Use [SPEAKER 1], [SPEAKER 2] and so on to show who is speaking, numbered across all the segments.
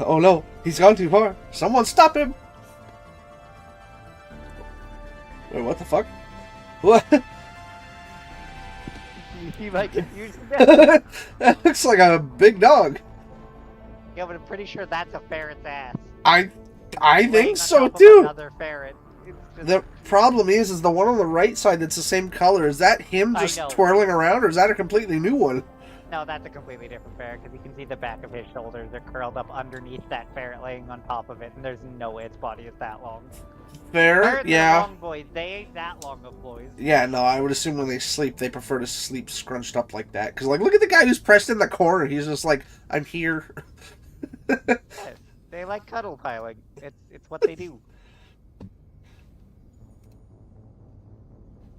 [SPEAKER 1] Oh no, he's gone too far. Someone stop him! Wait, what the fuck? What?
[SPEAKER 2] You see my confusion there?
[SPEAKER 1] That looks like a big dog.
[SPEAKER 2] Yeah, but I'm pretty sure that's a ferret's ass.
[SPEAKER 1] I
[SPEAKER 2] Laying
[SPEAKER 1] think
[SPEAKER 2] on
[SPEAKER 1] so
[SPEAKER 2] top of
[SPEAKER 1] too.
[SPEAKER 2] Another ferret. It's just...
[SPEAKER 1] The problem is the one on the right side that's the same color. Is that him
[SPEAKER 2] I
[SPEAKER 1] just
[SPEAKER 2] know.
[SPEAKER 1] twirling around, or is that a completely new one?
[SPEAKER 2] No, that's a completely different ferret, because you can see the back of his shoulders. They're curled up underneath that ferret laying on top of it, and there's no way its body is that long.
[SPEAKER 1] Fair,
[SPEAKER 2] Ferrets are
[SPEAKER 1] yeah.
[SPEAKER 2] long boys. They ain't that long of boys.
[SPEAKER 1] Yeah, no, I would assume when they sleep, they prefer to sleep scrunched up like that. Because, like, look at the guy who's pressed in the corner. He's just like, I'm here.
[SPEAKER 2] Yes, they like cuddle piling. It's what they do.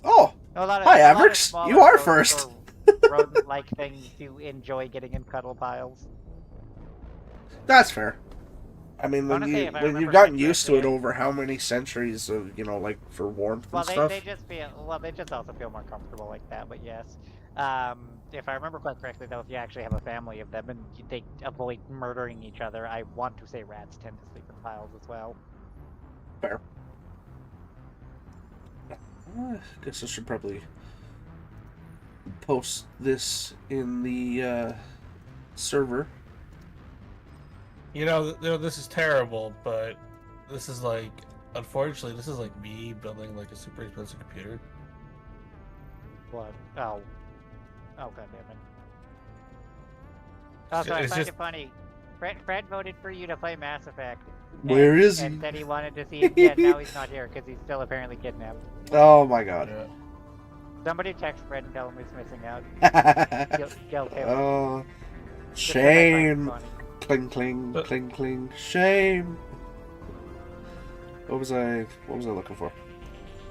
[SPEAKER 1] Oh,
[SPEAKER 2] A lot of,
[SPEAKER 1] hi,
[SPEAKER 2] a lot of
[SPEAKER 1] Averx.
[SPEAKER 2] smaller
[SPEAKER 1] You are
[SPEAKER 2] rodents
[SPEAKER 1] first.
[SPEAKER 2] or rodent-like things do enjoy getting in cuddle piles.
[SPEAKER 1] That's fair. I mean, when,
[SPEAKER 2] Honestly, if I
[SPEAKER 1] when you've
[SPEAKER 2] remember
[SPEAKER 1] gotten used to
[SPEAKER 2] correctly,
[SPEAKER 1] it over how many centuries of, like, for warmth
[SPEAKER 2] Well,
[SPEAKER 1] and stuff.
[SPEAKER 2] they just feel, they just also feel more comfortable like that, but yes. If I remember quite correctly, though, if you actually have a family of them and they avoid murdering each other, I want to say rats tend to sleep in piles as well.
[SPEAKER 1] Fair. Guess I should probably post this in the server.
[SPEAKER 3] You know, this is terrible, but this is like, unfortunately, this is like me building like a super expensive computer.
[SPEAKER 2] What? Oh. Oh, god damn it. Also, I
[SPEAKER 3] It's
[SPEAKER 2] find
[SPEAKER 3] just-
[SPEAKER 2] it funny. Fred voted for you to play Mass Effect.
[SPEAKER 1] Where is he?
[SPEAKER 2] And said he wanted to see it. Yeah, now he's not here because he's still apparently kidnapped.
[SPEAKER 1] Oh my god.
[SPEAKER 3] Yeah.
[SPEAKER 2] Somebody text Fred and tell him he's missing out.
[SPEAKER 1] Oh,
[SPEAKER 2] Guilt him. Just 'cause I find it
[SPEAKER 1] shame.
[SPEAKER 2] funny.
[SPEAKER 1] Cling, cling, cling, cling. Shame. What was I looking for?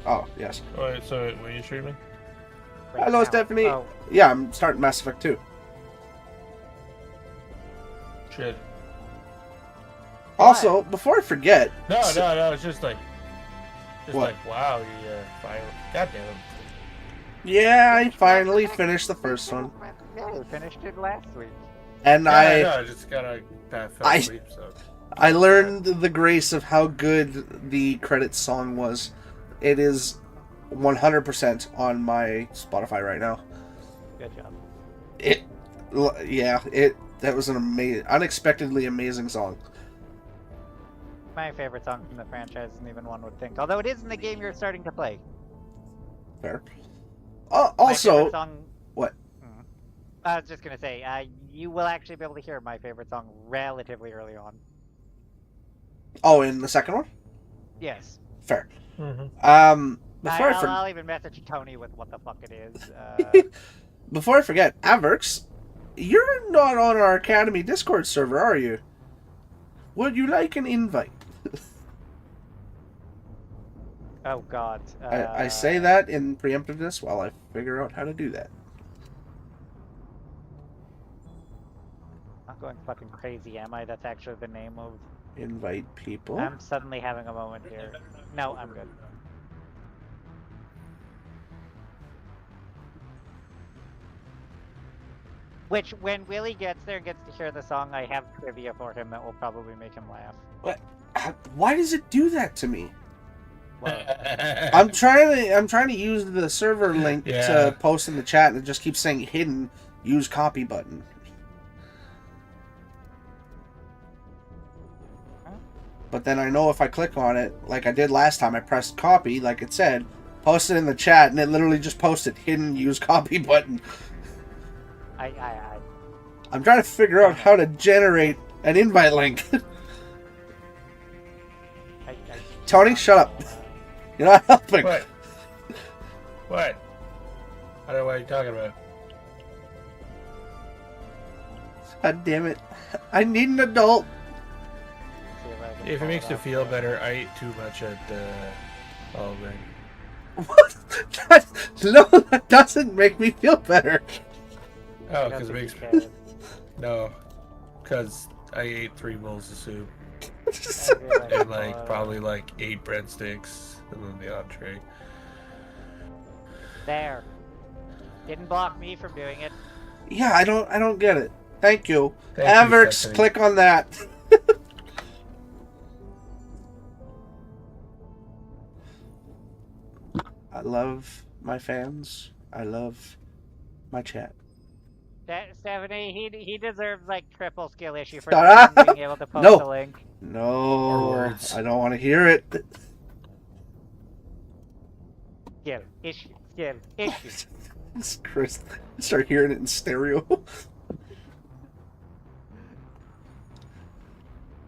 [SPEAKER 1] Oh, yes.
[SPEAKER 3] Alright, so when are you streaming?
[SPEAKER 2] Right
[SPEAKER 1] Hello,
[SPEAKER 2] now.
[SPEAKER 1] Stephanie.
[SPEAKER 2] Oh,
[SPEAKER 1] Yeah, I'm starting Mass Effect 2.
[SPEAKER 3] Shit.
[SPEAKER 1] Also, before I forget...
[SPEAKER 3] No, it's just like,
[SPEAKER 1] What?
[SPEAKER 3] wow, you finally, goddamn it.
[SPEAKER 1] Yeah, I finally finished the first one.
[SPEAKER 2] yeah, we finished it last week.
[SPEAKER 1] And
[SPEAKER 3] I just gotta fell
[SPEAKER 1] I-
[SPEAKER 3] asleep, so.
[SPEAKER 1] I learned the grace of how good the credits song was. It is 100% on my Spotify right now.
[SPEAKER 2] Good job.
[SPEAKER 1] That was an unexpectedly amazing song.
[SPEAKER 2] My favorite song from the franchise isn't even one would think. Although it is in the game you're starting to play.
[SPEAKER 1] Fair.
[SPEAKER 2] My
[SPEAKER 1] Also,
[SPEAKER 2] favorite song...
[SPEAKER 1] what?
[SPEAKER 2] I was just gonna say, you will actually be able to hear my favorite song relatively early on.
[SPEAKER 1] Oh, in the second one?
[SPEAKER 2] Yes.
[SPEAKER 1] Fair.
[SPEAKER 3] Mm-hmm.
[SPEAKER 1] Before I forget,
[SPEAKER 2] I'll even message Tony with what the fuck it is.
[SPEAKER 1] before I forget, Averx, you're not on our Academy Discord server, are you? Would you like an invite?
[SPEAKER 2] Oh god.
[SPEAKER 1] I say that in preemptiveness while I figure out how to do that.
[SPEAKER 2] I'm going fucking crazy, am I? That's actually the name of...
[SPEAKER 1] Invite people.
[SPEAKER 2] I'm suddenly having a moment here. No, I'm good. Which, when Willie gets there and gets to hear the song, I have trivia for him that will probably make him laugh.
[SPEAKER 1] Why does it do that to me?
[SPEAKER 2] Well,
[SPEAKER 1] I'm trying to use the server link
[SPEAKER 3] Yeah.
[SPEAKER 1] to post in the chat, and it just keeps saying hidden. Use copy button. But then I know if I click on it, like I did last time, I pressed copy, like it said, post it in the chat, and it literally just posted hidden use copy button. I'm trying to figure out how to generate an invite link. Tony, shut up. You're not helping.
[SPEAKER 3] What? What? I don't know what you're talking about.
[SPEAKER 1] God damn it. I need an adult.
[SPEAKER 3] If it makes you feel better, I ate too much at Halloween.
[SPEAKER 1] What? No, that doesn't make me feel better.
[SPEAKER 3] Oh, because it makes me... No. Because I ate 3 bowls of soup. And probably 8 breadsticks. And then the entree.
[SPEAKER 2] There. Didn't block me from doing it.
[SPEAKER 1] Yeah, I don't get it. Thank you.
[SPEAKER 3] Thank you,
[SPEAKER 1] Averx,
[SPEAKER 3] Stephanie.
[SPEAKER 1] click on that. love my fans. I love my chat.
[SPEAKER 2] Stephanie, he deserves like triple skill issue for
[SPEAKER 1] Shut
[SPEAKER 2] not
[SPEAKER 1] up!
[SPEAKER 2] being able to post
[SPEAKER 1] No.
[SPEAKER 2] a link.
[SPEAKER 1] No,
[SPEAKER 3] words.
[SPEAKER 1] I don't want to hear it.
[SPEAKER 2] Skill issue. Skill issue.
[SPEAKER 1] Chris, start hearing it in stereo.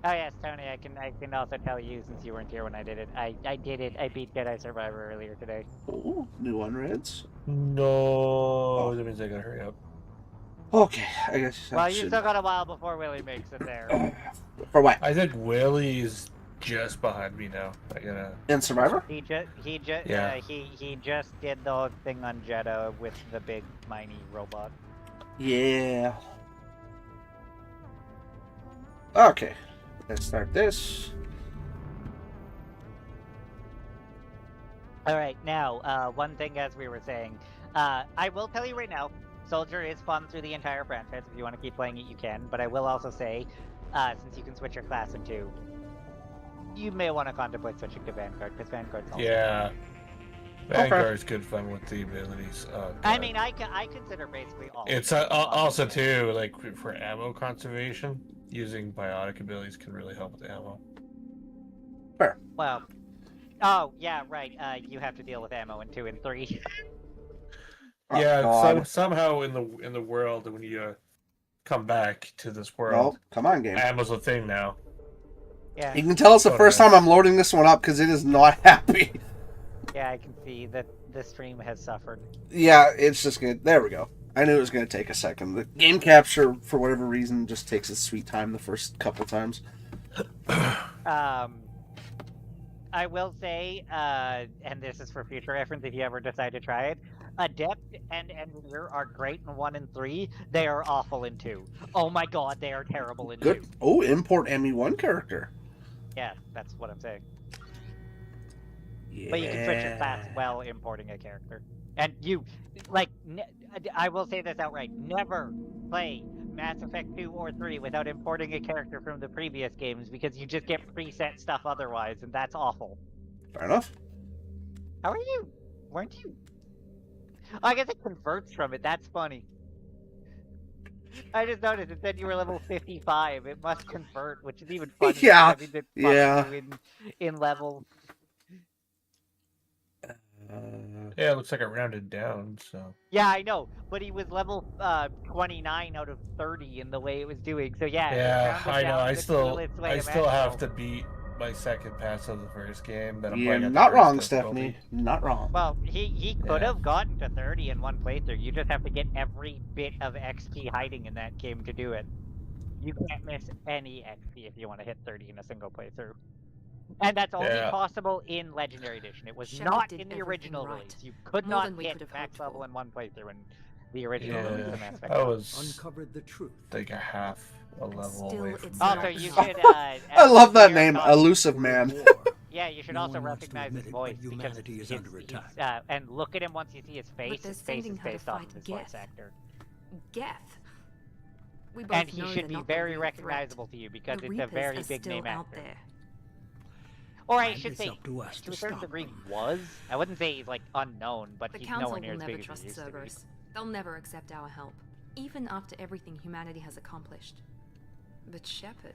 [SPEAKER 2] Oh yes, Tony, I can also tell you since you weren't here when I did it. I did it. I beat Jedi Survivor earlier today.
[SPEAKER 1] Oh, new unreads.
[SPEAKER 3] No, that means I gotta hurry up.
[SPEAKER 1] Okay, I guess.
[SPEAKER 2] Well, you still got a while before Willie makes it there.
[SPEAKER 1] For what?
[SPEAKER 3] I think Willie's just behind me now. I gotta.
[SPEAKER 1] In Survivor?
[SPEAKER 2] He just
[SPEAKER 3] Yeah.
[SPEAKER 2] he just did the thing on Jeddah with the big miney robot.
[SPEAKER 1] Yeah. Okay, let's start this.
[SPEAKER 2] All right, now one thing as we were saying, I will tell you right now, Soldier is fun through the entire franchise. If you want to keep playing it, you can. But I will also say, since you can switch your class in two, you may want to contemplate switching to Vanguard because Vanguard's also
[SPEAKER 3] Yeah. Vanguard's good fun with the abilities.
[SPEAKER 2] I mean, I consider basically all.
[SPEAKER 3] It's
[SPEAKER 2] of them fun.
[SPEAKER 3] also too like for ammo conservation. Using biotic abilities can really help with ammo.
[SPEAKER 1] Fair.
[SPEAKER 2] Well, oh yeah, right. You have to deal with ammo in 2 and 3.
[SPEAKER 1] Oh,
[SPEAKER 3] Yeah,
[SPEAKER 1] God.
[SPEAKER 3] somehow in the world when you come back to this
[SPEAKER 1] Well,
[SPEAKER 3] world,
[SPEAKER 1] come on, game.
[SPEAKER 3] ammo's a thing now.
[SPEAKER 2] Yeah,
[SPEAKER 1] You can tell it's the first time I'm loading this one up because it is not happy.
[SPEAKER 2] yeah, I can see that the stream has suffered.
[SPEAKER 1] Yeah, it's just good. There we go. I knew it was going to take a second. The game capture, for whatever reason, just takes its sweet time the first couple times.
[SPEAKER 2] I will say, and this is for future reference if you ever decide to try it, Adept and Engineer are great in 1 and 3. They are awful in 2. Oh my god, they are terrible in 2.
[SPEAKER 1] Good. Oh, import ME1 character.
[SPEAKER 2] Yeah, that's what I'm saying.
[SPEAKER 1] Yeah.
[SPEAKER 2] But you can switch your class while importing a character. And you, like, I will say this outright, never play Mass Effect 2 or 3 without importing a character from the previous games because you just get preset stuff otherwise, and that's awful.
[SPEAKER 1] Fair enough.
[SPEAKER 2] How are you? Weren't you? Oh, I guess it converts from it. That's funny. I just noticed it said you were level 55. It must convert, which is even funny.
[SPEAKER 1] Yeah,
[SPEAKER 2] having to fuck
[SPEAKER 1] yeah.
[SPEAKER 2] you in levels.
[SPEAKER 3] Yeah, it looks like it rounded down. So
[SPEAKER 2] Yeah, I know, but he was level 29 out of 30 in the way it was doing. So yeah. it
[SPEAKER 3] yeah,
[SPEAKER 2] rounded
[SPEAKER 3] I know.
[SPEAKER 2] down
[SPEAKER 3] I
[SPEAKER 2] to
[SPEAKER 3] still
[SPEAKER 2] its way
[SPEAKER 3] I
[SPEAKER 2] to
[SPEAKER 3] still have
[SPEAKER 2] maximal.
[SPEAKER 3] to beat my second pass of the first game. That I'm
[SPEAKER 1] Yeah,
[SPEAKER 3] playing at the
[SPEAKER 1] not
[SPEAKER 3] first
[SPEAKER 1] wrong,
[SPEAKER 3] difficulty.
[SPEAKER 1] Stephanie. Not wrong.
[SPEAKER 2] Well, he could
[SPEAKER 3] Yeah.
[SPEAKER 2] have gotten to 30 in one playthrough. You just have to get every bit of XP hiding in that game to do it. You can't miss any XP if you want to hit 30 in a single playthrough. And that's only
[SPEAKER 3] Yeah.
[SPEAKER 2] possible in Legendary Edition. It was
[SPEAKER 4] Shepard
[SPEAKER 2] not
[SPEAKER 4] did
[SPEAKER 2] in the
[SPEAKER 4] everything
[SPEAKER 2] original
[SPEAKER 4] right.
[SPEAKER 2] release. You could
[SPEAKER 4] More
[SPEAKER 2] not
[SPEAKER 4] than we
[SPEAKER 2] hit
[SPEAKER 4] could have
[SPEAKER 2] max
[SPEAKER 4] hoped
[SPEAKER 2] level
[SPEAKER 4] for.
[SPEAKER 2] in one playthrough in the original release of Mass Effect.
[SPEAKER 3] I was
[SPEAKER 5] Uncovered the truth.
[SPEAKER 3] like a half a level
[SPEAKER 4] Still,
[SPEAKER 3] away from
[SPEAKER 4] it's
[SPEAKER 3] the
[SPEAKER 4] not
[SPEAKER 2] Also,
[SPEAKER 3] max.
[SPEAKER 2] you
[SPEAKER 4] enough.
[SPEAKER 2] should.
[SPEAKER 1] I love that
[SPEAKER 2] hear
[SPEAKER 1] name,
[SPEAKER 2] Tom-
[SPEAKER 1] Elusive Man.
[SPEAKER 2] Yeah, you should
[SPEAKER 5] No
[SPEAKER 2] also
[SPEAKER 5] one wants to
[SPEAKER 2] recognize his
[SPEAKER 5] admit it,
[SPEAKER 2] voice
[SPEAKER 5] but
[SPEAKER 2] because
[SPEAKER 5] humanity is under attack.
[SPEAKER 2] and look at him once you see his face.
[SPEAKER 4] they're
[SPEAKER 2] His face is
[SPEAKER 4] sending her to
[SPEAKER 2] based off of
[SPEAKER 4] fight
[SPEAKER 2] his voice
[SPEAKER 4] Geth.
[SPEAKER 2] actor,
[SPEAKER 4] Geth. We both
[SPEAKER 2] and he
[SPEAKER 4] know
[SPEAKER 2] should
[SPEAKER 4] they're
[SPEAKER 2] be
[SPEAKER 4] not the
[SPEAKER 2] very
[SPEAKER 4] real
[SPEAKER 2] recognizable
[SPEAKER 4] threat.
[SPEAKER 2] to you because
[SPEAKER 4] The
[SPEAKER 2] it's a
[SPEAKER 4] Reapers
[SPEAKER 2] very
[SPEAKER 4] are
[SPEAKER 2] big
[SPEAKER 4] still
[SPEAKER 2] name
[SPEAKER 4] out
[SPEAKER 2] actor.
[SPEAKER 4] there.
[SPEAKER 2] Or I
[SPEAKER 5] And
[SPEAKER 2] should
[SPEAKER 5] it's
[SPEAKER 2] say,
[SPEAKER 5] up to us
[SPEAKER 2] to a
[SPEAKER 5] to
[SPEAKER 2] certain
[SPEAKER 5] stop
[SPEAKER 2] degree,
[SPEAKER 5] them.
[SPEAKER 2] was. I wouldn't say he's like unknown, but
[SPEAKER 4] The
[SPEAKER 2] he's
[SPEAKER 4] Council
[SPEAKER 2] nowhere near
[SPEAKER 4] will
[SPEAKER 2] as
[SPEAKER 4] never
[SPEAKER 2] big as he
[SPEAKER 4] trust
[SPEAKER 2] used to be.
[SPEAKER 4] Cerberus. They'll never accept our help, even after everything humanity has accomplished. But Shepard,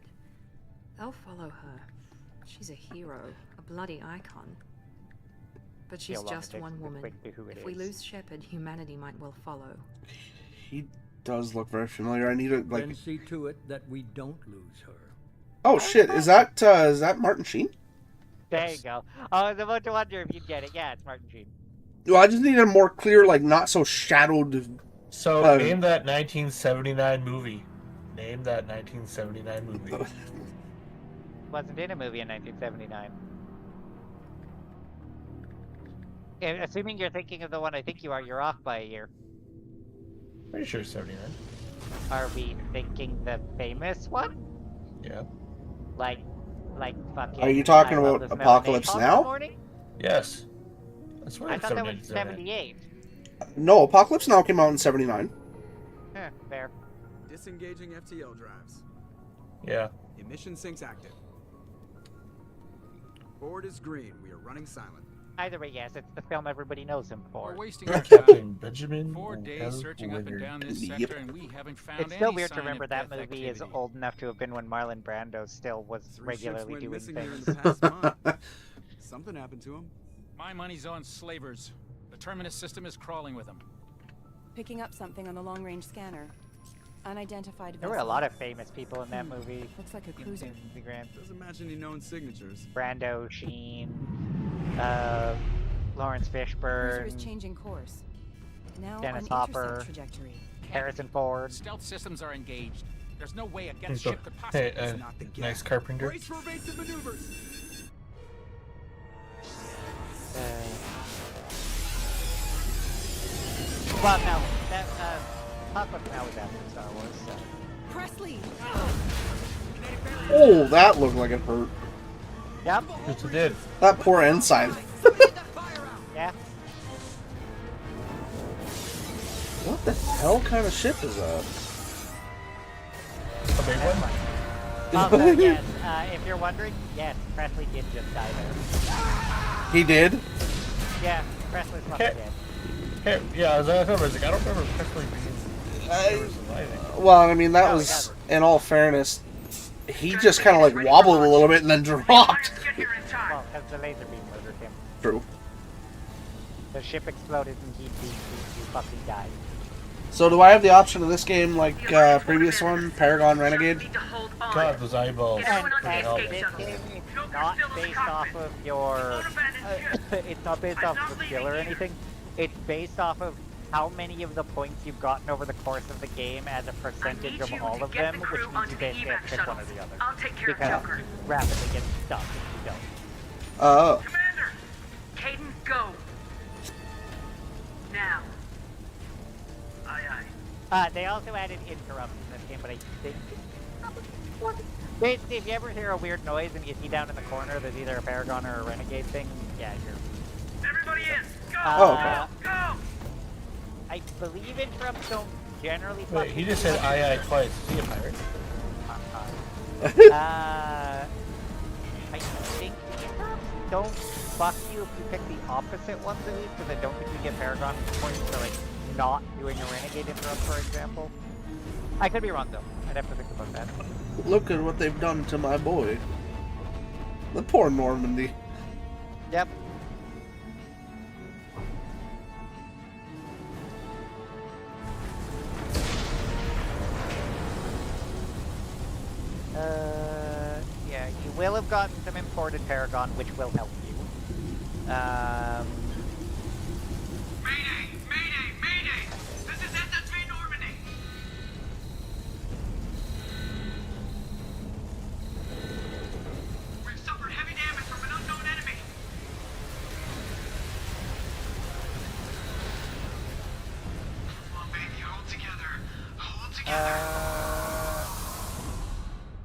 [SPEAKER 4] they'll follow her. She's a hero, a bloody icon. But
[SPEAKER 2] See how
[SPEAKER 4] she's
[SPEAKER 2] long it
[SPEAKER 4] just
[SPEAKER 2] takes
[SPEAKER 4] one
[SPEAKER 2] to
[SPEAKER 4] woman.
[SPEAKER 2] click to who it
[SPEAKER 4] If we
[SPEAKER 2] is.
[SPEAKER 4] lose Shepard, humanity might well follow.
[SPEAKER 1] He does look very familiar. I need to like.
[SPEAKER 5] Then see to it that we don't lose her.
[SPEAKER 1] Oh shit! Is that Martin Sheen?
[SPEAKER 2] There you go. I was about to wonder if you'd get it. Yeah, it's Martin Sheen.
[SPEAKER 1] Well, I just need a more clear, like not so shadowed.
[SPEAKER 3] So name that 1979 movie. Name that 1979 movie.
[SPEAKER 2] Wasn't in a movie in 1979. Assuming you're thinking of the one I think you are, you're off by a year.
[SPEAKER 3] Pretty sure 79.
[SPEAKER 2] Are we thinking the famous one?
[SPEAKER 3] Yeah.
[SPEAKER 2] Like fucking.
[SPEAKER 1] Are you talking
[SPEAKER 2] I Love
[SPEAKER 1] about
[SPEAKER 2] the Smell of
[SPEAKER 1] Apocalypse
[SPEAKER 2] Napalm in
[SPEAKER 1] Now?
[SPEAKER 2] the morning?
[SPEAKER 3] Yes. That's what
[SPEAKER 2] I thought that was 78.
[SPEAKER 1] No, Apocalypse Now came out in '79.
[SPEAKER 2] Fair.
[SPEAKER 6] Disengaging FTL drives.
[SPEAKER 3] Yeah.
[SPEAKER 6] Emission sinks active. Board is green. We are running silent.
[SPEAKER 2] Either way, yes, it's the film everybody knows him
[SPEAKER 6] We're
[SPEAKER 2] for.
[SPEAKER 6] wasting our
[SPEAKER 3] Captain
[SPEAKER 6] time.
[SPEAKER 3] Benjamin.
[SPEAKER 6] 4 days searching up and down this
[SPEAKER 1] Yep.
[SPEAKER 6] sector, and we haven't found
[SPEAKER 2] It's still
[SPEAKER 6] any
[SPEAKER 2] weird to
[SPEAKER 6] sign
[SPEAKER 2] remember
[SPEAKER 6] of
[SPEAKER 2] that
[SPEAKER 6] death
[SPEAKER 2] movie is
[SPEAKER 6] activity.
[SPEAKER 2] old enough to have been when Marlon Brando still was
[SPEAKER 6] 3 ships
[SPEAKER 2] regularly
[SPEAKER 6] went
[SPEAKER 2] doing
[SPEAKER 6] missing here in
[SPEAKER 2] things.
[SPEAKER 6] the past month. Something happened to him.
[SPEAKER 7] My money's on slavers. The Terminus system is crawling with them.
[SPEAKER 8] Picking up something on the long-range scanner. Unidentified
[SPEAKER 2] There were a lot of famous people in that movie.
[SPEAKER 8] Looks like a cruiser.
[SPEAKER 2] In the grand
[SPEAKER 6] Doesn't match any known signatures.
[SPEAKER 2] Brando, Sheen, Lawrence
[SPEAKER 8] Cruiser
[SPEAKER 2] Fishburne,
[SPEAKER 8] is changing course. Now
[SPEAKER 2] Dennis
[SPEAKER 8] on
[SPEAKER 2] Hopper.
[SPEAKER 8] intercept trajectory.
[SPEAKER 2] Harrison Ford.
[SPEAKER 7] Stealth systems are engaged. There's no way a gun
[SPEAKER 3] So,
[SPEAKER 7] ship could possibly.
[SPEAKER 3] hey,
[SPEAKER 6] That's not the gap.
[SPEAKER 3] nice carpenter.
[SPEAKER 6] Brace for evasive maneuvers.
[SPEAKER 2] Well, no, that Apocalypse Now was after Star Wars. So.
[SPEAKER 8] Presley!
[SPEAKER 1] Oh, that looked like it hurt.
[SPEAKER 2] Yep.
[SPEAKER 3] Yes, it did.
[SPEAKER 1] That poor ensign.
[SPEAKER 2] Yeah.
[SPEAKER 1] What the hell kind of ship is that?
[SPEAKER 3] A big one.
[SPEAKER 2] Also, yes, if you're wondering, yes, Presley did just die there.
[SPEAKER 1] He did?
[SPEAKER 2] Yeah, Presley's fucking
[SPEAKER 3] Okay.
[SPEAKER 2] dead.
[SPEAKER 3] Hey, yeah, as I was like, I don't remember Presley being surviving.
[SPEAKER 1] Well, I mean, that
[SPEAKER 2] No, he
[SPEAKER 1] was,
[SPEAKER 2] doesn't.
[SPEAKER 1] in all fairness, he just kind of like wobbled a little bit and then dropped.
[SPEAKER 2] Well, because the laser beam murdered him.
[SPEAKER 1] True.
[SPEAKER 2] The ship exploded and he fucking died.
[SPEAKER 1] So do I have the option in this game, like previous one, Paragon Renegade?
[SPEAKER 3] God, those eyeballs.
[SPEAKER 2] And
[SPEAKER 3] freaking out.
[SPEAKER 2] this game is not based off of your... it's not based off of the skill or anything. It's based off of how many of the points you've gotten over the course of the game as a percentage of all of them, which means you basically have to pick one or the other.
[SPEAKER 9] I'll take care of
[SPEAKER 2] Because
[SPEAKER 9] Joker.
[SPEAKER 2] you rapidly get stuck if you don't.
[SPEAKER 1] Oh.
[SPEAKER 9] Commander! Caden, go! Now. Aye, aye.
[SPEAKER 2] They also added interrupts in this game, but I think... Basically, if you ever hear a weird noise and you see down in the corner there's either a Paragon or a Renegade thing, yeah, you're...
[SPEAKER 9] Everybody in! Go!
[SPEAKER 1] Oh, okay.
[SPEAKER 9] Go!
[SPEAKER 2] I believe interrupts don't generally
[SPEAKER 3] Wait, he just said aye twice. Is he a pirate?
[SPEAKER 2] I think the interrupts don't fuck you if you pick the opposite ones at least, because I don't think you get Paragon points for like not doing a Renegade interrupt, for example. I could be wrong though. I'd have to think about that.
[SPEAKER 1] Look at what they've done to my boy. The poor Normandy.
[SPEAKER 2] Yep. Yeah, you will have gotten some imported Paragon, which will help you.
[SPEAKER 9] Mayday! Mayday! Mayday! This is SSV Normandy! We've suffered heavy damage from an unknown enemy. Come on, baby, hold together. Hold together.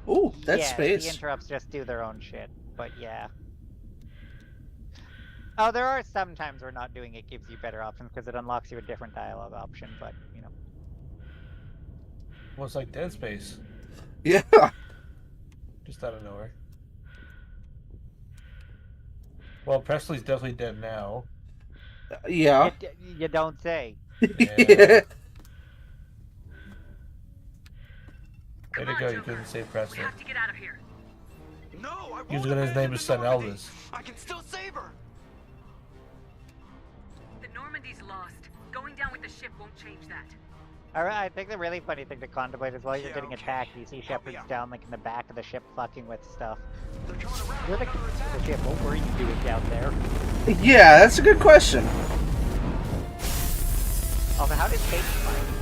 [SPEAKER 1] Ooh, Dead
[SPEAKER 2] Yeah,
[SPEAKER 1] Space.
[SPEAKER 2] the interrupts just do their own shit, but yeah. Oh, there are some times where not doing it gives you better options because it unlocks you a different dialogue option, but, you know.
[SPEAKER 3] Well, it's like Dead Space.
[SPEAKER 1] Yeah.
[SPEAKER 3] Just out of nowhere. Well, Presley's definitely dead now.
[SPEAKER 1] Yeah.
[SPEAKER 2] You don't say.
[SPEAKER 3] Yeah. Way to go, you couldn't save Presley.
[SPEAKER 9] We have to get out of here.
[SPEAKER 6] No, I
[SPEAKER 3] He was
[SPEAKER 6] won't
[SPEAKER 3] gonna his name
[SPEAKER 6] abandon
[SPEAKER 3] is
[SPEAKER 6] the
[SPEAKER 3] son
[SPEAKER 6] Normandy.
[SPEAKER 3] Elvis.
[SPEAKER 6] I can still save her.
[SPEAKER 9] The Normandy's lost. Going down with the ship won't change that.
[SPEAKER 2] Alright, I think the really funny thing to contemplate is while you're
[SPEAKER 6] Yeah,
[SPEAKER 2] getting
[SPEAKER 6] okay.
[SPEAKER 2] attacked, you see
[SPEAKER 6] Help me
[SPEAKER 2] Shepard's
[SPEAKER 6] out.
[SPEAKER 2] down like in the back of the ship fucking with stuff.
[SPEAKER 6] They're coming around.
[SPEAKER 2] You're like,
[SPEAKER 6] Under attack.
[SPEAKER 2] the ship, what were you doing down there?
[SPEAKER 1] Yeah, that's a good question.
[SPEAKER 2] Also, how did Kate find you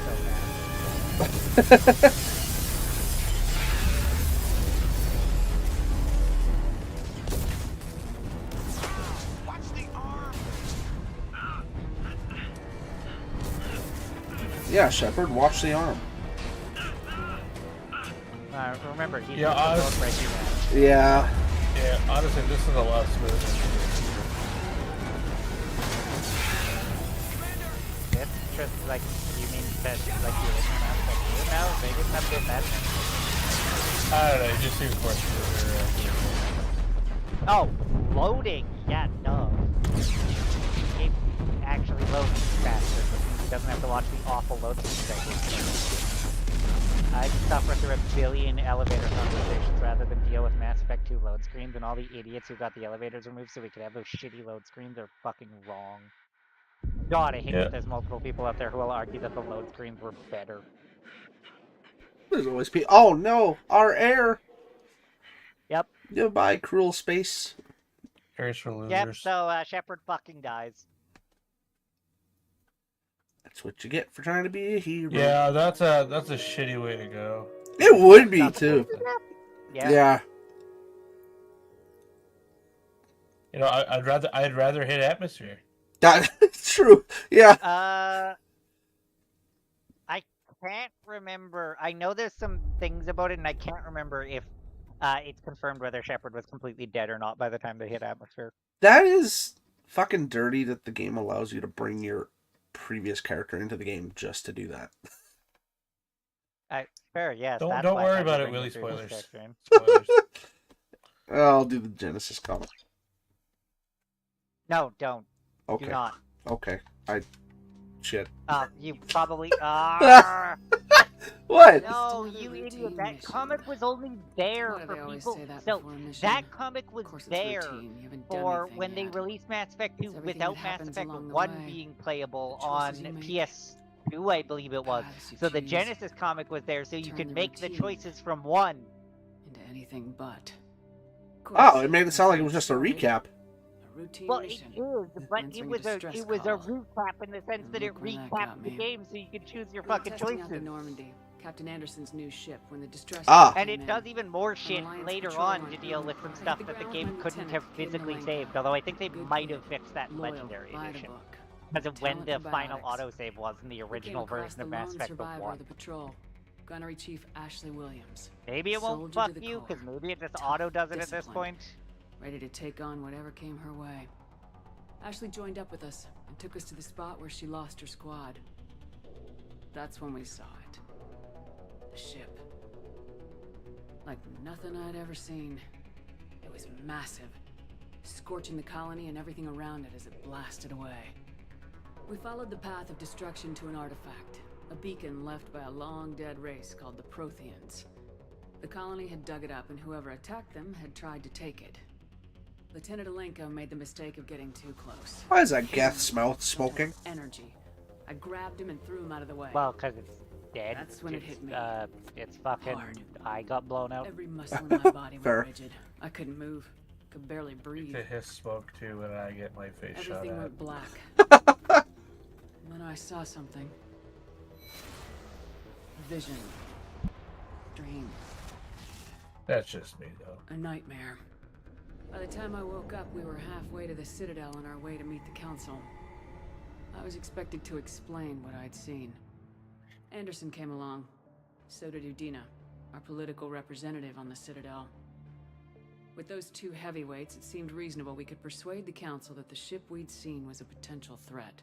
[SPEAKER 2] so bad?
[SPEAKER 6] Watch the arm.
[SPEAKER 1] Yeah, Shepard, watch the arm.
[SPEAKER 2] Remember, he's
[SPEAKER 3] Yeah,
[SPEAKER 2] the most breaking man.
[SPEAKER 1] Yeah.
[SPEAKER 3] Yeah, honestly, this is a lot smoother.
[SPEAKER 2] It's just like, you mean that, like, you listen out, like, you know, they didn't have good that.
[SPEAKER 3] I don't know, it just seems more smoother.
[SPEAKER 2] Oh, loading! Yeah, no. load faster, which means he doesn't have to watch the awful load cycles. I'd suffer through a billion elevator conversations rather than deal with Mass Effect 2 load screens, and all the idiots who got the elevators removed so we could have those shitty load screens are fucking wrong. God, I hate that there's multiple people out there who will argue that the load screens were better.
[SPEAKER 1] There's always people. Oh no, our air.
[SPEAKER 2] Yep.
[SPEAKER 1] Goodbye, cruel space.
[SPEAKER 3] Air's for losers.
[SPEAKER 2] Yep, so Shepard fucking dies.
[SPEAKER 1] That's what you get for trying to be a hero.
[SPEAKER 3] Yeah, that's a shitty way to go.
[SPEAKER 1] It would be too.
[SPEAKER 2] Yeah.
[SPEAKER 3] You know, I'd rather hit atmosphere.
[SPEAKER 1] That's true. Yeah.
[SPEAKER 2] I can't remember. I know there's some things about it, and I can't remember if it's confirmed whether Shepard was completely dead or not by the time they hit atmosphere.
[SPEAKER 1] That is fucking dirty that the game allows you to bring your previous character into the game just to do that.
[SPEAKER 2] Fair, yes.
[SPEAKER 3] Don't
[SPEAKER 2] that's why
[SPEAKER 3] worry
[SPEAKER 2] I had to
[SPEAKER 3] about it,
[SPEAKER 2] bring
[SPEAKER 3] Willie.
[SPEAKER 2] the previous
[SPEAKER 3] Spoilers.
[SPEAKER 2] character in.
[SPEAKER 3] Spoilers.
[SPEAKER 1] I'll do the Genesis comic.
[SPEAKER 2] No, don't.
[SPEAKER 1] Okay.
[SPEAKER 2] Do not.
[SPEAKER 1] Okay. Shit.
[SPEAKER 2] You probably
[SPEAKER 1] What?
[SPEAKER 2] No, you idiot. That comic was only there for people. So that comic was there for when they released Mass Effect 2 without Mass Effect 1 being playable on PS2, I believe it was. So the Genesis comic was there so you could make the choices from 1.
[SPEAKER 8] Into anything but.
[SPEAKER 1] Oh, it made it sound like it was just a recap.
[SPEAKER 2] Well, it is, but it was a recap in the sense that it recapped the game so you could choose your fucking choices.
[SPEAKER 8] Normandy, Captain Anderson's new ship, when the distress
[SPEAKER 2] And it does even more shit later on to deal with some stuff that the game couldn't have physically saved, although I think they might have fixed that in Legendary Edition. Because of when the final autosave was in the original version of Mass Effect 1.
[SPEAKER 8] Gunnery Chief Ashley Williams.
[SPEAKER 2] Maybe it won't fuck you, because maybe it just auto-does it at this point.
[SPEAKER 8] Ready to take on whatever came her way. Ashley joined up with us and took us to the spot where she lost her squad. That's when we saw it. The ship. Like nothing I'd ever seen. It was massive, scorching the colony and everything around it as it blasted away. We followed the path of destruction to an artifact, a beacon left by a long-dead race called the Protheans. The colony had dug it up, and whoever attacked them had tried to take it. Lieutenant Alenko made the mistake of getting too close.
[SPEAKER 1] Why is that Geth smell smoking?
[SPEAKER 8] Energy. I grabbed him and threw him out of the way.
[SPEAKER 2] Well, because it's dead.
[SPEAKER 8] That's when it hit me.
[SPEAKER 2] It's fucking...
[SPEAKER 8] Hard.
[SPEAKER 2] I got blown out.
[SPEAKER 8] Every muscle in my body
[SPEAKER 1] Fair.
[SPEAKER 8] went rigid. I couldn't move. Could barely breathe.
[SPEAKER 3] To hiss smoke too when I get my face shot
[SPEAKER 8] Everything
[SPEAKER 3] at.
[SPEAKER 8] went black. And then I saw something. A vision. Dream.
[SPEAKER 3] That's just me though.
[SPEAKER 8] A nightmare. By the time I woke up, we were halfway to the Citadel on our way to meet the Council. I was expected to explain what I'd seen. Anderson came along. So did Udina, our political representative on the Citadel. With those two heavyweights, it seemed reasonable we could persuade the Council that the ship we'd seen was a potential threat.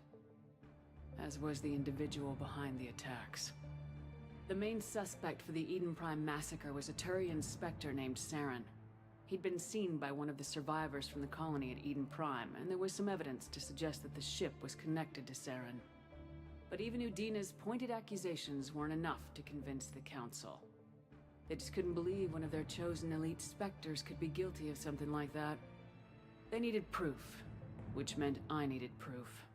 [SPEAKER 8] As was the individual behind the attacks. The main suspect for the Eden Prime massacre was a Turian Spectre named Saren. He'd been seen by one of the survivors from the colony at Eden Prime, and there was some evidence to suggest that the ship was connected to Saren. But even Udina's pointed accusations weren't enough to convince the Council. They just couldn't believe one of their chosen elite Spectres could be guilty of something like that. They needed proof, which meant I needed proof.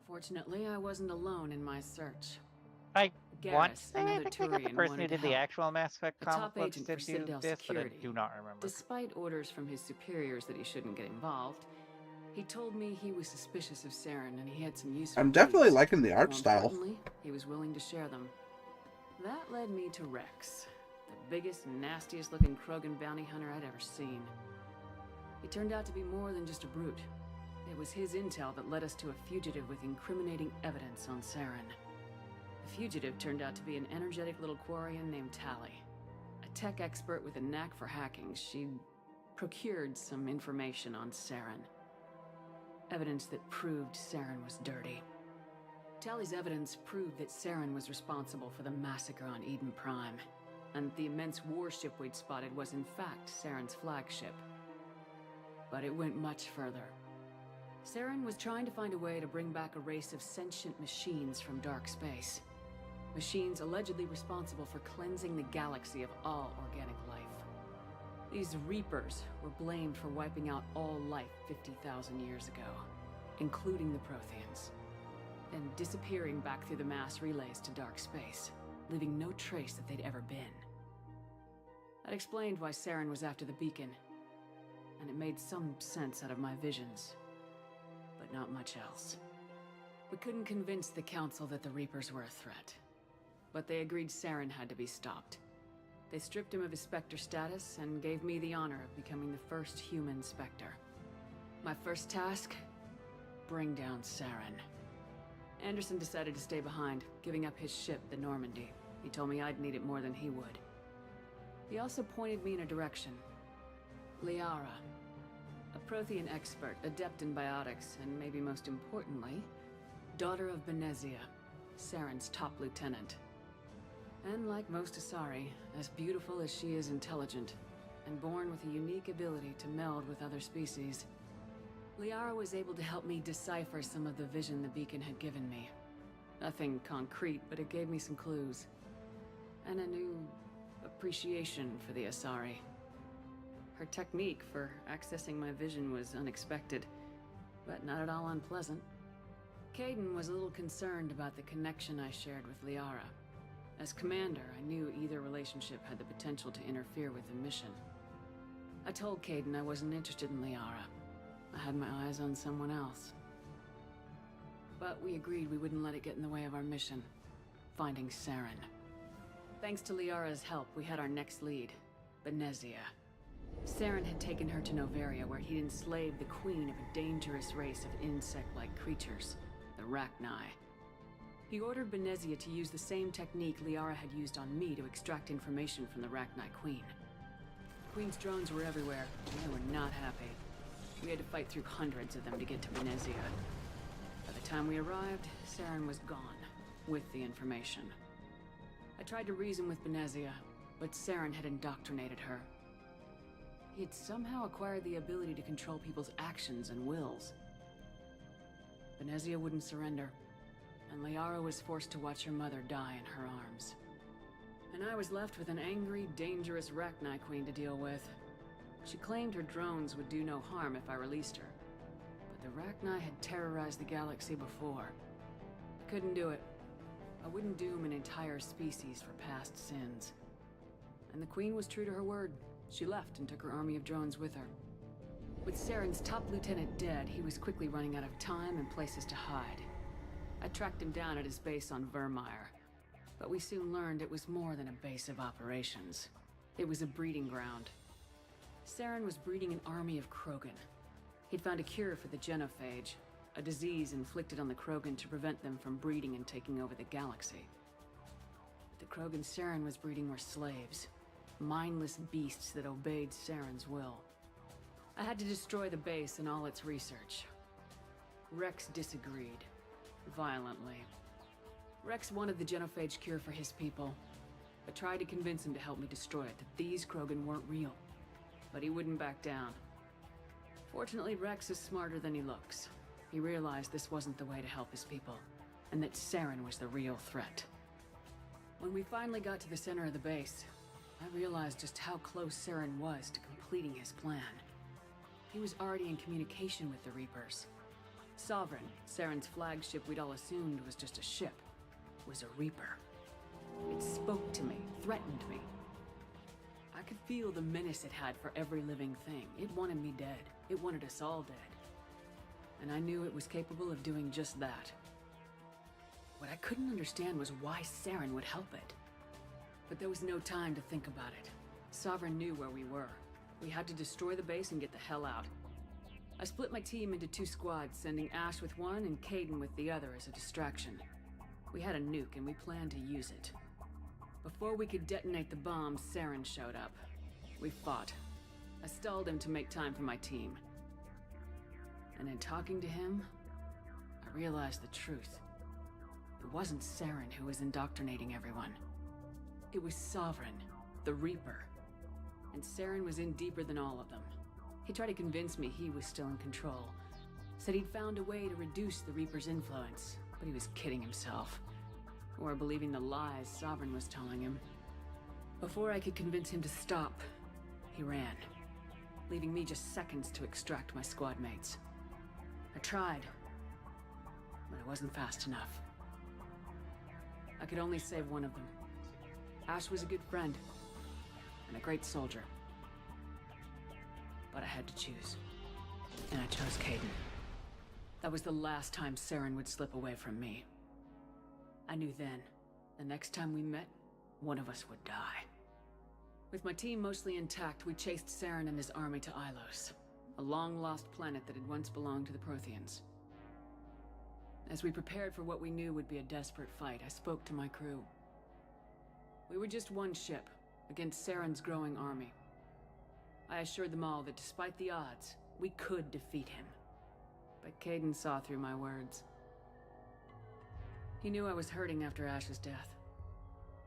[SPEAKER 8] Fortunately, I wasn't alone in my search.
[SPEAKER 2] I want to
[SPEAKER 8] Garrus,
[SPEAKER 2] say I
[SPEAKER 8] another
[SPEAKER 2] think I got the
[SPEAKER 8] Turian,
[SPEAKER 2] person who
[SPEAKER 8] wanted
[SPEAKER 2] did
[SPEAKER 8] to
[SPEAKER 2] the
[SPEAKER 8] help.
[SPEAKER 2] actual Mass Effect
[SPEAKER 8] A
[SPEAKER 2] comic
[SPEAKER 8] top
[SPEAKER 2] books
[SPEAKER 8] agent
[SPEAKER 2] did
[SPEAKER 8] for
[SPEAKER 2] do
[SPEAKER 8] Citadel
[SPEAKER 2] this, but I
[SPEAKER 8] Security.
[SPEAKER 2] do not remember.
[SPEAKER 8] Despite orders from his superiors that he shouldn't get involved, he told me he was suspicious of Saren and he had some useful
[SPEAKER 1] I'm definitely
[SPEAKER 8] leads.
[SPEAKER 1] liking the art
[SPEAKER 8] More
[SPEAKER 1] style.
[SPEAKER 8] importantly, he was willing to share them. That led me to Rex, the biggest, nastiest looking Krogan bounty hunter I'd ever seen. He turned out to be more than just a brute. It was his intel that led us to a fugitive with incriminating evidence on Saren. The fugitive turned out to be an energetic little Quarian named Tali. A tech expert with a knack for hacking, she'd procured some information on Saren. Evidence that proved Saren was dirty. Tali's evidence proved that Saren was responsible for the massacre on Eden Prime, and the immense warship we'd spotted was in fact Saren's flagship. But it went much further. Saren was trying to find a way to bring back a race of sentient machines from dark space. Machines allegedly responsible for cleansing the galaxy of all organic life. These Reapers were blamed for wiping out all life 50,000 years ago, including the Protheans, then disappearing back through the mass relays to dark space, leaving no trace that they'd ever been. That explained why Saren was after the beacon, and it made some sense out of my visions, but not much else. We couldn't convince the Council that the Reapers were a threat, but they agreed Saren had to be stopped. They stripped him of his Spectre status and gave me the honor of becoming the first human Spectre. My first task? Bring down Saren. Anderson decided to stay behind, giving up his ship, the Normandy. He told me I'd need it more than he would. He also pointed me in a direction. Liara. A Prothean expert, adept in biotics, and maybe most importantly, daughter of Benezia, Saren's top lieutenant. And like most Asari, as beautiful as she is intelligent, and born with a unique ability to meld with other species, Liara was able to help me decipher some of the vision the beacon had given me. Nothing concrete, but it gave me some clues. And a new appreciation for the Asari. Her technique for accessing my vision was unexpected, but not at all unpleasant. Kaidan was a little concerned about the connection I shared with Liara. As commander, I knew either relationship had the potential to interfere with the mission. I told Kaidan I wasn't interested in Liara. I had my eyes on someone else. But we agreed we wouldn't let it get in the way of our mission, finding Saren. Thanks to Liara's help, we had our next lead, Benezia. Saren had taken her to Noveria, where he'd enslaved the queen of a dangerous race of insect-like creatures, the Rachni. He ordered Benezia to use the same technique Liara had used on me to extract information from the Rachni Queen. The Queen's drones were everywhere, and they were not happy. We had to fight through hundreds of them to get to Benezia. By the time we arrived, Saren was gone, with the information. I tried to reason with Benezia, but Saren had indoctrinated her. He had somehow acquired the ability to control people's actions and wills. Benezia wouldn't surrender, and Liara was forced to watch her mother die in her arms. And I was left with an angry, dangerous Rachni Queen to deal with. She claimed her drones would do no harm if I released her. But the Rachni had terrorized the galaxy before. I couldn't do it. I wouldn't doom an entire species for past sins. And the Queen was true to her word. She left and took her army of drones with her. With Saren's top lieutenant dead, he was quickly running out of time and places to hide. I tracked him down at his base on Vermeer, but we soon learned it was more than a base of operations. It was a breeding ground. Saren was breeding an army of Krogan. He'd found a cure for the genophage, a disease inflicted on the Krogan to prevent them from breeding and taking over the galaxy. The Krogan Saren was breeding were slaves, mindless beasts that obeyed Saren's will. I had to destroy the base and all its research. Rex disagreed. Violently. Rex wanted the genophage cure for his people. I tried to convince him to help me destroy it, that these Krogan weren't real. But he wouldn't back down. Fortunately, Rex is smarter than he looks. He realized this wasn't the way to help his people, and that Saren was the real threat. When we finally got to the center of the base, I realized just how close Saren was to completing his plan. He was already in communication with the Reapers. Sovereign, Saren's flagship we'd all assumed was just a ship, was a Reaper. It spoke to me, threatened me. I could feel the menace it had for every living thing. It wanted me dead. It wanted us all dead. And I knew it was capable of doing just that. What I couldn't understand was why Saren would help it. But there was no time to think about it. Sovereign knew where we were. We had to destroy the base and get the hell out. I split my team into 2 squads, sending Ash with one and Kaidan with the other as a distraction. We had a nuke and we planned to use it. Before we could detonate the bomb, Saren showed up. We fought. I stalled him to make time for my team. And in talking to him, I realized the truth. It wasn't Saren who was indoctrinating everyone. It was Sovereign, the Reaper. And Saren was in deeper than all of them. He tried to convince me he was still in control. Said he'd found a way to reduce the Reaper's influence, but he was kidding himself. Or believing the lies Sovereign was telling him. Before I could convince him to stop, he ran, leaving me just seconds to extract my squad mates. I tried, but I wasn't fast enough. I could only save one of them. Ash was a good friend, and a great soldier. But I had to choose, and I chose Kaidan. That was the last time Saren would slip away from me. I knew then, the next time we met, one of us would die. With my team mostly intact, we chased Saren and his army to Ilos, a long-lost planet that had once belonged to the Protheans. As we prepared for what we knew would be a desperate fight, I spoke to my crew. We were just one ship, against Saren's growing army. I assured them all that despite the odds, we could defeat him. But Kaidan saw through my words. He knew I was hurting after Ash's death.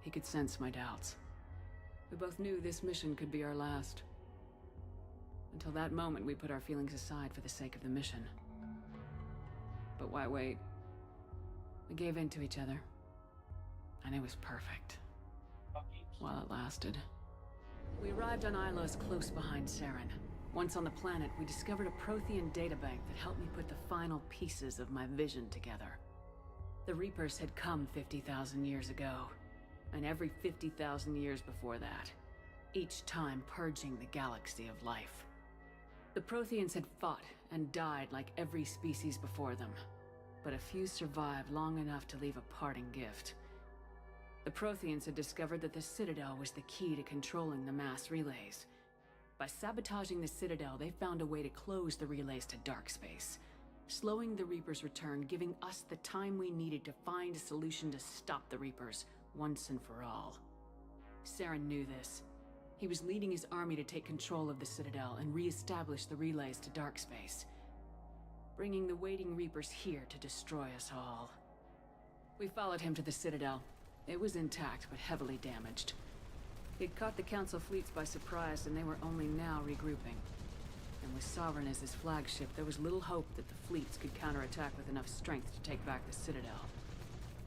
[SPEAKER 8] He could sense my doubts. We both knew this mission could be our last. Until that moment, we put our feelings aside for the sake of the mission. But why wait? We gave in to each other. And it was perfect. While it lasted. We arrived on Ilos close behind Saren. Once on the planet, we discovered a Prothean databank that helped me put the final pieces of my vision together. The Reapers had come 50,000 years ago, and every 50,000 years before that, each time purging the galaxy of life. The Protheans had fought and died like every species before them, but a few survived long enough to leave a parting gift. The Protheans had discovered that the Citadel was the key to controlling the mass relays. By sabotaging the Citadel, they found a way to close the relays to dark space, slowing the Reapers' return, giving us the time we needed to find a solution to stop the Reapers once and for all. Saren knew this. He was leading his army to take control of the Citadel and re-establish the relays to dark space, bringing the waiting Reapers here to destroy us all. We followed him to the Citadel. It was intact, but heavily damaged. He'd caught the Council fleets by surprise, and they were only now regrouping. And with Sovereign as his flagship, there was little hope that the fleets could counterattack with enough strength to take back the Citadel.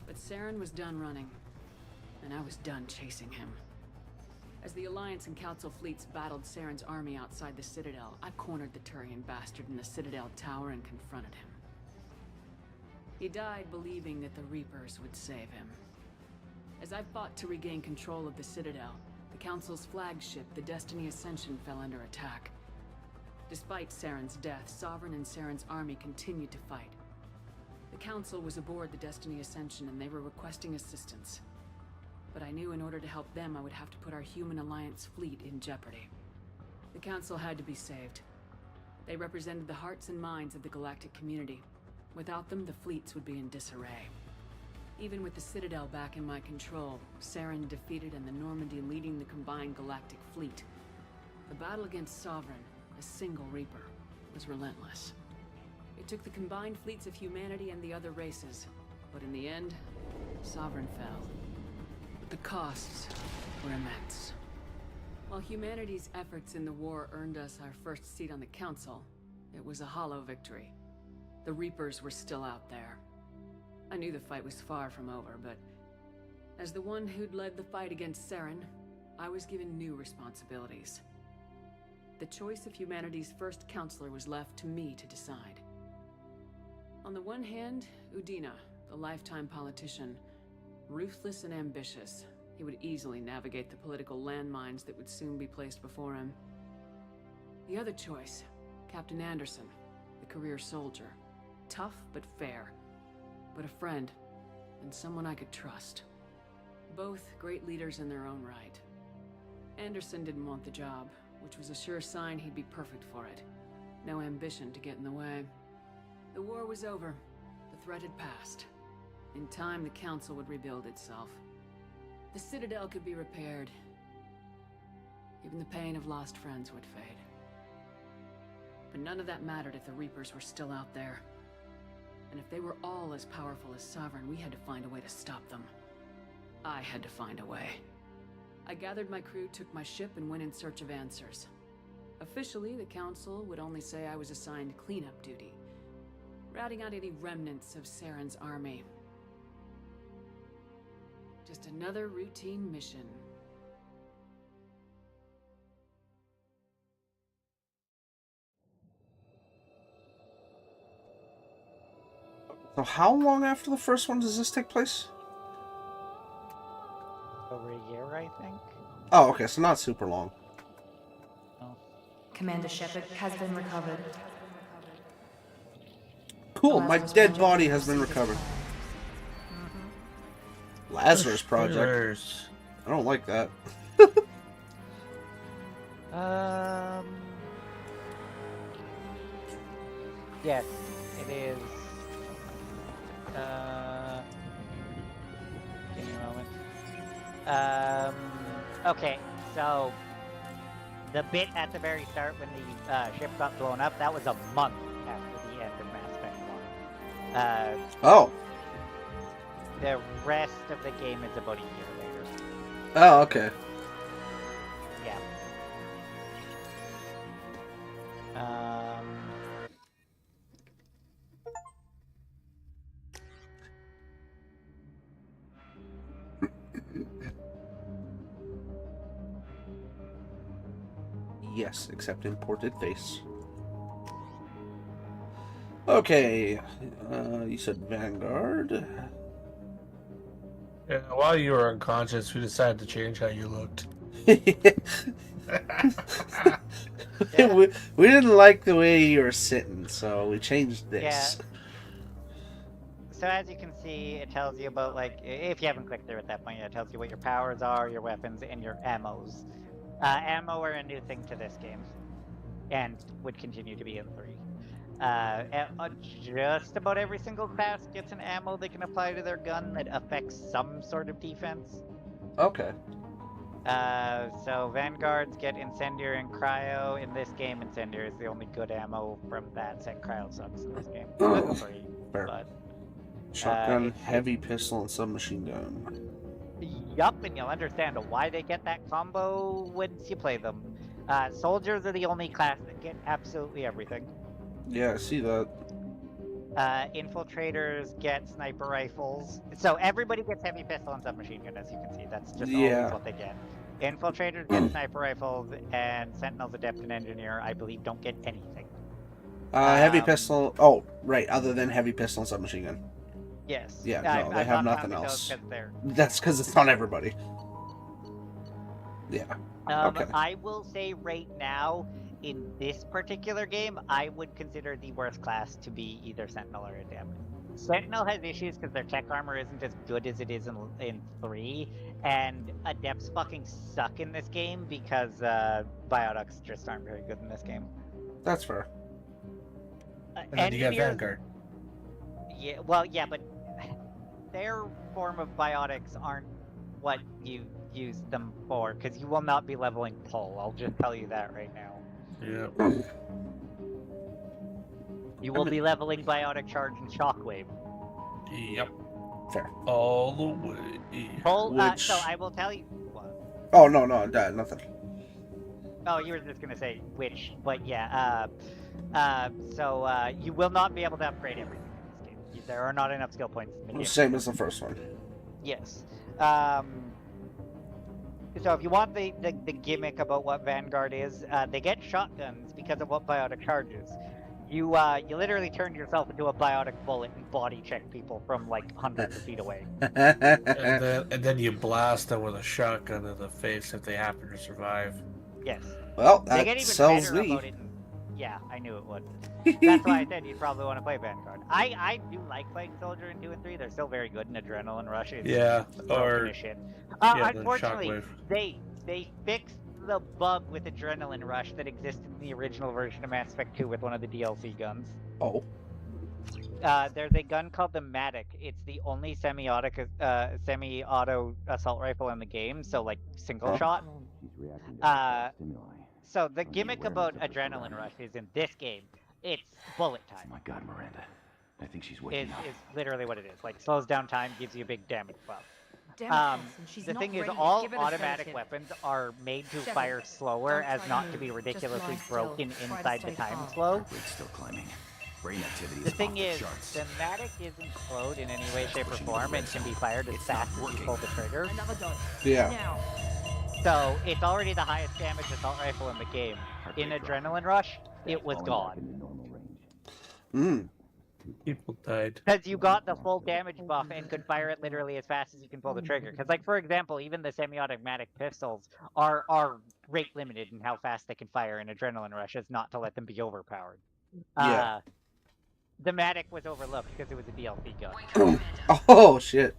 [SPEAKER 8] But Saren was done running, and I was done chasing him. As the Alliance and Council fleets battled Saren's army outside the Citadel, I cornered the Turian bastard in the Citadel tower and confronted him. He died believing that the Reapers would save him. As I fought to regain control of the Citadel, the Council's flagship, the Destiny Ascension, fell under attack. Despite Saren's death, Sovereign and Saren's army continued to fight. The Council was aboard the Destiny Ascension and they were requesting assistance. But I knew in order to help them, I would have to put our human Alliance fleet in jeopardy. The Council had to be saved. They represented the hearts and minds of the galactic community. Without them, the fleets would be in disarray. Even with the Citadel back in my control, Saren defeated and the Normandy leading the combined galactic fleet, the battle against Sovereign, a single Reaper, was relentless. It took the combined fleets of humanity and the other races, but in the end, Sovereign fell. But the costs were immense. While humanity's efforts in the war earned us our first seat on the Council, it was a hollow victory. The Reapers were still out there. I knew the fight was far from over, but as the one who'd led the fight against Saren, I was given new responsibilities. The choice of humanity's first counselor was left to me to decide. On the one hand, Udina, the lifetime politician, ruthless and ambitious. He would easily navigate the political landmines that would soon be placed before him. The other choice, Captain Anderson, the career soldier. Tough but fair, but a friend, and someone I could trust. Both great leaders in their own right. Anderson didn't want the job, which was a sure sign he'd be perfect for it. No ambition to get in the way. The war was over. The threat had passed. In time, the Council would rebuild itself. The Citadel could be repaired. Even the pain of lost friends would fade. But none of that mattered if the Reapers were still out there. And if they were all as powerful as Sovereign, we had to find a way to stop them. I had to find a way. I gathered my crew, took my ship, and went in search of answers. Officially, the Council would only say I was assigned cleanup duty. routing out any remnants of Saren's army. Just another routine mission.
[SPEAKER 1] So how long after the first one does this take place?
[SPEAKER 2] Over a year, I think.
[SPEAKER 1] Oh, okay, so not super long.
[SPEAKER 4] Commander Shepard has been recovered.
[SPEAKER 1] Cool, my dead body has been recovered. Lazarus Project.
[SPEAKER 3] Spoilers.
[SPEAKER 1] I don't like that.
[SPEAKER 2] Yes, it is. Give me a moment. Okay, so the bit at the very start when the ship got blown up, that was a month after the end of Mass Effect 1.
[SPEAKER 1] Oh.
[SPEAKER 2] The rest of the game is about a year later.
[SPEAKER 1] Oh, okay.
[SPEAKER 2] Yeah.
[SPEAKER 1] Yes, except imported face. Okay, you said Vanguard.
[SPEAKER 3] Yeah, while you were unconscious, we decided to change how you looked.
[SPEAKER 1] we didn't like the way you were sitting, so we changed this.
[SPEAKER 2] Yeah. So as you can see, it tells you about, like, if you haven't clicked there at that point, it tells you what your powers are, your weapons, and your ammos. Ammo are a new thing to this game, and would continue to be in 3. Just about every single class gets an ammo they can apply to their gun that affects some sort of defense.
[SPEAKER 1] Okay.
[SPEAKER 2] So Vanguards get Incendiary and Cryo. In this game, Incendiary is the only good ammo from that set. Cryo sucks in this game. It's free,
[SPEAKER 1] Fair.
[SPEAKER 2] but...
[SPEAKER 1] Shotgun, heavy pistol, and submachine gun.
[SPEAKER 2] Yup, and you'll understand why they get that combo once you play them. Soldiers are the only class that get absolutely everything.
[SPEAKER 1] Yeah, I see that.
[SPEAKER 2] Infiltrators get sniper rifles. So everybody gets heavy pistol and submachine gun, as you can see. That's just
[SPEAKER 1] Yeah.
[SPEAKER 2] always what they get. Infiltrators get sniper rifles, and Sentinels, Adept, and Engineer, I believe, don't get anything.
[SPEAKER 1] Heavy pistol. Oh, right. Other than heavy pistol and submachine gun.
[SPEAKER 2] Yes.
[SPEAKER 1] Yeah, no, they have
[SPEAKER 2] not
[SPEAKER 1] nothing
[SPEAKER 2] counting
[SPEAKER 1] else.
[SPEAKER 2] those 'cause they're...
[SPEAKER 1] That's because it's not everybody. Yeah. Okay.
[SPEAKER 2] I will say right now, in this particular game, I would consider the worst class to be either Sentinel or Adept. Sentinel has issues because their tech armor isn't as good as it is in 3, and Adepts fucking suck in this game because Biotics just aren't very good in this game.
[SPEAKER 1] That's fair.
[SPEAKER 3] And then you got Vanguard.
[SPEAKER 2] Yeah, well, yeah, but their form of biotics aren't what you use them for, because you will not be leveling Pull. I'll just tell you that right now.
[SPEAKER 3] Yeah.
[SPEAKER 2] You will be leveling Biotic Charge and Shockwave.
[SPEAKER 3] Yep.
[SPEAKER 1] Fair.
[SPEAKER 3] All the way.
[SPEAKER 2] Pull,
[SPEAKER 1] Which-
[SPEAKER 2] so I will tell you... What?
[SPEAKER 1] Oh, no, nothing.
[SPEAKER 2] Oh, you were just gonna say which, but yeah, you will not be able to upgrade everything in this game. There are not enough skill points in the game.
[SPEAKER 1] Same as the first one.
[SPEAKER 2] Yes. So if you want the gimmick about what Vanguard is, they get shotguns because of what Biotic Charge is. You literally turn yourself into a biotic bullet and body check people from like hundreds of feet away.
[SPEAKER 3] And then you blast them with a shotgun in the face if they happen to survive.
[SPEAKER 2] Yes.
[SPEAKER 1] Well,
[SPEAKER 2] They
[SPEAKER 1] that
[SPEAKER 2] get even
[SPEAKER 1] sells
[SPEAKER 2] better
[SPEAKER 1] me.
[SPEAKER 2] about it. Yeah, I knew it would. That's why I said you'd probably want to play Vanguard. I do like playing Soldier in 2 and 3. They're still very good in Adrenaline Rush. It's
[SPEAKER 3] Yeah,
[SPEAKER 2] broken
[SPEAKER 3] or
[SPEAKER 2] as shit.
[SPEAKER 3] yeah, the
[SPEAKER 2] Unfortunately,
[SPEAKER 3] Shockwave.
[SPEAKER 2] they fixed the bug with Adrenaline Rush that existed in the original version of Mass Effect 2 with one of the DLC guns.
[SPEAKER 1] Oh.
[SPEAKER 2] There's a gun called the Matic. It's the only semi-auto assault rifle in the game, so like single shot. So the gimmick about Adrenaline Rush is in this game, it's bullet time.
[SPEAKER 6] Oh my god, Miranda. I think she's
[SPEAKER 2] Is
[SPEAKER 6] waking up.
[SPEAKER 2] literally what it is. Like slows down time, gives you a big damage buff. The thing is,
[SPEAKER 4] ready.
[SPEAKER 2] all
[SPEAKER 4] Give it a
[SPEAKER 2] automatic
[SPEAKER 4] sedative.
[SPEAKER 2] weapons are made to
[SPEAKER 4] Shepard,
[SPEAKER 2] fire slower
[SPEAKER 4] don't
[SPEAKER 2] as
[SPEAKER 4] try
[SPEAKER 2] not
[SPEAKER 4] to
[SPEAKER 2] to be
[SPEAKER 4] move. Just
[SPEAKER 2] ridiculously
[SPEAKER 4] lie still.
[SPEAKER 2] broken
[SPEAKER 4] Try to
[SPEAKER 2] inside the
[SPEAKER 4] stay
[SPEAKER 2] time
[SPEAKER 4] calm.
[SPEAKER 2] slow.
[SPEAKER 6] We're still climbing. Brain activity
[SPEAKER 2] The
[SPEAKER 6] is
[SPEAKER 2] thing
[SPEAKER 6] off the
[SPEAKER 2] is,
[SPEAKER 6] charts.
[SPEAKER 2] the Matic isn't slowed in any way, shape, or form, and can be fired as fast as you pull the trigger.
[SPEAKER 9] Another dose.
[SPEAKER 1] Yeah.
[SPEAKER 9] Now.
[SPEAKER 2] So it's already the highest damage assault rifle in the game. In Adrenaline Rush, it was gone.
[SPEAKER 1] Mm.
[SPEAKER 3] People died.
[SPEAKER 2] Because you got the full damage buff and could fire it literally as fast as you can pull the trigger. Because, like, for example, even the semi-automatic pistols are rate limited in how fast they can fire in Adrenaline Rush, as not to let them be overpowered.
[SPEAKER 1] Yeah.
[SPEAKER 2] The Matic was overlooked because it was a DLC gun.
[SPEAKER 1] Oh shit.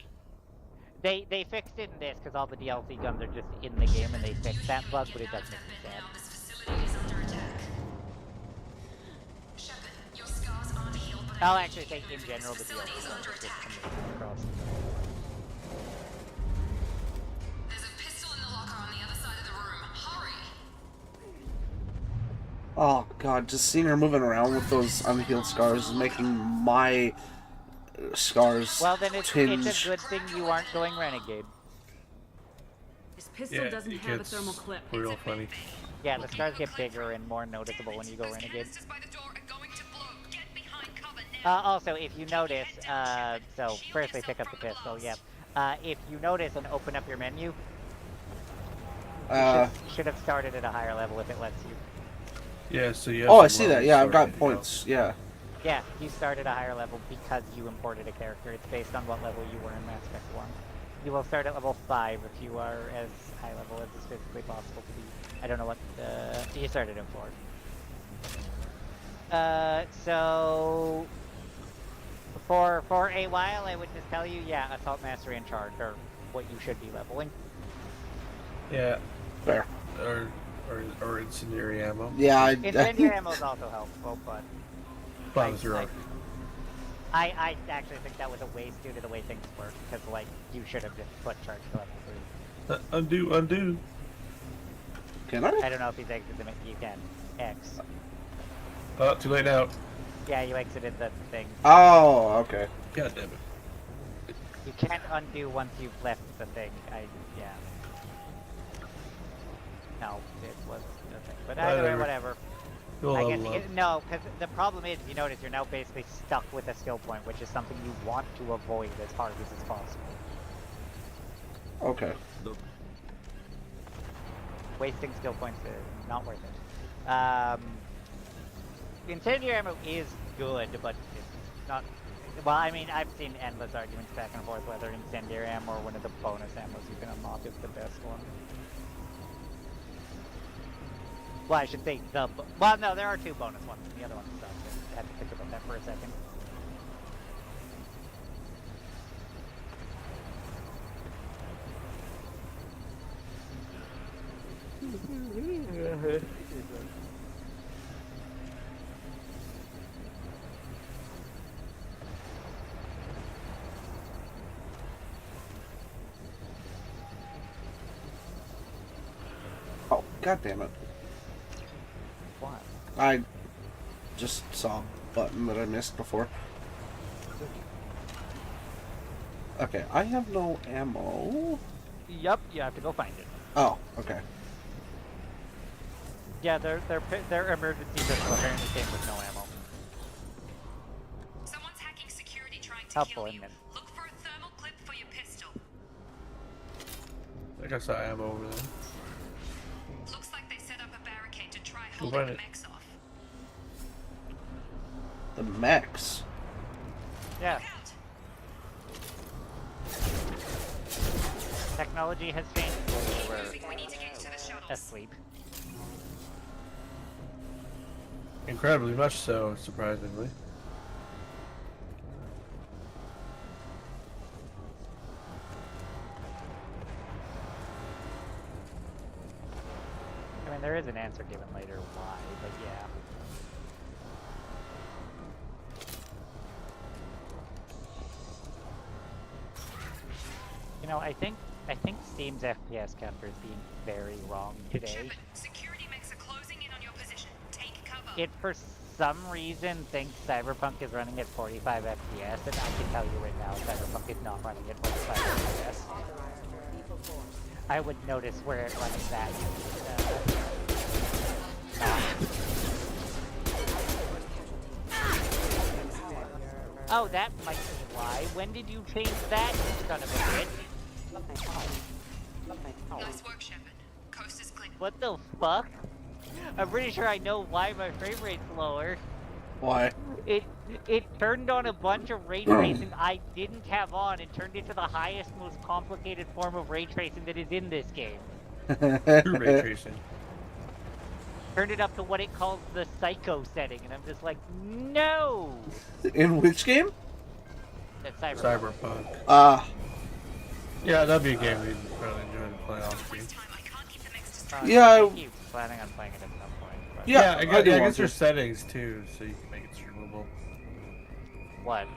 [SPEAKER 2] They fixed it in this because all the DLC guns are just in the game and they fixed that bug, but it does make me sad. I'll actually say in general the DLC guns are just amazing across the board.
[SPEAKER 1] Oh god, just seeing her moving around with those unhealed scars is making my scars
[SPEAKER 2] Well, then it's a
[SPEAKER 1] tinge.
[SPEAKER 2] good thing you aren't going Renegade.
[SPEAKER 8] This pistol doesn't
[SPEAKER 3] it
[SPEAKER 8] have a
[SPEAKER 3] gets
[SPEAKER 8] thermal clip.
[SPEAKER 3] real funny.
[SPEAKER 2] Yeah, the scars get bigger and more noticeable when you go Renegade. Also, if you notice, so firstly pick up the pistol, yep. If you notice and open up your menu, you should have started at a higher level if it lets you.
[SPEAKER 3] Yeah, so you have
[SPEAKER 1] Oh, I
[SPEAKER 3] some
[SPEAKER 1] see that.
[SPEAKER 3] levels
[SPEAKER 1] Yeah, I've got
[SPEAKER 3] starting,
[SPEAKER 1] points. Yeah.
[SPEAKER 2] Yeah, you start at a higher level because you imported a character. It's based on what level you were in Mass Effect 1. You will start at level 5 if you are as high level as is physically possible to be. I don't know what you started in 4. So for a while, I would just tell you, yeah, Assault Mastery and Charge are what you should be leveling.
[SPEAKER 3] Yeah.
[SPEAKER 1] Fair.
[SPEAKER 3] Or incendiary ammo.
[SPEAKER 1] Yeah,
[SPEAKER 2] Incendiary ammo is also helpful, but
[SPEAKER 3] Flamethrower.
[SPEAKER 2] I actually think that was a waste due to the way things work, because, like, you should have just put Charge to level 3.
[SPEAKER 3] Undo.
[SPEAKER 1] Can I?
[SPEAKER 2] I don't know if he's exited it. You can. X.
[SPEAKER 3] Oh, too late now.
[SPEAKER 2] Yeah, you exited the thing.
[SPEAKER 1] Oh, okay.
[SPEAKER 3] God damn it.
[SPEAKER 2] You can't undo once you've left the thing. Yeah. No, it was the thing. But either way, whatever.
[SPEAKER 3] You'll
[SPEAKER 2] I
[SPEAKER 3] level
[SPEAKER 2] guess
[SPEAKER 3] up.
[SPEAKER 2] no, because the problem is, you notice you're now basically stuck with a skill point, which is something you want to avoid as hard as is possible.
[SPEAKER 1] Okay.
[SPEAKER 2] Wasting skill points is not worth it. Incendiary ammo is good, but it's not. Well, I mean, I've seen endless arguments back and forth whether incendiary ammo or one of the bonus ammos you can unlock is the best one. Well, I should say well, no, there are 2 bonus ones, and the other one sucks. I had to think about that for a second.
[SPEAKER 1] Oh, god damn it.
[SPEAKER 2] What?
[SPEAKER 1] I just saw a button that I missed before. Okay, I have no ammo.
[SPEAKER 2] Yup, you have to go find it.
[SPEAKER 1] Oh, okay.
[SPEAKER 2] Yeah, their emergency pistol apparently came with no ammo.
[SPEAKER 9] Someone's hacking security trying to
[SPEAKER 2] Helpful,
[SPEAKER 9] kill you.
[SPEAKER 2] isn't it?
[SPEAKER 9] Look for a thermal clip for your pistol.
[SPEAKER 3] I think I saw ammo over there.
[SPEAKER 9] Looks like they set up a barricade to try
[SPEAKER 3] Go
[SPEAKER 9] holding
[SPEAKER 3] find
[SPEAKER 9] the
[SPEAKER 3] it.
[SPEAKER 9] mechs off.
[SPEAKER 1] The mechs.
[SPEAKER 2] Yeah,
[SPEAKER 9] Look out!
[SPEAKER 2] technology has changed while we
[SPEAKER 9] We need to get to the
[SPEAKER 2] were
[SPEAKER 9] shuttles.
[SPEAKER 2] asleep.
[SPEAKER 3] Incredibly much so, surprisingly.
[SPEAKER 2] I mean, there is an answer given later why, but yeah. You know, I think Steam's FPS counter is being very wrong today.
[SPEAKER 9] Shepard, security mechs are closing in on your position. Take cover.
[SPEAKER 2] It for some reason thinks Cyberpunk is running at 45 FPS, and I can tell you right now, Cyberpunk is not running at 45 FPS. I would notice where it runs that. Oh, that might be why. When did you change that, you son of a bitch?
[SPEAKER 10] Nice work, Shepard. Coast is clear.
[SPEAKER 2] What the fuck? I'm pretty sure I know why my frame rate's lower.
[SPEAKER 1] Why?
[SPEAKER 2] It turned on a bunch of ray tracing I didn't have on and turned into the highest, most complicated form of ray tracing that is in this game.
[SPEAKER 3] True ray tracing.
[SPEAKER 2] Turned it up to what it calls the psycho setting, and I'm just like, no!
[SPEAKER 1] In which game?
[SPEAKER 2] That's Cyberpunk.
[SPEAKER 3] Cyberpunk.
[SPEAKER 1] Ah.
[SPEAKER 3] Yeah, that'd be a game we'd really enjoy to play off stream.
[SPEAKER 1] Yeah,
[SPEAKER 2] I keep planning on playing it at some point. But...
[SPEAKER 1] Yeah,
[SPEAKER 3] I
[SPEAKER 1] do
[SPEAKER 3] guess
[SPEAKER 1] want
[SPEAKER 3] there's
[SPEAKER 1] to.
[SPEAKER 3] settings too, so you can make it streamable.
[SPEAKER 2] What?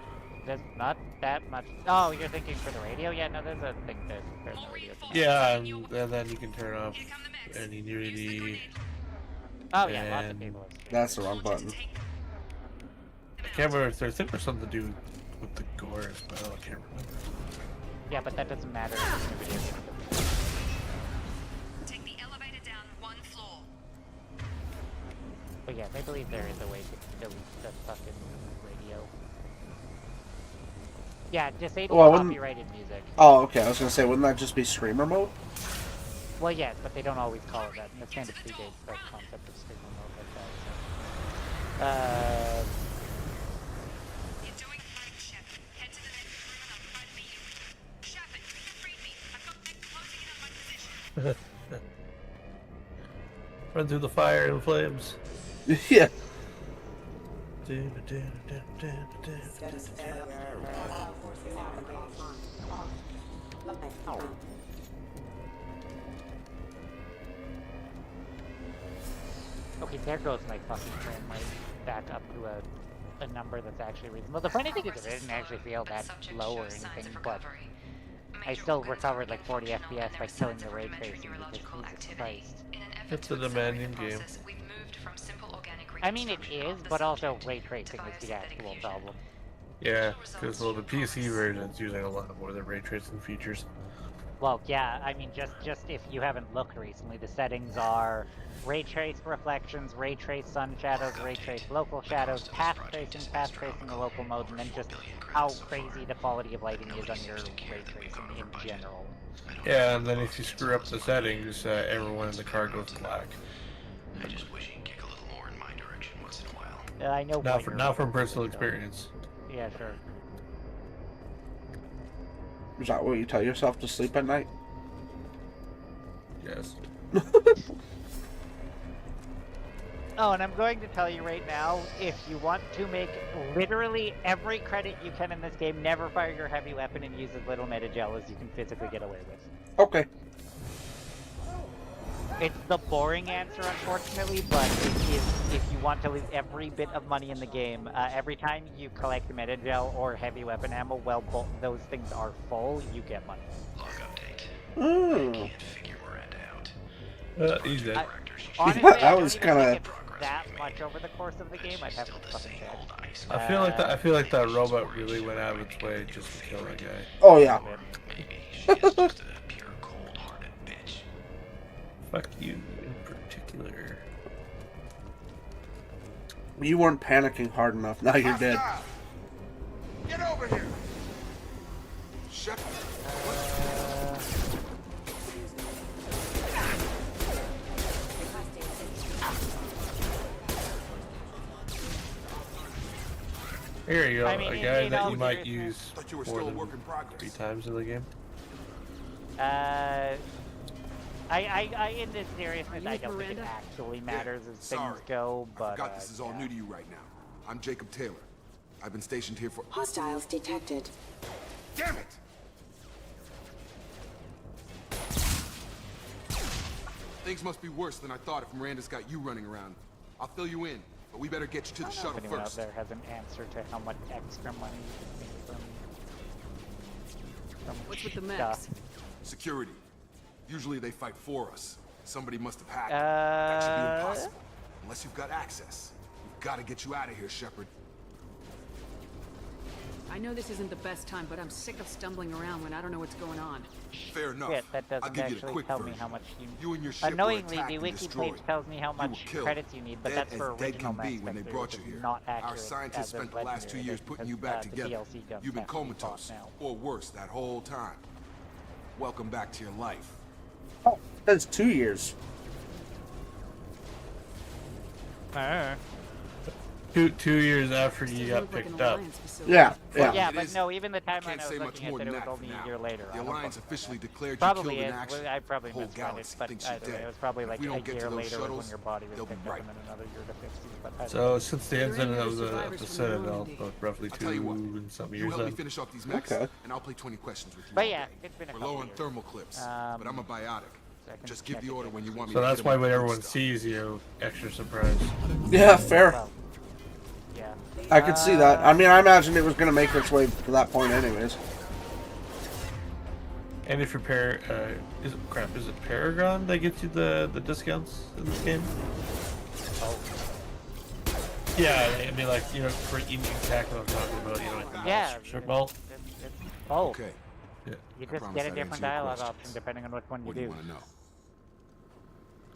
[SPEAKER 2] There's not that much. Oh, you're thinking for the radio? Yeah, no, there's a thing to turn the radio.
[SPEAKER 3] Yeah, and then you can turn off any nudity.
[SPEAKER 2] Oh yeah, lots of people.
[SPEAKER 1] That's the wrong button.
[SPEAKER 3] I can't remember if there's something to do with the gore as well. I can't remember.
[SPEAKER 2] Yeah, but that doesn't matter in the video game.
[SPEAKER 10] Take the elevator down 1 floor.
[SPEAKER 2] But yes, I believe there is a way to delete the fucking radio. Yeah, disable copyrighted music.
[SPEAKER 1] Oh, okay. I was gonna say, wouldn't that just be streamer mode?
[SPEAKER 2] Well, yes, but they don't always call it that. And the standard predates the concept of streamer mode like that. So.
[SPEAKER 10] You're doing fine, Shepard. Head to the next room and I'll try to meet you. Shepard, you can read me. I've got men closing in on my position.
[SPEAKER 3] Run through the fire and flames.
[SPEAKER 1] Yeah.
[SPEAKER 2] Okay, there goes my fucking frame rate back up to a number that's actually reasonable. The funny thing is, it didn't actually feel that low or anything, but I still recovered like 40 FPS by killing the ray tracing because Jesus Christ.
[SPEAKER 3] It's a demanding game.
[SPEAKER 2] I mean, it is, but also ray tracing is the actual problem.
[SPEAKER 3] Yeah, because well, the PC version's using a lot more of the ray tracing features.
[SPEAKER 2] Well, yeah, I mean, just if you haven't looked recently, the settings are ray trace reflections, ray trace sun shadows, ray trace local shadows, path tracing the local mode, and then just how crazy the quality of lighting is on your ray tracing in general.
[SPEAKER 3] Yeah, and then if you screw up the settings, everyone in the car goes black.
[SPEAKER 6] I just wish he'd kick a little more in my direction once in a while.
[SPEAKER 2] I know.
[SPEAKER 3] Not from personal experience.
[SPEAKER 2] Yeah, sure.
[SPEAKER 1] Is that what you tell yourself to sleep at night?
[SPEAKER 3] Yes.
[SPEAKER 2] Oh, and I'm going to tell you right now, if you want to make literally every credit you can in this game, never fire your heavy weapon and use as little metagel as you can physically get away with.
[SPEAKER 1] Okay.
[SPEAKER 2] It's the boring answer, unfortunately, but it is, if you want to lose every bit of money in the game, every time you collect metagel or heavy weapon ammo, well, both those things are full, you get money.
[SPEAKER 6] Log update.
[SPEAKER 1] Mm.
[SPEAKER 6] I can't figure Miranda out.
[SPEAKER 3] He's dead.
[SPEAKER 2] Honestly,
[SPEAKER 1] Yeah, that
[SPEAKER 2] I don't
[SPEAKER 1] was
[SPEAKER 2] even
[SPEAKER 1] kinda-
[SPEAKER 2] think it's that much over the course of the game. I'd have to fucking check.
[SPEAKER 3] I feel like that robot really went out of its way just to kill that guy.
[SPEAKER 1] Oh yeah.
[SPEAKER 6] Maybe she is just a pure cold-hearted bitch.
[SPEAKER 3] Fuck you in particular.
[SPEAKER 1] You weren't panicking hard enough. Now you're dead.
[SPEAKER 11] Get over here! Shepard.
[SPEAKER 3] Here you go,
[SPEAKER 2] I mean,
[SPEAKER 3] a guy
[SPEAKER 2] in
[SPEAKER 3] that
[SPEAKER 2] all
[SPEAKER 3] you might
[SPEAKER 2] seriousness-
[SPEAKER 3] use
[SPEAKER 11] Thought you were
[SPEAKER 3] more
[SPEAKER 11] still a
[SPEAKER 3] than
[SPEAKER 11] work in progress.
[SPEAKER 3] 3 times in the game.
[SPEAKER 2] In this seriousness, I don't think it actually matters as
[SPEAKER 11] Sorry.
[SPEAKER 2] things go,
[SPEAKER 11] I
[SPEAKER 2] but,
[SPEAKER 11] forgot this is all new to you right now. I'm Jacob Taylor. I've been stationed here for...
[SPEAKER 10] Hostiles detected.
[SPEAKER 11] Damn it! Things must be worse than I thought if Miranda's got you running around. I'll fill you in, but we better get you to the
[SPEAKER 2] if
[SPEAKER 11] shuttle
[SPEAKER 2] anyone out
[SPEAKER 11] first.
[SPEAKER 2] there has an answer to how much extra money you can make from
[SPEAKER 8] What's with the
[SPEAKER 2] stuff.
[SPEAKER 8] mechs?
[SPEAKER 11] Security. Usually they fight for us. Somebody must have hacked it. That should be impossible. Unless you've got access. We've got to get you out of here, Shepard.
[SPEAKER 8] I I know this isn't the best time, but I'm sick of stumbling around when I don't know what's going on.
[SPEAKER 11] Fair enough.
[SPEAKER 2] Shit, that
[SPEAKER 11] I'll
[SPEAKER 2] doesn't
[SPEAKER 11] give you the
[SPEAKER 2] actually
[SPEAKER 11] quick
[SPEAKER 2] tell me
[SPEAKER 11] version.
[SPEAKER 2] how much
[SPEAKER 11] You and your ship were
[SPEAKER 2] Annoyingly,
[SPEAKER 11] attacked
[SPEAKER 2] the
[SPEAKER 11] and
[SPEAKER 2] wiki
[SPEAKER 11] destroyed.
[SPEAKER 2] page tells me how
[SPEAKER 11] You were
[SPEAKER 2] much
[SPEAKER 11] killed.
[SPEAKER 2] credits you need, but
[SPEAKER 11] Dead
[SPEAKER 2] that's for
[SPEAKER 11] as dead
[SPEAKER 2] original
[SPEAKER 11] can be
[SPEAKER 2] Mass
[SPEAKER 11] when they
[SPEAKER 2] Effect 3,
[SPEAKER 11] brought
[SPEAKER 2] which
[SPEAKER 11] you
[SPEAKER 2] is
[SPEAKER 11] here.
[SPEAKER 2] not accurate.
[SPEAKER 11] Our scientists
[SPEAKER 2] as
[SPEAKER 11] spent
[SPEAKER 2] of
[SPEAKER 11] the last 2
[SPEAKER 2] Legendary
[SPEAKER 11] years
[SPEAKER 2] Edition,
[SPEAKER 11] putting you
[SPEAKER 2] because,
[SPEAKER 11] back
[SPEAKER 2] the
[SPEAKER 11] together.
[SPEAKER 2] DLC guns
[SPEAKER 11] You've been
[SPEAKER 2] have to be bought
[SPEAKER 11] comatose,
[SPEAKER 2] now.
[SPEAKER 11] or worse, that whole time. Welcome back to your life.
[SPEAKER 1] Oh, that's 2 years.
[SPEAKER 3] Two years after you got picked up.
[SPEAKER 1] Yeah,
[SPEAKER 2] Well,
[SPEAKER 1] yeah.
[SPEAKER 2] yeah, but no, even the
[SPEAKER 11] I
[SPEAKER 2] timeline
[SPEAKER 11] can't
[SPEAKER 2] I was
[SPEAKER 11] say much
[SPEAKER 2] looking at
[SPEAKER 11] more
[SPEAKER 2] that
[SPEAKER 11] than
[SPEAKER 2] it was
[SPEAKER 11] that
[SPEAKER 2] only
[SPEAKER 11] for
[SPEAKER 2] a
[SPEAKER 11] now.
[SPEAKER 2] year later.
[SPEAKER 11] The
[SPEAKER 2] I don't
[SPEAKER 11] Alliance
[SPEAKER 2] fucking
[SPEAKER 11] officially
[SPEAKER 2] know.
[SPEAKER 11] declared you
[SPEAKER 2] Probably
[SPEAKER 11] killed in
[SPEAKER 2] is.
[SPEAKER 11] action.
[SPEAKER 2] I probably
[SPEAKER 11] The whole
[SPEAKER 2] misread it,
[SPEAKER 11] galaxy
[SPEAKER 2] but
[SPEAKER 11] thinks you're
[SPEAKER 2] either way,
[SPEAKER 11] dead.
[SPEAKER 2] it was probably
[SPEAKER 11] If
[SPEAKER 2] like
[SPEAKER 11] we
[SPEAKER 2] a
[SPEAKER 11] don't get to
[SPEAKER 2] year
[SPEAKER 11] those
[SPEAKER 2] later was when
[SPEAKER 11] shuttles,
[SPEAKER 2] your body was
[SPEAKER 11] they'll be
[SPEAKER 2] picked up
[SPEAKER 11] right.
[SPEAKER 2] and then another year to fix you. But either
[SPEAKER 3] So
[SPEAKER 2] way.
[SPEAKER 3] since the
[SPEAKER 8] Are there
[SPEAKER 3] incident
[SPEAKER 8] any
[SPEAKER 3] of
[SPEAKER 8] other
[SPEAKER 3] the
[SPEAKER 8] survivors from
[SPEAKER 3] Citadel,
[SPEAKER 8] Normandy?
[SPEAKER 3] about roughly
[SPEAKER 11] I'll tell you what.
[SPEAKER 3] and some
[SPEAKER 11] You
[SPEAKER 3] years
[SPEAKER 11] help me
[SPEAKER 3] then.
[SPEAKER 11] finish off these mechs,
[SPEAKER 1] Okay.
[SPEAKER 11] and I'll play 20 questions with you
[SPEAKER 2] But
[SPEAKER 11] all
[SPEAKER 2] yeah,
[SPEAKER 11] day.
[SPEAKER 2] it's been a
[SPEAKER 11] We're
[SPEAKER 2] couple
[SPEAKER 11] low on
[SPEAKER 2] years.
[SPEAKER 11] thermal clips, but I'm a biotic.
[SPEAKER 2] So I can
[SPEAKER 11] Just give
[SPEAKER 2] check
[SPEAKER 11] the
[SPEAKER 2] it
[SPEAKER 11] order
[SPEAKER 2] in.
[SPEAKER 11] when you want me
[SPEAKER 3] So
[SPEAKER 11] to
[SPEAKER 3] that's
[SPEAKER 11] hit 'em
[SPEAKER 3] why
[SPEAKER 11] with
[SPEAKER 3] when
[SPEAKER 11] the good
[SPEAKER 3] everyone
[SPEAKER 11] stuff.
[SPEAKER 3] sees you, extra surprised.
[SPEAKER 1] Yeah, fair.
[SPEAKER 2] Well, yeah.
[SPEAKER 1] I could see that. I mean, I imagined it was going to make its way to that point anyways.
[SPEAKER 3] And if you're is it Paragon that gets you the discounts in this game?
[SPEAKER 2] Oh.
[SPEAKER 3] Yeah, I mean, like, you know, for eating exactly what I'm talking about, you know, like the
[SPEAKER 2] Yeah.
[SPEAKER 3] strip mall.
[SPEAKER 2] It's both.
[SPEAKER 11] Okay.
[SPEAKER 3] Yeah.
[SPEAKER 2] You
[SPEAKER 11] I
[SPEAKER 2] just
[SPEAKER 11] promise
[SPEAKER 2] get a
[SPEAKER 11] I'd
[SPEAKER 2] different
[SPEAKER 11] answer your
[SPEAKER 2] dialogue
[SPEAKER 11] questions.
[SPEAKER 2] option depending on which one you
[SPEAKER 11] What do you
[SPEAKER 2] do.
[SPEAKER 11] want to know?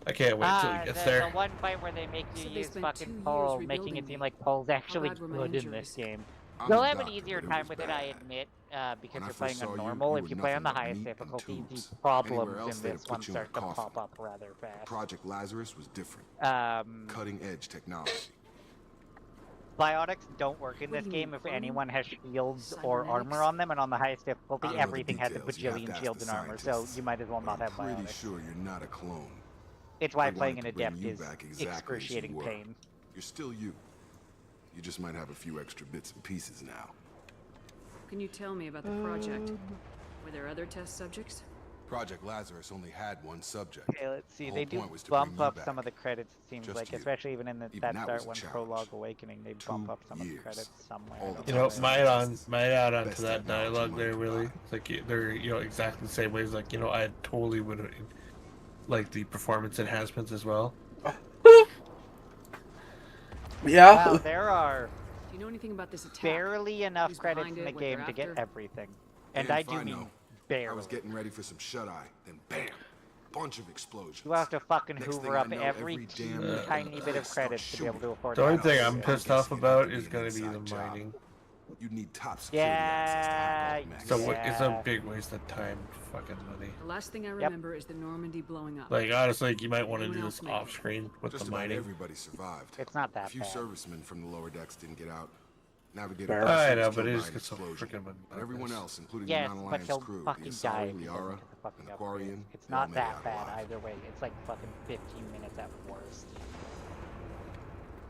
[SPEAKER 3] I can't wait till it gets
[SPEAKER 2] the
[SPEAKER 3] there.
[SPEAKER 2] one fight where they make you
[SPEAKER 8] So they
[SPEAKER 2] use
[SPEAKER 8] spent 2
[SPEAKER 2] fucking
[SPEAKER 8] years
[SPEAKER 2] Paul, making
[SPEAKER 8] rebuilding
[SPEAKER 2] it seem
[SPEAKER 8] me.
[SPEAKER 2] like Paul's actually
[SPEAKER 8] bad were my
[SPEAKER 2] good in this
[SPEAKER 8] injuries?
[SPEAKER 2] game.
[SPEAKER 11] I'm
[SPEAKER 2] You'll
[SPEAKER 11] the
[SPEAKER 2] have an
[SPEAKER 11] doctor,
[SPEAKER 2] easier
[SPEAKER 11] but it
[SPEAKER 2] time
[SPEAKER 11] was
[SPEAKER 2] with it, I
[SPEAKER 11] bad.
[SPEAKER 2] admit, because
[SPEAKER 11] When I
[SPEAKER 2] you're
[SPEAKER 11] first
[SPEAKER 2] playing
[SPEAKER 11] saw
[SPEAKER 2] on
[SPEAKER 11] you,
[SPEAKER 2] normal.
[SPEAKER 11] you
[SPEAKER 2] If
[SPEAKER 11] were
[SPEAKER 2] you play on the
[SPEAKER 11] nothing but
[SPEAKER 2] highest
[SPEAKER 11] meat and
[SPEAKER 2] difficulty, the
[SPEAKER 11] tubes.
[SPEAKER 2] problems
[SPEAKER 11] Anywhere else,
[SPEAKER 2] in
[SPEAKER 11] they'd
[SPEAKER 2] this
[SPEAKER 11] have
[SPEAKER 2] one
[SPEAKER 11] put you in a
[SPEAKER 2] start to
[SPEAKER 11] coffin.
[SPEAKER 2] pop up rather fast.
[SPEAKER 11] Project Lazarus was different. Cutting edge technology.
[SPEAKER 2] Biotics don't work in
[SPEAKER 8] What
[SPEAKER 2] this
[SPEAKER 8] do you mean,
[SPEAKER 2] game if
[SPEAKER 8] cloning?
[SPEAKER 2] anyone has shields or
[SPEAKER 8] Cybernetics?
[SPEAKER 2] armor on them, and on the highest
[SPEAKER 11] I
[SPEAKER 2] difficulty,
[SPEAKER 11] don't know the
[SPEAKER 2] everything has a
[SPEAKER 11] details. You have to
[SPEAKER 2] bajillion
[SPEAKER 11] ask
[SPEAKER 2] shields
[SPEAKER 11] the
[SPEAKER 2] and armor, so
[SPEAKER 11] scientists.
[SPEAKER 2] you might as well
[SPEAKER 11] But
[SPEAKER 2] not
[SPEAKER 11] I'm
[SPEAKER 2] have
[SPEAKER 11] pretty
[SPEAKER 2] biotics.
[SPEAKER 11] sure you're not a clone.
[SPEAKER 2] It's why
[SPEAKER 11] I
[SPEAKER 2] playing an
[SPEAKER 11] wanted to bring
[SPEAKER 2] adept
[SPEAKER 11] you
[SPEAKER 2] is
[SPEAKER 11] back exactly as you
[SPEAKER 2] excruciating
[SPEAKER 11] were.
[SPEAKER 2] pain.
[SPEAKER 11] You're still you. You just might have a few extra bits and pieces now.
[SPEAKER 8] Can you tell me about the project? Were there other test subjects?
[SPEAKER 11] Project Lazarus only had one subject.
[SPEAKER 2] Okay, let's see.
[SPEAKER 11] The
[SPEAKER 2] They
[SPEAKER 11] whole
[SPEAKER 2] do
[SPEAKER 11] point was to bring
[SPEAKER 2] bump
[SPEAKER 11] you
[SPEAKER 2] up
[SPEAKER 11] back.
[SPEAKER 2] some of the credits, it seems
[SPEAKER 11] Just
[SPEAKER 2] like,
[SPEAKER 11] you.
[SPEAKER 2] especially even in
[SPEAKER 11] Even
[SPEAKER 2] that
[SPEAKER 11] that
[SPEAKER 2] start
[SPEAKER 11] was a
[SPEAKER 2] one
[SPEAKER 11] challenge.
[SPEAKER 2] Prologue Awakening, they bump
[SPEAKER 11] 2
[SPEAKER 2] up some of the
[SPEAKER 11] years.
[SPEAKER 2] credits somewhere.
[SPEAKER 11] All
[SPEAKER 2] I
[SPEAKER 11] the
[SPEAKER 2] don't
[SPEAKER 3] You
[SPEAKER 2] know
[SPEAKER 3] know,
[SPEAKER 2] where.
[SPEAKER 3] might add on
[SPEAKER 11] Best
[SPEAKER 3] to that
[SPEAKER 11] technology
[SPEAKER 3] dialogue
[SPEAKER 11] money
[SPEAKER 3] there,
[SPEAKER 11] can
[SPEAKER 3] really.
[SPEAKER 11] buy.
[SPEAKER 3] It's like they're, you know, exactly the same ways. Like, you know, I totally would like the performance enhancements as well.
[SPEAKER 1] Yeah.
[SPEAKER 2] Wow, there are
[SPEAKER 8] Do you know anything about this attack?
[SPEAKER 2] barely enough
[SPEAKER 8] Who's
[SPEAKER 2] credits
[SPEAKER 8] behind
[SPEAKER 2] in
[SPEAKER 8] it,
[SPEAKER 2] the
[SPEAKER 8] what they're
[SPEAKER 2] game to get
[SPEAKER 8] after?
[SPEAKER 2] everything. And
[SPEAKER 11] Damn
[SPEAKER 2] I
[SPEAKER 11] if
[SPEAKER 2] do mean
[SPEAKER 11] know.
[SPEAKER 2] barely.
[SPEAKER 11] I was getting ready for some shut-eye, then bam! Bunch of explosions.
[SPEAKER 2] You have to fucking
[SPEAKER 11] Next thing
[SPEAKER 2] hoover
[SPEAKER 11] I
[SPEAKER 2] up
[SPEAKER 11] know,
[SPEAKER 2] every
[SPEAKER 11] every
[SPEAKER 2] teeny
[SPEAKER 11] damn
[SPEAKER 2] tiny bit
[SPEAKER 11] place
[SPEAKER 2] of
[SPEAKER 11] starts
[SPEAKER 2] credits to be able to
[SPEAKER 11] shooting.
[SPEAKER 2] afford
[SPEAKER 3] The only
[SPEAKER 2] that.
[SPEAKER 3] thing I'm
[SPEAKER 11] I
[SPEAKER 3] pissed
[SPEAKER 11] guess
[SPEAKER 3] off
[SPEAKER 11] it'd have
[SPEAKER 3] about
[SPEAKER 11] to
[SPEAKER 3] is
[SPEAKER 11] be
[SPEAKER 3] going
[SPEAKER 11] an
[SPEAKER 3] to be the
[SPEAKER 11] inside job.
[SPEAKER 3] mining.
[SPEAKER 11] You'd need top security access to hack all the
[SPEAKER 3] So
[SPEAKER 11] mechs.
[SPEAKER 3] what, it's a
[SPEAKER 2] Yeah.
[SPEAKER 3] big waste of time, fucking money.
[SPEAKER 8] The last thing I remember is the Normandy blowing up.
[SPEAKER 3] Like, honestly, you might want to
[SPEAKER 8] Anyone
[SPEAKER 3] do
[SPEAKER 8] else
[SPEAKER 3] this
[SPEAKER 8] make it?
[SPEAKER 3] off screen with
[SPEAKER 11] Just
[SPEAKER 3] the
[SPEAKER 11] about
[SPEAKER 3] mining.
[SPEAKER 11] everybody survived.
[SPEAKER 2] It's not
[SPEAKER 11] A
[SPEAKER 2] that
[SPEAKER 11] few
[SPEAKER 2] bad.
[SPEAKER 11] servicemen from the lower decks didn't get out. Navigator
[SPEAKER 1] Fair.
[SPEAKER 11] Percy
[SPEAKER 3] I
[SPEAKER 11] was
[SPEAKER 3] know,
[SPEAKER 11] killed
[SPEAKER 3] but it
[SPEAKER 11] by
[SPEAKER 3] just
[SPEAKER 11] an
[SPEAKER 3] gets so
[SPEAKER 11] explosion.
[SPEAKER 3] freaking
[SPEAKER 11] But everyone else, including
[SPEAKER 2] Yes,
[SPEAKER 11] the
[SPEAKER 2] but
[SPEAKER 11] non-alliance
[SPEAKER 2] you'll
[SPEAKER 11] crew,
[SPEAKER 2] fucking
[SPEAKER 11] the
[SPEAKER 2] die
[SPEAKER 11] Asari,
[SPEAKER 2] if you don't
[SPEAKER 11] Liara,
[SPEAKER 2] get the fucking
[SPEAKER 11] and the
[SPEAKER 2] upgrades.
[SPEAKER 11] Quarian,
[SPEAKER 2] It's
[SPEAKER 11] they all
[SPEAKER 2] not
[SPEAKER 11] made it
[SPEAKER 2] that
[SPEAKER 11] out
[SPEAKER 2] bad
[SPEAKER 11] alive.
[SPEAKER 2] either way. It's like fucking 15 minutes at worst.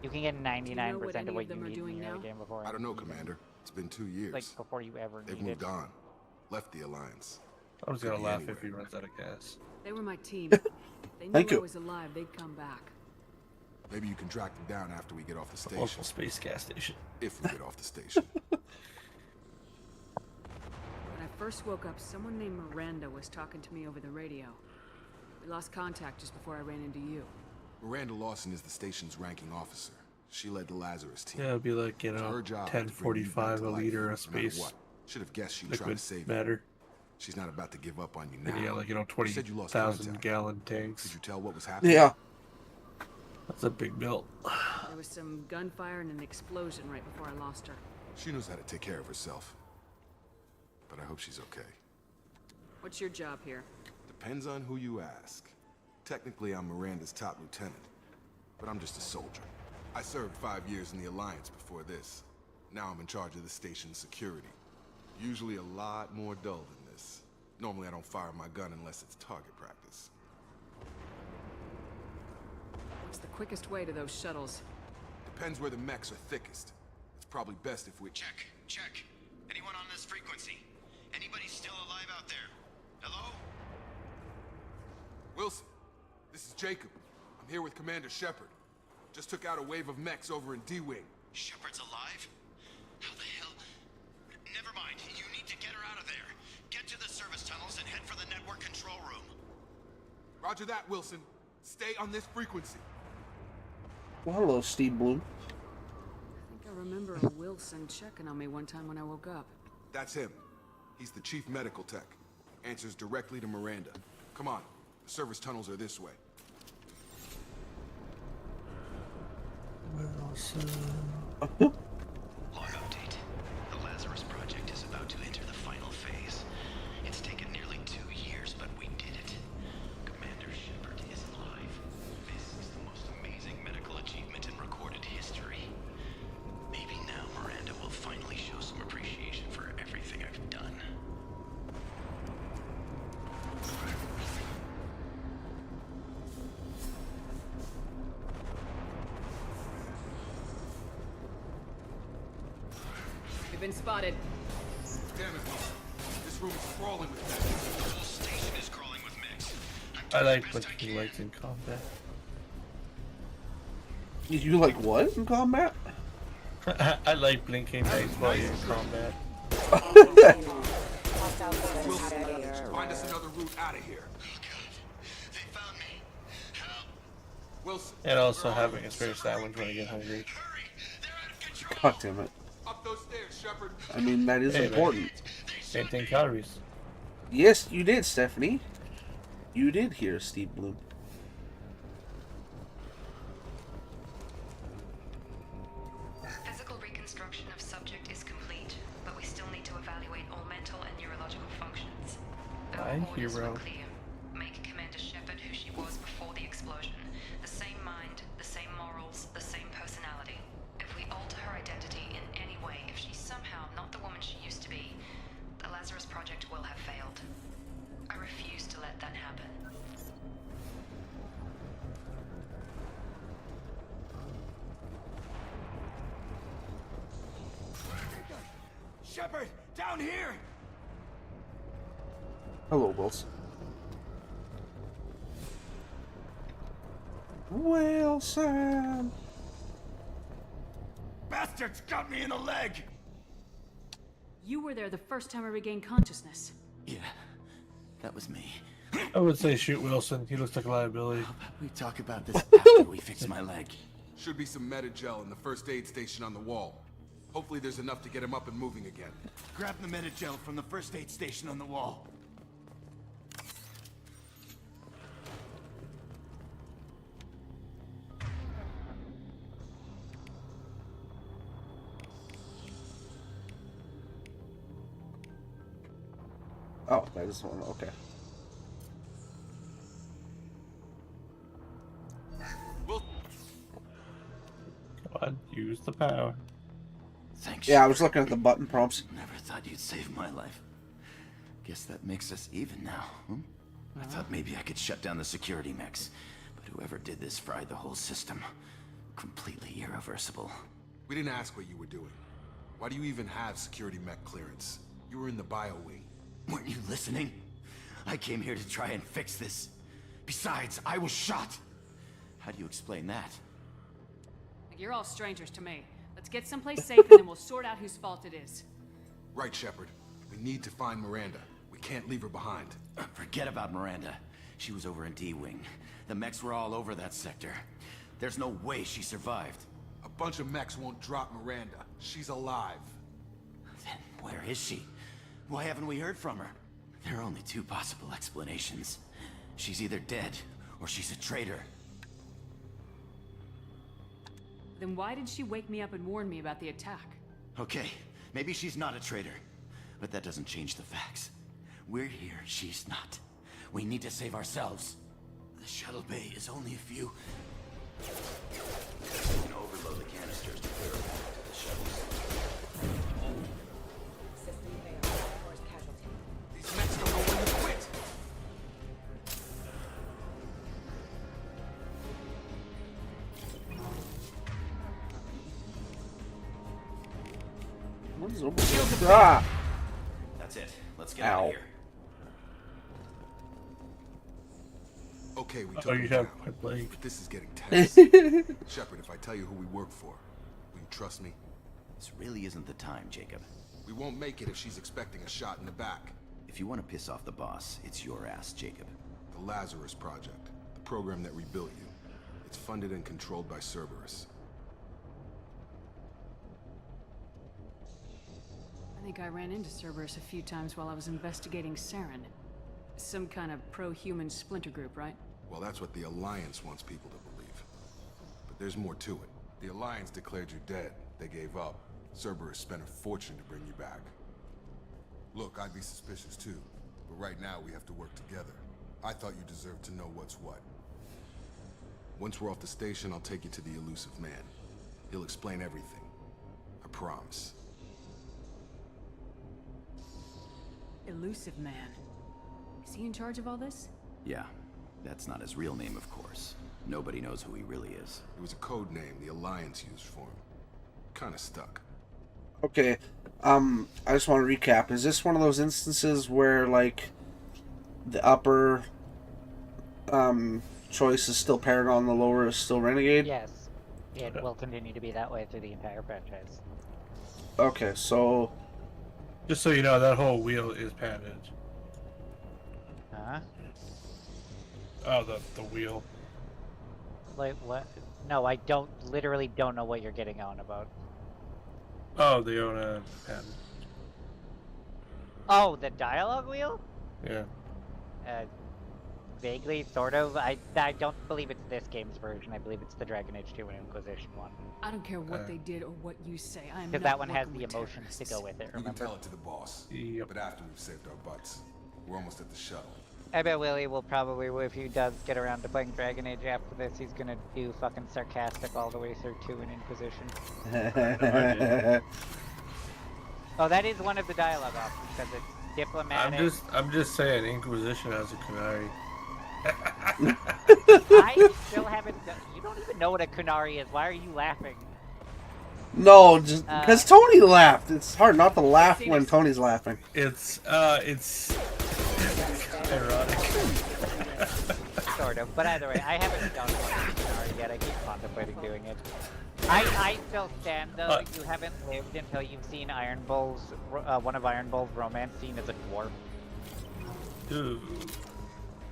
[SPEAKER 2] You can get 99%
[SPEAKER 8] any
[SPEAKER 2] of what
[SPEAKER 8] of
[SPEAKER 2] you
[SPEAKER 8] them are
[SPEAKER 2] need in
[SPEAKER 8] doing
[SPEAKER 2] the early
[SPEAKER 8] now?
[SPEAKER 2] game before.
[SPEAKER 11] I don't know,
[SPEAKER 2] even-
[SPEAKER 11] Commander. It's been 2 years.
[SPEAKER 2] Like before you ever
[SPEAKER 11] They've
[SPEAKER 2] need
[SPEAKER 11] moved
[SPEAKER 2] it.
[SPEAKER 11] on. Left the Alliance.
[SPEAKER 3] I'm just going
[SPEAKER 11] Could
[SPEAKER 3] to
[SPEAKER 11] be
[SPEAKER 3] laugh
[SPEAKER 11] anywhere.
[SPEAKER 3] if he runs out of gas.
[SPEAKER 8] They were my team. They knew
[SPEAKER 1] Thank
[SPEAKER 8] I
[SPEAKER 1] you.
[SPEAKER 8] was alive, they'd come back.
[SPEAKER 11] Maybe you can track them down after we get off the
[SPEAKER 3] The
[SPEAKER 11] station.
[SPEAKER 3] local space gas station.
[SPEAKER 11] If we get off the station.
[SPEAKER 8] When I first woke up, someone named Miranda was talking to me over the radio. We lost contact just before I ran into you.
[SPEAKER 11] Miranda Lawson is the station's ranking officer. She led the Lazarus team.
[SPEAKER 3] Yeah, it'd be like, you
[SPEAKER 11] It's
[SPEAKER 3] know,
[SPEAKER 11] her job to bring you back
[SPEAKER 3] 1045
[SPEAKER 11] to
[SPEAKER 3] a
[SPEAKER 11] life,
[SPEAKER 3] liter
[SPEAKER 11] no
[SPEAKER 3] of
[SPEAKER 11] matter
[SPEAKER 3] space
[SPEAKER 11] what. Should have guessed she'd try to
[SPEAKER 3] liquid
[SPEAKER 11] save you.
[SPEAKER 3] matter.
[SPEAKER 11] She's not about to give up on you now.
[SPEAKER 3] And yeah, like, you know,
[SPEAKER 11] You said you lost
[SPEAKER 3] 20,000
[SPEAKER 11] contact.
[SPEAKER 3] gallon
[SPEAKER 11] Could
[SPEAKER 3] tanks.
[SPEAKER 11] you tell what was happening?
[SPEAKER 1] Yeah.
[SPEAKER 3] That's a big bill.
[SPEAKER 8] There was some gunfire and an explosion right before I lost her.
[SPEAKER 11] She knows how to take care of herself. But I hope she's okay.
[SPEAKER 8] What's your job here?
[SPEAKER 11] Depends on who you ask. Technically, I'm Miranda's top lieutenant. But I'm just a soldier. I served 5 years in the Alliance before this. Now I'm in charge of the station's security. Usually a lot more dull than this. Normally I don't fire my gun unless it's target practice.
[SPEAKER 8] What's the quickest way to those shuttles?
[SPEAKER 11] Depends where the mechs are thickest. It's probably best if we...
[SPEAKER 6] Check, check. Anyone on this frequency? Anybody still alive out there? Hello?
[SPEAKER 11] Wilson, this is Jacob. I'm here with Commander Shepard. Just took out a wave of mechs over in D-Wing.
[SPEAKER 6] Shepard's alive? How the hell? Never mind. You need to get her out of there. Get to the service tunnels and head for the network control room.
[SPEAKER 11] Roger that, Wilson. Stay on this frequency.
[SPEAKER 1] Well, hello, Steve Bloom.
[SPEAKER 8] I think I remember Wilson checking on me one time when I woke up.
[SPEAKER 11] That's him. He's the chief medical tech. Answers directly to Miranda. Come on. The service tunnels are this way.
[SPEAKER 6] Log update. The Lazarus Project is about to enter the final phase. It's taken nearly 2 years, but we did it. Commander Shepard is alive. This is the most amazing medical achievement in recorded history. Maybe now Miranda will finally show some appreciation for everything I've done.
[SPEAKER 8] We've been spotted.
[SPEAKER 11] Damn it, Wilson. This room is crawling with mechs.
[SPEAKER 6] The whole station is crawling with mechs.
[SPEAKER 3] I like blinking lights in combat.
[SPEAKER 1] You like what in combat?
[SPEAKER 3] I like blinking lights while you're in combat.
[SPEAKER 11] Wilson, find us another route out of here.
[SPEAKER 6] Oh god. They found me. Help.
[SPEAKER 11] Wilson.
[SPEAKER 3] And also having a spare sandwich when I get hungry.
[SPEAKER 6] Hurry. They're out of control.
[SPEAKER 1] God damn it.
[SPEAKER 11] Up those stairs, Shepard.
[SPEAKER 1] I mean, that is
[SPEAKER 3] Hey, man.
[SPEAKER 1] important.
[SPEAKER 3] 18 calories.
[SPEAKER 1] Yes, you did, Stephanie. You did hear Steve Bloom.
[SPEAKER 4] Physical reconstruction of subject is complete, but we still need to evaluate all mental and neurological functions. Our
[SPEAKER 3] Hi,
[SPEAKER 4] orders were
[SPEAKER 3] hero.
[SPEAKER 4] clear. Make Commander Shepard who she was before the explosion. The same mind, the same morals, the same personality. If we alter her identity in any way, if she's somehow not the woman she used to be, the Lazarus Project will have failed. I refuse to let that happen.
[SPEAKER 6] Shepard, down here.
[SPEAKER 1] Hello, Wilson. Wilson!
[SPEAKER 6] Bastards got me in the leg.
[SPEAKER 8] You were there the first time I regained consciousness.
[SPEAKER 6] Yeah, that was me.
[SPEAKER 3] I would say shoot Wilson. He looks like a liability.
[SPEAKER 6] We talk about this after we fix my leg.
[SPEAKER 11] Should be some Medi-gel in the first aid station on the wall. Hopefully there's enough to get him up and moving again.
[SPEAKER 6] Grab the Medi-gel from the first aid station on the wall.
[SPEAKER 1] Oh, that is one. Okay.
[SPEAKER 3] Come on, use the power.
[SPEAKER 6] Thanks.
[SPEAKER 1] Yeah, I was looking at the button prompts.
[SPEAKER 6] Never thought you'd save my life. Guess that makes us even now, hmm? I thought maybe I could shut down the security mechs, but whoever did this fried the whole system. Completely irreversible.
[SPEAKER 11] We didn't ask what you were doing. Why do you even have security mech clearance? You were in the bio wing.
[SPEAKER 6] Weren't you listening? I came here to try and fix this. Besides, I was shot. How do you explain that?
[SPEAKER 8] You're all strangers to me. Let's get someplace safe and then we'll sort out whose fault it is.
[SPEAKER 11] Right, Shepard. We need to find Miranda. We can't leave her behind.
[SPEAKER 6] Forget about Miranda. She was over in D-Wing. The mechs were all over that sector. There's no way she survived.
[SPEAKER 11] A bunch of mechs won't drop Miranda. She's alive.
[SPEAKER 6] Then where is she? Why haven't we heard from her? There are only two possible explanations. She's either dead, or she's a traitor.
[SPEAKER 8] Then why did she wake me up and warn me about the attack?
[SPEAKER 6] Okay, maybe she's not a traitor. But that doesn't change the facts. We're here, she's not. We need to save ourselves. The shuttle bay is only a few... We can overload the canisters to clear a path to the shuttles.
[SPEAKER 11] These mechs don't know when to quit.
[SPEAKER 1] What is over Ah!
[SPEAKER 6] That's it. Let's get out of here.
[SPEAKER 11] Okay, we
[SPEAKER 3] Oh,
[SPEAKER 11] took
[SPEAKER 3] you
[SPEAKER 11] him
[SPEAKER 3] have
[SPEAKER 11] down,
[SPEAKER 3] my blade.
[SPEAKER 11] but this is getting tense. Shepard, if I tell you who we work for, will you trust me?
[SPEAKER 6] This really isn't the time, Jacob.
[SPEAKER 11] We won't make it if she's expecting a shot in the back.
[SPEAKER 6] If you want to piss off the boss, it's your ass, Jacob.
[SPEAKER 11] The Lazarus Project, the program that rebuilt you. It's funded and controlled by Cerberus.
[SPEAKER 8] I think I ran into Cerberus a few times while I was investigating Saren. Some kind of pro-human splinter group, right?
[SPEAKER 11] Well, that's what the Alliance wants people to believe. But there's more to it. The Alliance declared you dead. They gave up. Cerberus spent a fortune to bring you back. Look, I'd be suspicious too. But right now, we have to work together. I thought you deserved to know what's what. Once we're off the station, I'll take you to the elusive man. He'll explain everything. I promise.
[SPEAKER 8] Elusive Man. Is he in charge of all this?
[SPEAKER 12] Yeah, that's not his real name, of course. Nobody knows who he really is.
[SPEAKER 11] It was a code name the Alliance used for him. Kinda stuck.
[SPEAKER 1] Okay, I just want to recap. Is this one of those instances where, like, the upper choice is still Paragon, the lower is still Renegade?
[SPEAKER 2] Yes. It will continue to be that way through the entire franchise.
[SPEAKER 1] Okay, so...
[SPEAKER 3] Just so you know, that whole wheel is padded.
[SPEAKER 2] Huh?
[SPEAKER 3] Oh, the wheel.
[SPEAKER 2] Like, what? No, I literally don't know what you're getting on about.
[SPEAKER 3] Oh, they own a patent.
[SPEAKER 2] Oh, the dialogue wheel?
[SPEAKER 3] Yeah.
[SPEAKER 2] Vaguely, sort of. I don't believe it's this game's version. I believe it's the Dragon Age 2 and Inquisition one.
[SPEAKER 8] I don't care what they did or what you say. I am not
[SPEAKER 2] Because that one has
[SPEAKER 8] working
[SPEAKER 2] the
[SPEAKER 8] with
[SPEAKER 2] emotions to go with it,
[SPEAKER 11] You can
[SPEAKER 2] remember?
[SPEAKER 11] tell it to the boss.
[SPEAKER 3] Yep.
[SPEAKER 11] But after we've saved our butts. We're almost at the shuttle.
[SPEAKER 2] I bet Willie will probably, if he does get around to playing Dragon Age after this, he's gonna do fucking sarcastic all the way through 2 and Inquisition. Oh, that is one of the dialogue options, because it's diplomatic.
[SPEAKER 3] I'm just saying, Inquisition has a Kunari.
[SPEAKER 2] I still haven't. You don't even know what a Kunari is. Why are you laughing?
[SPEAKER 1] No, just because Tony laughed. It's hard not to laugh when Tony's laughing.
[SPEAKER 3] It's ironic.
[SPEAKER 2] Sort of, but either way, I haven't done one Kunari yet. I keep contemplating doing it. I still stand though. You haven't lived until you've seen Iron Bull's one of Iron Bull's romance scene as a dwarf.
[SPEAKER 3] Ooh.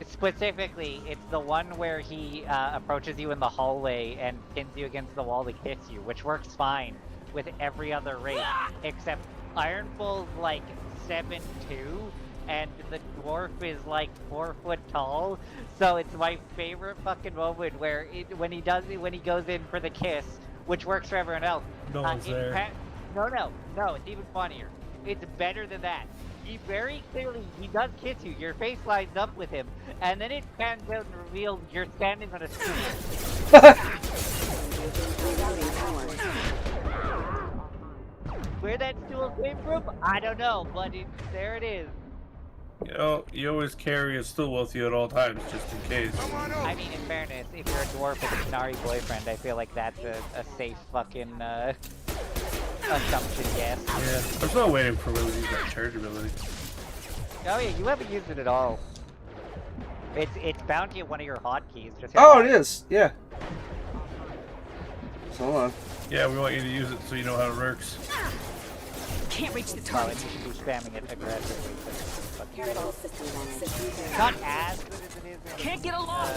[SPEAKER 2] Specifically, it's the one where he approaches you in the hallway and pins you against the wall to kiss you, which works fine with every other race, except Iron Bull's like 7'2", and the dwarf is like 4 foot tall. So it's my favorite fucking moment where when he goes in for the kiss, which works for everyone else.
[SPEAKER 3] No one's there.
[SPEAKER 2] No, it's even funnier. It's better than that. He very clearly, he does kiss you, your face lines up with him, and then it pans out and reveals you're standing on a stool. Where that stool came from, I don't know, but there it is.
[SPEAKER 3] You know, you always carry a stool with you at all times, just in case.
[SPEAKER 2] I mean, in fairness, if you're a dwarf with a Kunari boyfriend, I feel like that's a safe fucking, assumption, yes.
[SPEAKER 3] Yeah, I'm still waiting for Will to use that charge ability.
[SPEAKER 2] Oh yeah, you haven't used it at all. It's bound to be one of your hotkeys. Just
[SPEAKER 1] Oh, it is. Yeah. So hold on.
[SPEAKER 3] Yeah, we want you to use it so you know how it works.
[SPEAKER 9] Can't reach the
[SPEAKER 2] Oh,
[SPEAKER 9] target.
[SPEAKER 2] and you should be spamming it aggressively. Not as good as it is in,
[SPEAKER 9] Can't get along.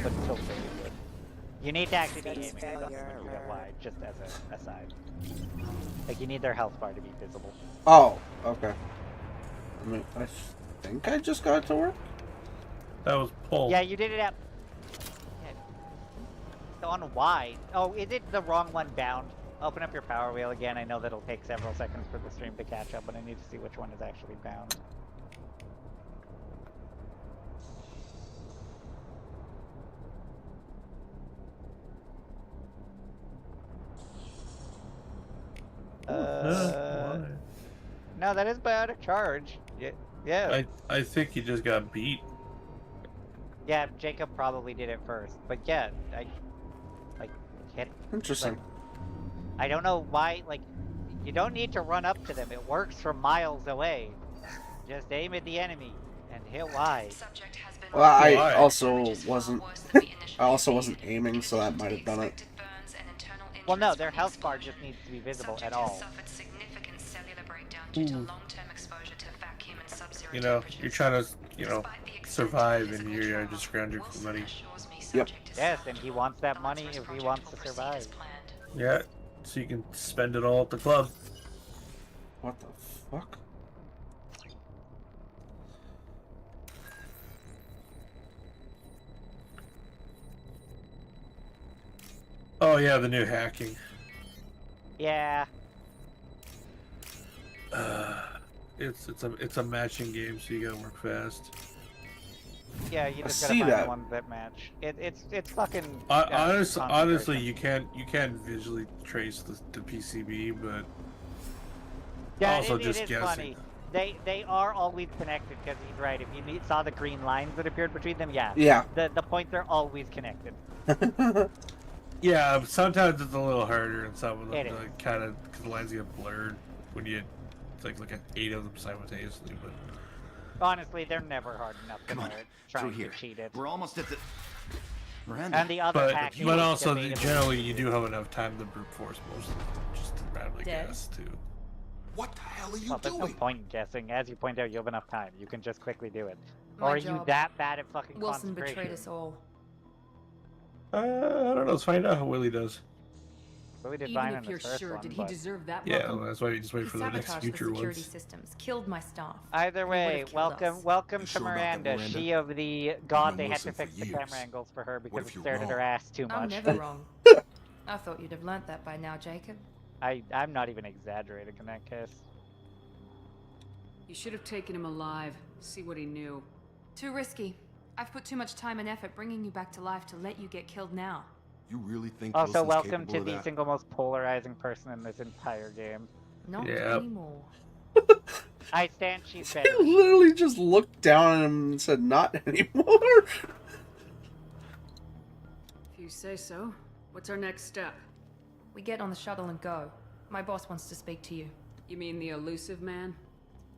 [SPEAKER 2] but still very good. You need to actually be aiming at them when you get wide, just as an aside. Like, you need their health bar to be visible.
[SPEAKER 1] Oh, okay. I mean, I think I just got it to work.
[SPEAKER 3] That was pull.
[SPEAKER 2] Yeah, you did it at... Yeah. On wide. Oh, is it the wrong one bound? Open up your power wheel again. I know that'll take several seconds for the stream to catch up, but I need to see which one is actually bound. No, that is biotic charge. Yeah.
[SPEAKER 3] I think he just got beat.
[SPEAKER 2] Yeah, Jacob probably did it first, but yeah,
[SPEAKER 1] Interesting.
[SPEAKER 2] I don't know why. Like, you don't need to run up to them. It works from miles away. Just aim at the enemy and hit Y.
[SPEAKER 1] Well, I also wasn't. I also wasn't aiming, so that might have done it.
[SPEAKER 2] Well, no, their health bar just needs to be visible at all.
[SPEAKER 3] You know, you're trying to, survive, and you're just scrounging for money.
[SPEAKER 1] Yep.
[SPEAKER 2] Yes, and he wants that money if he wants to survive.
[SPEAKER 3] Yeah, so you can spend it all at the club.
[SPEAKER 1] What the fuck?
[SPEAKER 3] Oh yeah, the new hacking.
[SPEAKER 2] Yeah.
[SPEAKER 3] It's a matching game, so you gotta work fast.
[SPEAKER 2] Yeah, you
[SPEAKER 1] I
[SPEAKER 2] just gotta
[SPEAKER 1] see
[SPEAKER 2] find
[SPEAKER 1] that.
[SPEAKER 2] the ones that match. It's fucking.
[SPEAKER 3] Honestly, you can't visually trace the PCB, but
[SPEAKER 2] Yeah,
[SPEAKER 3] also
[SPEAKER 2] it
[SPEAKER 3] just
[SPEAKER 2] is
[SPEAKER 3] guessing.
[SPEAKER 2] funny. They are always connected because he's right. If you saw the green lines that appeared between them, yeah.
[SPEAKER 1] Yeah.
[SPEAKER 2] The points are always connected.
[SPEAKER 3] Yeah, sometimes it's a little harder, and some of them
[SPEAKER 2] It is.
[SPEAKER 3] kind of because the lines get blurred when you look at 8 of them simultaneously. But
[SPEAKER 2] Honestly, they're never hard enough to
[SPEAKER 12] Come on,
[SPEAKER 2] merit
[SPEAKER 12] through
[SPEAKER 2] trying
[SPEAKER 12] here.
[SPEAKER 2] to cheat it.
[SPEAKER 12] We're almost at the... Miranda.
[SPEAKER 2] And the other
[SPEAKER 3] but
[SPEAKER 2] hacking.
[SPEAKER 3] also
[SPEAKER 2] debatably-
[SPEAKER 3] generally you do have enough time to brute force most of them, just to randomly
[SPEAKER 9] Dead.
[SPEAKER 3] guess too.
[SPEAKER 11] What the hell are you
[SPEAKER 2] Well, there's no
[SPEAKER 11] doing?
[SPEAKER 2] point in guessing. As you point out, you have enough time. You can just quickly do it.
[SPEAKER 4] My
[SPEAKER 2] Or are you
[SPEAKER 4] job.
[SPEAKER 2] that bad at fucking
[SPEAKER 4] Wilson betrayed
[SPEAKER 2] concentration?
[SPEAKER 4] us all.
[SPEAKER 3] I don't know. Let's find out how Willie does.
[SPEAKER 2] Willie did
[SPEAKER 8] Even
[SPEAKER 2] fine
[SPEAKER 8] if
[SPEAKER 2] in the
[SPEAKER 8] you're
[SPEAKER 2] first
[SPEAKER 8] sure,
[SPEAKER 2] one,
[SPEAKER 8] did he
[SPEAKER 2] but-
[SPEAKER 8] deserve that
[SPEAKER 3] Yeah,
[SPEAKER 8] welcome?
[SPEAKER 3] well, that's why you just wait
[SPEAKER 4] He
[SPEAKER 3] for the next
[SPEAKER 4] sabotaged the
[SPEAKER 3] future
[SPEAKER 4] security
[SPEAKER 3] ones.
[SPEAKER 4] systems, killed my staff.
[SPEAKER 2] Either
[SPEAKER 4] He
[SPEAKER 2] way,
[SPEAKER 4] would've killed us.
[SPEAKER 2] welcome
[SPEAKER 11] You
[SPEAKER 2] to
[SPEAKER 11] sure about that,
[SPEAKER 2] Miranda.
[SPEAKER 11] Miranda?
[SPEAKER 2] She of the
[SPEAKER 11] I've
[SPEAKER 2] god
[SPEAKER 11] known
[SPEAKER 2] they had to
[SPEAKER 11] Wilson for
[SPEAKER 2] fix the
[SPEAKER 11] years.
[SPEAKER 2] camera angles for her because
[SPEAKER 11] if
[SPEAKER 2] it
[SPEAKER 11] you're
[SPEAKER 2] stared at her
[SPEAKER 11] wrong?
[SPEAKER 2] ass too
[SPEAKER 4] I'm
[SPEAKER 2] much.
[SPEAKER 4] never wrong. I thought you'd have learnt that by now, Jacob.
[SPEAKER 2] I'm not even exaggerating in that case.
[SPEAKER 8] You should have taken him alive. See what he knew.
[SPEAKER 4] Too risky. I've put too much time and effort bringing you back to life to let you get killed now.
[SPEAKER 11] You really think
[SPEAKER 2] Also,
[SPEAKER 11] Wilson's
[SPEAKER 2] welcome
[SPEAKER 11] capable
[SPEAKER 2] to
[SPEAKER 11] of
[SPEAKER 2] the
[SPEAKER 11] that?
[SPEAKER 2] single most polarizing person in this entire game.
[SPEAKER 4] Not
[SPEAKER 3] Yep.
[SPEAKER 4] anymore.
[SPEAKER 2] I stand she's
[SPEAKER 1] He
[SPEAKER 2] better.
[SPEAKER 1] literally just looked down at him and said, "Not anymore."
[SPEAKER 8] If you say so. What's our next step?
[SPEAKER 4] We get on the shuttle and go. My boss wants to speak to you.
[SPEAKER 8] You mean the elusive man?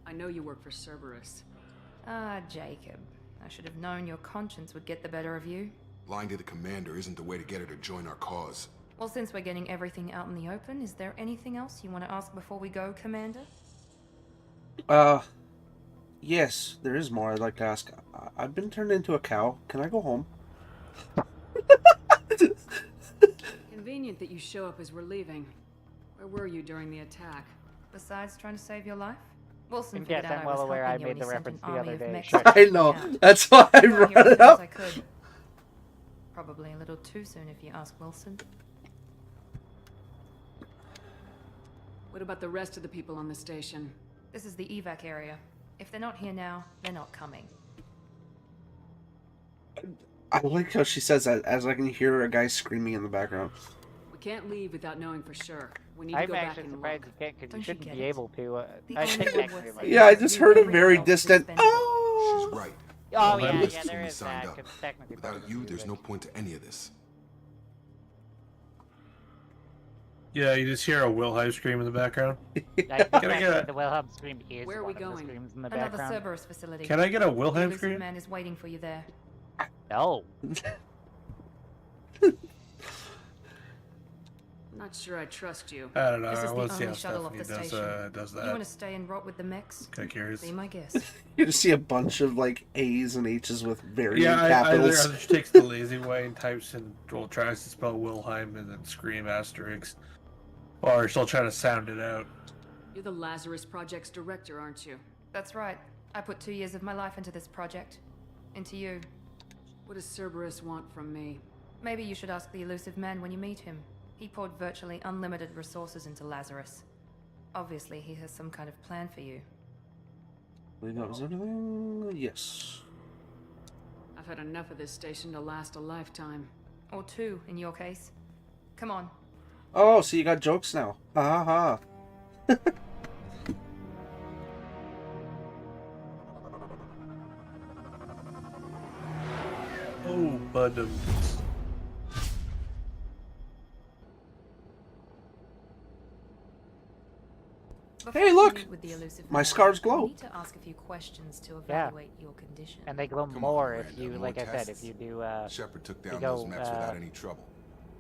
[SPEAKER 8] I know you work for Cerberus.
[SPEAKER 4] Ah, Jacob. I should have known your conscience would get the better of you.
[SPEAKER 11] Lying to the commander isn't the way to get her to join our cause.
[SPEAKER 4] Well, since we're getting everything out in the open, is there anything else you want to ask before we go, Commander?
[SPEAKER 1] Yes, there is more I'd like to ask. I've been turned into a cow. Can I go home?
[SPEAKER 8] Convenient that you show up as we're leaving. Where were you during the attack?
[SPEAKER 4] Besides trying to save your life? Wilson
[SPEAKER 2] And
[SPEAKER 4] figured
[SPEAKER 2] yes,
[SPEAKER 4] out
[SPEAKER 2] I'm
[SPEAKER 4] I
[SPEAKER 2] well
[SPEAKER 4] was
[SPEAKER 2] aware I
[SPEAKER 4] helping you
[SPEAKER 2] made
[SPEAKER 4] when
[SPEAKER 2] the
[SPEAKER 4] he sent
[SPEAKER 2] reference
[SPEAKER 4] an
[SPEAKER 2] the
[SPEAKER 4] army
[SPEAKER 2] other
[SPEAKER 4] of
[SPEAKER 2] day.
[SPEAKER 4] mechs
[SPEAKER 2] Sure.
[SPEAKER 4] to
[SPEAKER 1] I
[SPEAKER 4] take
[SPEAKER 1] know.
[SPEAKER 4] me out.
[SPEAKER 1] That's why I
[SPEAKER 4] Got here
[SPEAKER 1] brought
[SPEAKER 4] as
[SPEAKER 1] it
[SPEAKER 4] fast as
[SPEAKER 1] up.
[SPEAKER 4] I could. Probably a little too soon if you ask Wilson.
[SPEAKER 8] What about the rest of the people on the station?
[SPEAKER 4] This is the evac area. If they're not here now, they're not coming.
[SPEAKER 1] I like how she says that as I can hear a guy screaming in the background.
[SPEAKER 8] We can't leave without knowing for sure. We need to
[SPEAKER 2] I'm
[SPEAKER 8] go back
[SPEAKER 2] actually
[SPEAKER 8] and
[SPEAKER 2] surprised
[SPEAKER 8] look.
[SPEAKER 2] you can't because
[SPEAKER 4] Don't
[SPEAKER 2] you
[SPEAKER 4] you
[SPEAKER 2] shouldn't
[SPEAKER 4] get
[SPEAKER 2] be
[SPEAKER 4] it?
[SPEAKER 2] able to.
[SPEAKER 4] The
[SPEAKER 2] I
[SPEAKER 4] only
[SPEAKER 2] think
[SPEAKER 4] thing
[SPEAKER 2] actually,
[SPEAKER 4] worth
[SPEAKER 2] like,
[SPEAKER 1] Yeah, I just heard a very
[SPEAKER 4] Everything else is
[SPEAKER 1] distant
[SPEAKER 4] expendable.
[SPEAKER 1] "Oh."
[SPEAKER 11] She's right.
[SPEAKER 2] Oh
[SPEAKER 3] Well,
[SPEAKER 2] yeah,
[SPEAKER 3] that
[SPEAKER 2] yeah,
[SPEAKER 11] was
[SPEAKER 2] there
[SPEAKER 11] when we
[SPEAKER 2] is
[SPEAKER 11] signed
[SPEAKER 2] that.
[SPEAKER 11] up.
[SPEAKER 2] 'Cause technically part of
[SPEAKER 11] Without
[SPEAKER 2] the
[SPEAKER 11] you, there's no
[SPEAKER 2] music.
[SPEAKER 11] point to any of this.
[SPEAKER 3] Yeah, you just hear a Wilhelm scream in the background.
[SPEAKER 2] I think
[SPEAKER 3] Can I get
[SPEAKER 2] actually
[SPEAKER 3] a-
[SPEAKER 2] the Wilhelm scream is
[SPEAKER 8] Where are
[SPEAKER 2] one
[SPEAKER 8] we
[SPEAKER 2] of the
[SPEAKER 8] going?
[SPEAKER 2] screams in the
[SPEAKER 4] Another
[SPEAKER 2] background.
[SPEAKER 4] Cerberus facility.
[SPEAKER 3] Can I get a
[SPEAKER 4] The
[SPEAKER 3] Wilhelm
[SPEAKER 4] elusive
[SPEAKER 3] scream?
[SPEAKER 4] man is waiting for you there.
[SPEAKER 2] No.
[SPEAKER 8] Not sure I trust you.
[SPEAKER 3] I don't know.
[SPEAKER 4] This is
[SPEAKER 3] I
[SPEAKER 4] the
[SPEAKER 3] want to see
[SPEAKER 4] only
[SPEAKER 3] how
[SPEAKER 4] shuttle off
[SPEAKER 3] Stephanie
[SPEAKER 4] the
[SPEAKER 3] does,
[SPEAKER 4] station.
[SPEAKER 3] does
[SPEAKER 4] You want to
[SPEAKER 3] that.
[SPEAKER 4] stay and rot with the mechs?
[SPEAKER 3] Kind of curious.
[SPEAKER 4] Be my guest.
[SPEAKER 1] You just see a bunch of like A's and H's with varying
[SPEAKER 3] Yeah, either
[SPEAKER 1] capitals.
[SPEAKER 3] she takes the lazy way and types in, well, tries to spell Wilhelm and then scream asterisk, or she'll try to sound it out.
[SPEAKER 8] You're the Lazarus Project's director, aren't you?
[SPEAKER 4] That's right. I put 2 years of my life into this project. Into you.
[SPEAKER 8] What does Cerberus want from me?
[SPEAKER 4] Maybe you should ask the elusive man when you meet him. He poured virtually unlimited resources into Lazarus. Obviously, he has some kind of plan for you.
[SPEAKER 1] I believe that was everything. Yes.
[SPEAKER 8] I've had enough of this station to last a lifetime.
[SPEAKER 4] Or 2, in your case. Come on.
[SPEAKER 1] Oh, so you got jokes now. Ha ha ha.
[SPEAKER 3] Oh, Budum.
[SPEAKER 4] Before
[SPEAKER 1] Hey,
[SPEAKER 4] you
[SPEAKER 1] look!
[SPEAKER 4] meet with the elusive
[SPEAKER 1] My
[SPEAKER 4] man,
[SPEAKER 1] scars
[SPEAKER 4] you
[SPEAKER 1] glow.
[SPEAKER 4] need to ask a few questions to
[SPEAKER 2] Yeah.
[SPEAKER 4] evaluate your condition.
[SPEAKER 2] And they glow
[SPEAKER 11] Come on,
[SPEAKER 2] more if
[SPEAKER 11] Miranda,
[SPEAKER 2] you,
[SPEAKER 11] more
[SPEAKER 2] like I said,
[SPEAKER 11] tests.
[SPEAKER 2] if you do
[SPEAKER 11] Shepard took
[SPEAKER 2] you
[SPEAKER 11] down
[SPEAKER 2] go,
[SPEAKER 11] those mechs without any trouble.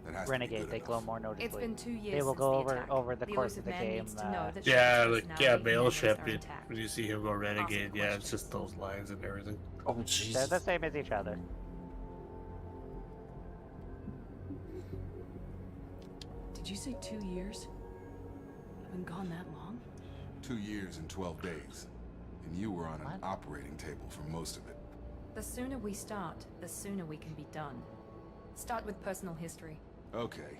[SPEAKER 11] That has to be
[SPEAKER 2] Renegade,
[SPEAKER 11] good
[SPEAKER 2] they glow
[SPEAKER 11] enough.
[SPEAKER 2] more noticeably.
[SPEAKER 4] It's been 2 years
[SPEAKER 2] They will
[SPEAKER 4] since
[SPEAKER 2] go
[SPEAKER 4] the
[SPEAKER 2] over
[SPEAKER 4] attack.
[SPEAKER 2] over the course
[SPEAKER 4] elusive
[SPEAKER 2] of the
[SPEAKER 4] man
[SPEAKER 2] game.
[SPEAKER 4] needs to know that
[SPEAKER 3] Yeah,
[SPEAKER 4] Shepard's
[SPEAKER 3] like, yeah,
[SPEAKER 4] personality and
[SPEAKER 3] Bale
[SPEAKER 4] memories
[SPEAKER 3] Shep
[SPEAKER 4] are
[SPEAKER 3] did.
[SPEAKER 4] intact.
[SPEAKER 3] When you see him go renegade, yeah, it's
[SPEAKER 4] questions.
[SPEAKER 3] just those lines and everything.
[SPEAKER 1] Oh
[SPEAKER 2] They're
[SPEAKER 1] Jesus.
[SPEAKER 2] the same as each other.
[SPEAKER 8] Did you say 2 years? I've been gone that long?
[SPEAKER 11] 2 years and 12 days. And you were on an operating table for most of it.
[SPEAKER 4] The sooner we start, the sooner we can be done. Start with personal history.
[SPEAKER 11] Okay.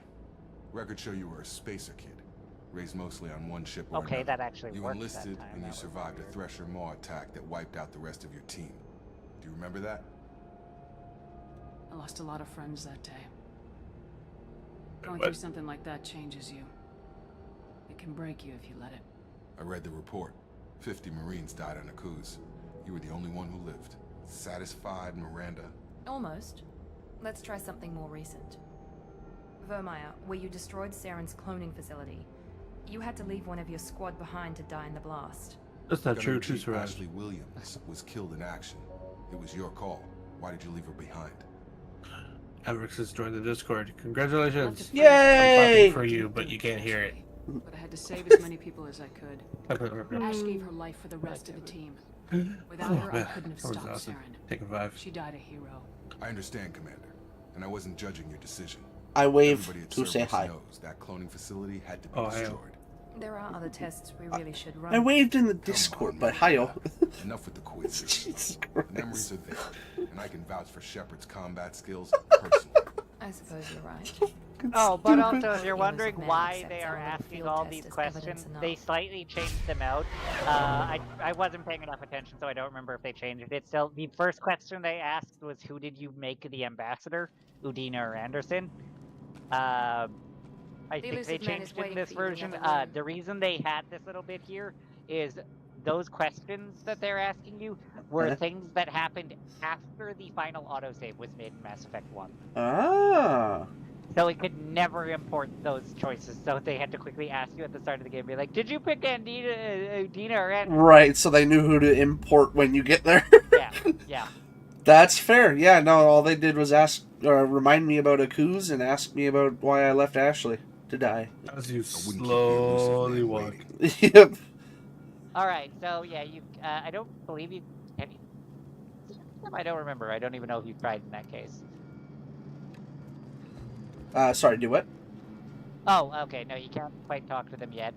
[SPEAKER 11] Records show you were a spacer kid. Raised mostly on one ship or
[SPEAKER 2] Okay,
[SPEAKER 11] another.
[SPEAKER 2] that actually
[SPEAKER 11] You
[SPEAKER 2] worked
[SPEAKER 11] enlisted
[SPEAKER 2] that time.
[SPEAKER 11] and
[SPEAKER 2] That
[SPEAKER 11] you
[SPEAKER 2] was
[SPEAKER 11] survived a
[SPEAKER 2] weird.
[SPEAKER 11] Thresher Maw attack that wiped out the rest of your team. Do you remember that?
[SPEAKER 8] I lost a lot of friends that day. Going through something like that changes you. It can break you if you let it.
[SPEAKER 11] I read the report. 50 Marines died on Akuz. You were the only one who lived. Satisfied, Miranda?
[SPEAKER 4] Almost. Let's try something more recent. Vermeer, where you destroyed Saren's cloning facility. You had to leave one of your squad behind to die in the blast.
[SPEAKER 3] That's not
[SPEAKER 11] Gunner
[SPEAKER 3] true.
[SPEAKER 11] in
[SPEAKER 3] True
[SPEAKER 11] Chief
[SPEAKER 3] survive.
[SPEAKER 11] Ashley Williams was killed in action. It was your call. Why did you leave her behind?
[SPEAKER 3] Averix has joined the Discord. Congratulations.
[SPEAKER 4] Yay!
[SPEAKER 3] I'm clapping for you, but you can't hear it.
[SPEAKER 8] But I had to save as many people as I could. Ash gave her life for the rest of the team. Without her, I couldn't have
[SPEAKER 3] That was
[SPEAKER 8] stopped
[SPEAKER 3] awesome.
[SPEAKER 8] Saren.
[SPEAKER 3] Taking 5.
[SPEAKER 8] She died a hero.
[SPEAKER 11] I understand, Commander. And I wasn't judging your decision.
[SPEAKER 1] I wave
[SPEAKER 11] Everybody at
[SPEAKER 1] to say
[SPEAKER 11] Cerberus
[SPEAKER 1] hi.
[SPEAKER 11] knows that cloning facility had to be
[SPEAKER 3] Oh, I am.
[SPEAKER 11] destroyed.
[SPEAKER 4] There are other tests we really should run.
[SPEAKER 1] I waved in the
[SPEAKER 11] Come
[SPEAKER 1] Discord,
[SPEAKER 11] on,
[SPEAKER 1] but
[SPEAKER 11] Miranda.
[SPEAKER 1] hi-yo.
[SPEAKER 11] Enough with the quizzes.
[SPEAKER 1] Jesus
[SPEAKER 11] The memories
[SPEAKER 1] Christ.
[SPEAKER 11] are there, and I can vouch for Shepard's combat skills personally.
[SPEAKER 4] I suppose you're right.
[SPEAKER 2] Oh, but
[SPEAKER 1] Stupid.
[SPEAKER 2] also, if you're
[SPEAKER 4] Heroes
[SPEAKER 2] wondering
[SPEAKER 4] of man
[SPEAKER 2] why
[SPEAKER 4] accepts
[SPEAKER 2] they
[SPEAKER 4] our
[SPEAKER 2] are
[SPEAKER 4] little
[SPEAKER 2] asking
[SPEAKER 4] field
[SPEAKER 2] all
[SPEAKER 4] test
[SPEAKER 2] these
[SPEAKER 4] as
[SPEAKER 2] questions,
[SPEAKER 4] evidence enough.
[SPEAKER 2] they slightly changed them out. I wasn't paying enough attention, so I don't remember if they changed it. Still, the first question they asked was, who did you make the ambassador? Udina or Anderson? I think they
[SPEAKER 4] elusive man is
[SPEAKER 2] changed it in
[SPEAKER 4] waiting
[SPEAKER 2] this
[SPEAKER 4] for you in the
[SPEAKER 2] version.
[SPEAKER 4] other room.
[SPEAKER 2] The reason they had this little bit here is those questions that they're asking you were things that happened after the final autosave was made in Mass Effect 1.
[SPEAKER 1] Ah.
[SPEAKER 2] So it could never import those choices, so they had to quickly ask you at the start of the game, be like, did you pick Udina or Anderson?
[SPEAKER 1] Right, so they knew who to import when you get there.
[SPEAKER 2] Yeah, yeah.
[SPEAKER 1] That's fair. Yeah, no, all they did was ask, or remind me about Akuz and ask me about why I left Ashley to die.
[SPEAKER 3] As you
[SPEAKER 11] I wouldn't keep the
[SPEAKER 3] slowly
[SPEAKER 11] elusive man
[SPEAKER 3] walk.
[SPEAKER 11] waiting.
[SPEAKER 1] Yep.
[SPEAKER 2] Alright, so yeah, you, I don't believe you, have you, I don't remember, I don't even know if you tried in that case.
[SPEAKER 1] Sorry, do what?
[SPEAKER 2] Oh, okay, no, you can't quite talk to them yet.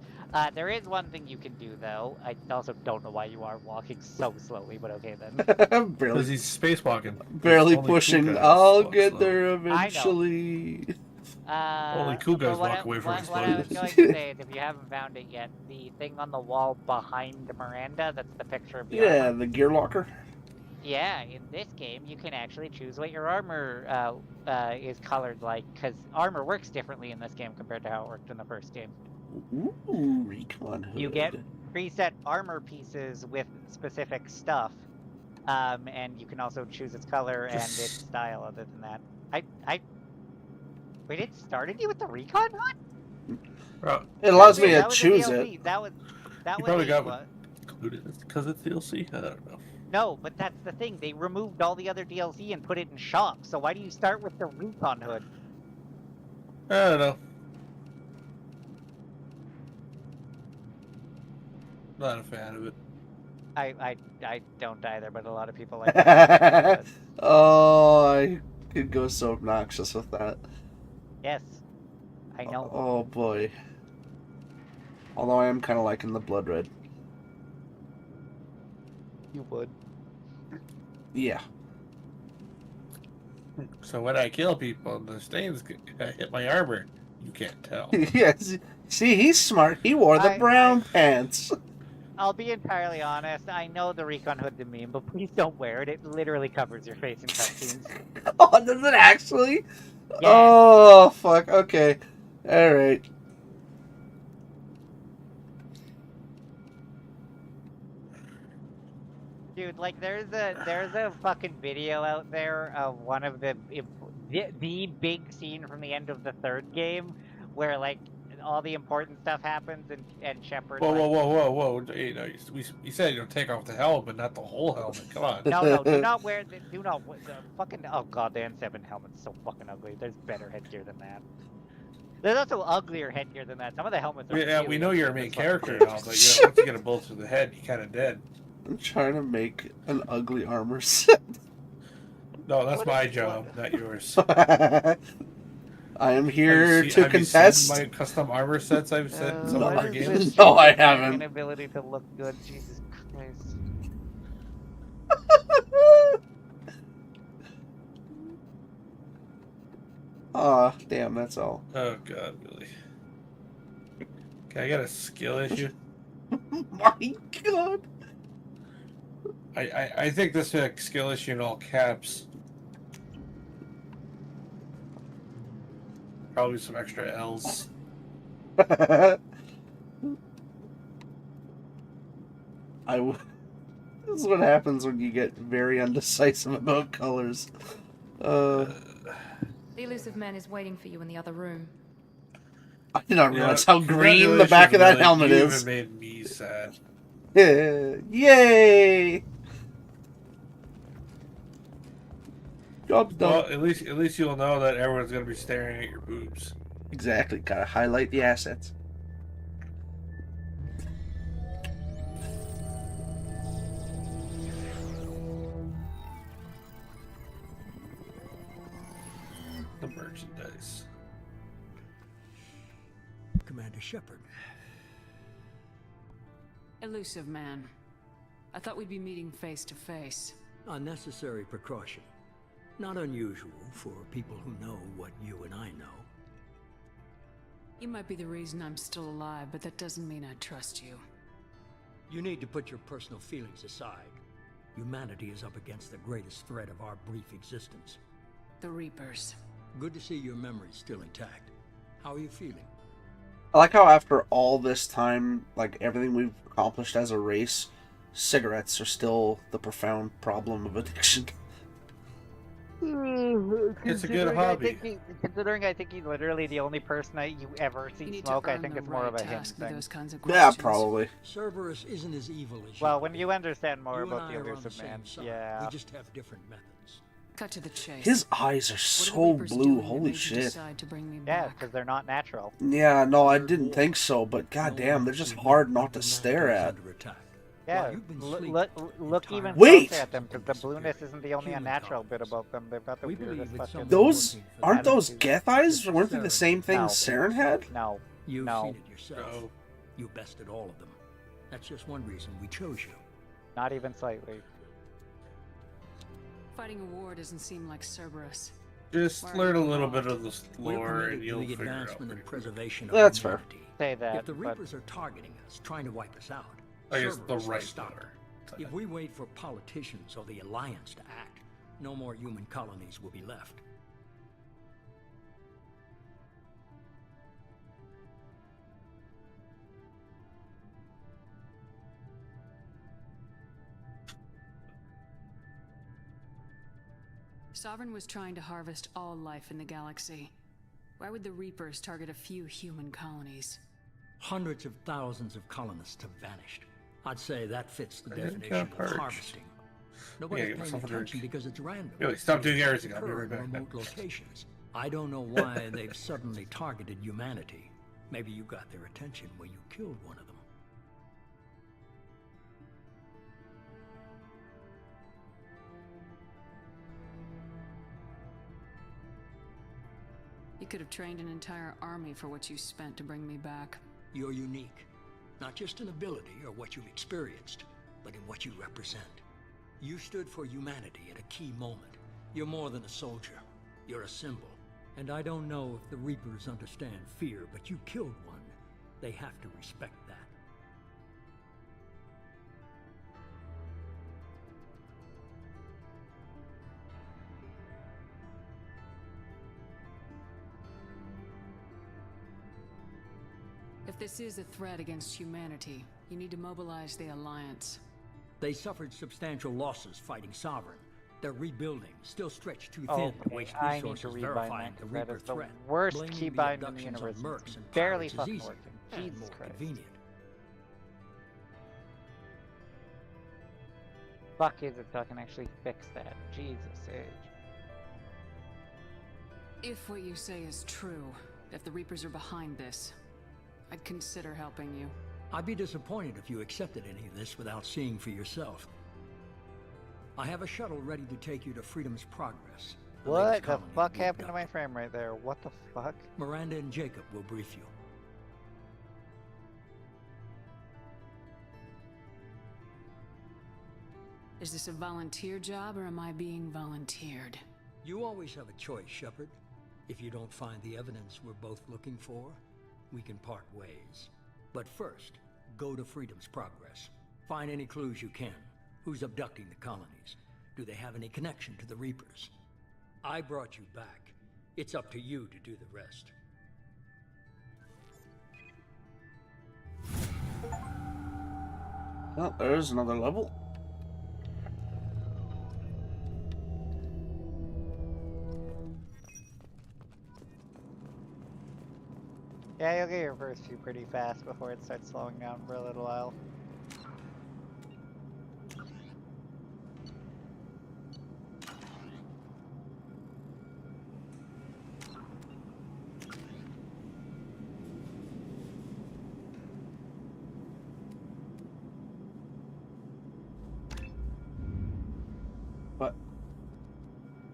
[SPEAKER 2] There is one thing you can do, though. I also don't know why you are walking so slowly, but okay then.
[SPEAKER 3] Because
[SPEAKER 1] barely,
[SPEAKER 3] he's spacewalking.
[SPEAKER 1] barely
[SPEAKER 3] Only cool
[SPEAKER 1] pushing.
[SPEAKER 3] guys
[SPEAKER 1] I'll
[SPEAKER 3] walk
[SPEAKER 1] get
[SPEAKER 3] slow.
[SPEAKER 1] there eventually.
[SPEAKER 3] Only cool guys
[SPEAKER 2] but what
[SPEAKER 3] walk
[SPEAKER 2] I-
[SPEAKER 3] away from
[SPEAKER 2] what I was
[SPEAKER 3] explosions.
[SPEAKER 2] going to say is, if you haven't found it yet, the thing on the wall behind Miranda, that's the picture of the
[SPEAKER 1] Yeah,
[SPEAKER 2] armor.
[SPEAKER 1] the gear locker.
[SPEAKER 2] Yeah, in this game, you can actually choose what your armor is colored like, because armor works differently in this game compared to how it worked in the first game.
[SPEAKER 1] Ooh, recon hood.
[SPEAKER 2] You get preset armor pieces with specific stuff, and you can also choose its color and its style. Other than that, wait, it started you with the recon hood?
[SPEAKER 3] Bro,
[SPEAKER 1] It allows me
[SPEAKER 2] Dude,
[SPEAKER 1] to
[SPEAKER 2] that was a
[SPEAKER 1] choose
[SPEAKER 2] DLC.
[SPEAKER 1] it.
[SPEAKER 2] That was
[SPEAKER 3] you probably got
[SPEAKER 2] what?
[SPEAKER 3] included because it's DLC. I don't know.
[SPEAKER 2] No, but that's the thing. They removed all the other DLC and put it in shop. So why do you start with the recon hood?
[SPEAKER 3] I don't know. Not a fan of it.
[SPEAKER 2] I don't either, but a lot of people like it.
[SPEAKER 1] Oh, I could go so obnoxious with that.
[SPEAKER 2] Yes, I know.
[SPEAKER 1] Oh boy. Although I am kind of liking the blood red.
[SPEAKER 2] You would.
[SPEAKER 1] Yeah.
[SPEAKER 3] So when I kill people, the stains hit my armor. You can't tell.
[SPEAKER 1] Yes. See, he's smart. He wore the brown pants.
[SPEAKER 2] I'll be entirely honest. I know the recon hood the meme, but please don't wear it. It literally covers your face in cutscenes.
[SPEAKER 1] Oh, does it actually?
[SPEAKER 2] Yeah.
[SPEAKER 1] Oh, fuck. Okay. Alright.
[SPEAKER 2] Dude, like there's a fucking video out there of one of the big scene from the end of the third game where like all the important stuff happens and Shepard.
[SPEAKER 3] Whoa,
[SPEAKER 2] like,
[SPEAKER 3] whoa! Hey, no, you said you take off the helmet, but not the whole helmet. Come on.
[SPEAKER 2] No, do not wear the fucking. Oh god, the N7 helmet's so fucking ugly. There's better headgear than that. There's also uglier headgear than that. Some of the helmets are.
[SPEAKER 3] Yeah,
[SPEAKER 2] really
[SPEAKER 3] we know you're a
[SPEAKER 2] ugly
[SPEAKER 3] main
[SPEAKER 2] as fuck.
[SPEAKER 3] character and all, but yeah, once you get a bullet to the head, you're kind of dead.
[SPEAKER 1] I'm trying to make an ugly armor set.
[SPEAKER 3] No, that's my job, not yours.
[SPEAKER 1] I am here to
[SPEAKER 3] have you seen
[SPEAKER 1] contest.
[SPEAKER 3] my custom armor sets I've sent in some of our games?
[SPEAKER 1] No, I haven't.
[SPEAKER 2] Inability to look good. Jesus Christ.
[SPEAKER 1] Aw, damn, that's all.
[SPEAKER 3] Oh god, really? Okay, I got a skill issue.
[SPEAKER 1] My god.
[SPEAKER 3] I think this is a skill issue in all caps. Probably some extra L's.
[SPEAKER 1] This is what happens when you get very undecisive about colors.
[SPEAKER 4] The elusive man is waiting for you in the other room.
[SPEAKER 1] I did not realize how green the back of that helmet
[SPEAKER 3] you
[SPEAKER 1] is.
[SPEAKER 3] even made me sad.
[SPEAKER 1] Yay! Job's done.
[SPEAKER 3] Well, at least you'll know that everyone's gonna be staring at your boobs.
[SPEAKER 1] Exactly. Gotta highlight the assets.
[SPEAKER 3] The merchandise.
[SPEAKER 5] Commander Shepard.
[SPEAKER 8] Elusive man. I thought we'd be meeting face to face.
[SPEAKER 5] Unnecessary precaution. Not unusual for people who know what you and I know.
[SPEAKER 8] You might be the reason I'm still alive, but that doesn't mean I trust you.
[SPEAKER 5] You need to put your personal feelings aside. Humanity is up against the greatest threat of our brief existence.
[SPEAKER 8] The Reapers.
[SPEAKER 5] Good to see your memory's still intact. How are you feeling?
[SPEAKER 1] I like how after all this time, like everything we've accomplished as a race, cigarettes are still the profound problem of addiction.
[SPEAKER 3] It's a good hobby.
[SPEAKER 2] Considering I think he's literally the only person that you ever see smoke, I think it's more of a him thing.
[SPEAKER 1] Yeah, probably.
[SPEAKER 5] Cerberus isn't as evil as you.
[SPEAKER 2] Well, when you understand more
[SPEAKER 5] You and
[SPEAKER 2] about the
[SPEAKER 5] I are on
[SPEAKER 2] elusive
[SPEAKER 5] same
[SPEAKER 2] man,
[SPEAKER 5] side.
[SPEAKER 2] yeah.
[SPEAKER 5] We just have different methods.
[SPEAKER 8] Cut to the chase.
[SPEAKER 1] His eyes are so blue, holy shit.
[SPEAKER 2] Yeah, because they're not natural.
[SPEAKER 1] Yeah, no, I didn't think so, but goddamn, they're just hard not to stare at.
[SPEAKER 2] Yeah, look even
[SPEAKER 1] Wait!
[SPEAKER 2] closer at them, because the blueness isn't the only unnatural bit about them. They've got the weirdest fucking...
[SPEAKER 1] Those, aren't those Geth eyes? Weren't they the same thing
[SPEAKER 2] No.
[SPEAKER 1] Saren had?
[SPEAKER 2] No.
[SPEAKER 5] You've
[SPEAKER 2] No.
[SPEAKER 5] seen it yourself. You bested all of them. That's just one reason we chose you.
[SPEAKER 2] Not even slightly.
[SPEAKER 8] Fighting a war doesn't seem like Cerberus.
[SPEAKER 3] Just learn a little bit of the
[SPEAKER 5] We're
[SPEAKER 3] lore
[SPEAKER 5] committed
[SPEAKER 3] and
[SPEAKER 5] to
[SPEAKER 3] you'll
[SPEAKER 5] the
[SPEAKER 3] figure it out.
[SPEAKER 5] advancement and preservation of
[SPEAKER 1] That's fair.
[SPEAKER 5] humanity.
[SPEAKER 2] Say that,
[SPEAKER 5] If the
[SPEAKER 2] but-
[SPEAKER 5] Reapers are targeting us, trying to wipe us out,
[SPEAKER 3] I guess the
[SPEAKER 5] Cerberus will
[SPEAKER 3] right
[SPEAKER 5] stop
[SPEAKER 3] lore.
[SPEAKER 5] it. If we wait for politicians or the Alliance to act, no more human colonies will be left.
[SPEAKER 8] Sovereign was trying to harvest all life in the galaxy. Why would the Reapers target a few human colonies?
[SPEAKER 5] Hundreds of thousands of colonists have vanished. I'd say that fits the
[SPEAKER 3] I didn't
[SPEAKER 5] definition
[SPEAKER 3] count
[SPEAKER 5] of
[SPEAKER 3] purge.
[SPEAKER 5] harvesting.
[SPEAKER 3] Yeah,
[SPEAKER 5] Nobody's
[SPEAKER 3] give
[SPEAKER 5] paying
[SPEAKER 3] myself a drink.
[SPEAKER 5] attention because it's random.
[SPEAKER 3] Really, stop
[SPEAKER 5] It
[SPEAKER 3] doing
[SPEAKER 5] just
[SPEAKER 3] everything. I'll be
[SPEAKER 5] occur
[SPEAKER 3] right
[SPEAKER 5] in
[SPEAKER 3] back.
[SPEAKER 5] remote locations. I don't know why they've suddenly targeted humanity. Maybe you got their attention when you killed one of them.
[SPEAKER 8] You could have trained an entire army for what you spent to bring me back.
[SPEAKER 5] You're unique. Not just in ability or what you've experienced, but in what you represent. You stood for humanity at a key moment. You're more than a soldier. You're a symbol. And I don't know if the Reapers understand fear, but you killed one. They have to respect that.
[SPEAKER 8] If this is a threat against humanity, you need to mobilize the Alliance.
[SPEAKER 5] They suffered substantial losses fighting Sovereign. They're rebuilding, still stretched too thin to
[SPEAKER 2] Okay,
[SPEAKER 5] waste
[SPEAKER 2] I need to
[SPEAKER 5] resources
[SPEAKER 2] rebind
[SPEAKER 5] verifying
[SPEAKER 2] that,
[SPEAKER 5] the
[SPEAKER 2] 'cause that
[SPEAKER 5] Reaper
[SPEAKER 2] is the
[SPEAKER 5] threat.
[SPEAKER 2] worst
[SPEAKER 5] Blaming
[SPEAKER 2] keybind in the
[SPEAKER 5] abductions on
[SPEAKER 2] universe.
[SPEAKER 5] mercs
[SPEAKER 2] It's
[SPEAKER 5] and
[SPEAKER 2] barely
[SPEAKER 5] pirates is
[SPEAKER 2] fucking
[SPEAKER 5] easy
[SPEAKER 2] working.
[SPEAKER 5] and
[SPEAKER 2] Jesus
[SPEAKER 5] more
[SPEAKER 2] Christ.
[SPEAKER 5] convenient.
[SPEAKER 2] Fuck is it so I can actually fix that? Jesus age.
[SPEAKER 8] If what you say is true, if the Reapers are behind this, I'd consider helping you.
[SPEAKER 5] I'd be disappointed if you accepted any of this without seeing for yourself. I have a shuttle ready to take you to Freedom's Progress. The
[SPEAKER 2] What
[SPEAKER 5] latest
[SPEAKER 2] the
[SPEAKER 5] colony
[SPEAKER 2] fuck
[SPEAKER 5] we've
[SPEAKER 2] happened to
[SPEAKER 5] got.
[SPEAKER 2] my frame right there? What the fuck?
[SPEAKER 5] Miranda and Jacob will brief you.
[SPEAKER 8] Is this a volunteer job, or am I being volunteered?
[SPEAKER 5] You always have a choice, Shepard. If you don't find the evidence we're both looking for, we can part ways. But first, go to Freedom's Progress. Find any clues you can. Who's abducting the colonies? Do they have any connection to the Reapers? I brought you back. It's up to you to do the rest.
[SPEAKER 1] Well, there's another level.
[SPEAKER 2] Yeah, you'll get your first few pretty fast before it starts slowing down for a little while.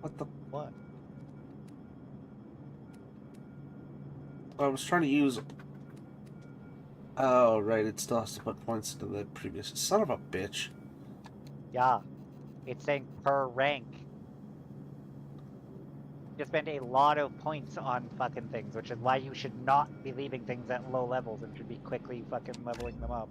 [SPEAKER 1] What the?
[SPEAKER 2] What?
[SPEAKER 1] I was trying to use. Oh, right, it still has to put points into the previous. Son of a bitch.
[SPEAKER 2] Yeah. It's saying per rank. You spend a lot of points on fucking things, which is why you should not be leaving things at low levels and should be quickly fucking leveling them up.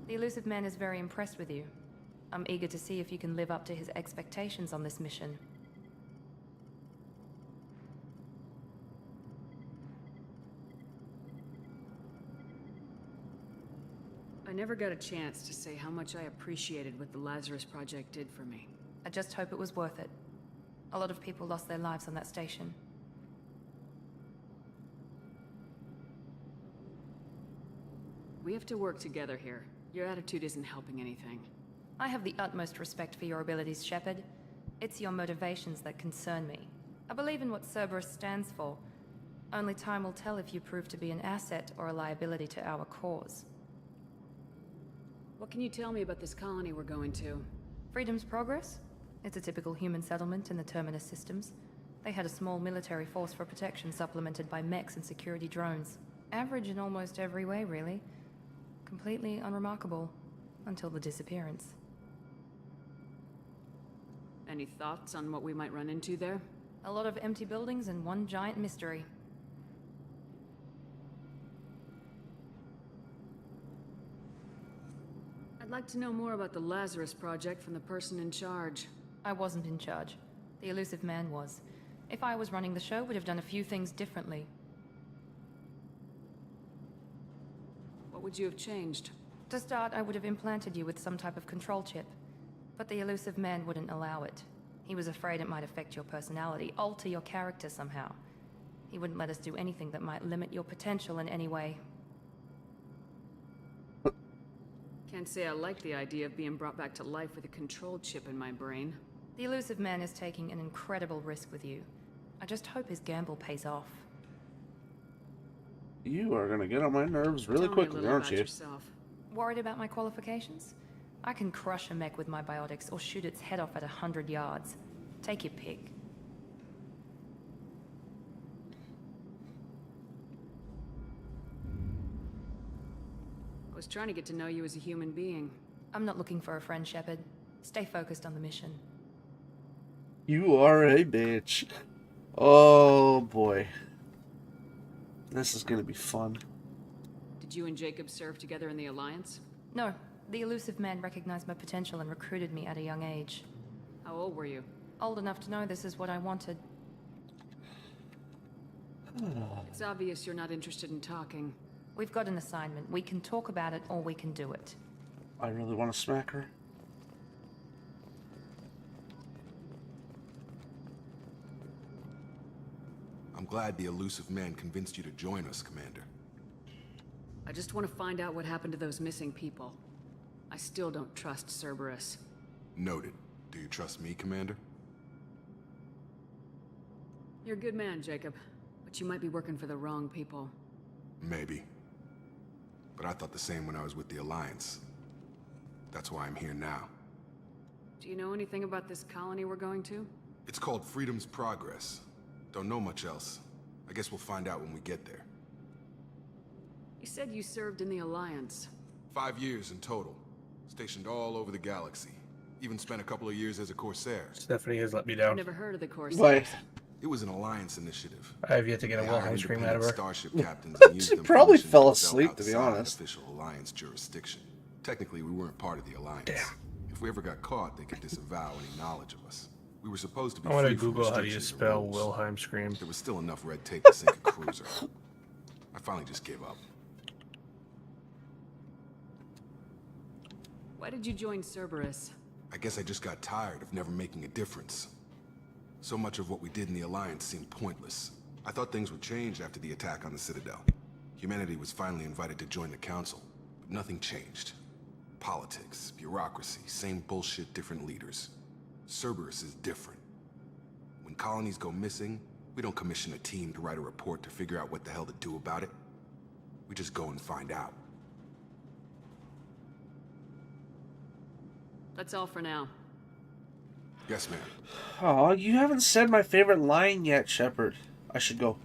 [SPEAKER 4] The Elusive Man is very impressed with you. I'm eager to see if you can live up to his expectations on this mission.
[SPEAKER 8] I never got a chance to say how much I appreciated what the Lazarus Project did for me.
[SPEAKER 4] I just hope it was worth it. A lot of people lost their lives on that station.
[SPEAKER 8] We have to work together here. Your attitude isn't helping anything.
[SPEAKER 4] I have the utmost respect for your abilities, Shepard. It's your motivations that concern me. I believe in what Cerberus stands for. Only time will tell if you prove to be an asset or a liability to our cause.
[SPEAKER 8] What can you tell me about this colony we're going to?
[SPEAKER 4] Freedom's Progress? It's a typical human settlement in the Terminus systems. They had a small military force for protection supplemented by mechs and security drones. Average in almost every way, really. Completely unremarkable. Until the disappearance.
[SPEAKER 8] Any thoughts on what we might run into there?
[SPEAKER 4] A lot of empty buildings and one giant mystery.
[SPEAKER 8] I'd like to know more about the Lazarus Project from the person in charge.
[SPEAKER 4] I wasn't in charge. The Elusive Man was. If I was running the show, would have done a few things differently.
[SPEAKER 8] What would you have changed?
[SPEAKER 4] To start, I would have implanted you with some type of control chip. But the Elusive Man wouldn't allow it. He was afraid it might affect your personality, alter your character somehow. He wouldn't let us do anything that might limit your potential in any way.
[SPEAKER 8] Can't say I like the idea of being brought back to life with a control chip in my brain.
[SPEAKER 4] The Elusive Man is taking an incredible risk with you. I just hope his gamble pays off.
[SPEAKER 1] You are gonna get on my nerves really
[SPEAKER 8] Tell me a
[SPEAKER 1] quickly,
[SPEAKER 8] little
[SPEAKER 1] aren't
[SPEAKER 8] about
[SPEAKER 1] you?
[SPEAKER 8] yourself.
[SPEAKER 4] Worried about my qualifications? I can crush a mech with my biotics or shoot its head off at 100 yards. Take your pick.
[SPEAKER 8] I was trying to get to know you as a human being.
[SPEAKER 4] I'm not looking for a friend, Shepard. Stay focused on the mission.
[SPEAKER 1] You are a bitch. Oh boy. This is gonna be fun.
[SPEAKER 8] Did you and Jacob serve together in the Alliance?
[SPEAKER 4] No, the Elusive Man recognized my potential and recruited me at a young age.
[SPEAKER 8] How old were you?
[SPEAKER 4] Old enough to know this is what I wanted.
[SPEAKER 8] It's obvious you're not interested in talking.
[SPEAKER 4] We've got an assignment. We can talk about it or we can do it.
[SPEAKER 1] I really want to smack her.
[SPEAKER 11] I'm glad the Elusive Man convinced you to join us, Commander.
[SPEAKER 8] I just want to find out what happened to those missing people. I I still don't trust Cerberus.
[SPEAKER 11] Noted. Do you trust me, Commander?
[SPEAKER 8] You're a good man, Jacob. But you might be working for the wrong people.
[SPEAKER 11] Maybe. But I thought the same when I was with the Alliance. That's why I'm here now.
[SPEAKER 8] Do you know anything about this colony we're going to?
[SPEAKER 11] It's called Freedom's Progress. Don't know much else. I guess we'll find out when we get there.
[SPEAKER 8] You said you served in the Alliance.
[SPEAKER 11] 5 years in total. Stationed all over the galaxy. Even spent a couple of years as a Corsair.
[SPEAKER 3] Stephanie has let me
[SPEAKER 8] I've
[SPEAKER 3] down.
[SPEAKER 8] never heard of the Corsairs.
[SPEAKER 1] Why?
[SPEAKER 11] It was an Alliance initiative.
[SPEAKER 3] I have yet to get a
[SPEAKER 11] They
[SPEAKER 3] Wilhelm
[SPEAKER 11] hired
[SPEAKER 3] scream out of her.
[SPEAKER 11] independent starship captains and used
[SPEAKER 1] She
[SPEAKER 11] them for
[SPEAKER 1] probably
[SPEAKER 11] missions
[SPEAKER 1] fell
[SPEAKER 11] that
[SPEAKER 1] asleep, to be
[SPEAKER 11] outside
[SPEAKER 1] honest.
[SPEAKER 11] Official Alliance jurisdiction. Technically, we weren't part of the Alliance.
[SPEAKER 3] Damn.
[SPEAKER 11] If we ever got caught, they could disavow any knowledge of us. We were supposed to be
[SPEAKER 3] I want to
[SPEAKER 11] free from
[SPEAKER 3] Google how do you
[SPEAKER 11] restrictions and
[SPEAKER 3] spell
[SPEAKER 11] rules.
[SPEAKER 3] Wilhelm scream.
[SPEAKER 11] There was still enough red tape to sink a cruiser. I finally just gave up.
[SPEAKER 8] Why did you join Cerberus?
[SPEAKER 11] I guess I just got tired of never making a difference. So much of what we did in the Alliance seemed pointless. I thought things would change after the attack on the Citadel. Humanity was finally invited to join the Council, but nothing changed. Politics, bureaucracy, same bullshit, different leaders. Cerberus is different. When colonies go missing, we don't commission a team to write a report to figure out what the hell to do about it. We just go and find out.
[SPEAKER 8] That's all for now.
[SPEAKER 11] Yes, ma'am.
[SPEAKER 1] Oh, you haven't said my favorite line yet, Shepard. I should go.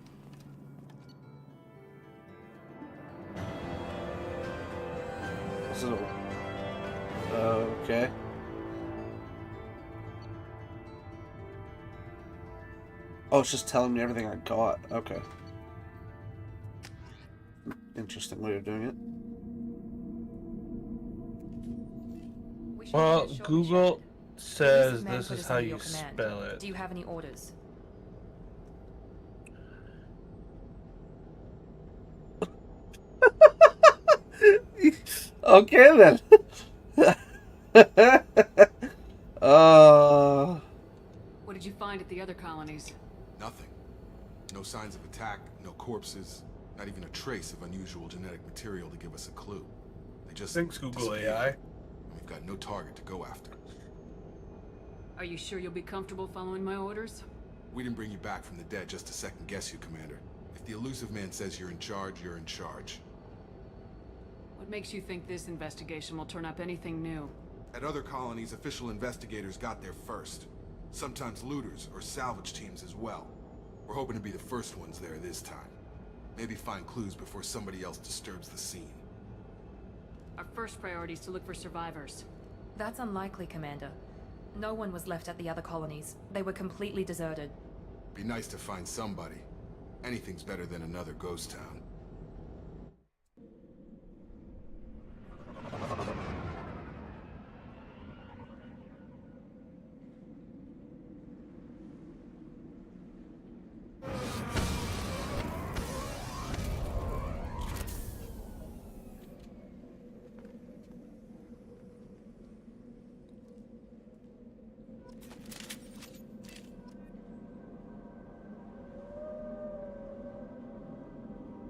[SPEAKER 1] So, okay. Oh, it's just telling me everything I got. Okay. Interesting way of doing it.
[SPEAKER 3] Well, Google says this is how you spell it.
[SPEAKER 4] Do you have any orders?
[SPEAKER 1] Okay then.
[SPEAKER 8] What did you find at the other colonies?
[SPEAKER 11] Nothing. No signs of attack, no corpses, not even a trace of unusual genetic material to give us a clue. They just
[SPEAKER 3] Thanks, Google
[SPEAKER 11] disappeared,
[SPEAKER 3] AI.
[SPEAKER 11] and we've got no target to go after.
[SPEAKER 8] Are you sure you'll be comfortable following my orders?
[SPEAKER 11] We didn't bring you back from the dead just to second guess you, Commander. If the Illusive Man says you're in charge, you're in charge.
[SPEAKER 8] What makes you think this investigation will turn up anything new?
[SPEAKER 11] At other colonies, official investigators got there first. Sometimes looters or salvage teams as well. We're hoping to be the first ones there this time. Maybe find clues before somebody else disturbs the scene.
[SPEAKER 8] Our first priority is to look for survivors.
[SPEAKER 4] That's unlikely, Commander. No one was left at the other colonies. They were completely deserted.
[SPEAKER 11] Be nice to find somebody. Anything's better than another ghost town.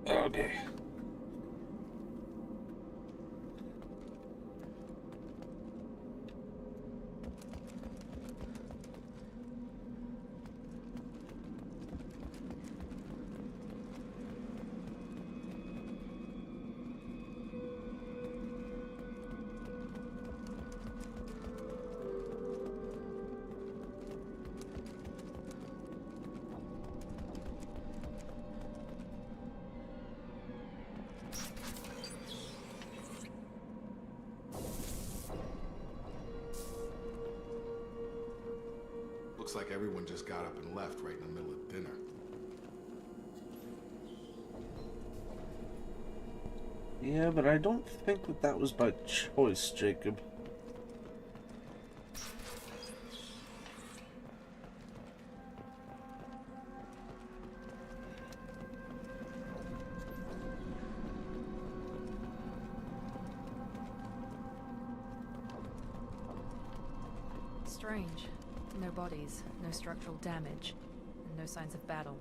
[SPEAKER 1] Okay.
[SPEAKER 11] Looks like everyone just got up and left right in the middle of dinner.
[SPEAKER 1] Yeah, but I don't think that was by choice, Jacob.
[SPEAKER 4] Strange. No bodies, no structural damage, and no signs of battle.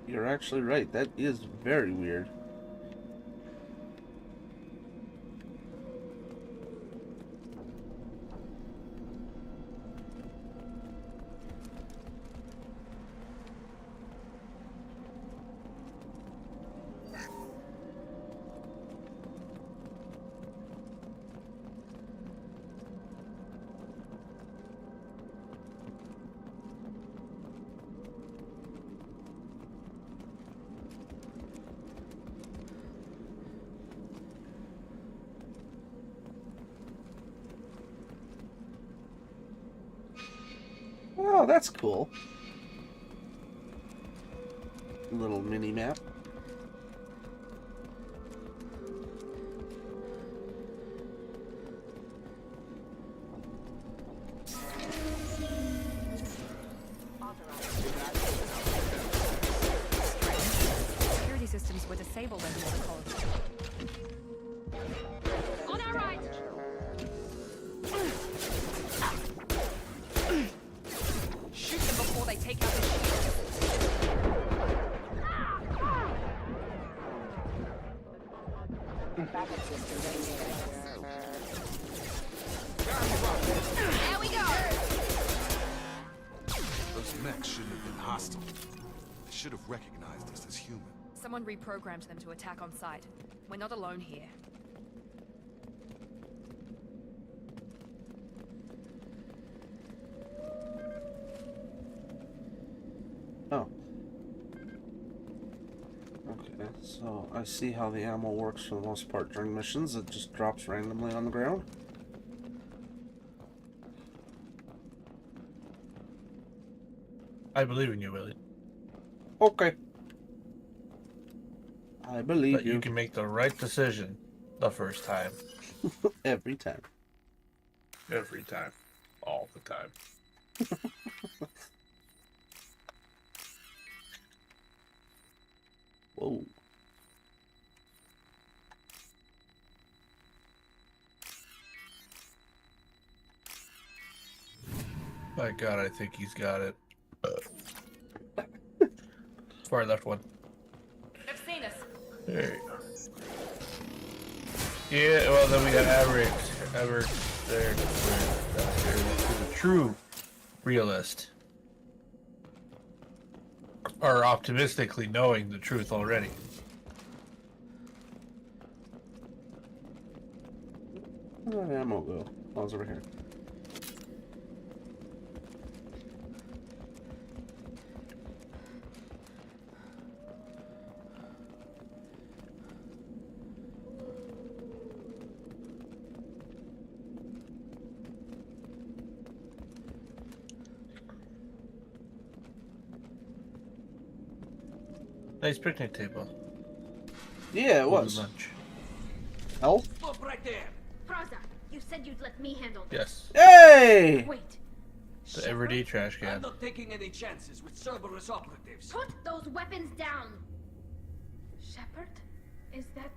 [SPEAKER 1] You're actually right. That is very weird. Oh, that's cool. Little mini map.
[SPEAKER 4] Security systems were disabled when the colony.
[SPEAKER 10] On our right!
[SPEAKER 4] Shoot them before they take out the shield.
[SPEAKER 10] There we go!
[SPEAKER 11] Those mechs shouldn't have been hostile. They should have recognized us as human.
[SPEAKER 4] Someone reprogrammed them to attack on sight. We're not alone here.
[SPEAKER 1] Oh. Okay, so I see how the ammo works for the most part during missions. It just drops randomly on the ground.
[SPEAKER 3] I believe in you, Willie.
[SPEAKER 1] Okay. I believe
[SPEAKER 3] But you can make the right decision the first time.
[SPEAKER 1] Every time.
[SPEAKER 3] Every time. All the time.
[SPEAKER 1] Whoa.
[SPEAKER 3] My God, I think he's got it. Far left one.
[SPEAKER 4] They've seen us.
[SPEAKER 3] There you go. Yeah, well then we got Averick. Averick there. Who's a true realist. Or optimistically knowing the truth already.
[SPEAKER 1] Where did ammo go? Oh, it's over here.
[SPEAKER 3] Nice picnic table.
[SPEAKER 1] Yeah, it was.
[SPEAKER 3] Lunch.
[SPEAKER 1] Elf?
[SPEAKER 5] Stop right there!
[SPEAKER 10] Praza, you said you'd let me handle
[SPEAKER 3] Yes.
[SPEAKER 10] this.
[SPEAKER 1] Hey!
[SPEAKER 10] Wait.
[SPEAKER 3] The everyday trash
[SPEAKER 5] I'm
[SPEAKER 3] can.
[SPEAKER 5] not taking any chances with Cerberus operatives.
[SPEAKER 10] Put those weapons down! Shepard? Is that...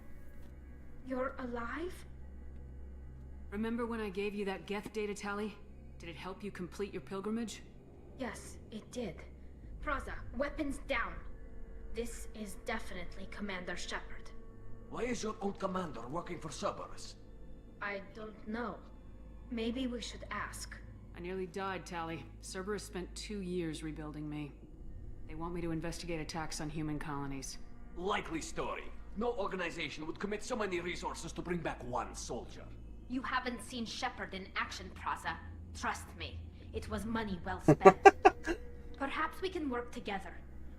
[SPEAKER 10] You're alive?
[SPEAKER 8] Remember when I gave you that Geth data tally? Did it help you complete your pilgrimage?
[SPEAKER 10] Yes, it did. Praza, weapons down. This is definitely Commander Shepard.
[SPEAKER 5] Why is your old commander working for Cerberus?
[SPEAKER 10] I don't know. Maybe we should ask.
[SPEAKER 8] I nearly died, Tally. Cerberus spent 2 years rebuilding me. They want me to investigate attacks on human colonies.
[SPEAKER 5] Likely story. No organization would commit so many resources to bring back one soldier.
[SPEAKER 10] You haven't seen Shepard in action, Praza. Trust me, it was money well spent. Perhaps we can work together.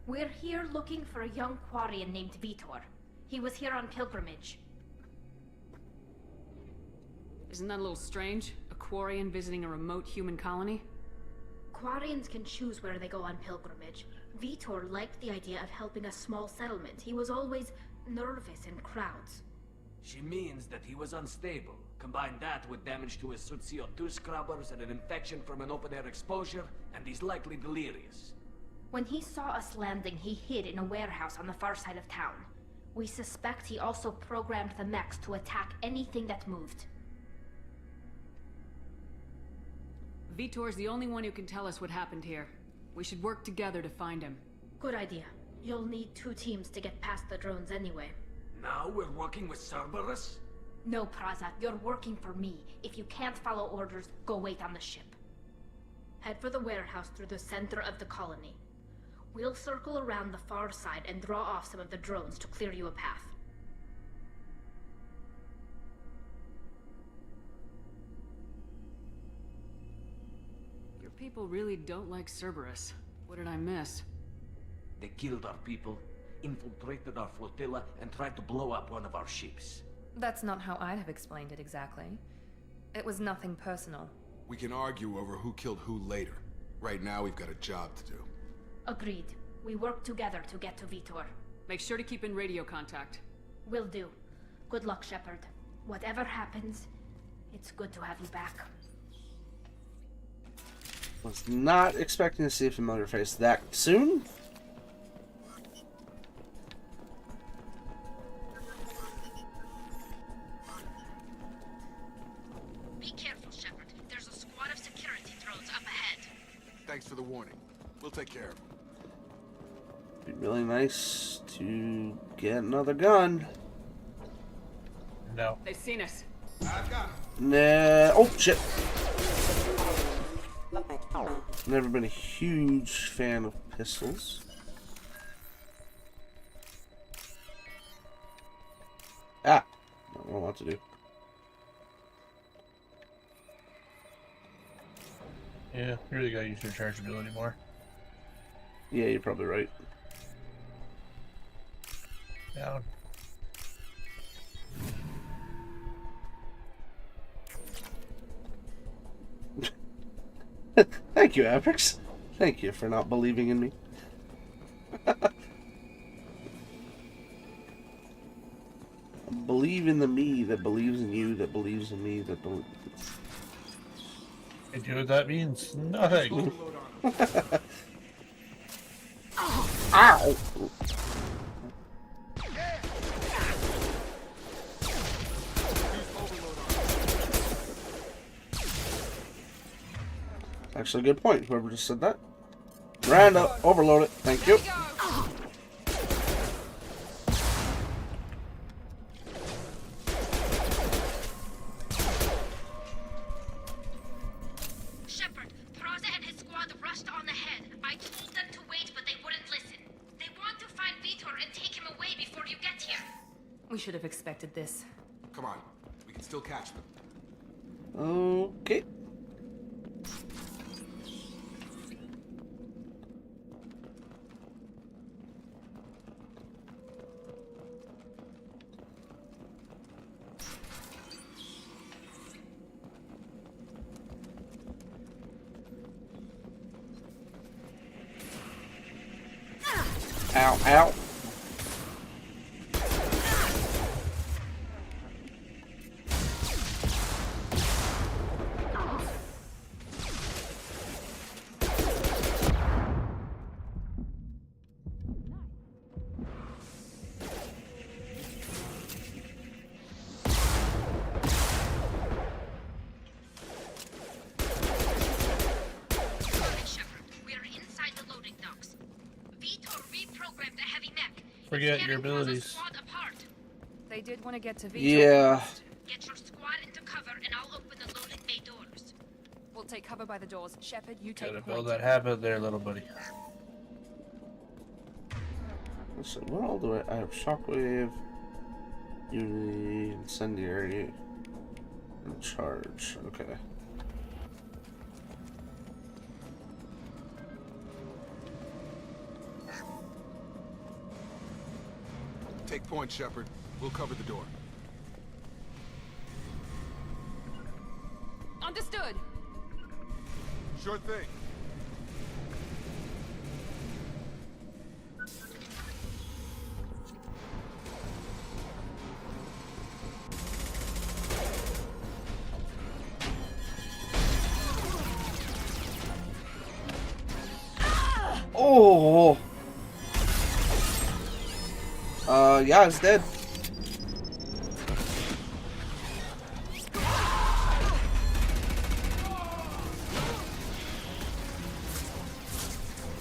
[SPEAKER 10] We're here looking for a young Quarian named Vitor. He was here on pilgrimage.
[SPEAKER 8] Isn't that a little strange? A Quarian visiting a remote human colony?
[SPEAKER 10] Quarians can choose where they go on pilgrimage. Vitor liked the idea of helping a small settlement. He was always nervous in crowds.
[SPEAKER 5] She means that he was unstable. Combine that with damage to his suit CO2 scrubbers and an infection from an open-air exposure, and he's likely delirious.
[SPEAKER 10] When he saw us landing, he hid in a warehouse on the far side of town. We suspect he also programmed the mechs to attack anything that moved.
[SPEAKER 8] Vitor's the only one who can tell us what happened here. We should work together to find him.
[SPEAKER 10] Good idea. You'll need 2 teams to get past the drones anyway.
[SPEAKER 5] Now we're working with Cerberus?
[SPEAKER 10] No, Praza, you're working for me. If you can't follow orders, go wait on the ship. Head for the warehouse through the center of the colony. We'll circle around the far side and draw off some of the drones to clear you a path.
[SPEAKER 8] Your people really don't like Cerberus. What did I miss?
[SPEAKER 5] They killed our people, infiltrated our flotilla, and tried to blow up one of our ships.
[SPEAKER 4] That's not how I'd have explained it exactly. It was nothing personal.
[SPEAKER 11] We can argue over who killed who later. Right now, we've got a job to do.
[SPEAKER 10] Agreed. We work together to get to Vitor.
[SPEAKER 8] Make sure to keep in radio contact.
[SPEAKER 10] Will do. Good luck, Shepard. Whatever happens, it's good to have you back.
[SPEAKER 1] Was not expecting to see a familiar face that soon.
[SPEAKER 10] Be careful, Shepard. There's a squad of security drones up ahead.
[SPEAKER 11] Thanks for the warning. We'll take care of them.
[SPEAKER 1] Be really nice to get another gun.
[SPEAKER 3] No.
[SPEAKER 8] They've seen us.
[SPEAKER 11] I've got him.
[SPEAKER 1] Nah. Oh shit. Never been a huge fan of pistols. Ah. I don't know what to do.
[SPEAKER 3] Yeah, you really gotta use your chargeability more.
[SPEAKER 1] Yeah, you're probably right.
[SPEAKER 3] Down.
[SPEAKER 1] Thank you, Apex. Thank you for not believing in me. Believe in the me that believes in you, that believes in me, that believes.
[SPEAKER 3] And you know what that means? Nothing.
[SPEAKER 1] Ow! Actually, good point. Whoever just said that. Miranda, overload it. Thank you.
[SPEAKER 10] Shepard, Praza and his squad rushed on ahead. I told them to wait, but they wouldn't listen. They want to find Vitor and take him away before you get here.
[SPEAKER 4] We should have expected this.
[SPEAKER 11] Come on. We can still catch them.
[SPEAKER 1] Okay. Ow, ow.
[SPEAKER 3] Forget your abilities.
[SPEAKER 4] They did want to get to Vitor.
[SPEAKER 1] Yeah.
[SPEAKER 10] Get your squad into cover and I'll open the loading bay doors.
[SPEAKER 4] We'll take cover by the doors. Shepard, you take
[SPEAKER 3] Gotta
[SPEAKER 4] point.
[SPEAKER 3] build that habit there, little buddy.
[SPEAKER 1] So what all do I have? Shockwave, UV, incendiary, and charge. Okay.
[SPEAKER 11] Take point, Shepard. We'll cover the door.
[SPEAKER 4] Understood.
[SPEAKER 11] Sure thing.
[SPEAKER 1] Oh. Yeah, it's dead.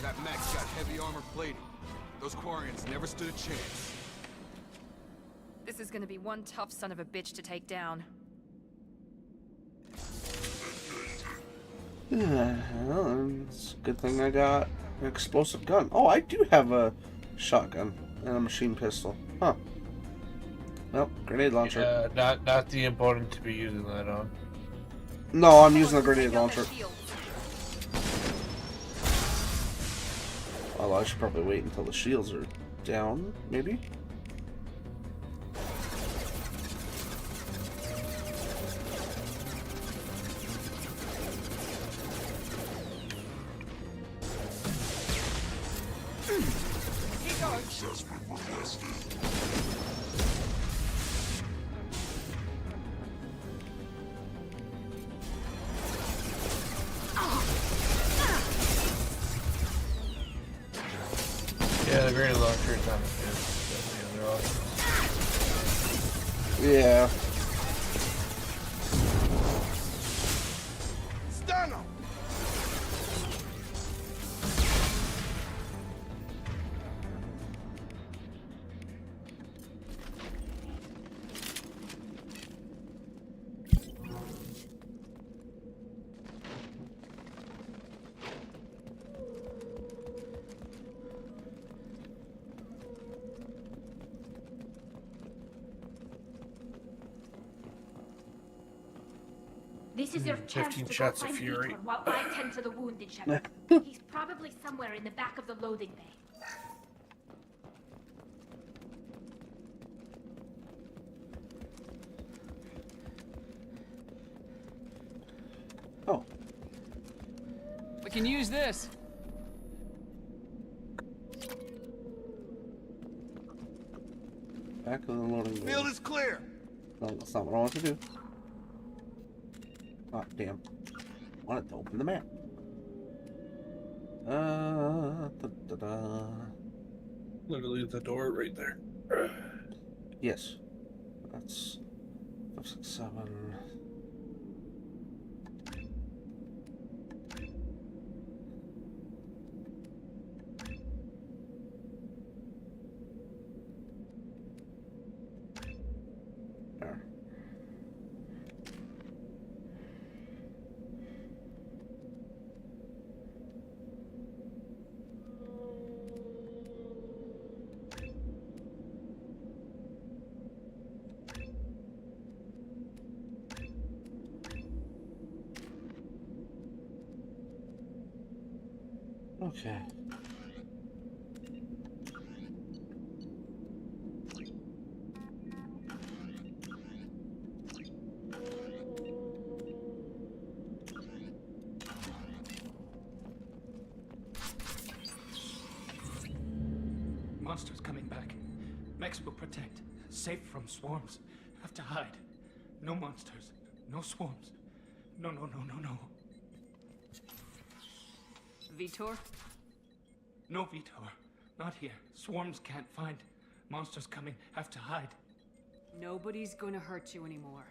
[SPEAKER 11] That mech's got heavy armor plating. Those Quarians never stood a chance.
[SPEAKER 4] This is gonna be one tough son of a bitch to take down.
[SPEAKER 1] Well, it's a good thing I got an explosive gun. Oh, I do have a shotgun and a machine pistol. Huh. Well, grenade launcher.
[SPEAKER 3] Not the important to be using that on.
[SPEAKER 1] No, I'm using a grenade launcher. Although I should probably wait until the shields are down, maybe?
[SPEAKER 11] Access requested.
[SPEAKER 3] Yeah, the grenade launcher is not as good as the other options.
[SPEAKER 1] Yeah.
[SPEAKER 11] Stun him!
[SPEAKER 10] This is your chance
[SPEAKER 3] 15
[SPEAKER 10] to go
[SPEAKER 3] shots of
[SPEAKER 10] find
[SPEAKER 3] fury.
[SPEAKER 10] Vitor while I tend to the wounded shepherd. He's probably somewhere in the back of the loading bay.
[SPEAKER 1] Oh.
[SPEAKER 13] We can use this.
[SPEAKER 1] Back of the loading bay.
[SPEAKER 11] Field is clear.
[SPEAKER 1] No, that's not what I want to do. Oh, damn. I wanted to open the map.
[SPEAKER 3] Literally the door right there.
[SPEAKER 1] Yes. That's 5, 6, 7. There. Okay.
[SPEAKER 5] Monsters coming back. Mex will protect. Safe from swarms. Have to hide. No monsters. No swarms. No, no, no, no, no.
[SPEAKER 8] Vitor?
[SPEAKER 5] No, Vitor. Not here. Swarms can't find. Monsters coming. Have to hide.
[SPEAKER 8] Nobody's gonna hurt you anymore.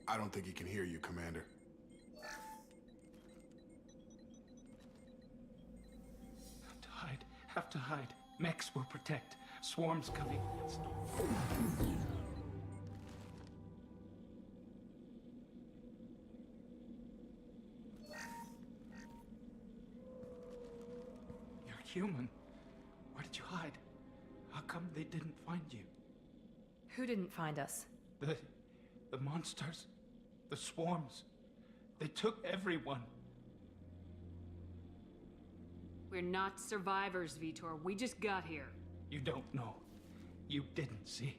[SPEAKER 11] I don't think he can hear you, Commander.
[SPEAKER 5] Have to hide. Have to hide. Mex will protect. Swarms coming. You're human. Where did you hide? How come they didn't find you?
[SPEAKER 4] Who didn't find us?
[SPEAKER 5] The monsters. The swarms. They took everyone.
[SPEAKER 8] We're not survivors, Vitor. We just got here.
[SPEAKER 5] You don't know. You didn't see.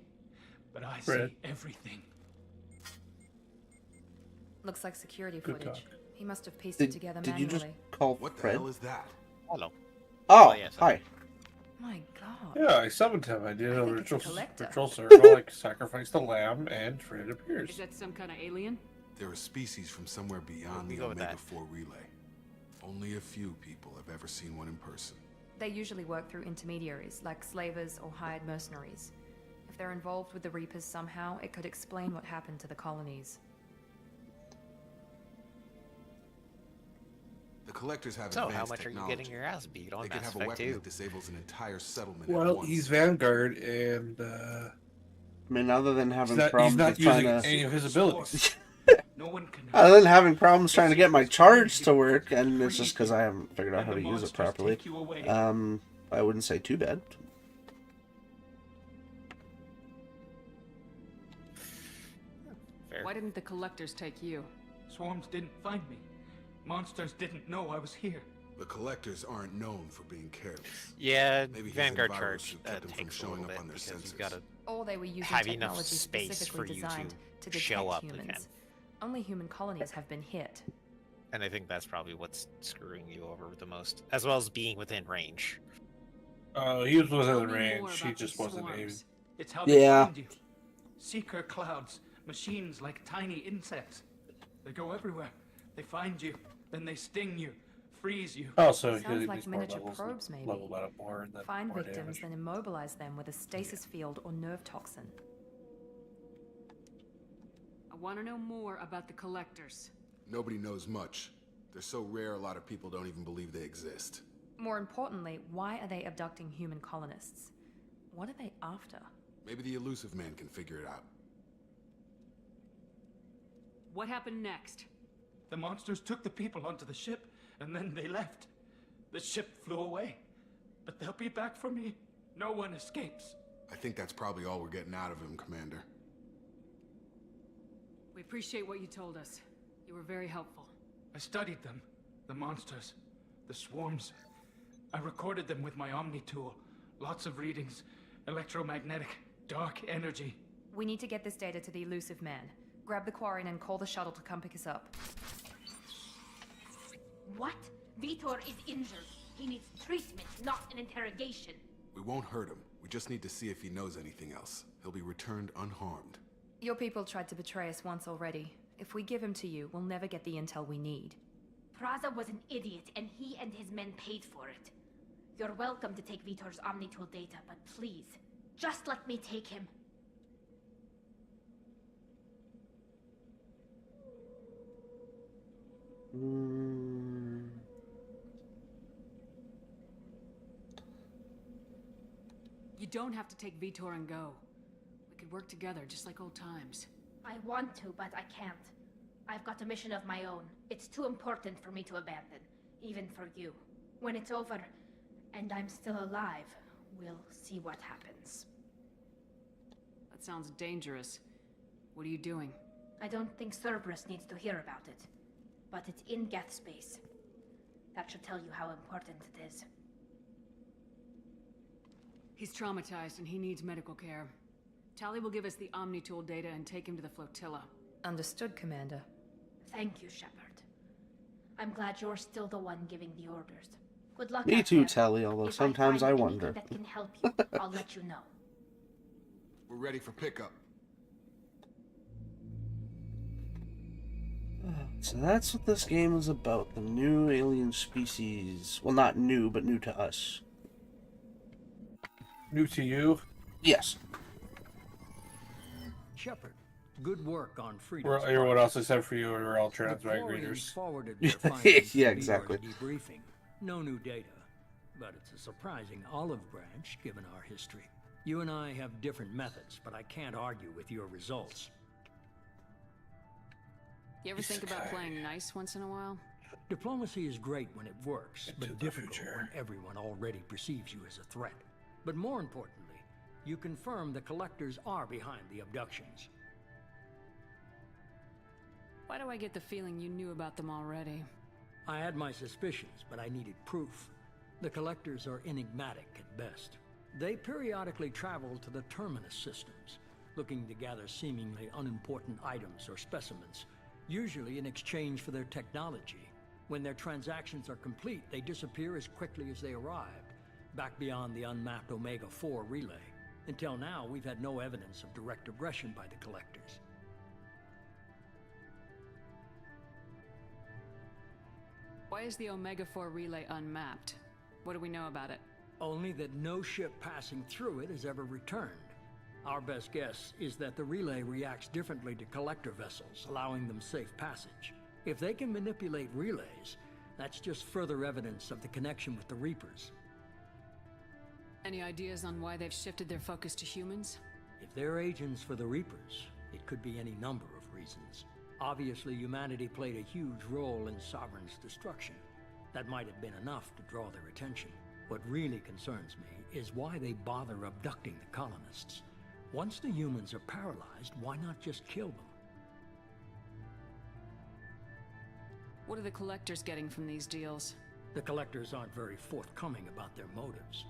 [SPEAKER 5] But I
[SPEAKER 3] Fred.
[SPEAKER 5] see everything.
[SPEAKER 4] Looks like security
[SPEAKER 3] Good
[SPEAKER 4] footage.
[SPEAKER 3] talk.
[SPEAKER 4] He must have pieced it together
[SPEAKER 1] Did you
[SPEAKER 4] manually.
[SPEAKER 1] just call
[SPEAKER 11] What the
[SPEAKER 1] Fred?
[SPEAKER 11] hell is that?
[SPEAKER 14] Hello.
[SPEAKER 1] Oh,
[SPEAKER 14] yes,
[SPEAKER 1] hi.
[SPEAKER 4] My God.
[SPEAKER 3] Yeah, I summoned him. I did a
[SPEAKER 4] think it's a
[SPEAKER 3] ritual,
[SPEAKER 4] collector.
[SPEAKER 3] ritual circle, like sacrifice the lamb, and Fred
[SPEAKER 8] Is
[SPEAKER 3] appears.
[SPEAKER 8] that some kind of alien?
[SPEAKER 11] They're a species from somewhere beyond the
[SPEAKER 14] go with that.
[SPEAKER 11] Omega-4 relay. Only a few people have ever seen one in person.
[SPEAKER 4] They usually work through intermediaries, like slavers or hired mercenaries. If they're involved with the Reapers somehow, it could explain what happened to the colonies.
[SPEAKER 11] The collectors have
[SPEAKER 14] So,
[SPEAKER 11] advanced
[SPEAKER 14] how much are you
[SPEAKER 11] technology.
[SPEAKER 14] getting your ass beat on
[SPEAKER 11] They can
[SPEAKER 14] Mass
[SPEAKER 11] have a
[SPEAKER 14] Effect
[SPEAKER 11] weapon
[SPEAKER 14] 2?
[SPEAKER 11] that disables an entire settlement at
[SPEAKER 3] Well,
[SPEAKER 11] once.
[SPEAKER 3] he's Vanguard, and
[SPEAKER 1] I mean, other than having
[SPEAKER 3] he's
[SPEAKER 1] problems
[SPEAKER 3] not
[SPEAKER 1] with trying
[SPEAKER 3] using
[SPEAKER 1] to,
[SPEAKER 3] any of his abilities.
[SPEAKER 5] No one can.
[SPEAKER 1] other than having problems trying to get my charge to work, and it's just because I haven't figured out how to use it properly. I wouldn't say too bad.
[SPEAKER 14] Fair.
[SPEAKER 8] Why didn't the collectors take you?
[SPEAKER 5] Swarms didn't find me. Monsters didn't know I was here.
[SPEAKER 11] The collectors aren't known for being careless.
[SPEAKER 14] Yeah,
[SPEAKER 11] Maybe his
[SPEAKER 14] Vanguard
[SPEAKER 11] envirus
[SPEAKER 14] charge
[SPEAKER 11] kept him from
[SPEAKER 14] takes a
[SPEAKER 11] showing
[SPEAKER 14] little
[SPEAKER 11] up
[SPEAKER 14] bit
[SPEAKER 11] on their
[SPEAKER 14] because
[SPEAKER 11] sensors.
[SPEAKER 14] you've got to
[SPEAKER 4] Or they were using
[SPEAKER 14] have enough
[SPEAKER 4] technology
[SPEAKER 14] space for
[SPEAKER 4] specifically
[SPEAKER 14] you
[SPEAKER 4] designed
[SPEAKER 14] to
[SPEAKER 4] detect
[SPEAKER 14] show up
[SPEAKER 4] humans.
[SPEAKER 14] again.
[SPEAKER 4] Only human colonies have been hit.
[SPEAKER 14] And I think that's probably what's screwing you over the most, as well as being within range.
[SPEAKER 3] He was within
[SPEAKER 8] Tell
[SPEAKER 3] the
[SPEAKER 8] me more
[SPEAKER 3] range. He
[SPEAKER 8] about
[SPEAKER 3] just
[SPEAKER 8] these
[SPEAKER 3] wasn't aiming.
[SPEAKER 8] swarms.
[SPEAKER 15] It's how they
[SPEAKER 1] Yeah.
[SPEAKER 15] find you. Seeker clouds, machines like tiny insects. They go everywhere. They find you, then they sting you, freeze you.
[SPEAKER 3] Also,
[SPEAKER 4] Sounds
[SPEAKER 3] he
[SPEAKER 4] like
[SPEAKER 3] needs more
[SPEAKER 4] miniature
[SPEAKER 3] levels,
[SPEAKER 4] probes, maybe.
[SPEAKER 3] level that up more, and then
[SPEAKER 4] Find
[SPEAKER 3] more
[SPEAKER 4] victims,
[SPEAKER 3] damage.
[SPEAKER 4] then immobilize them with a stasis field or nerve toxin.
[SPEAKER 8] I want to know more about the collectors.
[SPEAKER 11] Nobody knows much. They're so rare, a lot of people don't even believe they exist.
[SPEAKER 4] More importantly, why are they abducting human colonists? What are they after?
[SPEAKER 11] Maybe the elusive man can figure it out.
[SPEAKER 8] What happened next?
[SPEAKER 15] The monsters took the people onto the ship, and then they left. The ship flew away. But they'll be back for me. No one escapes.
[SPEAKER 11] I think that's probably all we're getting out of him, Commander.
[SPEAKER 8] We appreciate what you told us. You were very helpful.
[SPEAKER 15] I studied them. The monsters. The swarms. I recorded them with my Omni tool. Lots of readings. Electromagnetic. Dark energy.
[SPEAKER 4] We need to get this data to the elusive man. Grab the Quarian and call the shuttle to come pick us up.
[SPEAKER 10] What? Vitor is injured. He needs treatment, not an interrogation.
[SPEAKER 11] We won't hurt him. We just need to see if he knows anything else. He'll be returned unharmed.
[SPEAKER 4] Your people tried to betray us once already. If we give him to you, we'll never get the intel we need.
[SPEAKER 10] Praza was an idiot, and he and his men paid for it. You're welcome to take Vitor's Omnitool data, but please, just let me take him.
[SPEAKER 8] You don't have to take Vitor and go. We could work together, just like old times.
[SPEAKER 10] I want to, but I can't. I've got a mission of my own. It's too important for me to abandon, even for you. When it's over, and I'm still alive, we'll see what happens.
[SPEAKER 8] That sounds dangerous. What are you doing?
[SPEAKER 10] I don't think Cerberus needs to hear about it. But it's in Geth space. That should tell you how important it is.
[SPEAKER 8] He's traumatized and he needs medical care. Tali will give us the Omnitool data and take him to the flotilla.
[SPEAKER 4] Understood, Commander.
[SPEAKER 10] Thank you, Shepard. I'm glad you're still the one giving the orders. Good luck.
[SPEAKER 1] Me
[SPEAKER 10] out
[SPEAKER 1] too,
[SPEAKER 10] there.
[SPEAKER 1] Tally, although
[SPEAKER 10] If
[SPEAKER 1] sometimes
[SPEAKER 10] find
[SPEAKER 1] I
[SPEAKER 10] anything
[SPEAKER 1] wonder.
[SPEAKER 10] that can help you, I'll let you know.
[SPEAKER 11] We're ready for pickup.
[SPEAKER 1] So that's what this game is about. The new alien species. Well, not new, but new to us.
[SPEAKER 3] New to you?
[SPEAKER 1] Yes.
[SPEAKER 5] Shepard, good work on freedom.
[SPEAKER 3] We're, everyone else except for you are all transmag
[SPEAKER 5] The
[SPEAKER 3] readers.
[SPEAKER 5] forwarded their findings
[SPEAKER 1] Yeah,
[SPEAKER 5] to
[SPEAKER 1] exactly.
[SPEAKER 5] BR debriefing. No new data, but it's a surprising olive branch given our history. You and I have different methods, but I can't argue with your results.
[SPEAKER 8] You ever think about playing nice once in a while?
[SPEAKER 5] Diplomacy is great when it works, but difficult when everyone already perceives you as a threat. But more importantly, you confirm the collectors are behind the abductions.
[SPEAKER 8] Why do I get the feeling you knew about them already?
[SPEAKER 5] I had my suspicions, but I needed proof. The collectors are enigmatic at best. They periodically travel to the Terminus systems, looking to gather seemingly unimportant items or specimens, usually in exchange for their technology. When their transactions are complete, they disappear as quickly as they arrived, back beyond the unmapped Omega-4 relay. Until now, we've had no evidence of direct aggression by the collectors.
[SPEAKER 8] Why is the Omega-4 relay unmapped? What do we know about it?
[SPEAKER 5] Only that no ship passing through it has ever returned. Our best guess is that the relay reacts differently to collector vessels, allowing them safe passage. If they can manipulate relays, that's just further evidence of the connection with the Reapers.
[SPEAKER 8] Any ideas on why they've shifted their focus to humans?
[SPEAKER 5] If they're agents for the Reapers, it could be any number of reasons. Obviously, humanity played a huge role in Sovereign's destruction. That might have been enough to draw their attention. What really concerns me is why they bother abducting the colonists. Once the humans are paralyzed, why not just kill them?
[SPEAKER 8] What are the collectors getting from these deals?
[SPEAKER 5] The collectors aren't very forthcoming about their motives.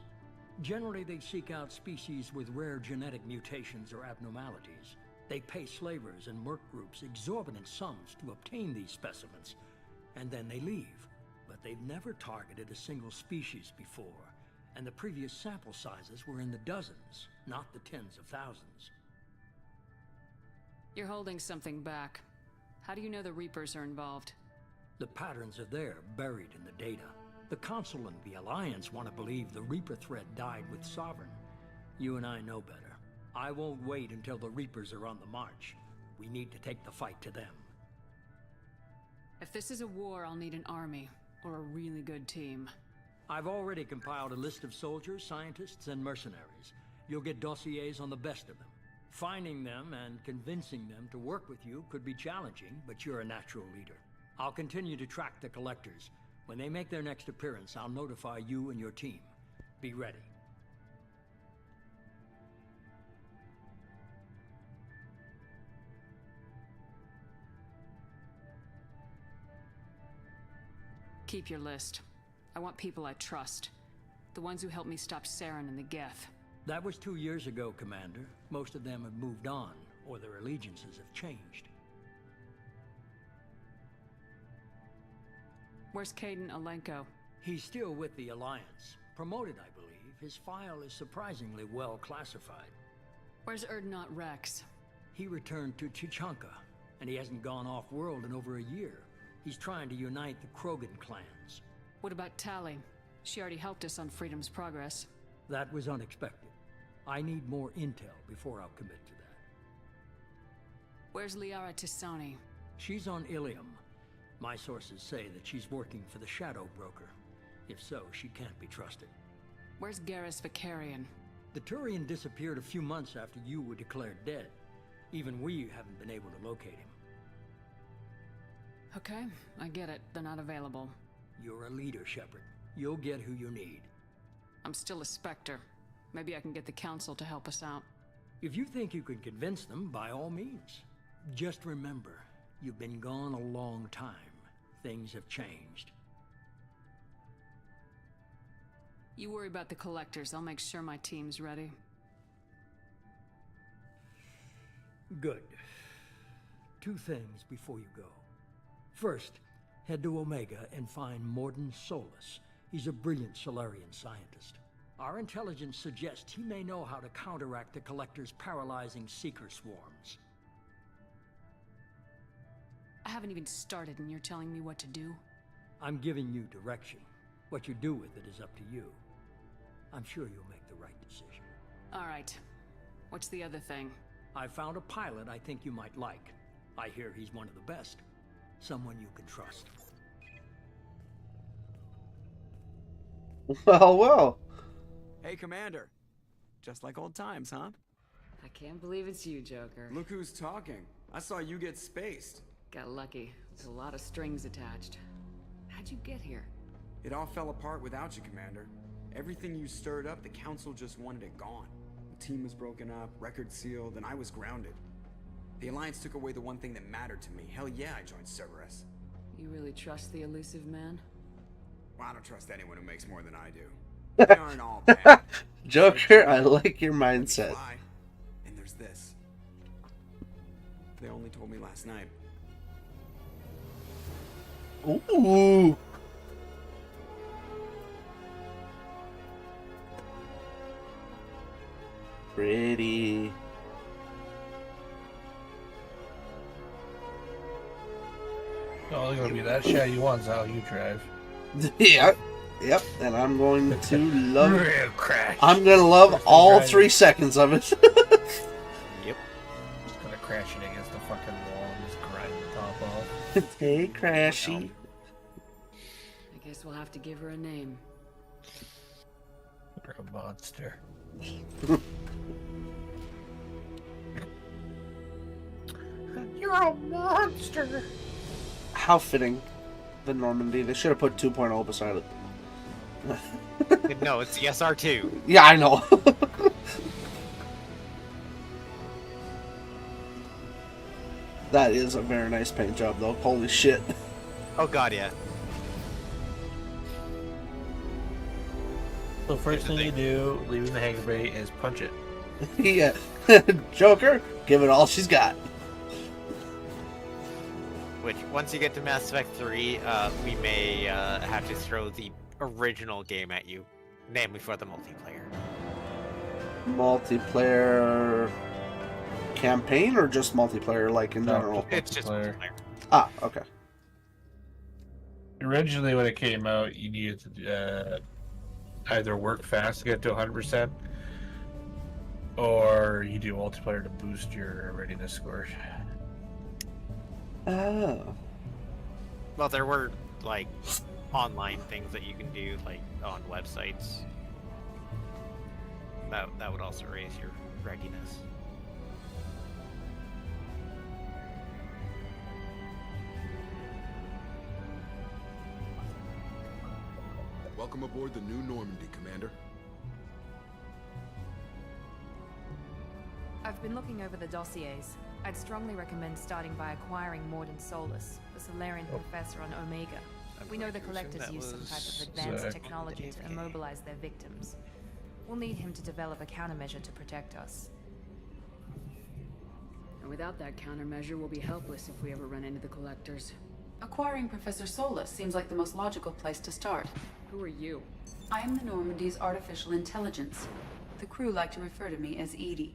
[SPEAKER 5] Generally, they seek out species with rare genetic mutations or abnormalities. They pay slavers and merc groups exorbitant sums to obtain these specimens, and then they leave. But they've never targeted a single species before, And the previous sample sizes were in the dozens, not the tens of thousands.
[SPEAKER 8] You're holding something back. How do you know the Reapers are involved?
[SPEAKER 5] The patterns are there, buried in the data. The Council and the Alliance want to believe the Reaper threat died with Sovereign. You and I know better. I won't wait until the Reapers are on the march. We need to take the fight to them.
[SPEAKER 8] If this is a war, I'll need an army, or a really good team.
[SPEAKER 5] I've already compiled a list of soldiers, scientists, and mercenaries. You'll get dossiers on the best of them. Finding them and convincing them to work with you could be challenging, but you're a natural leader. I'll continue to track the collectors. When they make their next appearance, I'll notify you and your team. Be ready.
[SPEAKER 8] Keep your list. I want people I trust. The ones who helped me stop Saren and the Geth.
[SPEAKER 5] That was 2 years ago, Commander. Most of them have moved on, or their allegiances have changed.
[SPEAKER 8] Where's Kaidan Alenko?
[SPEAKER 5] He's still with the Alliance. Promoted, I believe. His file is surprisingly well classified.
[SPEAKER 8] Where's Urdnot Rex?
[SPEAKER 5] He returned to Tuchanka, and he hasn't gone off-world in over a year. He's trying to unite the Krogan clans.
[SPEAKER 8] What about Tali? She already helped us on Freedom's Progress.
[SPEAKER 5] That was unexpected. I need more intel before I'll commit to that.
[SPEAKER 8] Where's Liara T'Soni?
[SPEAKER 5] She's on Ilium. My sources say that she's working for the Shadow Broker. If so, she can't be trusted.
[SPEAKER 8] Where's Garrus Vakarian?
[SPEAKER 5] The Turian disappeared a few months after you were declared dead. Even we haven't been able to locate him.
[SPEAKER 8] Okay, I get it. They're not available.
[SPEAKER 5] You're a leader, Shepard. You'll get who you need.
[SPEAKER 8] I'm still a Spectre. Maybe I can get the Council to help us out.
[SPEAKER 5] If you think you can convince them, by all means. Just remember, you've been gone a long time. Things have changed.
[SPEAKER 8] You worry about the Collectors. I'll make sure my team's ready.
[SPEAKER 5] Good. 2 things before you go. First, head to Omega and find Mordin Solus. He's a brilliant Solarian scientist. Our intelligence suggests he may know how to counteract the Collector's paralyzing Seeker swarms.
[SPEAKER 8] I haven't even started and you're telling me what to do?
[SPEAKER 5] I'm giving you direction. What you do with it is up to you. I'm sure you'll make the right decision.
[SPEAKER 8] All right. What's the other thing?
[SPEAKER 5] I found a pilot I think you might like. I hear he's one of the best. Someone you can trust.
[SPEAKER 1] Well.
[SPEAKER 16] Hey, Commander. Just like old times, huh?
[SPEAKER 8] I can't believe it's you, Joker.
[SPEAKER 16] Look who's talking. I saw you get spaced.
[SPEAKER 8] Got lucky. There's a lot of strings attached. How'd you get here?
[SPEAKER 16] It all fell apart without you, Commander. Everything you stirred up, the Council just wanted it gone. The team was broken up, record sealed, and I was grounded. The Alliance took away the one thing that mattered to me. Hell yeah, I joined Cerberus.
[SPEAKER 8] You really trust the elusive man?
[SPEAKER 16] Well, I don't trust anyone who makes more than I do. They aren't all bad.
[SPEAKER 1] Joker, I like your mindset.
[SPEAKER 16] And there's this. They only told me last night.
[SPEAKER 1] Ooh. Pretty.
[SPEAKER 3] Oh, they're gonna be that shaggy ones how you drive.
[SPEAKER 1] Yeah. Yep, and I'm going to love
[SPEAKER 3] Real crash.
[SPEAKER 1] I'm gonna love all 3 seconds of it.
[SPEAKER 14] Yep.
[SPEAKER 3] Just gonna crash it against the fucking wall and just grind the top off.
[SPEAKER 1] Hey, Crashy.
[SPEAKER 8] I guess we'll have to give her a name.
[SPEAKER 3] You're a monster.
[SPEAKER 1] You're a monster. How fitting. The Normandy. They should have put 2.0 beside it.
[SPEAKER 14] No, it's the SR2.
[SPEAKER 1] Yeah, I know. That is a very nice paint job, though. Holy shit.
[SPEAKER 14] Oh god, yeah.
[SPEAKER 3] So first thing you do, leaving the hangar bay, is punch it.
[SPEAKER 1] Yeah. Joker, give it all she's got.
[SPEAKER 14] Which, once you get to Mass Effect 3, we may have to throw the original game at you. namely for the multiplayer.
[SPEAKER 1] Multiplayer campaign or just multiplayer, like in general?
[SPEAKER 14] It's just multiplayer.
[SPEAKER 1] Ah, okay.
[SPEAKER 3] Originally, when it came out, you needed to either work fast to get to 100%, or you do multiplayer to boost your readiness score.
[SPEAKER 1] Oh.
[SPEAKER 14] Well, there were like online things that you can do, like on websites. That would also raise your readiness.
[SPEAKER 11] Welcome aboard the New Normandy, Commander.
[SPEAKER 4] I've been looking over the dossiers. I'd strongly recommend starting by acquiring Mordin Solus, the Solarian professor on Omega. We know the Collectors use some type of advanced technology to immobilize their victims. We'll need him to develop a countermeasure to protect us.
[SPEAKER 8] And without that countermeasure, we'll be helpless if we ever run into the Collectors.
[SPEAKER 17] Acquiring Professor Solus seems like the most logical place to start.
[SPEAKER 8] Who are you?
[SPEAKER 17] I am the Normandy's artificial intelligence. The crew like to refer to me as Edie.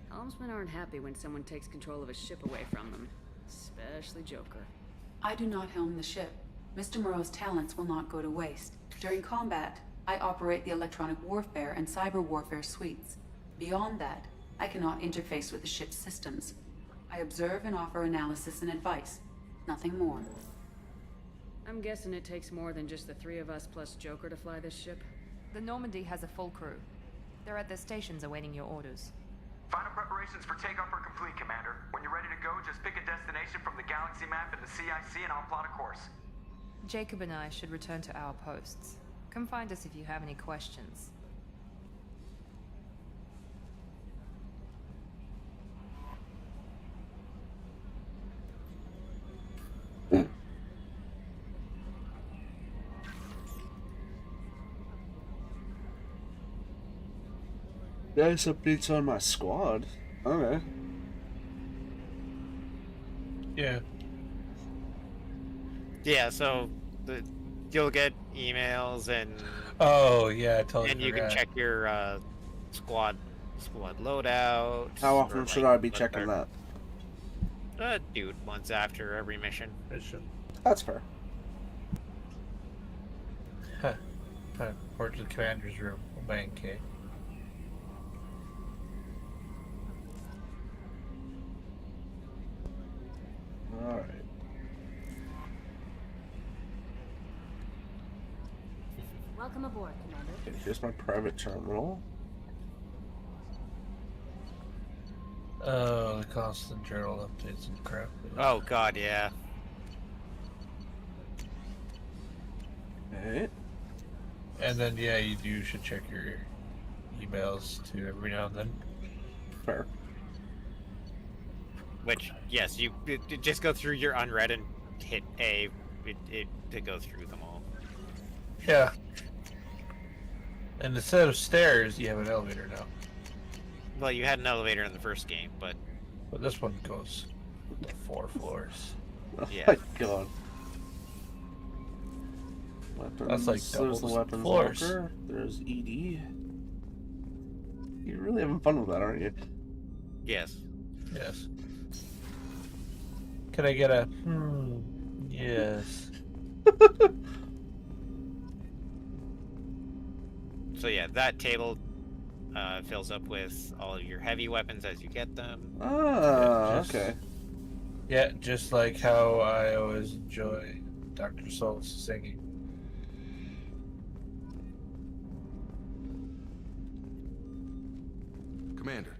[SPEAKER 8] Helmsmen aren't happy when someone takes control of a ship away from them. Especially Joker.
[SPEAKER 17] I do not helm the ship. Mr. Moreau's talents will not go to waste. During combat, I operate the electronic warfare and cyber warfare suites. Beyond that, I cannot interface with the ship's systems. I observe and offer analysis and advice. Nothing more.
[SPEAKER 8] I'm guessing it takes more than just the three of us plus Joker to fly this ship.
[SPEAKER 4] The Normandy has a full crew. They're at their stations awaiting your orders.
[SPEAKER 18] Final preparations for takeoff are complete, Commander. When you're ready to go, just pick a destination from the galaxy map and the CIC and I'll plot a course.
[SPEAKER 4] Jacob and I should return to our posts. Come find us if you have any questions.
[SPEAKER 1] Nice updates on my squad. Okay.
[SPEAKER 3] Yeah.
[SPEAKER 14] Yeah, so you'll get emails and
[SPEAKER 3] oh yeah, I totally
[SPEAKER 14] and you
[SPEAKER 3] forgot.
[SPEAKER 14] can check your squad loadout.
[SPEAKER 1] How often should I be checking that?
[SPEAKER 14] Dude, once after every mission.
[SPEAKER 1] That's fair.
[SPEAKER 3] Huh. Or to the commander's room. Bang, K.
[SPEAKER 1] Alright.
[SPEAKER 19] Welcome aboard, Commander.
[SPEAKER 1] Okay, here's my private terminal.
[SPEAKER 3] Oh, the constant journal updates and crap.
[SPEAKER 14] Oh god, yeah.
[SPEAKER 1] Okay.
[SPEAKER 3] And then yeah, you should check your emails too every now and then.
[SPEAKER 1] Fair.
[SPEAKER 14] Which, yes, you just go through your unread and hit A to go through them all.
[SPEAKER 3] Yeah. And instead of stairs, you have an elevator now.
[SPEAKER 14] Well, you had an elevator in the first game, but
[SPEAKER 3] this one goes 4 floors.
[SPEAKER 14] Yeah.
[SPEAKER 1] Oh my god. Weapons.
[SPEAKER 3] That's like double
[SPEAKER 1] There's the
[SPEAKER 3] the
[SPEAKER 1] weapons
[SPEAKER 3] floors.
[SPEAKER 1] locker. There's Edie. You're really having fun with that, aren't you?
[SPEAKER 14] Yes.
[SPEAKER 3] Yes. Can I get a yes?
[SPEAKER 14] So yeah, that table fills up with all of your heavy weapons as you get them.
[SPEAKER 1] Ah, okay.
[SPEAKER 3] Yeah, just like how I always enjoy Dr. Solus singing.
[SPEAKER 11] Commander,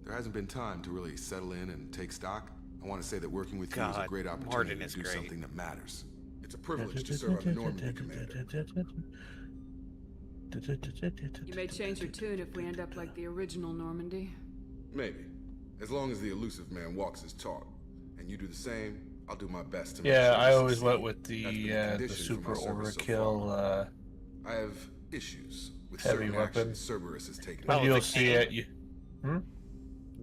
[SPEAKER 11] there hasn't been time to really settle in and take stock. I want to say that working with you is a great opportunity
[SPEAKER 14] Mordin is
[SPEAKER 11] to do
[SPEAKER 14] great.
[SPEAKER 11] something that matters. It's a privilege to serve on the Normandy, Commander.
[SPEAKER 8] You may change your tune if we end up like the original Normandy.
[SPEAKER 11] Maybe. As long as the elusive man walks his talk. And you do the same, I'll do my best to make
[SPEAKER 3] Yeah,
[SPEAKER 11] sure
[SPEAKER 3] I
[SPEAKER 11] you
[SPEAKER 3] always
[SPEAKER 11] succeed.
[SPEAKER 3] went with
[SPEAKER 11] That's been a
[SPEAKER 3] the
[SPEAKER 11] condition for
[SPEAKER 3] super
[SPEAKER 11] my service so
[SPEAKER 3] overkill
[SPEAKER 11] I have issues with
[SPEAKER 3] heavy
[SPEAKER 11] certain
[SPEAKER 3] weapon.
[SPEAKER 11] actions Cerberus has taken.
[SPEAKER 3] But
[SPEAKER 14] Oh,
[SPEAKER 3] you'll
[SPEAKER 14] the
[SPEAKER 3] see
[SPEAKER 14] cane.
[SPEAKER 3] it.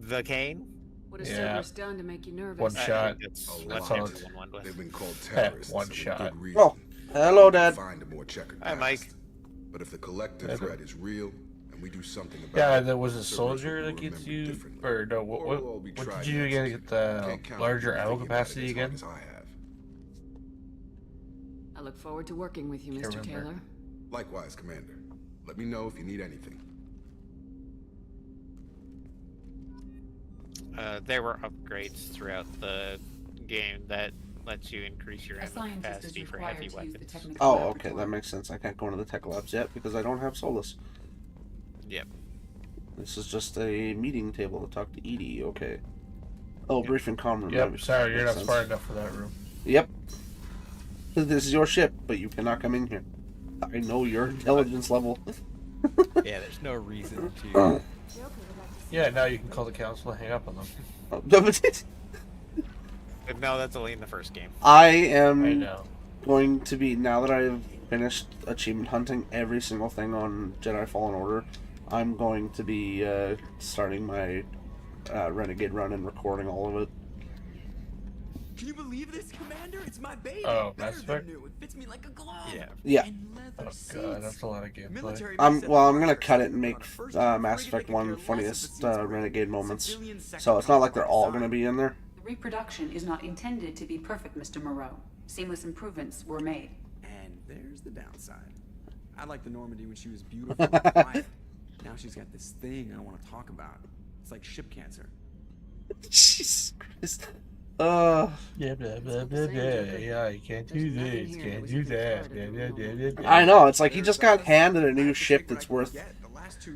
[SPEAKER 14] The cane?
[SPEAKER 8] What has
[SPEAKER 3] Yeah.
[SPEAKER 8] Cerberus done to make you nervous?
[SPEAKER 3] One shot.
[SPEAKER 14] That's
[SPEAKER 11] A
[SPEAKER 14] what
[SPEAKER 11] lot.
[SPEAKER 14] everyone went with.
[SPEAKER 11] They've been called terrorists
[SPEAKER 3] One
[SPEAKER 11] for
[SPEAKER 3] shot.
[SPEAKER 11] good reason.
[SPEAKER 1] Well, Hello, Dad.
[SPEAKER 11] Find a more checkered
[SPEAKER 14] Hi,
[SPEAKER 11] past.
[SPEAKER 14] Mike.
[SPEAKER 11] But if the collective
[SPEAKER 3] Yeah,
[SPEAKER 11] threat is real, and we do something about
[SPEAKER 3] Yeah,
[SPEAKER 11] it,
[SPEAKER 3] there was a
[SPEAKER 11] Cerberus
[SPEAKER 3] soldier
[SPEAKER 11] will
[SPEAKER 3] that
[SPEAKER 11] be
[SPEAKER 3] gets
[SPEAKER 11] remembered
[SPEAKER 3] you,
[SPEAKER 11] differently.
[SPEAKER 3] or no,
[SPEAKER 11] Or we'll all be
[SPEAKER 3] what
[SPEAKER 11] tried
[SPEAKER 3] did you
[SPEAKER 11] and
[SPEAKER 3] get
[SPEAKER 11] executed.
[SPEAKER 3] the
[SPEAKER 11] Can't count
[SPEAKER 3] larger
[SPEAKER 11] on you
[SPEAKER 3] ammo
[SPEAKER 11] thinking about it
[SPEAKER 3] capacity
[SPEAKER 11] as
[SPEAKER 3] again?
[SPEAKER 11] hard as I have.
[SPEAKER 8] I look forward to working with you,
[SPEAKER 3] Can't
[SPEAKER 8] Mr.
[SPEAKER 3] remember.
[SPEAKER 8] Taylor.
[SPEAKER 11] Likewise, Commander. Let me know if you need anything.
[SPEAKER 14] There were upgrades throughout the game that lets you increase your
[SPEAKER 17] A
[SPEAKER 14] ammo
[SPEAKER 17] scientist is
[SPEAKER 14] capacity for
[SPEAKER 17] required
[SPEAKER 14] heavy
[SPEAKER 17] to use the
[SPEAKER 14] weapons.
[SPEAKER 17] technical
[SPEAKER 1] Oh, okay,
[SPEAKER 17] laboratory.
[SPEAKER 1] that makes sense. I can't go into the tech labs yet because I don't have Solus.
[SPEAKER 14] Yep.
[SPEAKER 1] This is just a meeting table to talk to Edie. Okay. Oh, briefing comm room.
[SPEAKER 3] Yep,
[SPEAKER 1] that
[SPEAKER 3] sorry, you're
[SPEAKER 1] makes
[SPEAKER 3] not
[SPEAKER 1] sense.
[SPEAKER 3] smart enough for that room.
[SPEAKER 1] Yep. This is your ship, but you cannot come in here. I know your intelligence level.
[SPEAKER 14] Yeah, there's no reason to.
[SPEAKER 3] Yeah, now you can call the council and hang up on them.
[SPEAKER 14] But no, that's only in the first game.
[SPEAKER 1] I am
[SPEAKER 3] I know.
[SPEAKER 1] going to be, now that I've finished achievement hunting every single thing on Jedi Fallen Order, I'm going to be starting my Renegade run and recording all of it.
[SPEAKER 16] Can you believe this, Commander? It's my baby.
[SPEAKER 3] Oh,
[SPEAKER 16] Better
[SPEAKER 3] Mass
[SPEAKER 16] than
[SPEAKER 3] Effect?
[SPEAKER 16] new. It fits me like a glove.
[SPEAKER 14] Yeah.
[SPEAKER 1] Yeah.
[SPEAKER 16] And leather
[SPEAKER 3] Oh god,
[SPEAKER 16] seats.
[SPEAKER 3] that's a lot of gameplay.
[SPEAKER 16] Military
[SPEAKER 1] I'm
[SPEAKER 16] base
[SPEAKER 1] gonna
[SPEAKER 16] at
[SPEAKER 1] cut it
[SPEAKER 16] Mars.
[SPEAKER 1] and make
[SPEAKER 16] On a first
[SPEAKER 1] Mass
[SPEAKER 16] frigate,
[SPEAKER 1] Effect
[SPEAKER 16] they
[SPEAKER 1] 1
[SPEAKER 16] could care less if
[SPEAKER 1] funniest
[SPEAKER 16] the seats are
[SPEAKER 1] Renegade moments.
[SPEAKER 16] civilian
[SPEAKER 1] So it's not like they're all
[SPEAKER 16] second
[SPEAKER 1] gonna be in there.
[SPEAKER 17] The reproduction is not intended to be perfect, Mr. Moreau. Seamless improvements were made.
[SPEAKER 16] And there's the downside. I liked the Normandy when she was beautiful and quiet. Now she's got this thing I don't want to talk about. It's like ship cancer.
[SPEAKER 1] Jesus Christ.
[SPEAKER 3] Yeah, blah, blah, blah, blah. Yeah, you can't do this, can't do that. Blah, blah, blah, blah, blah.
[SPEAKER 1] I know, it's like he just got handed a new ship that's worth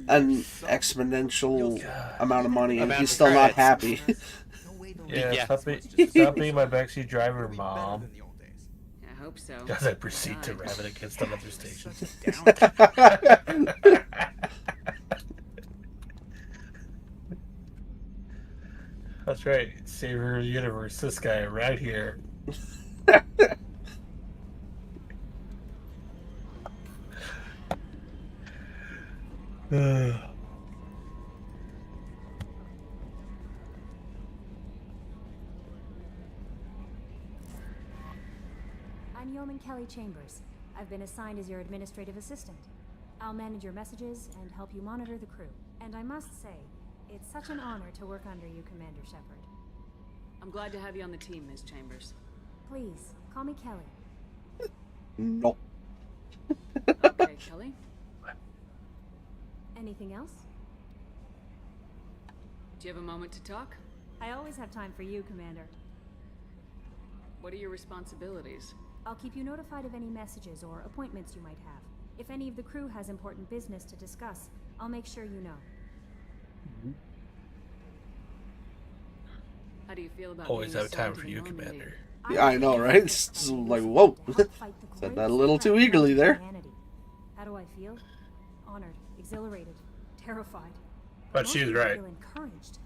[SPEAKER 1] an exponential amount of money and
[SPEAKER 14] Amount
[SPEAKER 1] he's
[SPEAKER 14] of
[SPEAKER 1] still not
[SPEAKER 14] credits.
[SPEAKER 1] happy.
[SPEAKER 3] Yeah,
[SPEAKER 14] Yeah.
[SPEAKER 3] stop being my backseat driver, Mom.
[SPEAKER 8] I hope so.
[SPEAKER 3] As I proceed to ram it against another station. That's right, Savior of the Universe, this guy right here.
[SPEAKER 19] I'm Yeoman Kelly Chambers. I've been assigned as your administrative assistant. I'll manage your messages and help you monitor the crew. And I must say, it's such an honor to work under you, Commander Shepard.
[SPEAKER 8] I'm glad to have you on the team, Ms. Chambers.
[SPEAKER 19] Please, call me Kelly.
[SPEAKER 1] No.
[SPEAKER 8] Okay, Kelly.
[SPEAKER 19] Anything else?
[SPEAKER 8] Do you have a moment to talk?
[SPEAKER 19] I always have time for you, Commander.
[SPEAKER 8] What are your responsibilities?
[SPEAKER 19] I'll keep you notified of any messages or appointments you might have. If any of the crew has important business to discuss, I'll make sure you know.
[SPEAKER 8] How do you feel about
[SPEAKER 3] Always
[SPEAKER 8] being
[SPEAKER 3] have time
[SPEAKER 8] assigned
[SPEAKER 3] for
[SPEAKER 8] to
[SPEAKER 3] you,
[SPEAKER 8] Normandy?
[SPEAKER 3] Commander.
[SPEAKER 1] Yeah, I know, right? It's just like, whoa. Said that a little too eagerly there.
[SPEAKER 19] How do I feel? Honored, exhilarated, terrified.
[SPEAKER 3] But she was right.
[SPEAKER 19] I feel encouraged.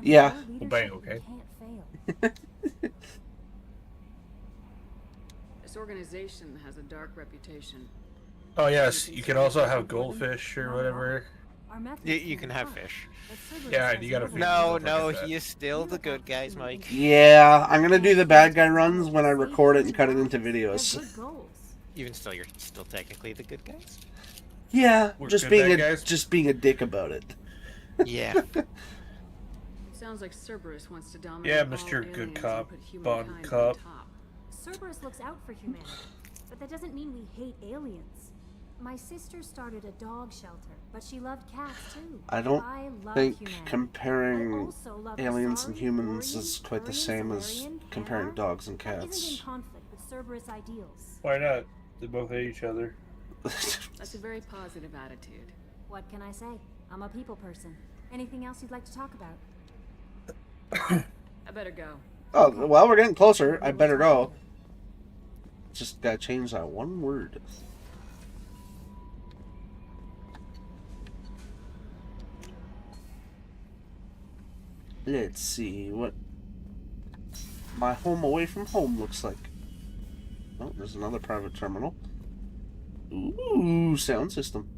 [SPEAKER 1] Yeah.
[SPEAKER 19] Under your
[SPEAKER 3] Well, bang,
[SPEAKER 19] leadership,
[SPEAKER 3] okay.
[SPEAKER 19] you can't fail.
[SPEAKER 8] This organization has a dark reputation.
[SPEAKER 3] Oh yes, you can also have goldfish or whatever.
[SPEAKER 19] Our methods
[SPEAKER 14] You can have
[SPEAKER 19] help,
[SPEAKER 14] fish.
[SPEAKER 19] but Cerberus
[SPEAKER 3] Yeah,
[SPEAKER 19] has
[SPEAKER 3] you gotta
[SPEAKER 19] no
[SPEAKER 3] feed
[SPEAKER 14] No,
[SPEAKER 3] Don't
[SPEAKER 14] no,
[SPEAKER 3] forget that.
[SPEAKER 14] he is still the good guys, Mike.
[SPEAKER 1] Yeah, I'm gonna do the bad guy runs when I record it and cut it into videos.
[SPEAKER 19] They're good goals.
[SPEAKER 14] Even still, you're still technically the good guys.
[SPEAKER 1] Yeah,
[SPEAKER 3] We're
[SPEAKER 1] just
[SPEAKER 3] good
[SPEAKER 1] being
[SPEAKER 3] bad guys.
[SPEAKER 1] just being a dick about it.
[SPEAKER 14] Yeah.
[SPEAKER 8] Sounds like Cerberus wants to dominate
[SPEAKER 3] Yeah,
[SPEAKER 8] all
[SPEAKER 3] Mr. Good
[SPEAKER 8] aliens and
[SPEAKER 3] Cop,
[SPEAKER 8] put
[SPEAKER 3] Bon
[SPEAKER 8] humankind on
[SPEAKER 3] Cop.
[SPEAKER 8] top.
[SPEAKER 19] Cerberus looks out for humanity, but that doesn't mean we hate aliens. My sister started a dog shelter, but she loved cats too.
[SPEAKER 1] I don't
[SPEAKER 19] love
[SPEAKER 1] think
[SPEAKER 19] humanity. I
[SPEAKER 1] comparing
[SPEAKER 19] also love
[SPEAKER 1] aliens and
[SPEAKER 19] Asari,
[SPEAKER 1] humans
[SPEAKER 19] Orion,
[SPEAKER 1] is quite the
[SPEAKER 19] Turian,
[SPEAKER 1] same as
[SPEAKER 19] Salarian,
[SPEAKER 1] comparing
[SPEAKER 19] Hanar.
[SPEAKER 1] dogs and
[SPEAKER 19] That isn't in
[SPEAKER 1] cats.
[SPEAKER 19] conflict with Cerberus ideals.
[SPEAKER 3] Why not? They both hate each other.
[SPEAKER 8] That's a very positive attitude.
[SPEAKER 19] What can I say? I'm a people person. Anything else you'd like to talk about?
[SPEAKER 8] I better go.
[SPEAKER 1] Oh, well, we're getting closer. I better go. Just gotta change that one word. Let's see what my home away from home looks like. Oh, there's another private terminal. Ooh, sound system.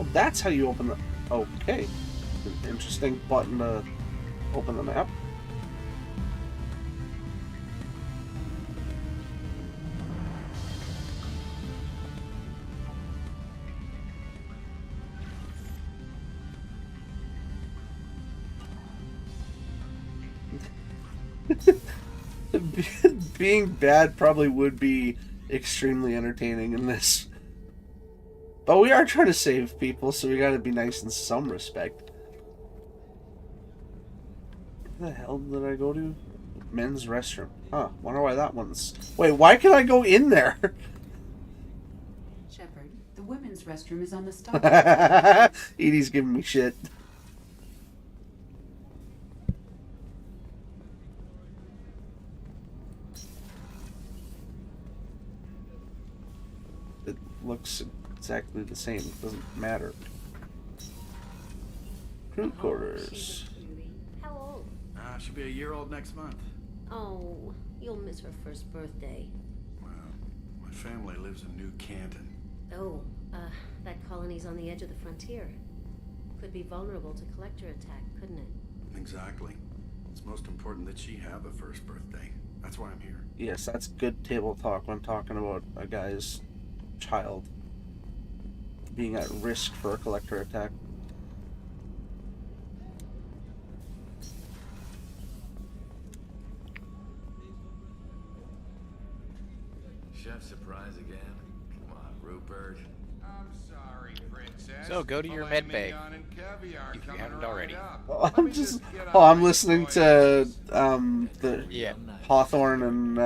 [SPEAKER 1] Oh, that's how you open the... Okay. An interesting button to open the map. Being bad probably would be extremely entertaining in this. But we are trying to save people, so we gotta be nice in some respect. Where the hell did I go to? Men's restroom. Huh, wonder why that one's... Wait, why can I go in there?
[SPEAKER 17] Shepard, the women's restroom is on the starboard.
[SPEAKER 1] Edie's giving me shit. It looks exactly the same. It doesn't matter. Crew quarters.
[SPEAKER 20] How old?
[SPEAKER 21] She'll be a year old next month.
[SPEAKER 20] Oh, you'll miss her first birthday.
[SPEAKER 21] Well, my family lives in New Canton.
[SPEAKER 20] Oh, that colony's on the edge of the frontier. Could be vulnerable to collector attack, couldn't it?
[SPEAKER 21] Exactly. It's most important that she have a first birthday. That's why I'm here.
[SPEAKER 1] Yes, that's good table talk when talking about a guy's child being at risk for a collector attack.
[SPEAKER 22] Chef surprise again? Come on, Rupert.
[SPEAKER 23] I'm sorry, Princess.
[SPEAKER 14] So go to your med bay if you haven't already.
[SPEAKER 1] I'm listening to the Hawthorne and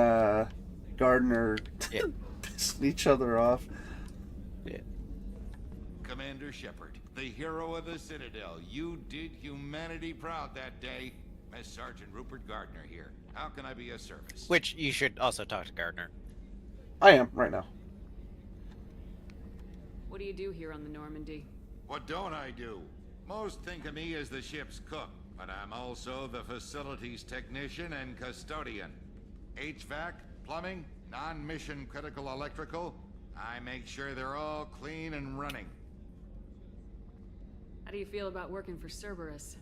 [SPEAKER 1] Gardner pissing each other off.
[SPEAKER 23] Commander Shepard, the hero of the Citadel. You did humanity proud that day. Miss Sergeant Rupert Gardner here. How can I be of service?
[SPEAKER 14] Which you should also talk to Gardner.
[SPEAKER 1] I am, right now.
[SPEAKER 8] What do you do here on the Normandy?
[SPEAKER 23] What don't I do? Most think of me as the ship's cook, but I'm also the facilities technician and custodian. HVAC, plumbing, non-mission critical electrical. I make sure they're all clean and running.
[SPEAKER 8] How do you feel about working for Cerberus?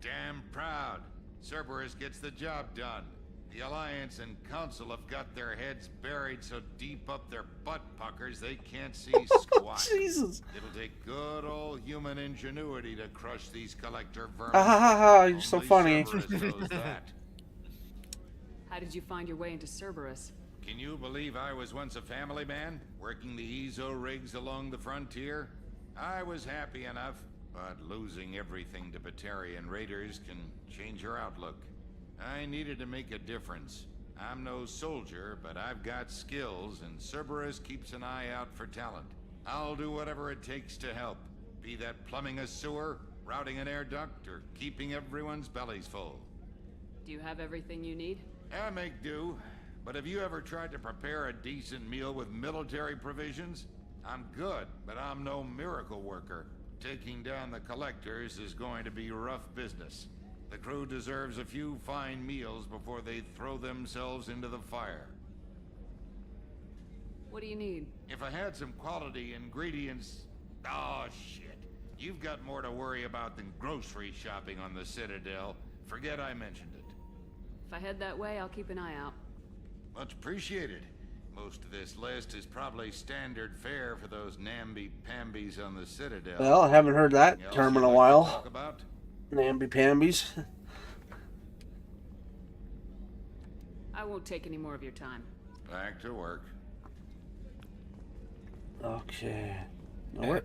[SPEAKER 23] Damn proud. Cerberus gets the job done. The Alliance and Council have got their heads buried so deep up their butt puckers they can't see squat.
[SPEAKER 1] Jesus.
[SPEAKER 23] It'll take good old human ingenuity to crush these collector vermin.
[SPEAKER 1] You're so funny.
[SPEAKER 23] Cerberus knows that.
[SPEAKER 8] How did you find your way into Cerberus?
[SPEAKER 23] Can you believe I was once a family man, working the EZO rigs along the frontier? I was happy enough, but losing everything to Batarian raiders can change your outlook. I needed to make a difference. I'm no soldier, but I've got skills, and Cerberus keeps an eye out for talent. I'll do whatever it takes to help, be that plumbing a sewer, routing an air duct, or keeping everyone's bellies full.
[SPEAKER 8] Do you have everything you need?
[SPEAKER 23] I make do, but have you ever tried to prepare a decent meal with military provisions? I'm good, but I'm no miracle worker. Taking down the collectors is going to be rough business. The crew deserves a few fine meals before they throw themselves into the fire.
[SPEAKER 8] What do you need?
[SPEAKER 23] If I had some quality ingredients... Oh, shit. You've got more to worry about than grocery shopping on the Citadel. Forget I mentioned it.
[SPEAKER 8] If I head that way, I'll keep an eye out.
[SPEAKER 23] Much appreciated. Most of this list is probably standard fare for those namby-pambies on the Citadel.
[SPEAKER 1] Well, I haven't heard that term in a while. Namby-pambies.
[SPEAKER 8] I won't take any more of your time.
[SPEAKER 23] Back to work.
[SPEAKER 1] Okay. Alright,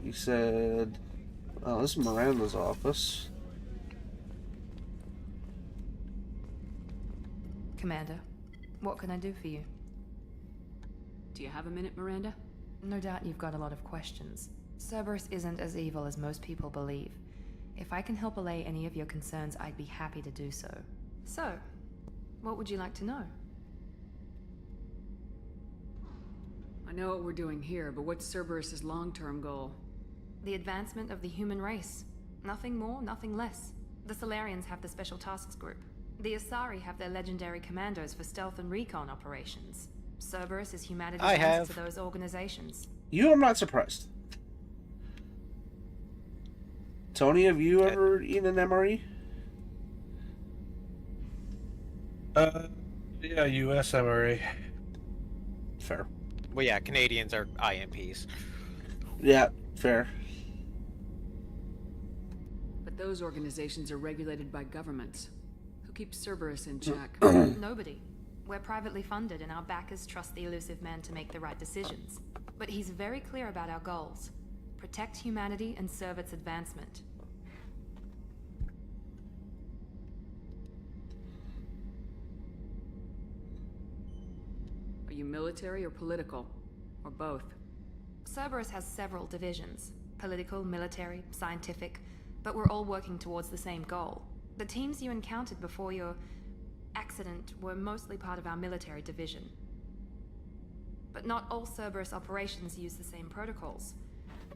[SPEAKER 1] you said... Oh, this is Miranda's office.
[SPEAKER 4] Commander, what can I do for you?
[SPEAKER 8] Do you have a minute, Miranda?
[SPEAKER 4] No doubt you've got a lot of questions. Cerberus isn't as evil as most people believe. If I can help allay any of your concerns, I'd be happy to do so. So, what would you like to know?
[SPEAKER 8] I know what we're doing here, but what's Cerberus's long-term goal?
[SPEAKER 4] The advancement of the human race. Nothing more, nothing less. The Solarians have the Special Tasks Group. The Asari have their legendary commandos for stealth and recon operations. Cerberus is humanity's
[SPEAKER 14] I
[SPEAKER 4] answer
[SPEAKER 14] have.
[SPEAKER 4] to those organizations.
[SPEAKER 1] I'm not surprised. Tony, have you ever eaten an MRE?
[SPEAKER 3] Yeah, US MRE.
[SPEAKER 1] Fair.
[SPEAKER 14] Well, yeah, Canadians are IMPs.
[SPEAKER 1] Yeah, fair.
[SPEAKER 8] But those organizations are regulated by governments. Who keeps Cerberus in check?
[SPEAKER 4] Nobody. We're privately funded, and our backers trust the elusive man to make the right decisions. But he's very clear about our goals. Protect humanity and serve its advancement.
[SPEAKER 8] Are you military or political? Or both?
[SPEAKER 4] Cerberus has several divisions. Political, military, scientific. But we're all working towards the same goal. The teams you encountered before your accident were mostly part of our military division. But not all Cerberus operations use the same protocols.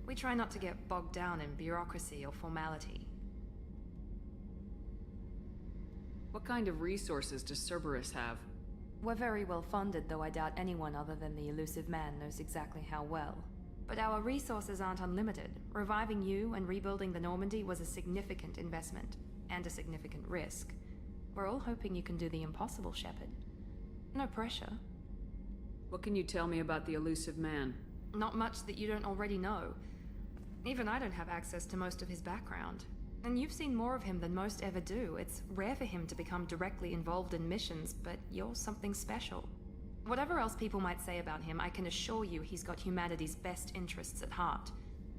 [SPEAKER 4] We try not to get bogged down in bureaucracy or formality.
[SPEAKER 8] What kind of resources does Cerberus have?
[SPEAKER 4] We're very well funded, though I doubt anyone other than the elusive man knows exactly how well. But our resources aren't unlimited. Reviving you and rebuilding the Normandy was a significant investment, and a significant risk. We're all hoping you can do the impossible, Shepard. No pressure.
[SPEAKER 8] What can you tell me about the elusive man?
[SPEAKER 4] Not much that you don't already know. Even I don't have access to most of his background. And you've seen more of him than most ever do. It's rare for him to become directly involved in missions, but you're something special. Whatever else people might say about him, I can assure you he's got humanity's best interests at heart.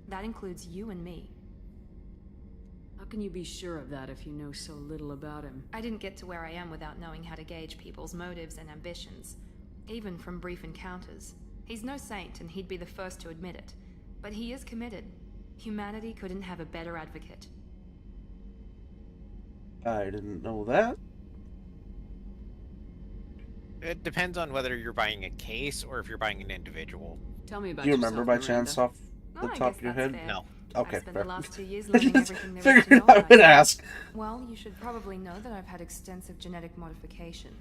[SPEAKER 4] That includes you and me.
[SPEAKER 8] How can you be sure of that if you know so little about him?
[SPEAKER 4] I didn't get to where I am without knowing how to gauge people's motives and ambitions, even from brief encounters. He's no saint, and he'd be the first to admit it. But he is committed. Humanity couldn't have a better advocate.
[SPEAKER 1] I didn't know that.
[SPEAKER 14] It depends on whether you're buying a case or if you're buying an individual.
[SPEAKER 8] Tell me about
[SPEAKER 1] Do you remember by
[SPEAKER 8] yourself,
[SPEAKER 1] chance off the
[SPEAKER 4] I
[SPEAKER 1] top
[SPEAKER 4] guess
[SPEAKER 1] of your
[SPEAKER 4] that's
[SPEAKER 1] head?
[SPEAKER 4] fair.
[SPEAKER 14] No.
[SPEAKER 1] Okay,
[SPEAKER 4] I spent
[SPEAKER 1] fair.
[SPEAKER 4] the last 2 years
[SPEAKER 1] I
[SPEAKER 4] learning
[SPEAKER 1] just
[SPEAKER 4] everything there is to
[SPEAKER 1] figured
[SPEAKER 4] know
[SPEAKER 1] I
[SPEAKER 4] about
[SPEAKER 1] would
[SPEAKER 4] you.
[SPEAKER 1] ask.
[SPEAKER 4] Well, you should probably know that I've had extensive genetic modification.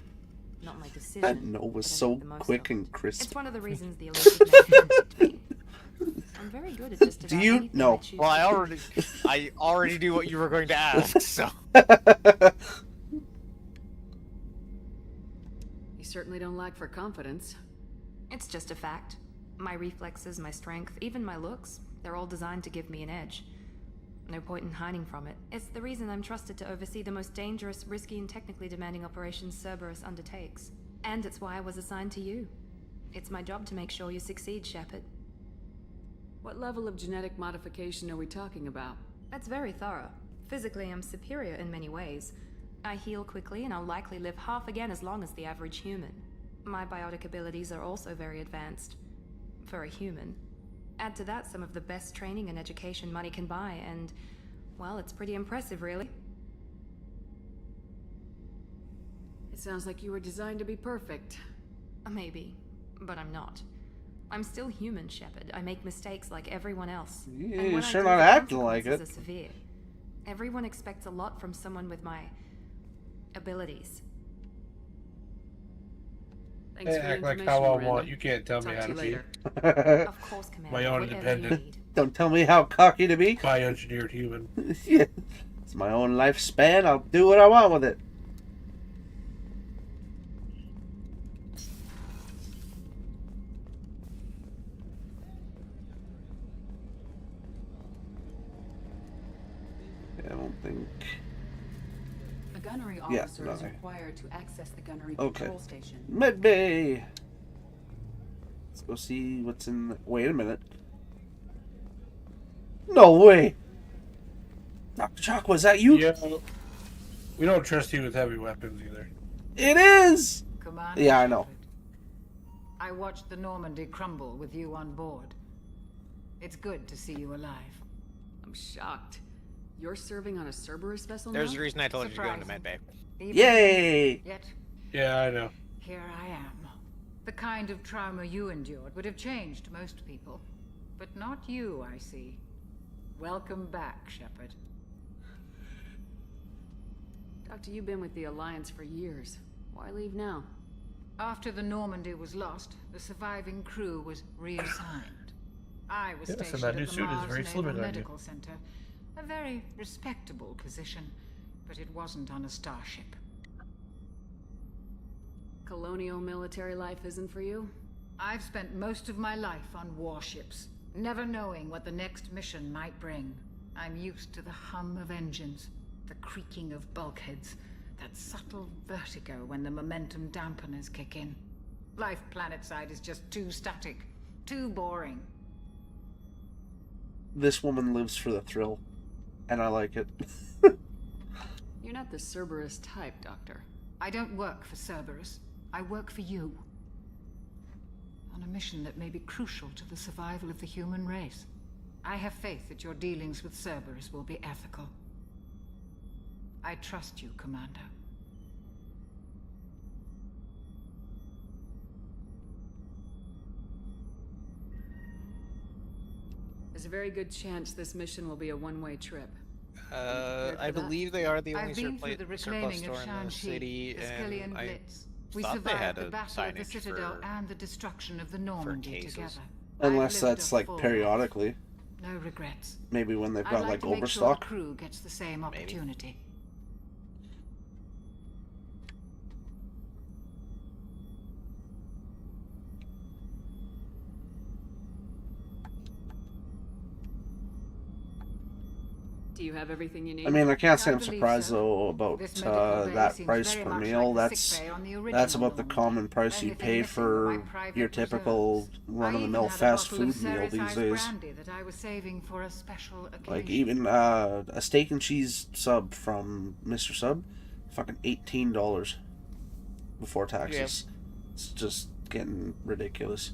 [SPEAKER 4] Not my decision.
[SPEAKER 1] That no was
[SPEAKER 4] but I
[SPEAKER 1] so
[SPEAKER 4] made the most
[SPEAKER 1] quick
[SPEAKER 4] of it.
[SPEAKER 1] and crisp.
[SPEAKER 4] It's one of the reasons the elusive man handpicked me. I'm very good at just about
[SPEAKER 1] Do you?
[SPEAKER 4] anything
[SPEAKER 1] No.
[SPEAKER 4] I choose
[SPEAKER 14] Well,
[SPEAKER 4] to do.
[SPEAKER 14] I already knew what you were going to ask, so.
[SPEAKER 8] You certainly don't lack for confidence.
[SPEAKER 4] It's just a fact. My reflexes, my strength, even my looks, they're all designed to give me an edge. No point in hiding from it. It's the reason I'm trusted to oversee the most dangerous, risky, and technically demanding operations Cerberus undertakes. And it's why I was assigned to you. It's my job to make sure you succeed, Shepard.
[SPEAKER 8] What level of genetic modification are we talking about?
[SPEAKER 4] That's very thorough. Physically, I'm superior in many ways. I heal quickly, and I'll likely live half again as long as the average human. My biotic abilities are also very advanced. For a human. Add to that some of the best training and education money can buy, and, well, it's pretty impressive, really.
[SPEAKER 8] It sounds like you were designed to be perfect.
[SPEAKER 4] Maybe, but I'm not. I'm still human, Shepard. I make mistakes like everyone else.
[SPEAKER 1] Yeah,
[SPEAKER 4] And when
[SPEAKER 1] you're
[SPEAKER 4] I
[SPEAKER 1] sure
[SPEAKER 4] do,
[SPEAKER 1] not
[SPEAKER 4] the
[SPEAKER 1] acting like
[SPEAKER 4] consequences
[SPEAKER 1] it.
[SPEAKER 4] are severe. Everyone expects a lot from someone with my abilities.
[SPEAKER 8] Thanks for the
[SPEAKER 3] act like
[SPEAKER 8] information,
[SPEAKER 3] how I
[SPEAKER 8] Miranda.
[SPEAKER 3] want. You can't tell me
[SPEAKER 8] Talk
[SPEAKER 3] how
[SPEAKER 8] to
[SPEAKER 3] to
[SPEAKER 8] you
[SPEAKER 3] be.
[SPEAKER 8] later.
[SPEAKER 4] Of course, Commander.
[SPEAKER 3] My own
[SPEAKER 4] whatever you
[SPEAKER 3] independent.
[SPEAKER 4] need.
[SPEAKER 1] Don't tell me how cocky to be.
[SPEAKER 3] Bioengineered human.
[SPEAKER 1] Yeah. It's my own lifespan. I'll do what I want with it. I don't think.
[SPEAKER 17] A gunnery
[SPEAKER 1] Yeah,
[SPEAKER 17] officer is
[SPEAKER 1] no.
[SPEAKER 17] required to access the gunnery
[SPEAKER 1] Okay.
[SPEAKER 17] control station.
[SPEAKER 1] Medbay. Let's go see what's in. Wait a minute. No way. Dr. Chalk, was that you?
[SPEAKER 3] Yeah. We don't trust you with heavy weapons either.
[SPEAKER 1] It is.
[SPEAKER 6] Commander
[SPEAKER 1] Yeah, I know.
[SPEAKER 6] Shepard, I watched the Normandy crumble with you on board. It's good to see you alive.
[SPEAKER 8] I'm shocked. You're serving on a Cerberus vessel
[SPEAKER 14] There's
[SPEAKER 8] now?
[SPEAKER 14] a reason I told you to go into
[SPEAKER 6] Surprising.
[SPEAKER 14] medbay.
[SPEAKER 6] Even
[SPEAKER 1] Yay!
[SPEAKER 6] Yet,
[SPEAKER 3] Yeah, I know.
[SPEAKER 6] here I am. The kind of trauma you endured would have changed most people. But not you, I see. Welcome back, Shepard.
[SPEAKER 8] Doctor, you've been with the Alliance for years. Why leave now?
[SPEAKER 6] After the Normandy was lost, the surviving crew was reassigned. I was
[SPEAKER 3] Yes, and
[SPEAKER 6] stationed
[SPEAKER 3] that new
[SPEAKER 6] at the
[SPEAKER 3] suit is
[SPEAKER 6] Mars
[SPEAKER 3] very
[SPEAKER 6] Naval
[SPEAKER 3] slimming on you.
[SPEAKER 6] Medical Center, a very respectable position, but it wasn't on a starship.
[SPEAKER 8] Colonial military life isn't for you?
[SPEAKER 6] I've spent most of my life on warships, never knowing what the next mission might bring. I'm used to the hum of engines, the creaking of bulkheads, that subtle vertigo when the momentum dampeners kick in. Life planetside is just too static, too boring.
[SPEAKER 1] This woman lives for the thrill, and I like it.
[SPEAKER 8] You're not the Cerberus type, Doctor.
[SPEAKER 6] I don't work for Cerberus. I work for you. On a mission that may be crucial to the survival of the human race. I have faith that your dealings with Cerberus will be ethical. I trust you, Commander.
[SPEAKER 8] There's a very good chance this mission will be a one-way trip.
[SPEAKER 14] I believe they are the only
[SPEAKER 6] I've been through the
[SPEAKER 14] surplus
[SPEAKER 6] reclaiming of
[SPEAKER 14] store in the
[SPEAKER 6] Shanxi,
[SPEAKER 14] city,
[SPEAKER 6] the Skillian
[SPEAKER 14] and I
[SPEAKER 6] Blitz. We
[SPEAKER 14] thought they had
[SPEAKER 6] survived the
[SPEAKER 14] a
[SPEAKER 6] Battle of the
[SPEAKER 14] signage
[SPEAKER 6] Citadel
[SPEAKER 14] for
[SPEAKER 6] and the destruction of the Normandy
[SPEAKER 14] cases.
[SPEAKER 6] together.
[SPEAKER 1] Unless
[SPEAKER 6] I've lived
[SPEAKER 1] that's
[SPEAKER 6] a
[SPEAKER 1] like
[SPEAKER 6] full life.
[SPEAKER 1] periodically.
[SPEAKER 6] No regrets.
[SPEAKER 1] Maybe when they've
[SPEAKER 6] I'd
[SPEAKER 1] got
[SPEAKER 6] like
[SPEAKER 1] like
[SPEAKER 6] to make sure
[SPEAKER 1] overstock.
[SPEAKER 6] the crew gets the same opportunity.
[SPEAKER 8] Do you have everything you need?
[SPEAKER 1] I mean, I can't say
[SPEAKER 6] I
[SPEAKER 1] I'm
[SPEAKER 6] believe
[SPEAKER 1] surprised
[SPEAKER 6] so.
[SPEAKER 1] though about
[SPEAKER 6] This medical bay
[SPEAKER 1] that
[SPEAKER 6] seems
[SPEAKER 1] price
[SPEAKER 6] very
[SPEAKER 1] per
[SPEAKER 6] much
[SPEAKER 1] meal.
[SPEAKER 6] like the sick bay on the
[SPEAKER 1] That's
[SPEAKER 6] original
[SPEAKER 1] about the
[SPEAKER 6] Normandy.
[SPEAKER 1] common price you
[SPEAKER 6] Anything
[SPEAKER 1] pay
[SPEAKER 6] missing were my
[SPEAKER 1] for
[SPEAKER 6] private
[SPEAKER 1] your typical
[SPEAKER 6] reserves.
[SPEAKER 1] run-of-the-mill
[SPEAKER 6] I even had a
[SPEAKER 1] fast
[SPEAKER 6] bottle of
[SPEAKER 1] food meal these
[SPEAKER 6] Ceres
[SPEAKER 1] days.
[SPEAKER 6] brandy that I was saving for a special occasion.
[SPEAKER 1] Like even a steak and cheese sub from Mr. Sub, fucking $18 before taxes. It's just getting ridiculous.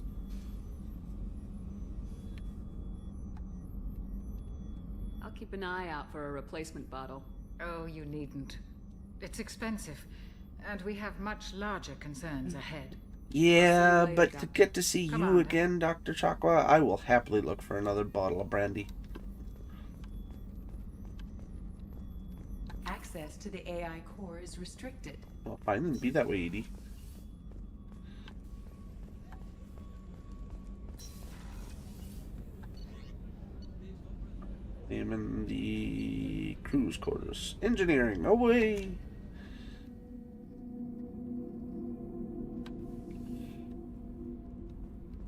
[SPEAKER 8] I'll keep an eye out for a replacement bottle.
[SPEAKER 6] Oh, you needn't. It's expensive, and we have much larger concerns ahead.
[SPEAKER 1] Yeah,
[SPEAKER 8] later,
[SPEAKER 1] but to
[SPEAKER 8] Doctor.
[SPEAKER 1] get to see you
[SPEAKER 6] Commander.
[SPEAKER 1] again, Dr. Chakwa, I will happily look for another bottle of brandy.
[SPEAKER 17] Access to the AI core is restricted.
[SPEAKER 1] Well, fine, then be that way, Edie. I'm in the crew's quarters. Engineering, away!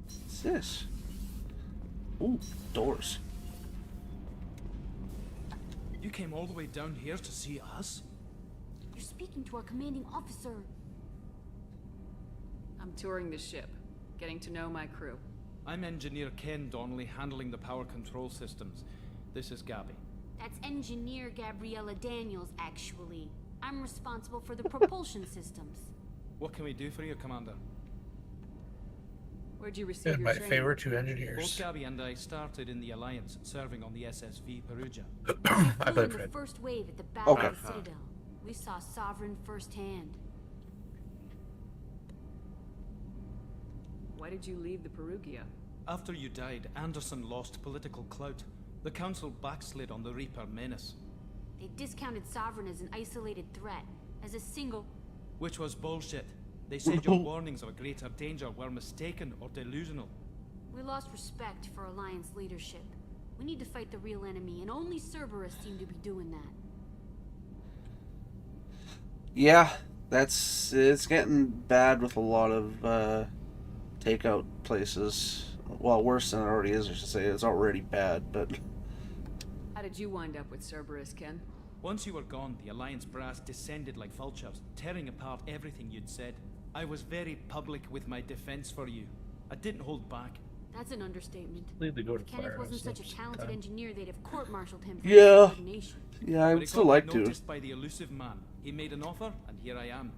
[SPEAKER 1] What's this? Ooh, doors.
[SPEAKER 15] You came all the way down here to see us?
[SPEAKER 10] You're speaking to our commanding officer.
[SPEAKER 8] I'm touring the ship, getting to know my crew.
[SPEAKER 15] I'm Engineer Ken Donnelly, handling the power control systems. This is Gabby.
[SPEAKER 10] That's Engineer Gabriella Daniels, actually. I'm responsible for the propulsion systems.
[SPEAKER 15] What can we do for you, Commander?
[SPEAKER 8] Where'd you receive
[SPEAKER 3] And
[SPEAKER 8] your
[SPEAKER 3] my
[SPEAKER 8] training?
[SPEAKER 3] favorite two
[SPEAKER 15] Both
[SPEAKER 3] engineers.
[SPEAKER 15] Gabby and I started in the Alliance, serving on the SSV Perugia.
[SPEAKER 3] I
[SPEAKER 10] Flew
[SPEAKER 3] played
[SPEAKER 10] in the
[SPEAKER 3] Fred.
[SPEAKER 10] first wave at the Battle
[SPEAKER 1] Okay.
[SPEAKER 10] of the Citadel. We saw Sovereign firsthand.
[SPEAKER 8] Why did you leave the Perugia?
[SPEAKER 15] After you died, Anderson lost political clout. The Council backslid on the Reaper menace,
[SPEAKER 10] They discounted Sovereign as an isolated threat, as a single...
[SPEAKER 15] which was bullshit. They said your warnings of a greater danger were mistaken or delusional.
[SPEAKER 10] We lost respect for Alliance leadership. We need to fight the real enemy, and only Cerberus seem to be doing that.
[SPEAKER 1] Yeah, it's getting bad with a lot of takeout places. Well, worse than it already is, I should say. It's already bad, but
[SPEAKER 8] How did you wind up with Cerberus, Ken?
[SPEAKER 15] Once you were gone, the Alliance brass descended like vultures, tearing apart everything you'd said. I was very public with my defense for you. I didn't hold back.
[SPEAKER 10] That's an understatement.
[SPEAKER 3] Leave the go to
[SPEAKER 10] If Kenneth
[SPEAKER 3] fire.
[SPEAKER 10] wasn't such a talented engineer, they'd have court-martialed him for
[SPEAKER 1] Yeah.
[SPEAKER 10] insubordination.
[SPEAKER 1] yeah, I
[SPEAKER 15] But
[SPEAKER 1] would
[SPEAKER 15] it
[SPEAKER 1] still
[SPEAKER 15] got
[SPEAKER 1] like to.
[SPEAKER 15] noticed by the elusive man. He made an offer, and here I am.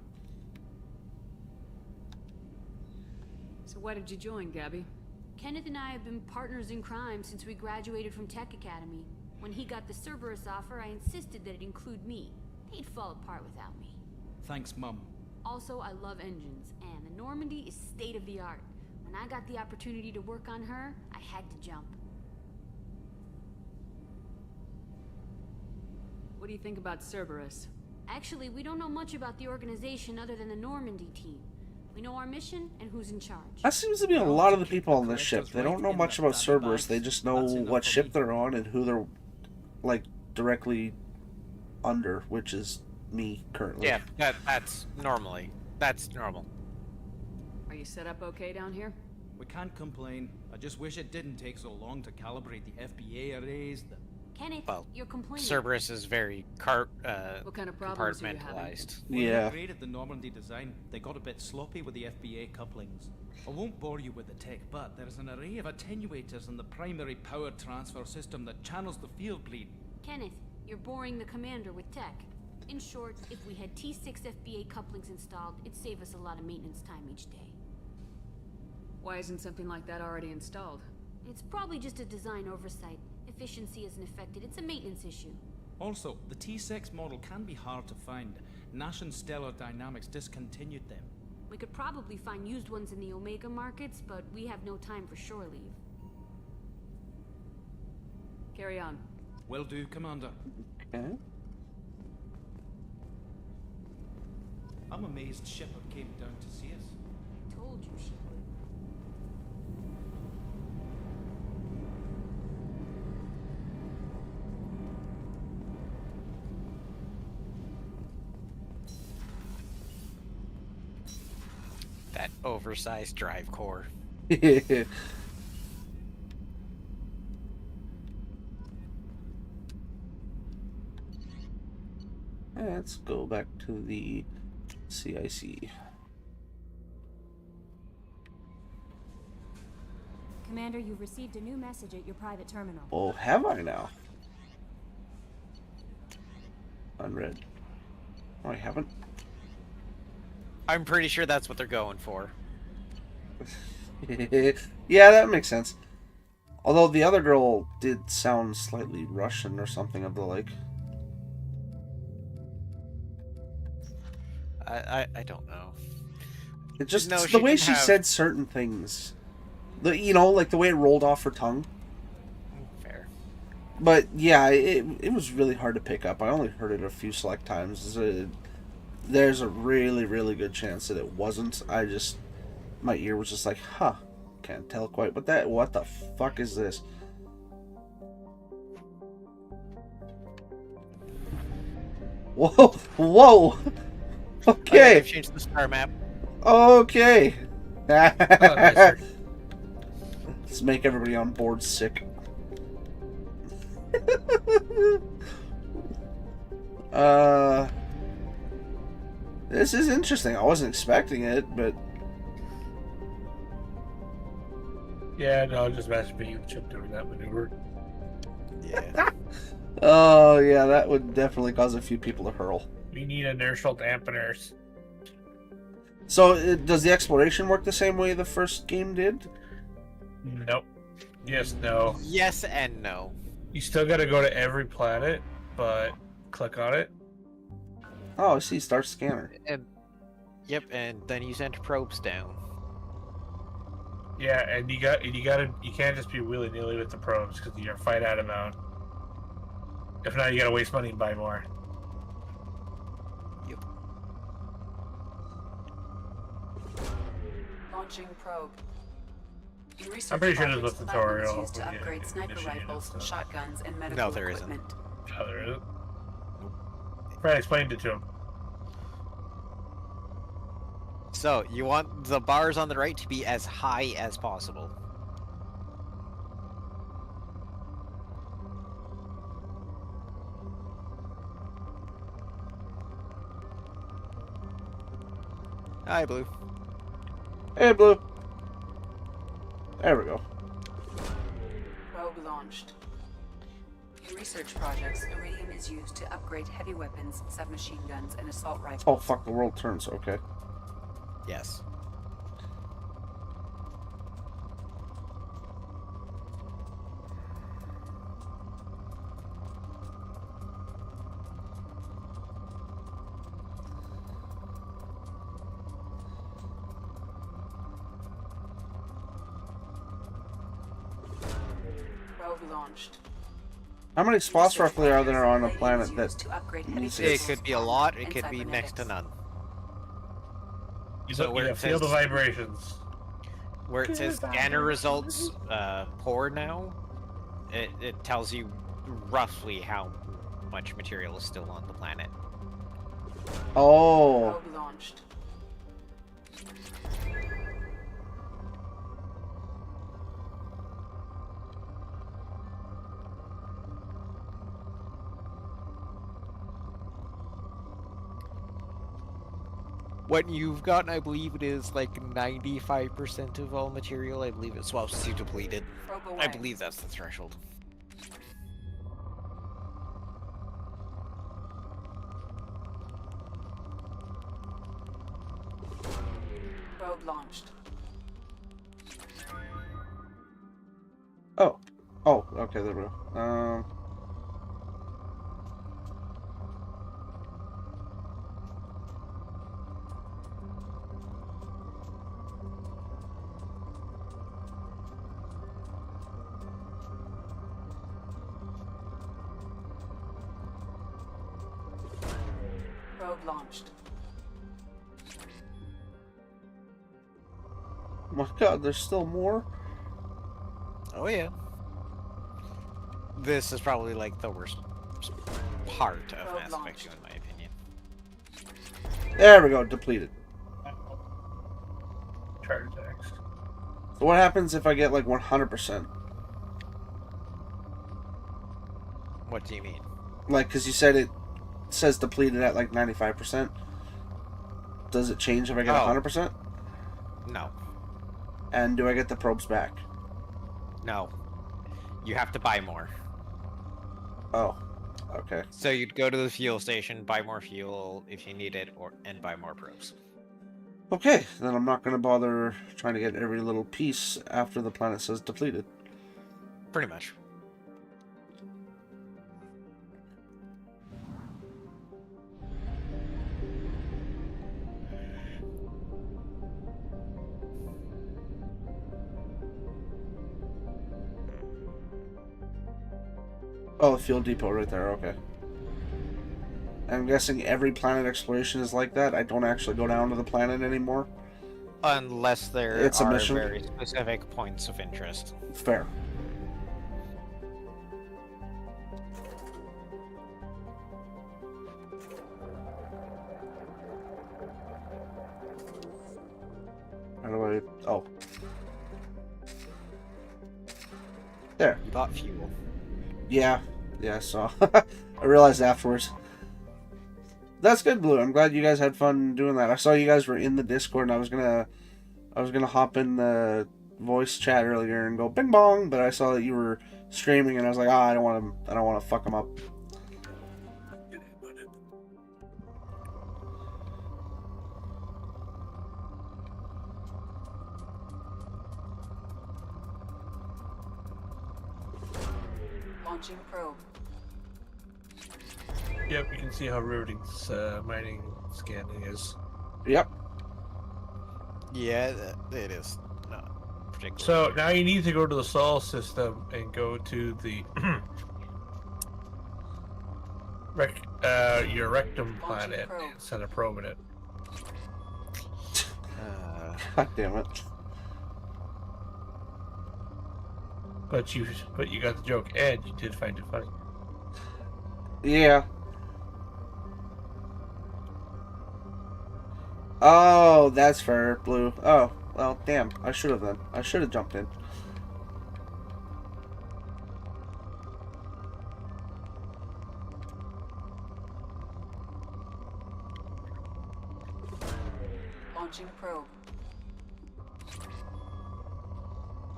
[SPEAKER 8] So why did you join, Gabby?
[SPEAKER 10] Kenneth and I have been partners in crime since we graduated from Tech Academy. When he got the Cerberus offer, I insisted that it include me. They'd fall apart without me.
[SPEAKER 15] Thanks, Mum.
[SPEAKER 10] Also, I love engines, and the Normandy is state-of-the-art. When I got the opportunity to work on her, I had to jump.
[SPEAKER 8] What do you think about Cerberus?
[SPEAKER 10] Actually, we don't know much about the organization other than the Normandy team.
[SPEAKER 7] We know our mission and who's in charge.
[SPEAKER 1] That seems to be a lot of the people on this ship. They don't know much about Cerberus. They just know what ship they're on and who they're, like, directly under, which is me currently.
[SPEAKER 14] Yeah, that's normal.
[SPEAKER 8] Are you set up okay down here?
[SPEAKER 9] We can't complain. I just wish it didn't take so long to calibrate the FBA arrays.
[SPEAKER 7] Kenneth,
[SPEAKER 14] Well,
[SPEAKER 7] you're complaining.
[SPEAKER 14] Cerberus is very
[SPEAKER 8] What kind of problems are you having?
[SPEAKER 14] compartmentalized.
[SPEAKER 9] When they
[SPEAKER 1] Yeah.
[SPEAKER 9] upgraded the Normandy design, they got a bit sloppy with the FBA couplings. I won't bore you with the tech, but there's an array of attenuators in the primary power transfer system that channels the field bleed.
[SPEAKER 7] Kenneth, you're boring the commander with tech. In short, if we had T6 FBA couplings installed, it'd save us a lot of maintenance time each day.
[SPEAKER 8] Why isn't something like that already installed?
[SPEAKER 7] It's probably just a design oversight. Efficiency isn't affected. It's a maintenance issue.
[SPEAKER 9] Also, the T6 model can be hard to find. Nash and Stellar Dynamics discontinued them.
[SPEAKER 7] We could probably find used ones in the Omega markets, but we have no time for shore leave.
[SPEAKER 8] Carry on.
[SPEAKER 9] Will do, Commander.
[SPEAKER 1] Okay.
[SPEAKER 9] I'm amazed Shepard came down to see us.
[SPEAKER 7] Told you, Shepard.
[SPEAKER 14] That oversized drive core.
[SPEAKER 1] Let's go back to the CIC.
[SPEAKER 19] Commander, you've received a new message at your private terminal.
[SPEAKER 1] Oh, have I now? Unread. Oh, I haven't.
[SPEAKER 14] I'm pretty sure that's what they're going for.
[SPEAKER 1] Yeah, that makes sense. Although the other girl did sound slightly Russian or something of the like.
[SPEAKER 14] I don't know.
[SPEAKER 1] It just
[SPEAKER 14] No,
[SPEAKER 1] the way
[SPEAKER 14] can
[SPEAKER 1] she
[SPEAKER 14] have-
[SPEAKER 1] said certain things. You know, like the way it rolled off her tongue.
[SPEAKER 14] Fair.
[SPEAKER 1] But yeah, it was really hard to pick up. I only heard it a few select times. There's a really, really good chance that it wasn't. My ear was just like, huh, can't tell quite. But what the fuck is this? Whoa, whoa. Okay.
[SPEAKER 14] I've changed the star map.
[SPEAKER 1] Okay.
[SPEAKER 3] Oh,
[SPEAKER 1] Let's make everybody on board sick. This is interesting. I wasn't expecting it, but
[SPEAKER 3] Yeah, no, just imagine being in the ship doing that maneuver.
[SPEAKER 14] Yeah.
[SPEAKER 1] oh yeah, that would definitely cause a few people to hurl.
[SPEAKER 3] We need inertial dampeners.
[SPEAKER 1] So, does the exploration work the same way the first game did?
[SPEAKER 3] Nope. Yes, no.
[SPEAKER 14] Yes and no.
[SPEAKER 3] You still gotta go to every planet, but click on it.
[SPEAKER 1] Oh, I see. Start scanner.
[SPEAKER 14] And yep, and then you send probes down.
[SPEAKER 3] Yeah, and you can't just be willy nilly with the probes because you're gonna fight out amount. If not, you gotta waste money and buy more.
[SPEAKER 14] Yep.
[SPEAKER 17] Launching probe. In research
[SPEAKER 3] I'm pretty sure
[SPEAKER 17] projects,
[SPEAKER 3] there's a
[SPEAKER 17] Platinum is
[SPEAKER 3] tutorial
[SPEAKER 17] used to
[SPEAKER 3] when you
[SPEAKER 17] upgrade sniper
[SPEAKER 3] initiate it,
[SPEAKER 17] rifles,
[SPEAKER 3] so.
[SPEAKER 17] shotguns, and medical
[SPEAKER 14] No, there isn't.
[SPEAKER 17] equipment.
[SPEAKER 3] Oh, there isn't? Fred explained it to him.
[SPEAKER 14] So, you want the bars on the right to be as high as possible. Hi, Blue.
[SPEAKER 1] Hey, Blue. There we go.
[SPEAKER 17] Probe launched. In research projects, iridium is used to upgrade heavy weapons, submachine guns, and assault rifles.
[SPEAKER 1] Oh, fuck, the world turns. Okay.
[SPEAKER 14] Yes.
[SPEAKER 17] Probe launched.
[SPEAKER 1] How many spots roughly are there on a planet that
[SPEAKER 17] To upgrade heavy
[SPEAKER 1] needs
[SPEAKER 14] It could be a lot, it could be
[SPEAKER 17] cybernetics.
[SPEAKER 14] next to none.
[SPEAKER 3] So
[SPEAKER 14] where
[SPEAKER 3] yeah,
[SPEAKER 14] it
[SPEAKER 3] feel the
[SPEAKER 14] says
[SPEAKER 3] vibrations.
[SPEAKER 14] where it says scanner results poor now, it tells you roughly how much material is still on the planet.
[SPEAKER 1] Oh.
[SPEAKER 17] Probe launched.
[SPEAKER 14] What you've gotten, I believe it is like 95% of all material. I believe it swaps to depleted.
[SPEAKER 17] Probe
[SPEAKER 14] I
[SPEAKER 17] away.
[SPEAKER 14] believe that's the threshold.
[SPEAKER 17] Probe launched.
[SPEAKER 1] Oh. Oh, okay, there we go.
[SPEAKER 17] Probe launched.
[SPEAKER 1] My god, there's still more?
[SPEAKER 14] Oh yeah. This is probably like the worst part of Mass Effect 2 in my opinion.
[SPEAKER 1] There we go, depleted.
[SPEAKER 3] Charge attacks.
[SPEAKER 1] So what happens if I get like 100%?
[SPEAKER 14] What do you mean?
[SPEAKER 1] Like, because you said it says depleted at like 95%. Does it change if I get 100%?
[SPEAKER 14] No.
[SPEAKER 1] And do I get the probes back?
[SPEAKER 14] No. You have to buy more.
[SPEAKER 1] Oh. Okay.
[SPEAKER 14] So you'd go to the fuel station, buy more fuel if you need it, and buy more probes.
[SPEAKER 1] Okay, then I'm not going to bother trying to get every little piece after the planet says depleted.
[SPEAKER 14] Pretty much.
[SPEAKER 1] Oh, the fuel depot right there, okay. I'm guessing every planet exploration is like that. I don't actually go down to the planet anymore.
[SPEAKER 14] Unless there
[SPEAKER 1] It's a
[SPEAKER 14] are
[SPEAKER 1] mission.
[SPEAKER 14] very specific points of interest.
[SPEAKER 1] Fair. How do I... Oh. There.
[SPEAKER 14] You bought fuel.
[SPEAKER 1] Yeah. Yeah, so... I realized afterwards. That's good, Blue. I'm glad you guys had fun doing that. I saw you guys were in the Discord, and I was gonna hop in the voice chat earlier and go bing bong, but I saw that you were streaming, and I was like, I don't want to fuck them up.
[SPEAKER 17] Launching probe.
[SPEAKER 3] Yep, you can see how riveting mining scanning is.
[SPEAKER 1] Yep.
[SPEAKER 14] Yeah, it is. Not particularly.
[SPEAKER 3] So now you need to go to the Sol system and go to the your rectum planet and send a probe in it.
[SPEAKER 1] God damn it.
[SPEAKER 3] But you got the joke, and you did find it funny.
[SPEAKER 1] Yeah. Oh, that's fair, Blue. Oh, well, damn. I should have then. I should have jumped in.
[SPEAKER 17] Launching probe.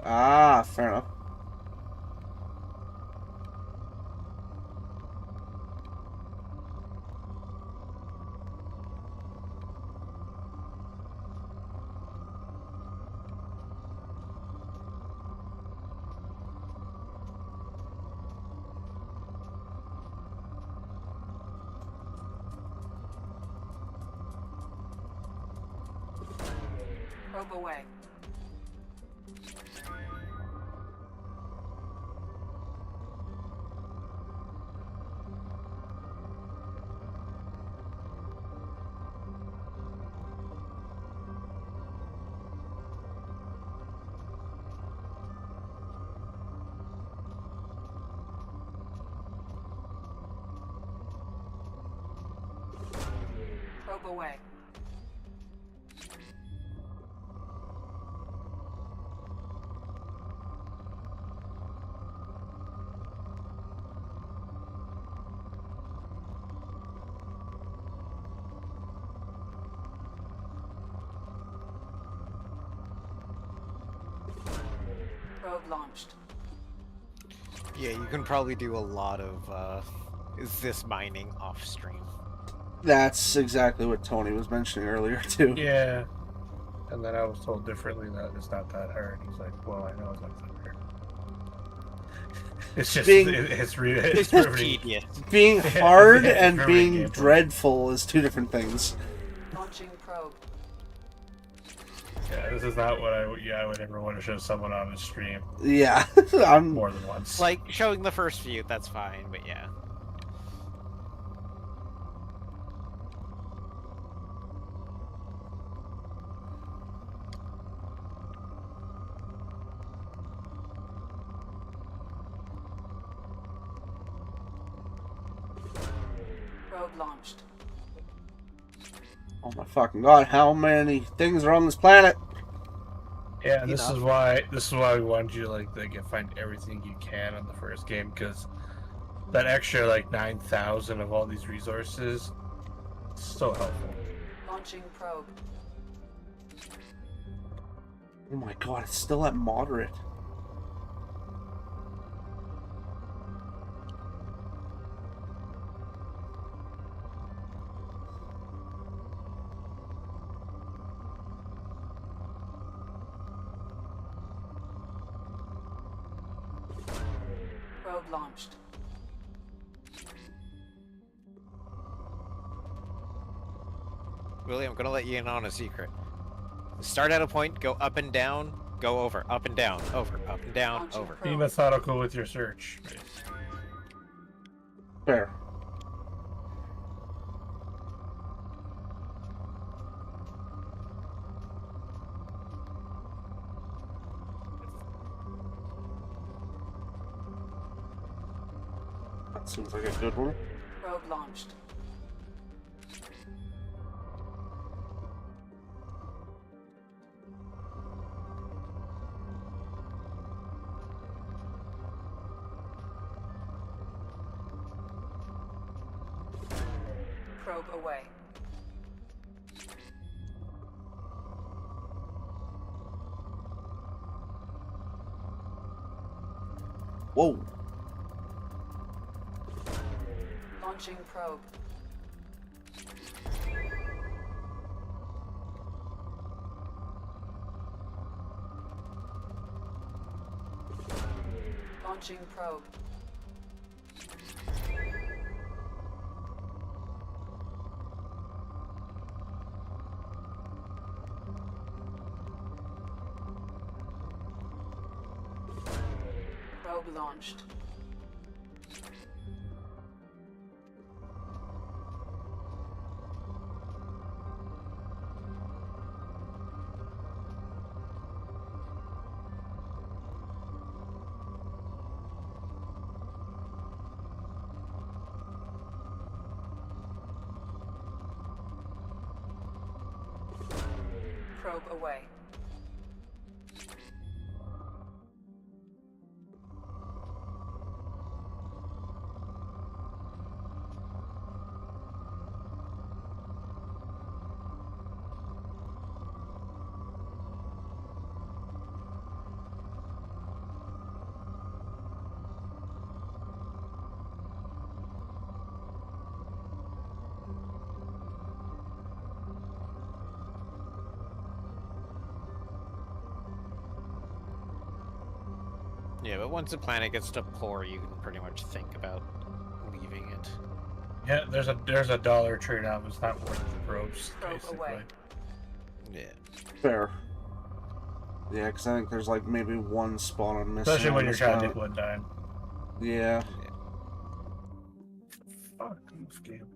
[SPEAKER 1] Ah, fair enough.
[SPEAKER 17] Probe away. Probe away. Probe launched.
[SPEAKER 14] Yeah, you can probably do a lot of this mining off stream.
[SPEAKER 1] That's exactly what Tony was mentioning earlier too.
[SPEAKER 3] Yeah. And then I was told differently that it's not that hard. He's like, well, I know it's not that hard. It's just it's
[SPEAKER 14] tedious.
[SPEAKER 1] Being hard
[SPEAKER 3] Yeah,
[SPEAKER 1] and
[SPEAKER 3] it's
[SPEAKER 1] being
[SPEAKER 3] really
[SPEAKER 1] dreadful is two different things.
[SPEAKER 17] Launching probe.
[SPEAKER 3] Yeah, this is not what I would ever want to show someone on the stream.
[SPEAKER 1] Yeah, I'm
[SPEAKER 3] more than once.
[SPEAKER 14] Like showing the first view, that's fine, but yeah.
[SPEAKER 17] Probe launched.
[SPEAKER 1] Oh my fucking god! How many things are on this planet?
[SPEAKER 3] Yeah, this is why we wanted you to like find everything you can on the first game, because that extra like 9,000 of all these resources is so helpful.
[SPEAKER 17] Launching probe.
[SPEAKER 1] Oh my god! It's still at moderate.
[SPEAKER 17] Probe launched.
[SPEAKER 14] Willie, I'm gonna let you in on a secret. Start at a point, go up and down, go over, up and down, over, up and down, over.
[SPEAKER 3] Be methodical with your search.
[SPEAKER 1] Fair. That seems like a good one.
[SPEAKER 17] Probe launched. Probe away.
[SPEAKER 1] Whoa.
[SPEAKER 17] Launching probe. Launching probe. Probe launched. Probe away.
[SPEAKER 14] Yeah, but once the planet gets to poor, you can pretty much think about leaving it.
[SPEAKER 3] Yeah, there's a dollar trade-off. It's not worth the probes, basically.
[SPEAKER 17] away.
[SPEAKER 14] Yeah.
[SPEAKER 1] Fair. Yeah, because I think there's like maybe one spot on missing.
[SPEAKER 3] Especially when
[SPEAKER 1] on
[SPEAKER 3] you're
[SPEAKER 1] this
[SPEAKER 3] trying to
[SPEAKER 1] planet.
[SPEAKER 3] nickel and dime.
[SPEAKER 1] Yeah.
[SPEAKER 3] Fuck this game.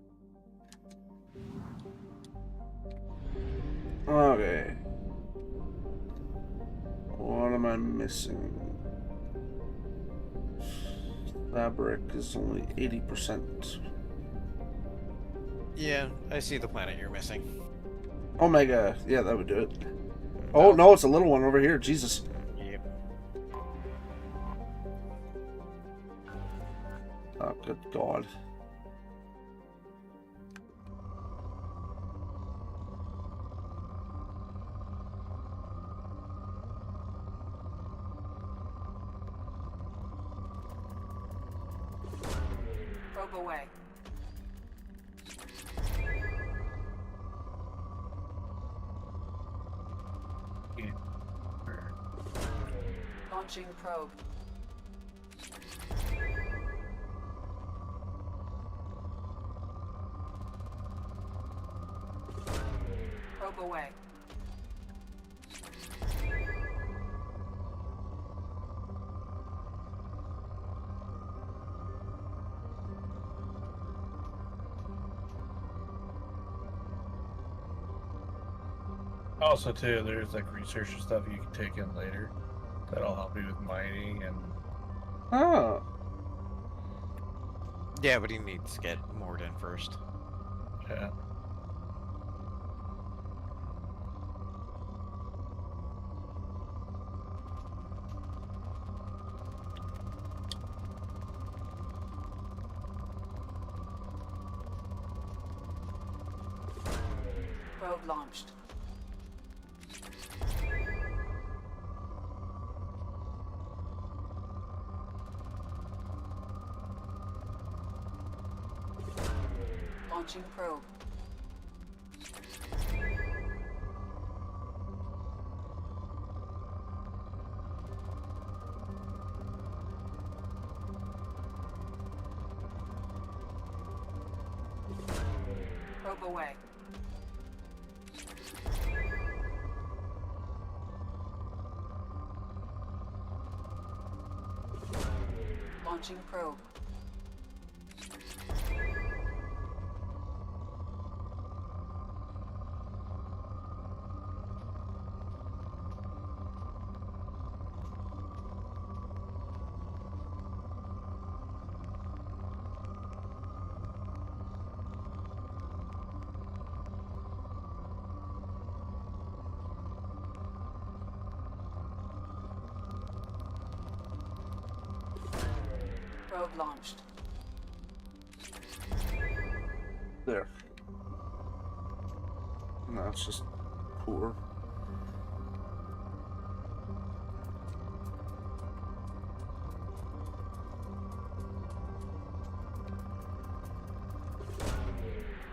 [SPEAKER 1] Okay. What am I missing? Fabric is only 80%.
[SPEAKER 14] Yeah, I see the planet you're missing.
[SPEAKER 1] Omega. Yeah, that would do it. Oh, no, it's a little one over here. Jesus.
[SPEAKER 14] Yep.
[SPEAKER 1] Oh, good God.
[SPEAKER 17] Probe away. Launching probe. Probe away.
[SPEAKER 3] Also, too, there's like research and stuff you can take in later that'll help you with mining and.
[SPEAKER 1] Oh.
[SPEAKER 14] Yeah, but he needs to get moored in first.
[SPEAKER 3] Yeah.
[SPEAKER 17] Probe launched. Launching probe. Probe away. Launching probe. Probe launched.
[SPEAKER 1] There. No, it's just poor.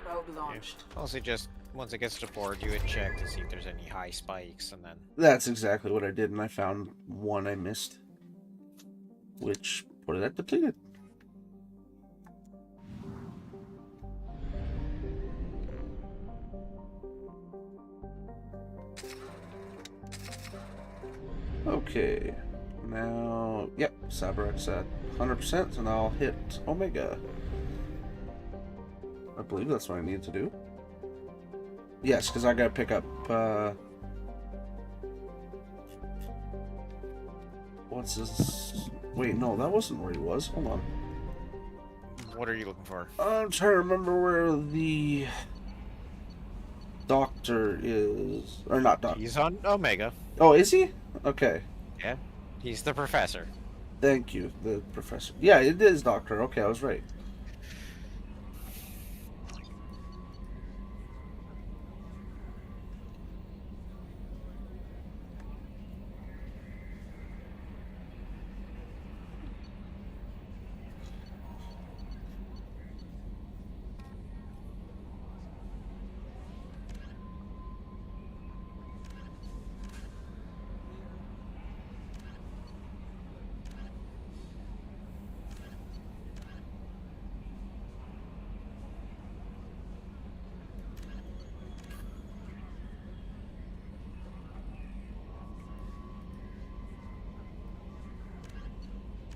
[SPEAKER 17] Probe launched.
[SPEAKER 14] Also, just once it gets to port, you would check to see if there's any high spikes, and then.
[SPEAKER 1] That's exactly what I did, and I found one I missed, which put it at depleted. Okay, now, yep, Cyberx at 100%, and I'll hit Omega. I believe that's what I need to do. Yes, because I gotta pick up, what's this? Wait, no, that wasn't where he was. Hold on.
[SPEAKER 14] What are you looking for?
[SPEAKER 1] I'm trying to remember where the doctor is. Or not doctor.
[SPEAKER 14] He's on Omega.
[SPEAKER 1] Oh, is he? Okay.
[SPEAKER 14] Yeah. He's the professor.
[SPEAKER 1] Thank you, the professor. Yeah, it is doctor. Okay, I was right.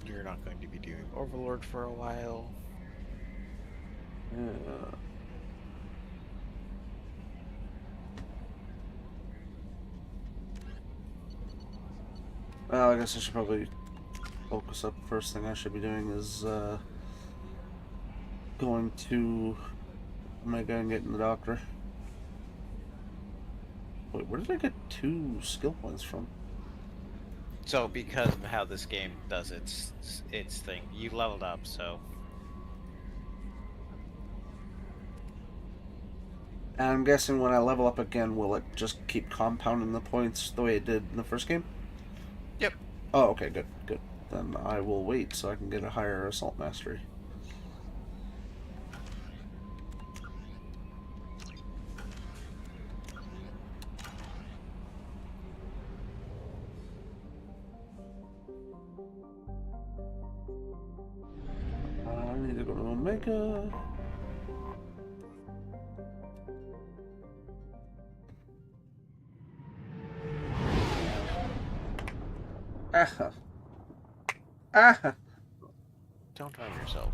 [SPEAKER 14] You're not going to be doing Overlord for a while.
[SPEAKER 1] Yeah. Well, I guess I should probably focus up. First thing I should be doing is going to Omega and getting the doctor. Wait, where did I get 2 skill points from?
[SPEAKER 14] So because of how this game does its thing, you leveled up, so.
[SPEAKER 1] And I'm guessing when I level up again, will it just keep compounding the points the way it did in the first game?
[SPEAKER 14] Yep.
[SPEAKER 1] Oh, okay, good, good. Then I will wait so I can get a higher assault mastery. I need to go to Omega. Ah. Ah.
[SPEAKER 14] Don't harm yourself.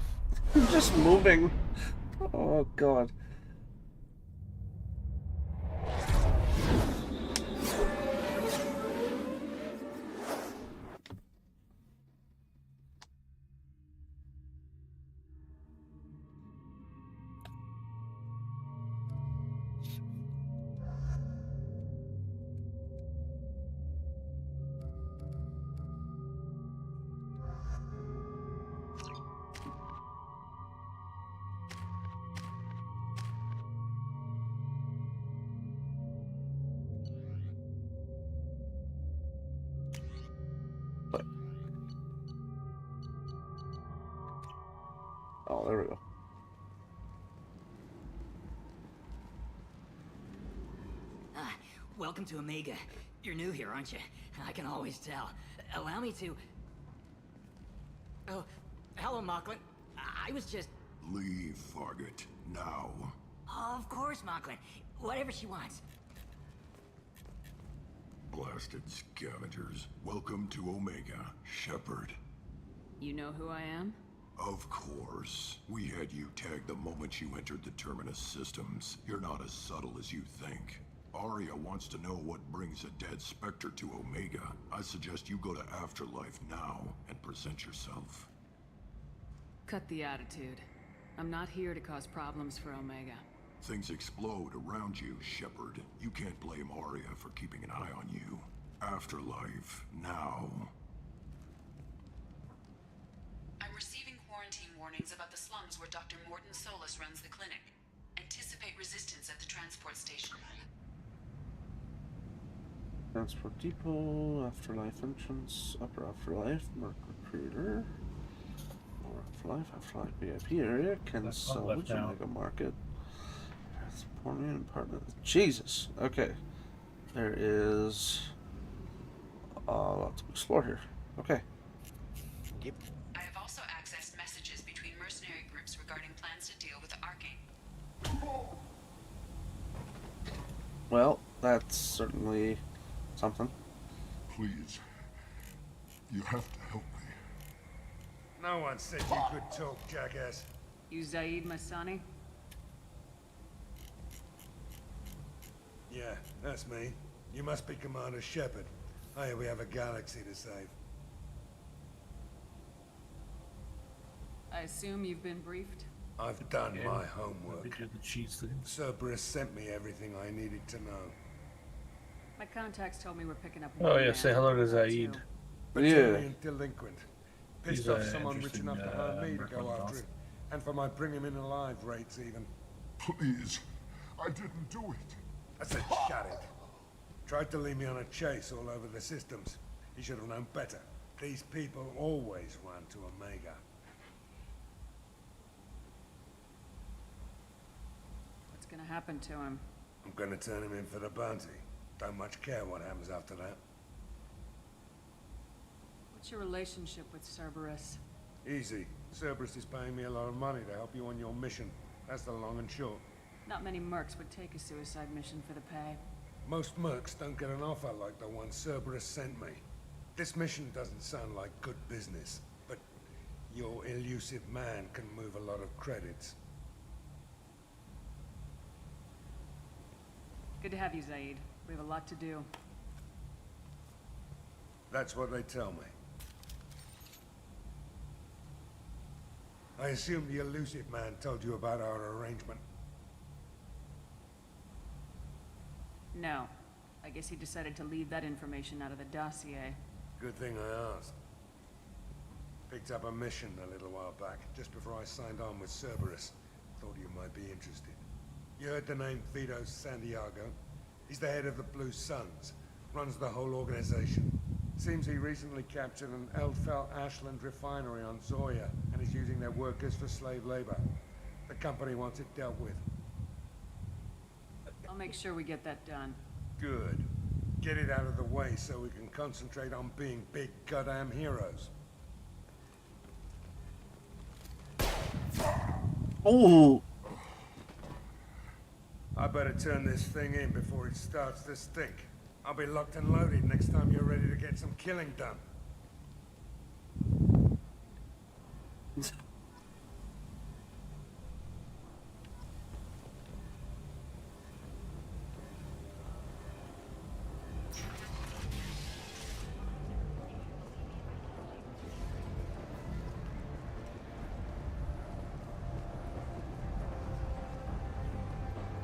[SPEAKER 1] I'm just moving. Oh god. Oh, there we go.
[SPEAKER 2] Welcome to Omega. You're new here, aren't you? I can always tell. Allow me to... Oh, hello, Mocklin. I was just...
[SPEAKER 12] Leave, Fargate. Now.
[SPEAKER 2] Of course, Mocklin. Whatever she wants.
[SPEAKER 12] Blasted scavengers. Welcome to Omega, Shepard.
[SPEAKER 8] You know who I am?
[SPEAKER 12] Of course. We had you tagged the moment you entered the Terminus systems. You're not as subtle as you think. Arya wants to know what brings a dead Spectre to Omega. I suggest you go to Afterlife now and present yourself.
[SPEAKER 8] Cut the attitude. I'm not here to cause problems for Omega.
[SPEAKER 12] Things explode around you, Shepard. You can't blame Arya for keeping an eye on you. Afterlife, now.
[SPEAKER 17] I'm receiving quarantine warnings about the slums where Dr. Morton Solus runs the clinic. Anticipate resistance at the transport station.
[SPEAKER 1] Transport depot, Afterlife entrance, upper Afterlife, Merc recruiter, more Afterlife VIP area, Ken salvage, Omega market. Apartment. Jesus. Okay. There is a lot to explore here. Okay.
[SPEAKER 14] Yep.
[SPEAKER 17] I have also accessed messages between mercenary groups regarding plans to deal with the Arcane.
[SPEAKER 1] Well, that's certainly something.
[SPEAKER 12] Please. You have to help me.
[SPEAKER 13] No one said you could talk, jackass.
[SPEAKER 8] You Zaid Masani?
[SPEAKER 13] Yeah, that's me. You must be Commander Shepard. I hear we have a galaxy to save.
[SPEAKER 8] I assume you've been briefed?
[SPEAKER 13] I've done my homework.
[SPEAKER 3] The cheese thing.
[SPEAKER 13] Cerberus sent me everything I needed to know.
[SPEAKER 8] My contacts told me we're picking up.
[SPEAKER 3] Oh yeah, say hello to Zaid.
[SPEAKER 13] Battalion delinquent. Pissed
[SPEAKER 3] He's,
[SPEAKER 13] off someone rich
[SPEAKER 3] interesting,
[SPEAKER 13] enough to hire me to
[SPEAKER 3] Merc
[SPEAKER 13] go
[SPEAKER 3] on
[SPEAKER 13] after him. And for my bring him in alive rates even.
[SPEAKER 12] Please. I didn't do it.
[SPEAKER 13] I said shut it. Tried to lead me on a chase all over the systems. He should have known better. These people always run to Omega.
[SPEAKER 8] What's gonna happen to him?
[SPEAKER 13] I'm gonna turn him in for the bounty. Don't much care what happens after that.
[SPEAKER 8] What's your relationship with Cerberus?
[SPEAKER 13] Easy. Cerberus is paying me a lot of money to help you on your mission. That's the long and short.
[SPEAKER 8] Not many mercs would take a suicide mission for the pay.
[SPEAKER 13] Most mercs don't get an offer like the one Cerberus sent me. This mission doesn't sound like good business, but your elusive man can move a lot of credits.
[SPEAKER 8] Good to have you, Zaid. We have a lot to do.
[SPEAKER 13] That's what they tell me. I assume the elusive man told you about our arrangement.
[SPEAKER 8] No. I guess he decided to leave that information out of the dossier.
[SPEAKER 13] Good thing I asked. Picked up a mission a little while back, just before I signed on with Cerberus. Thought you might be interested. You heard the name Vito Santiago? He's the head of the Blue Suns. Runs the whole organization. Seems he recently captured an Elfell Ashland refinery on Zoya, and is using their workers for slave labor. The company wants it dealt with.
[SPEAKER 8] I'll make sure we get that done.
[SPEAKER 13] Good. Get it out of the way so we can concentrate on being big goddamn heroes.
[SPEAKER 1] Oh!
[SPEAKER 13] I better turn this thing in before it starts to stink. I'll be locked and loaded next time you're ready to get some killing done.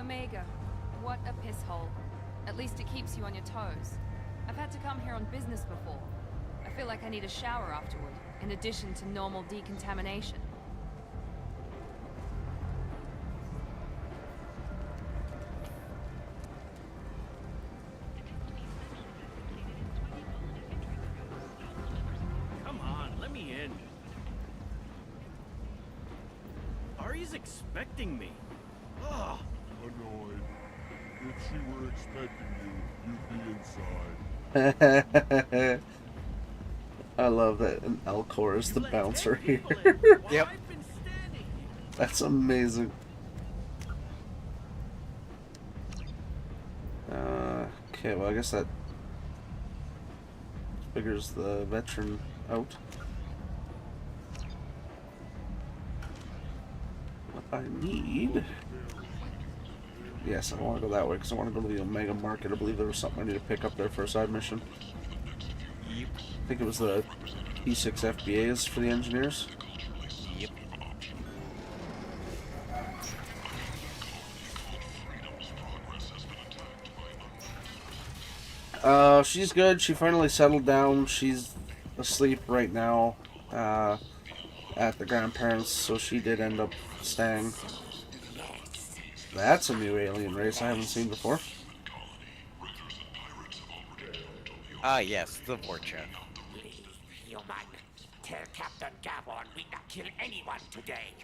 [SPEAKER 4] Omega, what a piss hole. At least it keeps you on your toes. I've had to come here on business before. I feel like I need a shower afterward, in addition to normal decontamination.
[SPEAKER 5] Come on, let me in. Ari's expecting me. Ugh.
[SPEAKER 11] Annoyed. If she were expecting you, you'd be inside.
[SPEAKER 1] I love that an Elcor is the bouncer here.
[SPEAKER 14] Yep.
[SPEAKER 1] That's amazing. Okay, well I guess that figures the veteran out. What I need... Yes, I don't want to go that way because I want to go to the Omega Market. I believe there was something I need to pick up there for a side mission. I think it was the T6 FBAs for the engineers. Yep. She's good. She finally settled down. She's asleep right now at the grandparents', so she did end up staying. That's a new alien race I haven't seen before.
[SPEAKER 14] Yes, the Vorcha.
[SPEAKER 18] Human, tell Captain Gavorn we not kill anyone today.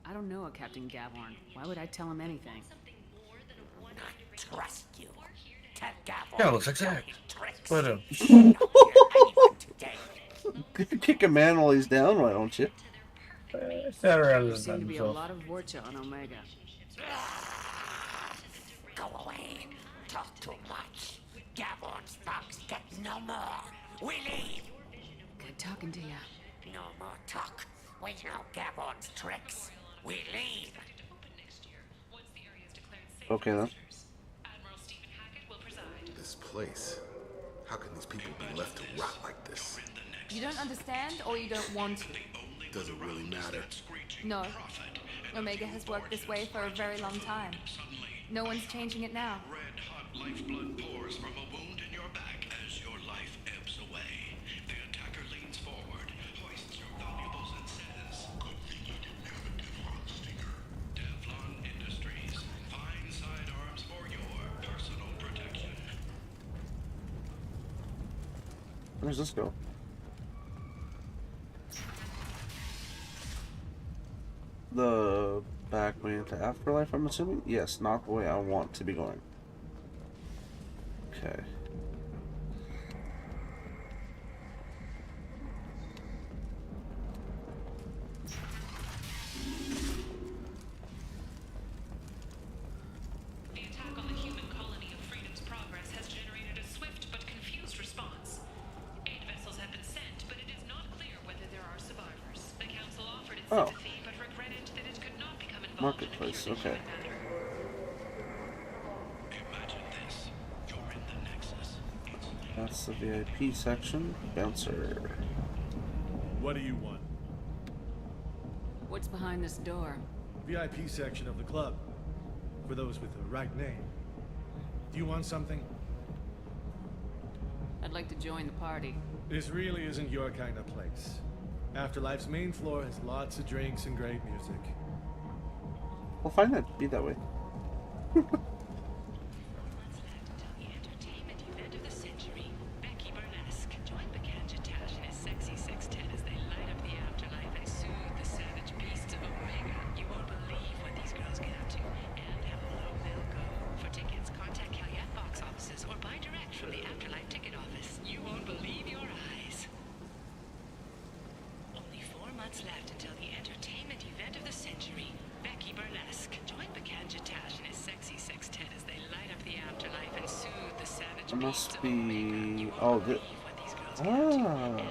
[SPEAKER 8] I don't know a Captain Gavorn. Why would I tell him anything?
[SPEAKER 18] Not trust you. Tell Gavorn.
[SPEAKER 3] Yeah, looks like Zack. But
[SPEAKER 1] Kick a man while he's down, why don't you?
[SPEAKER 8] There seem to be a lot of Vorcha on Omega.
[SPEAKER 18] Go away. Talk too much. Gavorn's thugs get no more. We leave.
[SPEAKER 8] Good talking to you.
[SPEAKER 18] No more talk. We know Gavorn's tricks. We leave.
[SPEAKER 1] Okay then.
[SPEAKER 21] This place. How can these people be left to rot like this?
[SPEAKER 4] You don't understand, or you don't want to?
[SPEAKER 21] Does it really matter?
[SPEAKER 4] No. Omega has worked this way for a very long time. No one's changing it now.
[SPEAKER 24] Lifeblood pours from a wound in your back as your life ebbs away. The attacker leans forward, hoists your valuables and says, "Good thing you didn't have a Teflon sticker." Teflon Industries. Fine sidearms for your personal protection.
[SPEAKER 1] Where does this go? The back way into Afterlife, I'm assuming? Yes, not the way I want to be going. Okay.
[SPEAKER 25] The attack on the human colony of Freedom's Progress has generated a swift but confused response. 8 vessels have been sent, but it is not clear whether there are survivors. The council offered its sympathy, but regretted that it could not become involved.
[SPEAKER 1] Marketplace, okay. That's the VIP section. Bouncer.
[SPEAKER 5] What do you want?
[SPEAKER 8] What's behind this door?
[SPEAKER 5] VIP section of the club. For those with the right name. Do you want something?
[SPEAKER 8] I'd like to join the party.
[SPEAKER 5] This really isn't your kind of place. Afterlife's main floor has lots of drinks and great music.
[SPEAKER 1] We'll find that be that way.
[SPEAKER 25] Entertainment event of the century. Becky Burlesque. Join Bacanja Tash and his sexy sextet as they light up the afterlife and soothe the savage beasts of Omega. You won't believe what these girls get up to and how low they'll go. For tickets, contact Calyette box offices or buy direct from the Afterlife ticket office. You won't believe your eyes. Only 4 months left until the entertainment event of the century. Becky Burlesque. Join Bacanja Tash and his sexy sextet as they light up the afterlife and soothe the savage
[SPEAKER 1] It
[SPEAKER 25] beasts
[SPEAKER 1] must
[SPEAKER 25] of
[SPEAKER 1] be. Oh, the. Ah.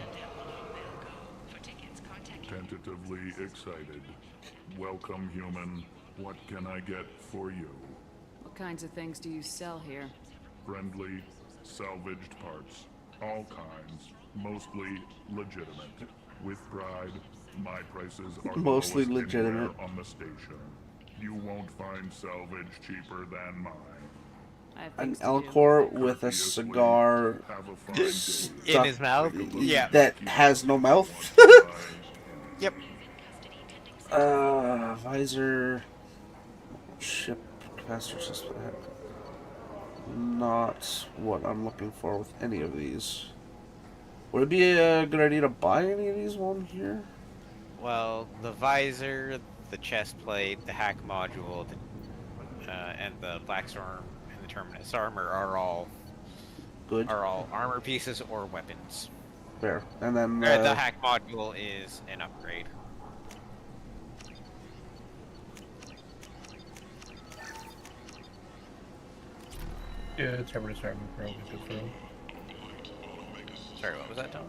[SPEAKER 11] Tentatively excited. Welcome, human. What can I get for you?
[SPEAKER 8] What kinds of things do you sell here?
[SPEAKER 11] Friendly, salvaged parts. All kinds. Mostly legitimate. With pride, my prices are
[SPEAKER 1] Mostly
[SPEAKER 11] the lowest
[SPEAKER 1] legitimate.
[SPEAKER 11] anywhere on the station. You won't find salvage cheaper than mine.
[SPEAKER 1] An Elcor with a cigar
[SPEAKER 14] In
[SPEAKER 1] stuck-
[SPEAKER 14] his mouth? Yeah.
[SPEAKER 1] That has no mouth.
[SPEAKER 14] Yep.
[SPEAKER 1] Visor. Ship capacitor system. Not what I'm looking for with any of these. Would it be a good idea to buy any of these one here?
[SPEAKER 14] Well, the visor, the chest plate, the hack module, and the Black Storm and the Terminus armor are all
[SPEAKER 1] good.
[SPEAKER 14] Are all armor pieces or weapons.
[SPEAKER 1] Fair. And then
[SPEAKER 14] The hack module is an upgrade.
[SPEAKER 3] Yeah, Terminus armor probably good for him.
[SPEAKER 14] Sorry, what was that, Tom?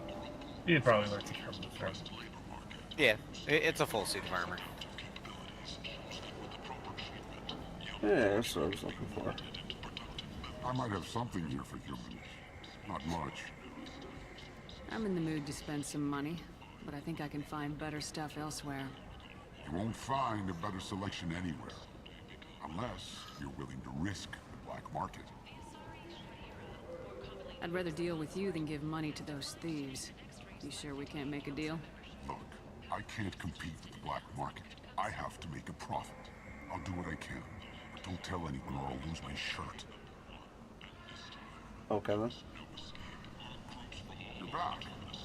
[SPEAKER 3] You'd probably like the Terminus armor.
[SPEAKER 14] Yeah, it's a full suit of armor.
[SPEAKER 1] Yeah, that's what I was looking for.
[SPEAKER 12] I might have something here for humans. Not much.
[SPEAKER 8] I'm in the mood to spend some money, but I think I can find better stuff elsewhere.
[SPEAKER 12] You won't find a better selection anywhere. Unless you're willing to risk the black market.
[SPEAKER 8] I'd rather deal with you than give money to those thieves. You sure we can't make a deal?
[SPEAKER 12] Look, I can't compete with the black market. I have to make a profit. I'll do what I can. But don't tell anyone or I'll lose my shirt.
[SPEAKER 1] Okay then.
[SPEAKER 12] You're back.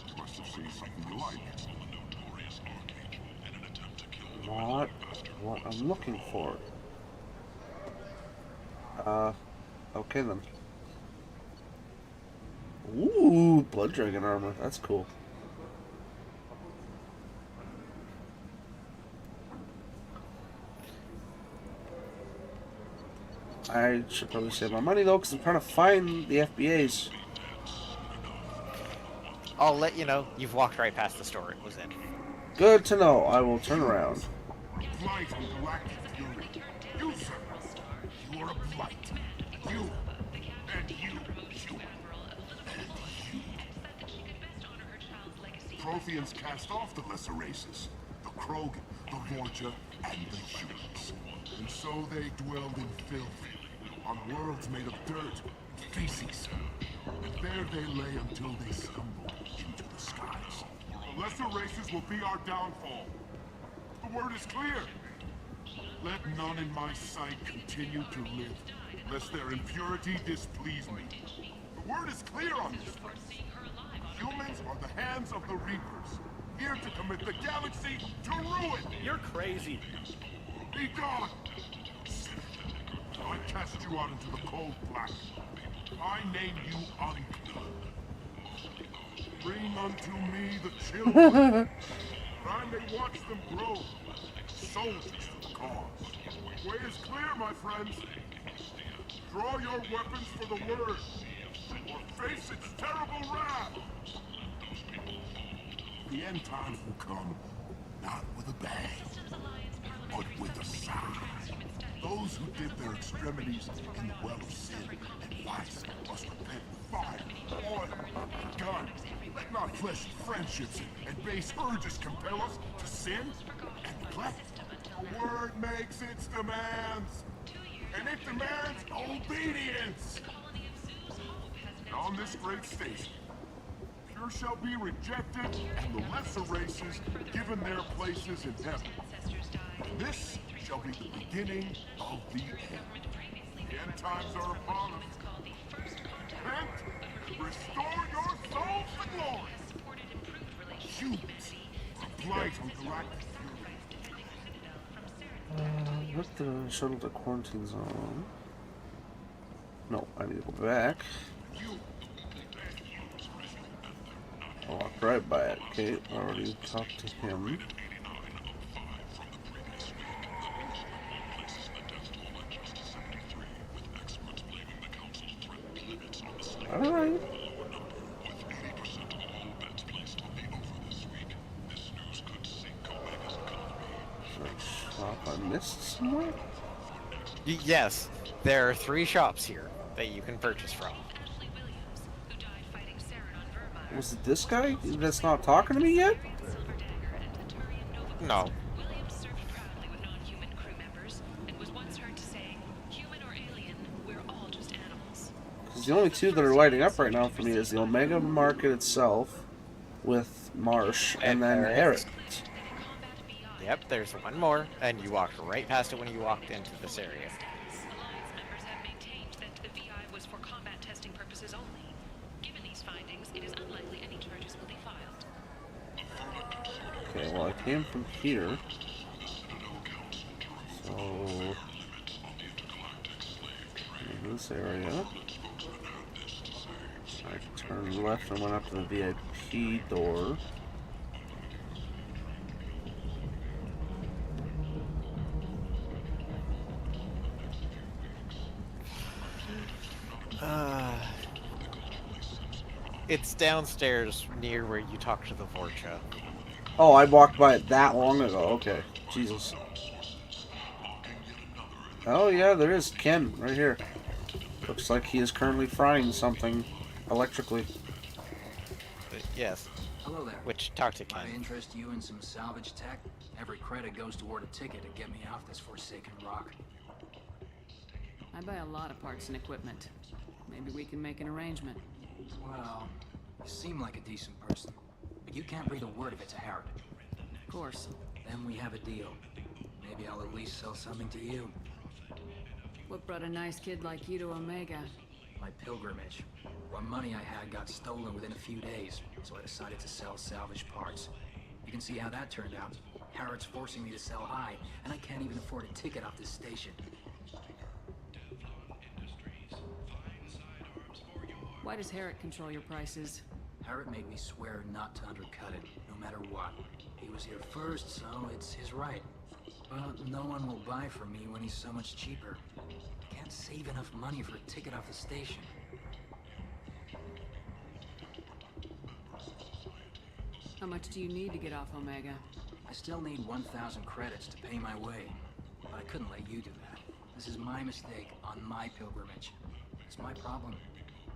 [SPEAKER 12] You must have seen something you like.
[SPEAKER 1] Not what I'm looking for. Okay then. Ooh, Blood Dragon armor. That's cool. I should probably save my money though, because I'm trying to find the FBAs.
[SPEAKER 14] I'll let you know. You've walked right past the store it was in.
[SPEAKER 1] Good to know. I will turn around.
[SPEAKER 12] Blight on Galactic Fury. You, sir. You are a blight. You. And you. Protheans cast off the lesser races. The Krogan, the Vorcha, and the humans. And so they dwelled in filth. On worlds made of dirt, feces. And there they lay until they stumbled into the skies. The lesser races will be our downfall. The word is clear. Let none in my sight continue to live, lest their impurity displease me. The word is clear on this one. Humans are the hands of the Reapers, here to commit the galaxy to ruin.
[SPEAKER 5] You're crazy.
[SPEAKER 12] Be gone! I cast you out into the cold black. I name you unclean. Bring unto me the children, that I may watch them grow, soldiers to the cause. Way is clear, my friends. Draw your weapons for the word, or face its terrible wrath. The end times will come, not with a bang, but with a sigh. Those who dip their extremities in the well of sin and vice must repent with fire, oil, and gun. Let not fleshly friendships and base urges compel us to sin and neglect. The word makes its demands. and it demands obedience. And on this great station, pure shall be rejected, and the lesser races given their places in heaven. And this shall be the beginning of the end. The end times are upon us. Repent, restore your souls to glory. Humans are blight on galactic fury.
[SPEAKER 1] What's the shuttle to quarantine zone? No, I need to go back. I walked right by it. Okay, already talked to him. Alright. Shop I missed somewhere?
[SPEAKER 14] Yes, there are 3 shops here that you can purchase from.
[SPEAKER 1] Was it this guy that's not talking to me yet?
[SPEAKER 14] No.
[SPEAKER 1] Because the only 2 that are lighting up right now for me is the Omega Market itself with Marsh and then Eric.
[SPEAKER 14] Yep, there's one more, and you walked right past it when you walked into this area.
[SPEAKER 1] Okay, well I came from here. So in this area. I turned left and went up to the VIP door.
[SPEAKER 14] It's downstairs near where you talk to the Vorcha.
[SPEAKER 1] Oh, I walked by it that long ago. Okay, Jesus. Oh yeah, there is Ken right here. Looks like he is currently frying something electrically.
[SPEAKER 14] Yes.
[SPEAKER 2] Hello there.
[SPEAKER 14] Which, talk to Ken.
[SPEAKER 2] I interest you in some salvage tech. Every credit goes toward a ticket to get me off this forsaken rock.
[SPEAKER 8] I buy a lot of parts and equipment. Maybe we can make an arrangement.
[SPEAKER 2] Well, you seem like a decent person, but you can't breathe a word of it to Harrod.
[SPEAKER 8] Of course.
[SPEAKER 2] Then we have a deal. Maybe I'll at least sell something to you.
[SPEAKER 8] What brought a nice kid like you to Omega?
[SPEAKER 2] My pilgrimage. What money I had got stolen within a few days, so I decided to sell salvage parts. You can see how that turned out. Harrod's forcing me to sell high, and I can't even afford a ticket off this station.
[SPEAKER 8] Why does Harrod control your prices?
[SPEAKER 2] Harrod made me swear not to undercut it, no matter what. He was here first, so it's his right. But no one will buy from me when he's so much cheaper. I can't save enough money for a ticket off the station.
[SPEAKER 8] How much do you need to get off Omega?
[SPEAKER 2] I still need 1,000 credits to pay my way. But I couldn't let you do that. This is my mistake on my pilgrimage. It's my problem.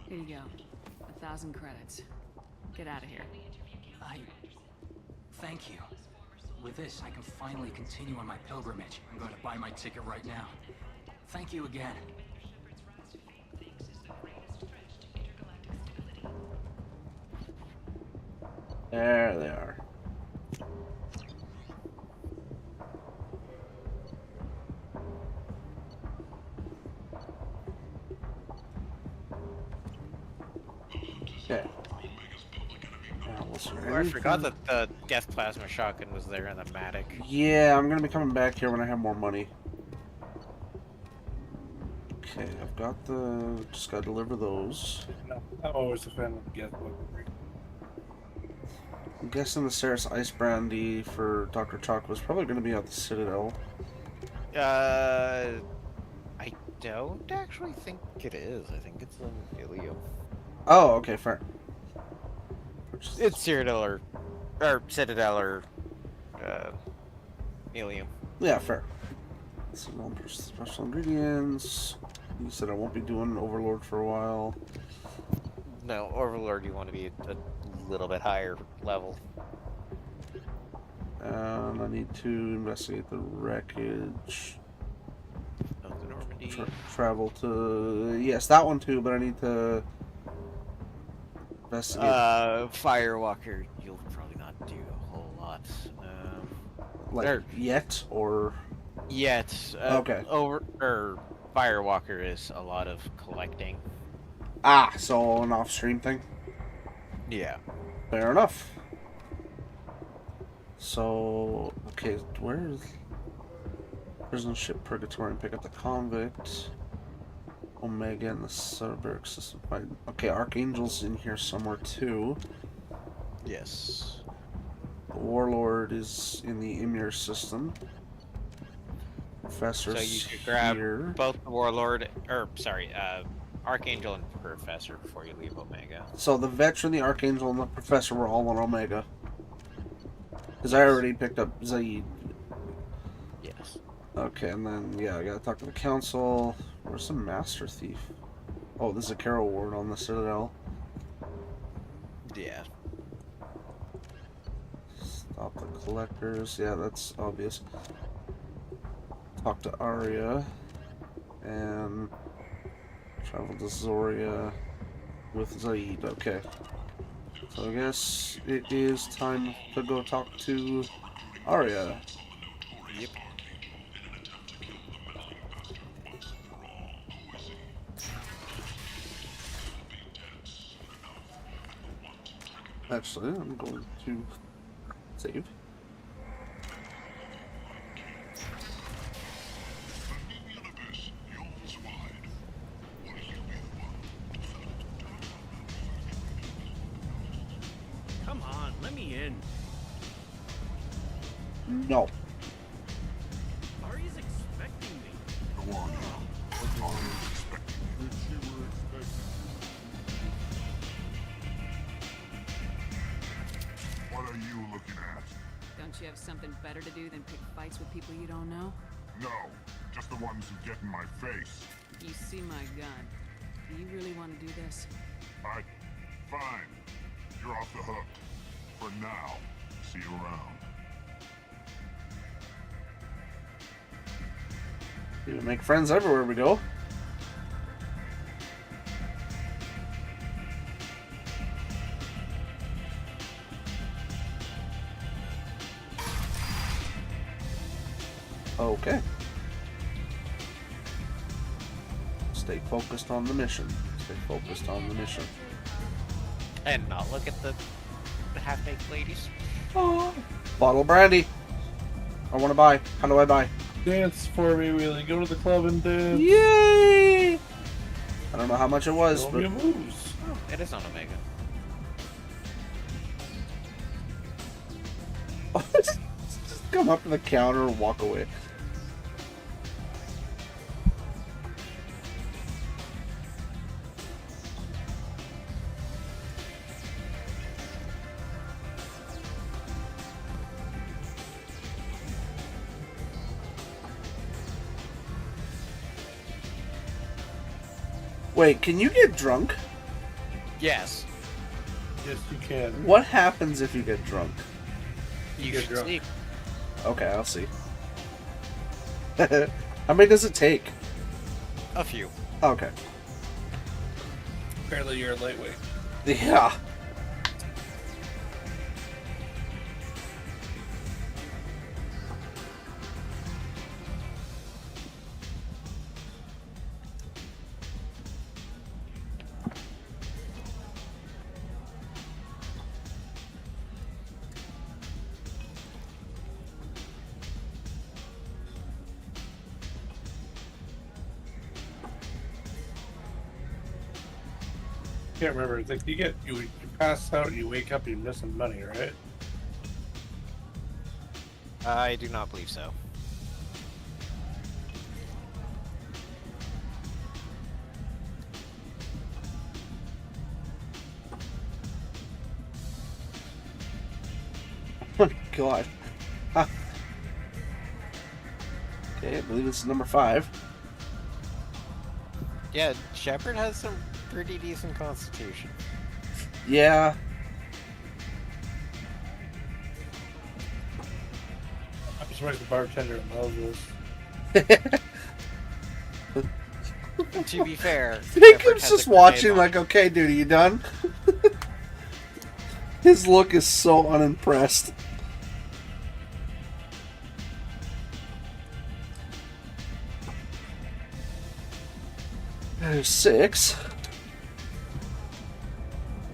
[SPEAKER 8] Here you go. 1,000 credits. Get out of here.
[SPEAKER 2] Thank you. With this, I can finally continue on my pilgrimage. I'm going to buy my ticket right now. Thank you again.
[SPEAKER 1] There they are. Okay.
[SPEAKER 14] I forgot that the gas plasma shotgun was there in the Matic.
[SPEAKER 1] Yeah, I'm gonna be coming back here when I have more money. Okay, I've got the... just gotta deliver those.
[SPEAKER 3] No, I'm always a fan of the gas weaponry.
[SPEAKER 1] I'm guessing the Ceres Ice Brandy for Dr. Chalk was probably gonna be at the Citadel.
[SPEAKER 14] I don't actually think it is. I think it's in Ilium.
[SPEAKER 1] Oh, okay, fair.
[SPEAKER 14] It's Citadel or Citadel or Ilium.
[SPEAKER 1] Yeah, fair. So, special ingredients. You said I won't be doing Overlord for a while.
[SPEAKER 14] No, Overlord you want to be a little bit higher level.
[SPEAKER 1] And I need to investigate the wreckage.
[SPEAKER 14] Of the Normandy
[SPEAKER 1] travel to... Yes, that one too, but I need to... investigate.
[SPEAKER 14] Firewalker, you'll probably not do a whole lot.
[SPEAKER 1] Like, yet, or...
[SPEAKER 14] Yet.
[SPEAKER 1] Okay.
[SPEAKER 14] Firewalker is a lot of collecting.
[SPEAKER 1] Ah, so an off-stream thing?
[SPEAKER 14] Yeah.
[SPEAKER 1] Fair enough. So, okay, where's... Prison ship Purgatory and pick up the convict. Omega and the Cerberus system. Okay, Archangel's in here somewhere too.
[SPEAKER 14] Yes.
[SPEAKER 1] The Warlord is in the Ymir system. Professor's
[SPEAKER 14] So you could grab
[SPEAKER 1] here.
[SPEAKER 14] both the Warlord, Archangel and Professor before you leave Omega.
[SPEAKER 1] So the Veteran, the Archangel, and the Professor were all on Omega. Because I already picked up Zaid.
[SPEAKER 14] Yes.
[SPEAKER 1] Okay, and then, yeah, I gotta talk to the Council. Where's the Master Thief? Oh, there's a Carol Ward on the Citadel.
[SPEAKER 14] Yeah.
[SPEAKER 1] Stop the Collectors. Yeah, that's obvious. Talk to Arya. And travel to Zoria with Zaid. Okay. So I guess it is time to go talk to Arya.
[SPEAKER 14] Yep.
[SPEAKER 1] Actually, I'm going to save.
[SPEAKER 6] Come on, let me in.
[SPEAKER 1] No.
[SPEAKER 6] Ari's expecting me.
[SPEAKER 11] Go on. What are you looking at?
[SPEAKER 8] Don't you have something better to do than pick fights with people you don't know?
[SPEAKER 11] No, just the ones who get in my face.
[SPEAKER 8] You see my gun. Do you really want to do this?
[SPEAKER 11] Fine. You're off the hook. For now. See you around.
[SPEAKER 1] We make friends everywhere we go. Okay. Stay focused on the mission. Stay focused on the mission.
[SPEAKER 14] And not look at the half-baked ladies.
[SPEAKER 1] Oh. Bottle of brandy. I want to buy. How do I buy?
[SPEAKER 3] Dance for me, really. Go to the club and dance.
[SPEAKER 1] Yay! I don't know how much it was,
[SPEAKER 3] Show
[SPEAKER 1] but...
[SPEAKER 3] me your moves.
[SPEAKER 14] Oh, it is on Omega.
[SPEAKER 1] Just come up to the counter and walk away. Wait, can you get drunk?
[SPEAKER 14] Yes.
[SPEAKER 3] Yes, you can.
[SPEAKER 1] What happens if you get drunk?
[SPEAKER 14] You
[SPEAKER 3] get
[SPEAKER 14] should
[SPEAKER 3] drunk.
[SPEAKER 14] sleep.
[SPEAKER 1] Okay, I'll see. How many does it take?
[SPEAKER 14] A few.
[SPEAKER 1] Okay.
[SPEAKER 3] Apparently you're a lightweight.
[SPEAKER 1] Yeah.
[SPEAKER 3] Can't remember. It's like you pass out, you wake up, you're missing money, right?
[SPEAKER 14] I do not believe so.
[SPEAKER 1] Oh my god. Huh. Okay, I believe it's number 5.
[SPEAKER 14] Yeah, Shepard has some pretty decent constitution.
[SPEAKER 1] Yeah.
[SPEAKER 3] I'm surprised the bartender knows this.
[SPEAKER 14] To be fair,
[SPEAKER 1] Jacob's
[SPEAKER 14] Shepard has
[SPEAKER 1] just
[SPEAKER 14] a
[SPEAKER 1] watching
[SPEAKER 14] grenade
[SPEAKER 1] like, okay, dude, are you done? His look is so unimpressed. There's 6.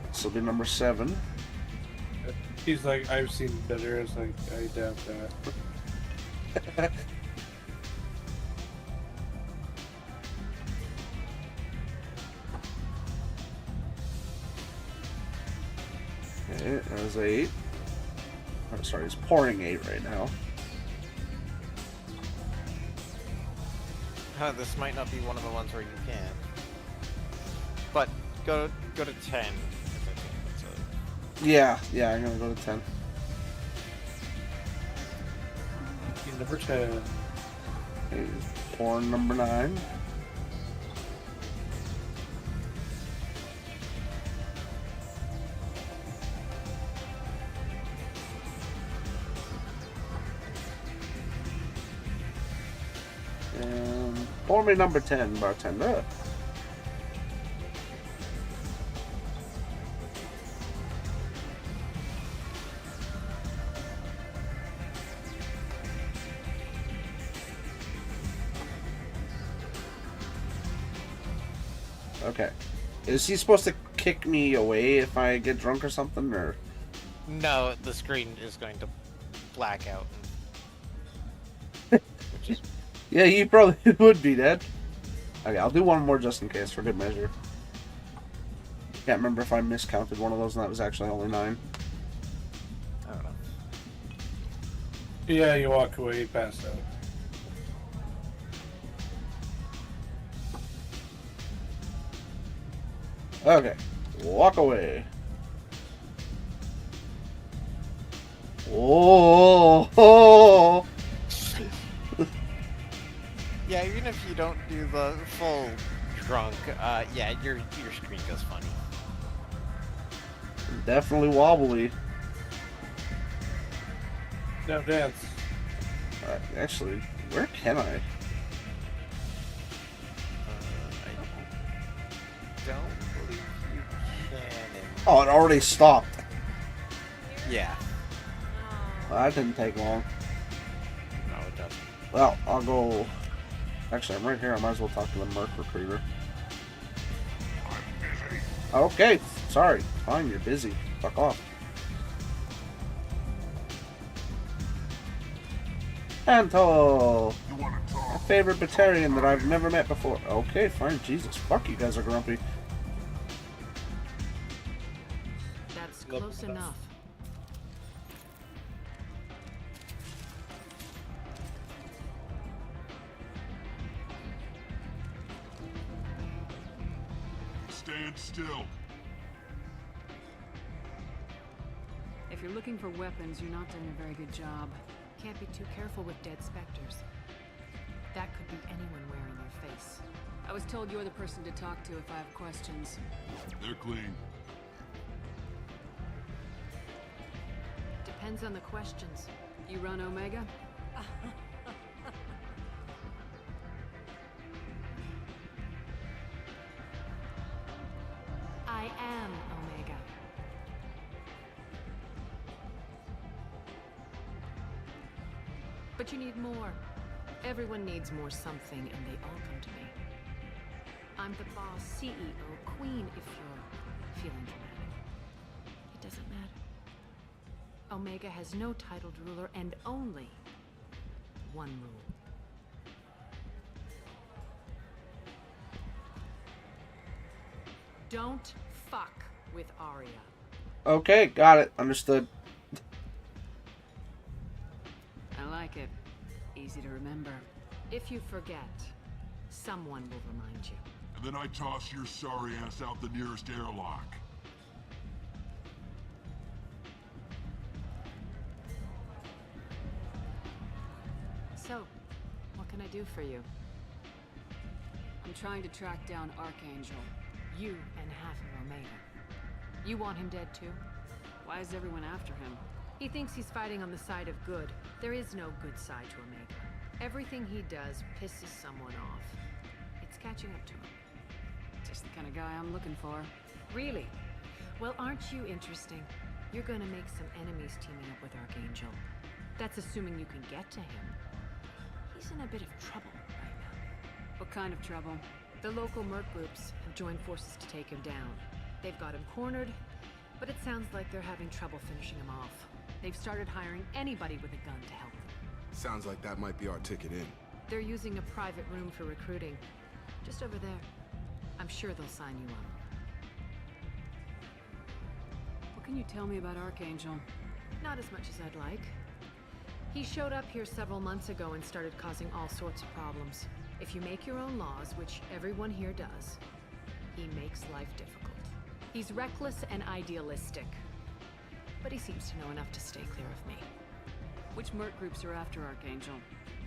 [SPEAKER 1] This will be number 7.
[SPEAKER 3] He's like, I've seen better. It's like, I doubt that.
[SPEAKER 1] Okay, there's 8. I'm sorry, he's pouring 8 right now.
[SPEAKER 14] This might not be one of the ones where you can. But go to 10.
[SPEAKER 1] Yeah, I'm gonna go to 10.
[SPEAKER 3] Number 10.
[SPEAKER 1] Okay, pouring number 9. And pour me number 10, bartender. Okay. Is he supposed to kick me away if I get drunk or something, or?
[SPEAKER 14] No, the screen is going to black out.
[SPEAKER 1] Yeah, you probably would be dead. Okay, I'll do one more just in case, for good measure. Can't remember if I miscounted one of those and that was actually only 9.
[SPEAKER 14] I don't know.
[SPEAKER 3] Yeah, you walk away, you pass out.
[SPEAKER 1] Okay, walk away. Oh.
[SPEAKER 14] Yeah, even if you don't do the full drunk, yeah, your screen goes funny.
[SPEAKER 1] Definitely wobbly.
[SPEAKER 3] No dance.
[SPEAKER 1] Actually, where can I?
[SPEAKER 14] Don't believe you can.
[SPEAKER 1] Oh, it already stopped.
[SPEAKER 14] Yeah.
[SPEAKER 1] Well, that didn't take long.
[SPEAKER 14] No, it doesn't.
[SPEAKER 1] Well, I'll go. Actually, I'm right here. I might as well talk to the Merc recruiter. Okay, sorry. Fine, you're busy. Fuck off. Anto! My favorite Batarian that I've never met before. Okay, fine. Jesus, fuck, you guys are grumpy.
[SPEAKER 8] That's close enough.
[SPEAKER 11] Stand still.
[SPEAKER 8] If you're looking for weapons, you're not doing a very good job. Can't be too careful with dead specters. That could be anyone wearing their face. I was told you're the person to talk to if I have questions.
[SPEAKER 11] They're clean.
[SPEAKER 8] Depends on the questions. You run Omega?
[SPEAKER 4] I am Omega. But you need more. Everyone needs more something, and they all come to me. I'm the boss, CEO, queen, if you're feeling dramatic. It doesn't matter. Omega has no titled ruler and only one rule. Don't fuck with Arya.
[SPEAKER 1] Okay, got it. Understood.
[SPEAKER 8] I like it. Easy to remember.
[SPEAKER 4] If you forget, someone will remind you.
[SPEAKER 11] And then I toss your sorry ass out the nearest airlock.
[SPEAKER 8] So, what can I do for you? I'm trying to track down Archangel.
[SPEAKER 4] You and half of Omega. You want him dead too?
[SPEAKER 8] Why is everyone after him?
[SPEAKER 4] He thinks he's fighting on the side of good. There is no good side to Omega. Everything he does pisses someone off. It's
[SPEAKER 8] catching up to him. Just the kind of guy I'm looking for.
[SPEAKER 15] Really? Well, aren't you interesting? You're gonna make some enemies teaming up with Archangel. That's assuming you can get to him. He's in a bit of trouble right now.
[SPEAKER 8] What kind of trouble?
[SPEAKER 15] The local merc groups have joined forces to take him down. They've got him cornered, but it sounds like they're having trouble finishing him off. They've started hiring anybody with a gun to help them.
[SPEAKER 16] Sounds like that might be our ticket in.
[SPEAKER 15] They're using a private room for recruiting. Just over there. I'm sure they'll sign you up.
[SPEAKER 8] What can you tell me about Archangel?
[SPEAKER 15] Not as much as I'd like. He showed up here several months ago and started causing all sorts of problems. If you make your own laws, which everyone here does, he makes life difficult. He's reckless and idealistic. But he seems to know enough to stay clear of me.
[SPEAKER 8] Which merc groups are after Archangel?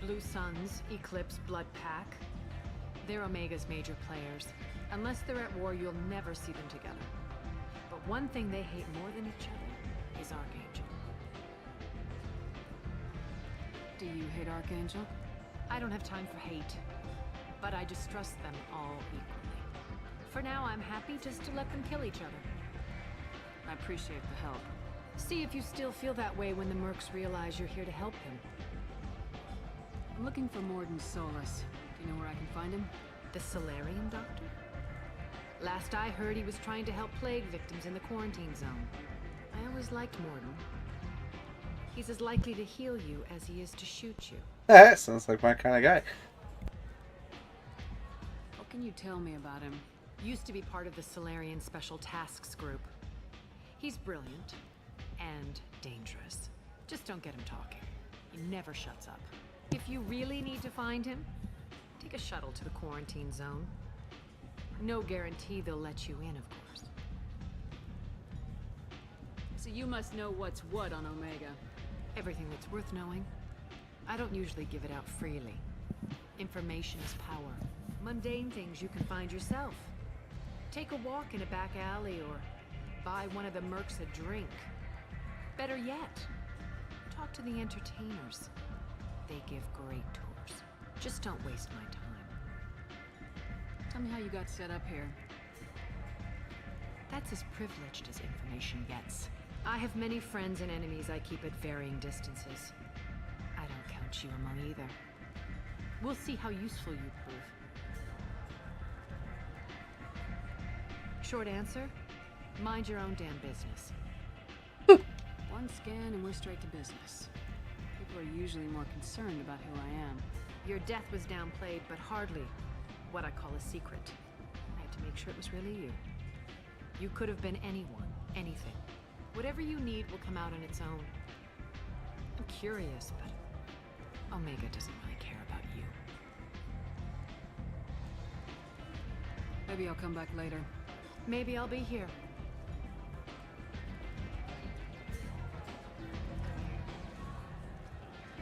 [SPEAKER 15] Blue Suns, Eclipse, Blood Pack. They're Omega's major players. Unless they're at war, you'll never see them together. But one thing they hate more than each other is Archangel.
[SPEAKER 8] Do you hate Archangel?
[SPEAKER 15] I don't have time for hate. But I distrust them all equally. For now, I'm happy just to let them kill each other.
[SPEAKER 8] I appreciate the help.
[SPEAKER 15] See if you still feel that way when the mercs realize you're here to help him.
[SPEAKER 8] I'm looking for Mordin Solus. Do you know where I can find him?
[SPEAKER 15] The Solarian doctor? Last I heard, he was trying to help plague victims in the quarantine zone. I always liked Mordin. He's as likely to heal you as he is to shoot you.
[SPEAKER 1] That sounds like my kind of guy.
[SPEAKER 8] What can you tell me about him?
[SPEAKER 15] Used to be part of the Solarian Special Tasks Group. He's brilliant and dangerous. Just don't get him talking. He never shuts up. If you really need to find him, take a shuttle to the quarantine zone. No guarantee they'll let you in, of course.
[SPEAKER 8] So you must know what's what on Omega.
[SPEAKER 15] Everything that's worth knowing. I don't usually give it out freely. Information is power. Mundane things you can find yourself. Take a walk in a back alley or buy one of the mercs a drink. Better yet, talk to the entertainers. They give great tours. Just don't waste my time.
[SPEAKER 8] Tell me how you got set up here.
[SPEAKER 15] That's as privileged as information gets. I have many friends and enemies I keep at varying distances. I don't count you among either. We'll see how useful you prove. Short answer, mind your own damn business.
[SPEAKER 8] One scan and we're straight to business. People are usually more concerned about who I am.
[SPEAKER 15] Your death was downplayed, but hardly what I call a secret. I had to make sure it was really you. You could have been anyone, anything. Whatever you need will come out on its own. I'm curious, but Omega doesn't really care about you.
[SPEAKER 8] Maybe I'll come back later.
[SPEAKER 15] Maybe I'll be here.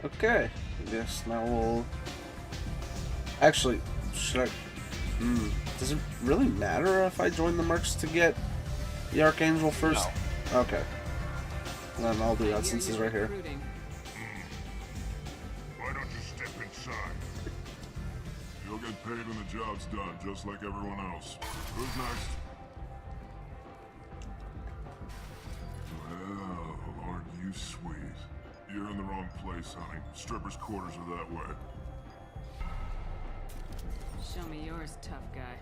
[SPEAKER 1] Okay, I guess now we'll... Actually, should I... Does it really matter if I join the mercs to get the Archangel first? No. Okay. Then I'll do that since he's right here.
[SPEAKER 11] Why don't you step inside? You'll get paid when the job's done, just like everyone else. Who's next? Well, aren't you sweet? You're in the wrong place, honey. Strippers' quarters are that way.
[SPEAKER 8] Show me yours, tough guy.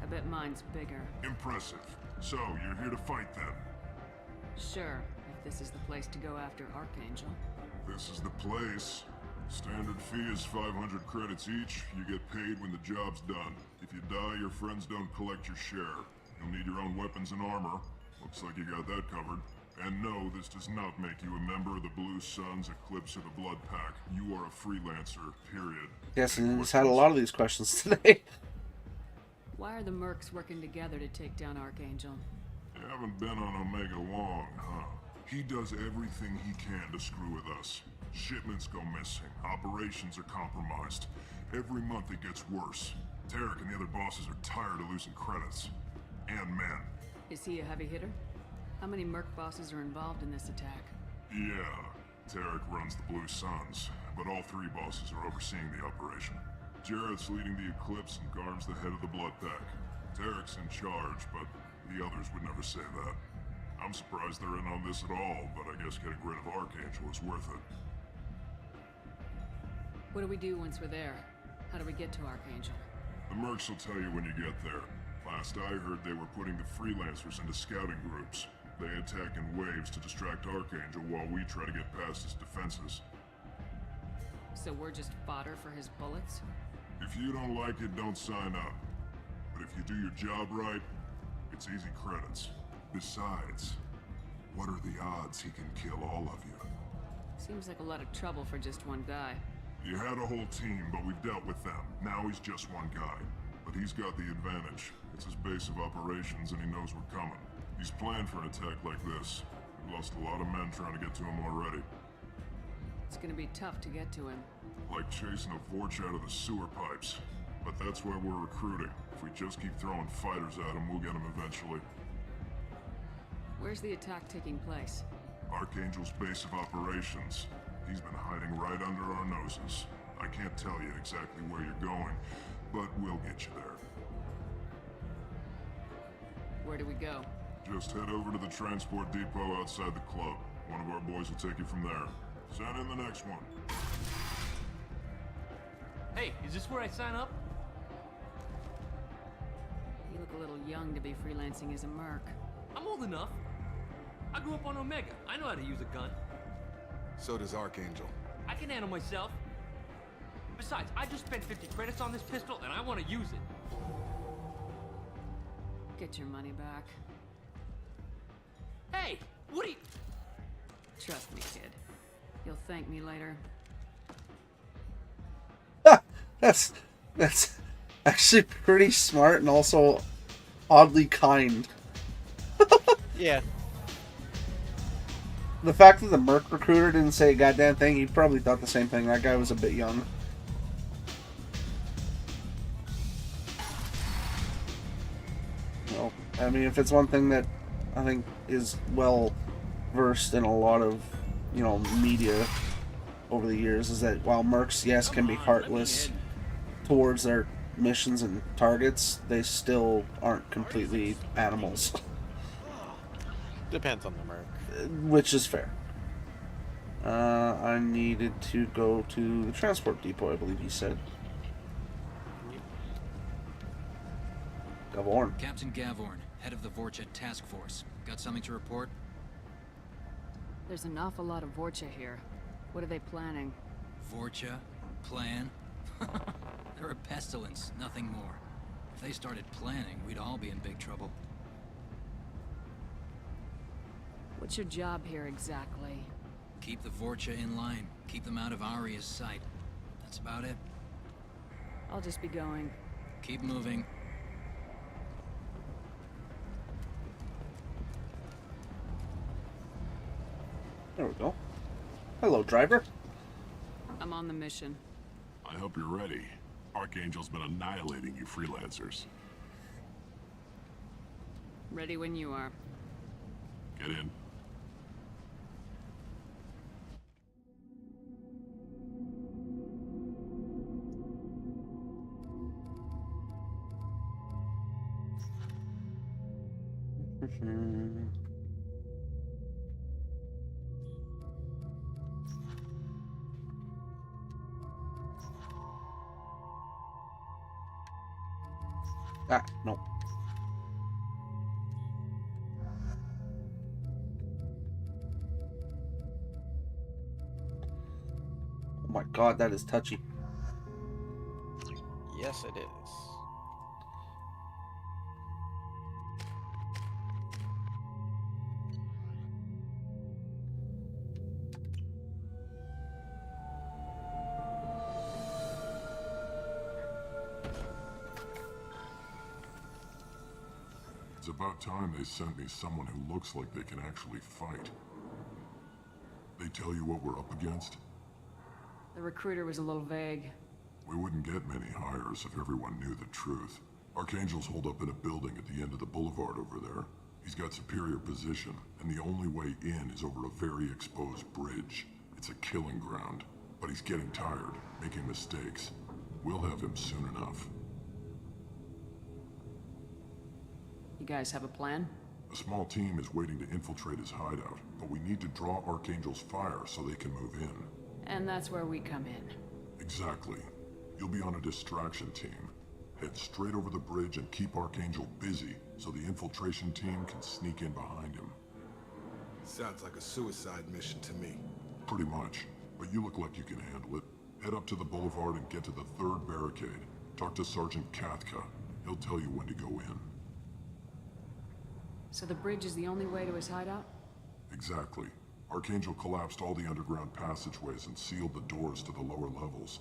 [SPEAKER 8] I bet mine's bigger.
[SPEAKER 11] Impressive. So, you're here to fight then?
[SPEAKER 8] Sure, if this is the place to go after Archangel.
[SPEAKER 11] This is the place. Standard fee is 500 credits each. You get paid when the job's done. If you die, your friends don't collect your share. You'll need your own weapons and armor. Looks like you got that covered. And no, this does not make you a member of the Blue Suns, Eclipse, or the Blood Pack. You are a freelancer, period.
[SPEAKER 1] Yes, and he's had a lot of these questions today.
[SPEAKER 8] Why are the mercs working together to take down Archangel?
[SPEAKER 11] You haven't been on Omega long, huh? He does everything he can to screw with us. Shipments go missing. Operations are compromised. Every month it gets worse. Tarek and the other bosses are tired of losing credits. And men.
[SPEAKER 8] Is he a heavy hitter? How many merc bosses are involved in this attack?
[SPEAKER 11] Yeah. Tarek runs the Blue Suns, but all three bosses are overseeing the operation. Jarrett's leading the Eclipse and Garm's the head of the Blood Pack. Tarek's in charge, but the others would never say that. I'm surprised they're in on this at all, but I guess getting rid of Archangel is worth it.
[SPEAKER 8] What do we do once we're there? How do we get to Archangel?
[SPEAKER 11] The mercs will tell you when you get there. Last I heard, they were putting the freelancers into scouting groups. They attack in waves to distract Archangel while we try to get past his defenses.
[SPEAKER 8] So we're just fodder for his bullets?
[SPEAKER 11] If you don't like it, don't sign up. But if you do your job right, it's easy credits. Besides, what are the odds he can kill all of you?
[SPEAKER 8] Seems like a lot of trouble for just one guy.
[SPEAKER 11] You had a whole team, but we've dealt with them. Now he's just one guy. But he's got the advantage. It's his base of operations and he knows we're coming. He's planned for an attack like this. We've lost a lot of men trying to get to him already.
[SPEAKER 8] It's gonna be tough to get to him.
[SPEAKER 11] Like chasing a Vorch out of the sewer pipes. But that's why we're recruiting. If we just keep throwing fighters at him, we'll get him eventually.
[SPEAKER 8] Where's the attack taking place?
[SPEAKER 11] Archangel's base of operations. He's been hiding right under our noses. I can't tell you exactly where you're going, but we'll get you there.
[SPEAKER 8] Where do we go?
[SPEAKER 11] Just head over to the transport depot outside the club. One of our boys will take you from there. Send in the next one.
[SPEAKER 6] Hey, is this where I sign up?
[SPEAKER 8] You look a little young to be freelancing as a merc.
[SPEAKER 6] I'm old enough. I grew up on Omega. I know how to use a gun.
[SPEAKER 16] So does Archangel.
[SPEAKER 6] I can handle myself. Besides, I just spent 50 credits on this pistol and I want to use it.
[SPEAKER 8] Get your money back.
[SPEAKER 6] Hey, what are you...
[SPEAKER 8] Trust me, kid. You'll thank me later.
[SPEAKER 1] That's actually pretty smart and also oddly kind.
[SPEAKER 14] Yeah.
[SPEAKER 1] The fact that the merc recruiter didn't say a goddamn thing, he probably thought the same thing. That guy was a bit young. Well, I mean, if it's one thing that I think is well versed in a lot of, media over the years, is that while mercs, yes, can be heartless towards their missions and targets, they still aren't completely animals.
[SPEAKER 14] Depends on the merc.
[SPEAKER 1] Which is fair. I needed to go to the transport depot, I believe he said. Gavorn.
[SPEAKER 2] Captain Gavorn, head of the Vorcha task force. Got something to report?
[SPEAKER 8] There's an awful lot of Vorcha here. What are they planning?
[SPEAKER 2] Vorcha? Plan? They're a pestilence, nothing more. If they started planning, we'd all be in big trouble.
[SPEAKER 8] What's your job here exactly?
[SPEAKER 2] Keep the Vorcha in line. Keep them out of Aria's sight. That's about it.
[SPEAKER 8] I'll just be going.
[SPEAKER 2] Keep moving.
[SPEAKER 1] There we go. Hello, driver.
[SPEAKER 8] I'm on the mission.
[SPEAKER 11] I hope you're ready. Archangel's been annihilating you freelancers.
[SPEAKER 8] Ready when you are.
[SPEAKER 11] Get in.
[SPEAKER 1] No. Oh my god, that is touchy.
[SPEAKER 14] Yes, it is.
[SPEAKER 11] It's about time they sent me someone who looks like they can actually fight. They tell you what we're up against?
[SPEAKER 8] The recruiter was a little vague.
[SPEAKER 11] We wouldn't get many hires if everyone knew the truth. Archangel's holed up in a building at the end of the boulevard over there. He's got superior position, and the only way in is over a very exposed bridge. It's a killing ground, but he's getting tired, making mistakes. We'll have him soon enough.
[SPEAKER 8] You guys have a plan?
[SPEAKER 11] A small team is waiting to infiltrate his hideout, but we need to draw Archangel's fire so they can move in.
[SPEAKER 8] And that's where we come in.
[SPEAKER 11] Exactly. You'll be on a distraction team. Head straight over the bridge and keep Archangel busy so the infiltration team can sneak in behind him.
[SPEAKER 21] Sounds like a suicide mission to me.
[SPEAKER 11] Pretty much, but you look like you can handle it. Head up to the boulevard and get to the 3rd barricade. Talk to Sergeant Kathka. He'll tell you when to go in.
[SPEAKER 8] So the bridge is the only way to his hideout?
[SPEAKER 11] Exactly. Archangel collapsed all the underground passageways and sealed the doors to the lower levels.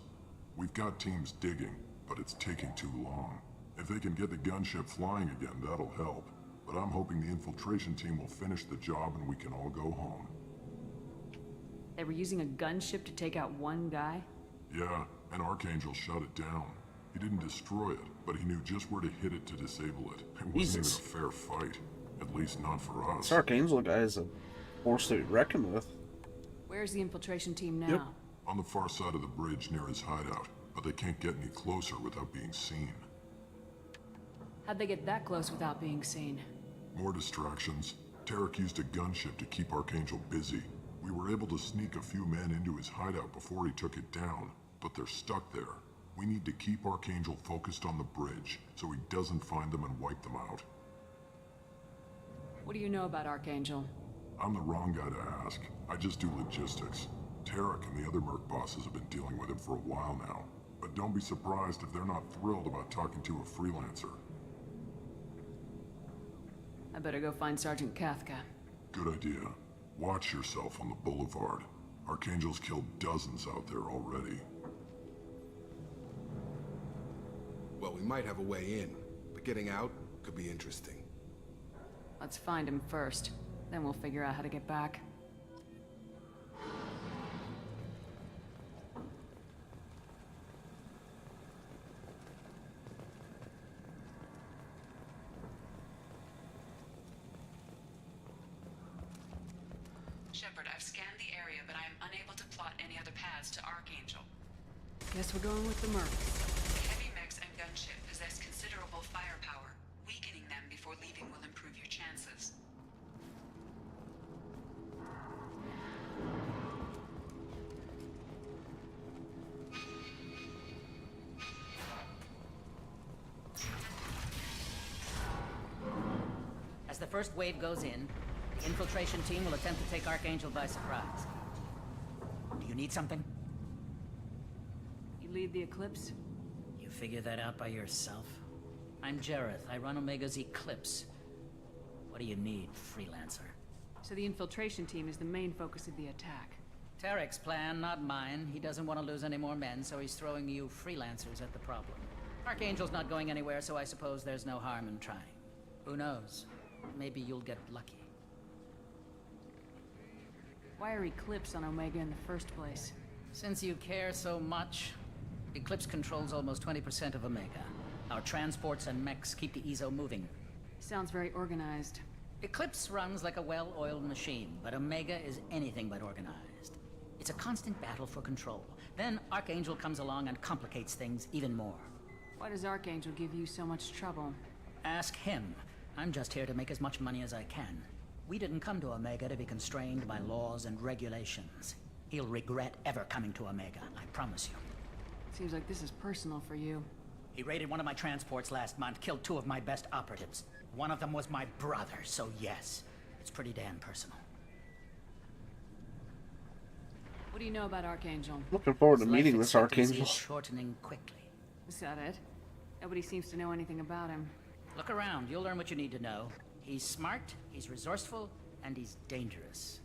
[SPEAKER 11] We've got teams digging, but it's taking too long. If they can get the gunship flying again, that'll help. But I'm hoping the infiltration team will finish the job and we can all go home.
[SPEAKER 8] They were using a gunship to take out one guy?
[SPEAKER 11] Yeah, and Archangel shut it down. He didn't destroy it, but he knew just where to hit it to disable it. It wasn't even a fair fight. At least not for us.
[SPEAKER 1] This Archangel guy is a force to be reckoned with.
[SPEAKER 8] Where's the infiltration team now?
[SPEAKER 11] Yep. On the far side of the bridge near his hideout, but they can't get any closer without being seen.
[SPEAKER 8] How'd they get that close without being seen?
[SPEAKER 11] More distractions. Tarek used a gunship to keep Archangel busy. We were able to sneak a few men into his hideout before he took it down, but they're stuck there. We need to keep Archangel focused on the bridge so he doesn't find them and wipe them out.
[SPEAKER 8] What do you know about Archangel?
[SPEAKER 11] I'm the wrong guy to ask. I just do logistics. Tarek and the other Merc bosses have been dealing with him for a while now. But don't be surprised if they're not thrilled about talking to a freelancer.
[SPEAKER 8] I better go find Sergeant Kathka.
[SPEAKER 11] Good idea. Watch yourself on the boulevard. Archangel's killed dozens out there already.
[SPEAKER 21] Well, we might have a way in, but getting out could be interesting.
[SPEAKER 8] Let's find him first. Then we'll figure out how to get back.
[SPEAKER 17] Shepard, I've scanned the area, but I am unable to plot any other paths to Archangel.
[SPEAKER 8] Guess we're going with the Mercs.
[SPEAKER 17] Heavy mechs and gunship possess considerable firepower. Weakening them before leaving will improve your chances.
[SPEAKER 9] As the first wave goes in, the infiltration team will attempt to take Archangel by surprise. Do you need something?
[SPEAKER 8] You lead the Eclipse?
[SPEAKER 9] You figure that out by yourself? I'm Jareth. I run Omega's Eclipse. What do you need, freelancer?
[SPEAKER 8] So the infiltration team is the main focus of the attack.
[SPEAKER 9] Tarek's plan, not mine. He doesn't want to lose any more men, so he's throwing you freelancers at the problem. Archangel's not going anywhere, so I suppose there's no harm in trying. Who knows? Maybe you'll get lucky.
[SPEAKER 8] Why are Eclipse on Omega in the first place?
[SPEAKER 9] Since you care so much, Eclipse controls almost 20% of Omega. Our transports and mechs keep the EZO moving.
[SPEAKER 8] Sounds very organized.
[SPEAKER 9] Eclipse runs like a well-oiled machine, but Omega is anything but organized. It's a constant battle for control. Then Archangel comes along and complicates things even more.
[SPEAKER 8] Why does Archangel give you so much trouble?
[SPEAKER 9] Ask him. I'm just here to make as much money as I can. We didn't come to Omega to be constrained by laws and regulations. He'll regret ever coming to Omega, I promise you.
[SPEAKER 8] Seems like this is personal for you.
[SPEAKER 9] He raided one of my transports last month, killed 2 of my best operatives. One of them was my brother, so yes, it's pretty damn personal.
[SPEAKER 8] What do you know about Archangel?
[SPEAKER 1] Looking forward to
[SPEAKER 9] His
[SPEAKER 1] meeting
[SPEAKER 9] life
[SPEAKER 1] this
[SPEAKER 9] expectancy
[SPEAKER 1] Archangel.
[SPEAKER 9] is shortening quickly.
[SPEAKER 8] Is that it? Nobody seems to know anything about him.
[SPEAKER 9] Look around, you'll learn what you need to know. He's smart, he's resourceful, and he's dangerous.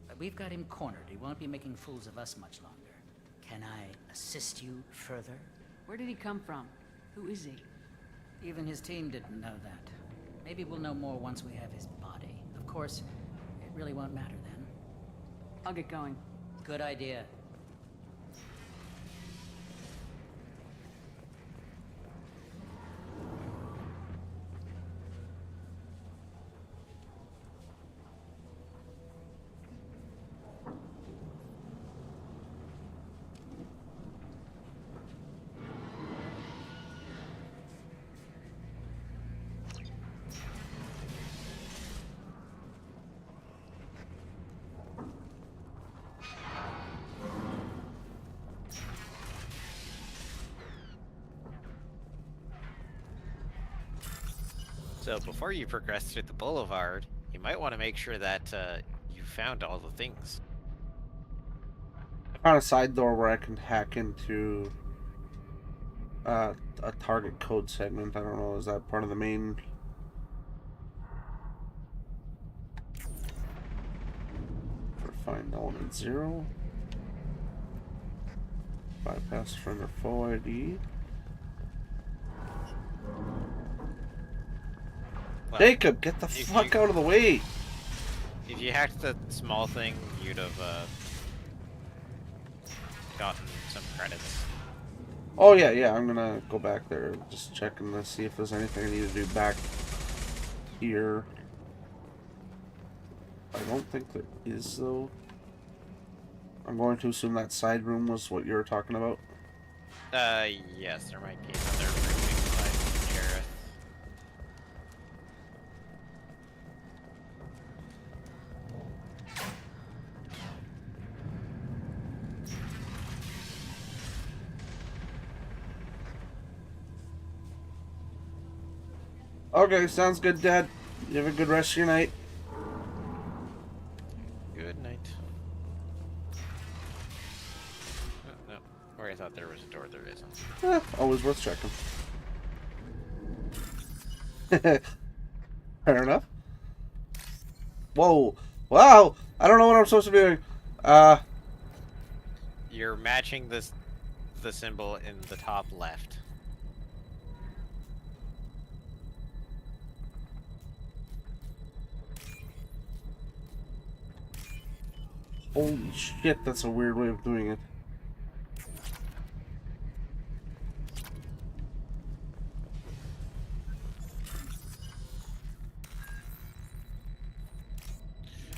[SPEAKER 9] But we've got him cornered. He won't be making fools of us much longer. Can I assist you further?
[SPEAKER 8] Where did he come from? Who is he?
[SPEAKER 9] Even his team didn't know that. Maybe we'll know more once we have his body. Of course, it really won't matter then.
[SPEAKER 8] I'll get going.
[SPEAKER 9] Good idea.
[SPEAKER 14] So before you progress through the boulevard, you might want to make sure that you found all the things.
[SPEAKER 1] I found a side door where I can hack into a target code segment. I don't know, is that part of the main? Find element 0. Bypass friend or foe ID.
[SPEAKER 14] Well,
[SPEAKER 1] Jacob, get the fuck out of the way!
[SPEAKER 14] If you hacked the small thing, you'd have gotten some credits.
[SPEAKER 1] Oh yeah, I'm gonna go back there, just checking to see if there's anything I need to do back here. I don't think there is, though. I'm going to assume that side room was what you were talking about.
[SPEAKER 14] Yes, there might be another room inside here.
[SPEAKER 1] Okay, sounds good, Dad. You have a good rest of your night.
[SPEAKER 14] Good night. Oh, no, where I thought there was a door, there isn't.
[SPEAKER 1] Always worth checking. Fair enough. Whoa. Wow! I don't know what I'm supposed to be doing.
[SPEAKER 14] You're matching the symbol in the top left.
[SPEAKER 1] Holy shit, that's a weird way of doing it.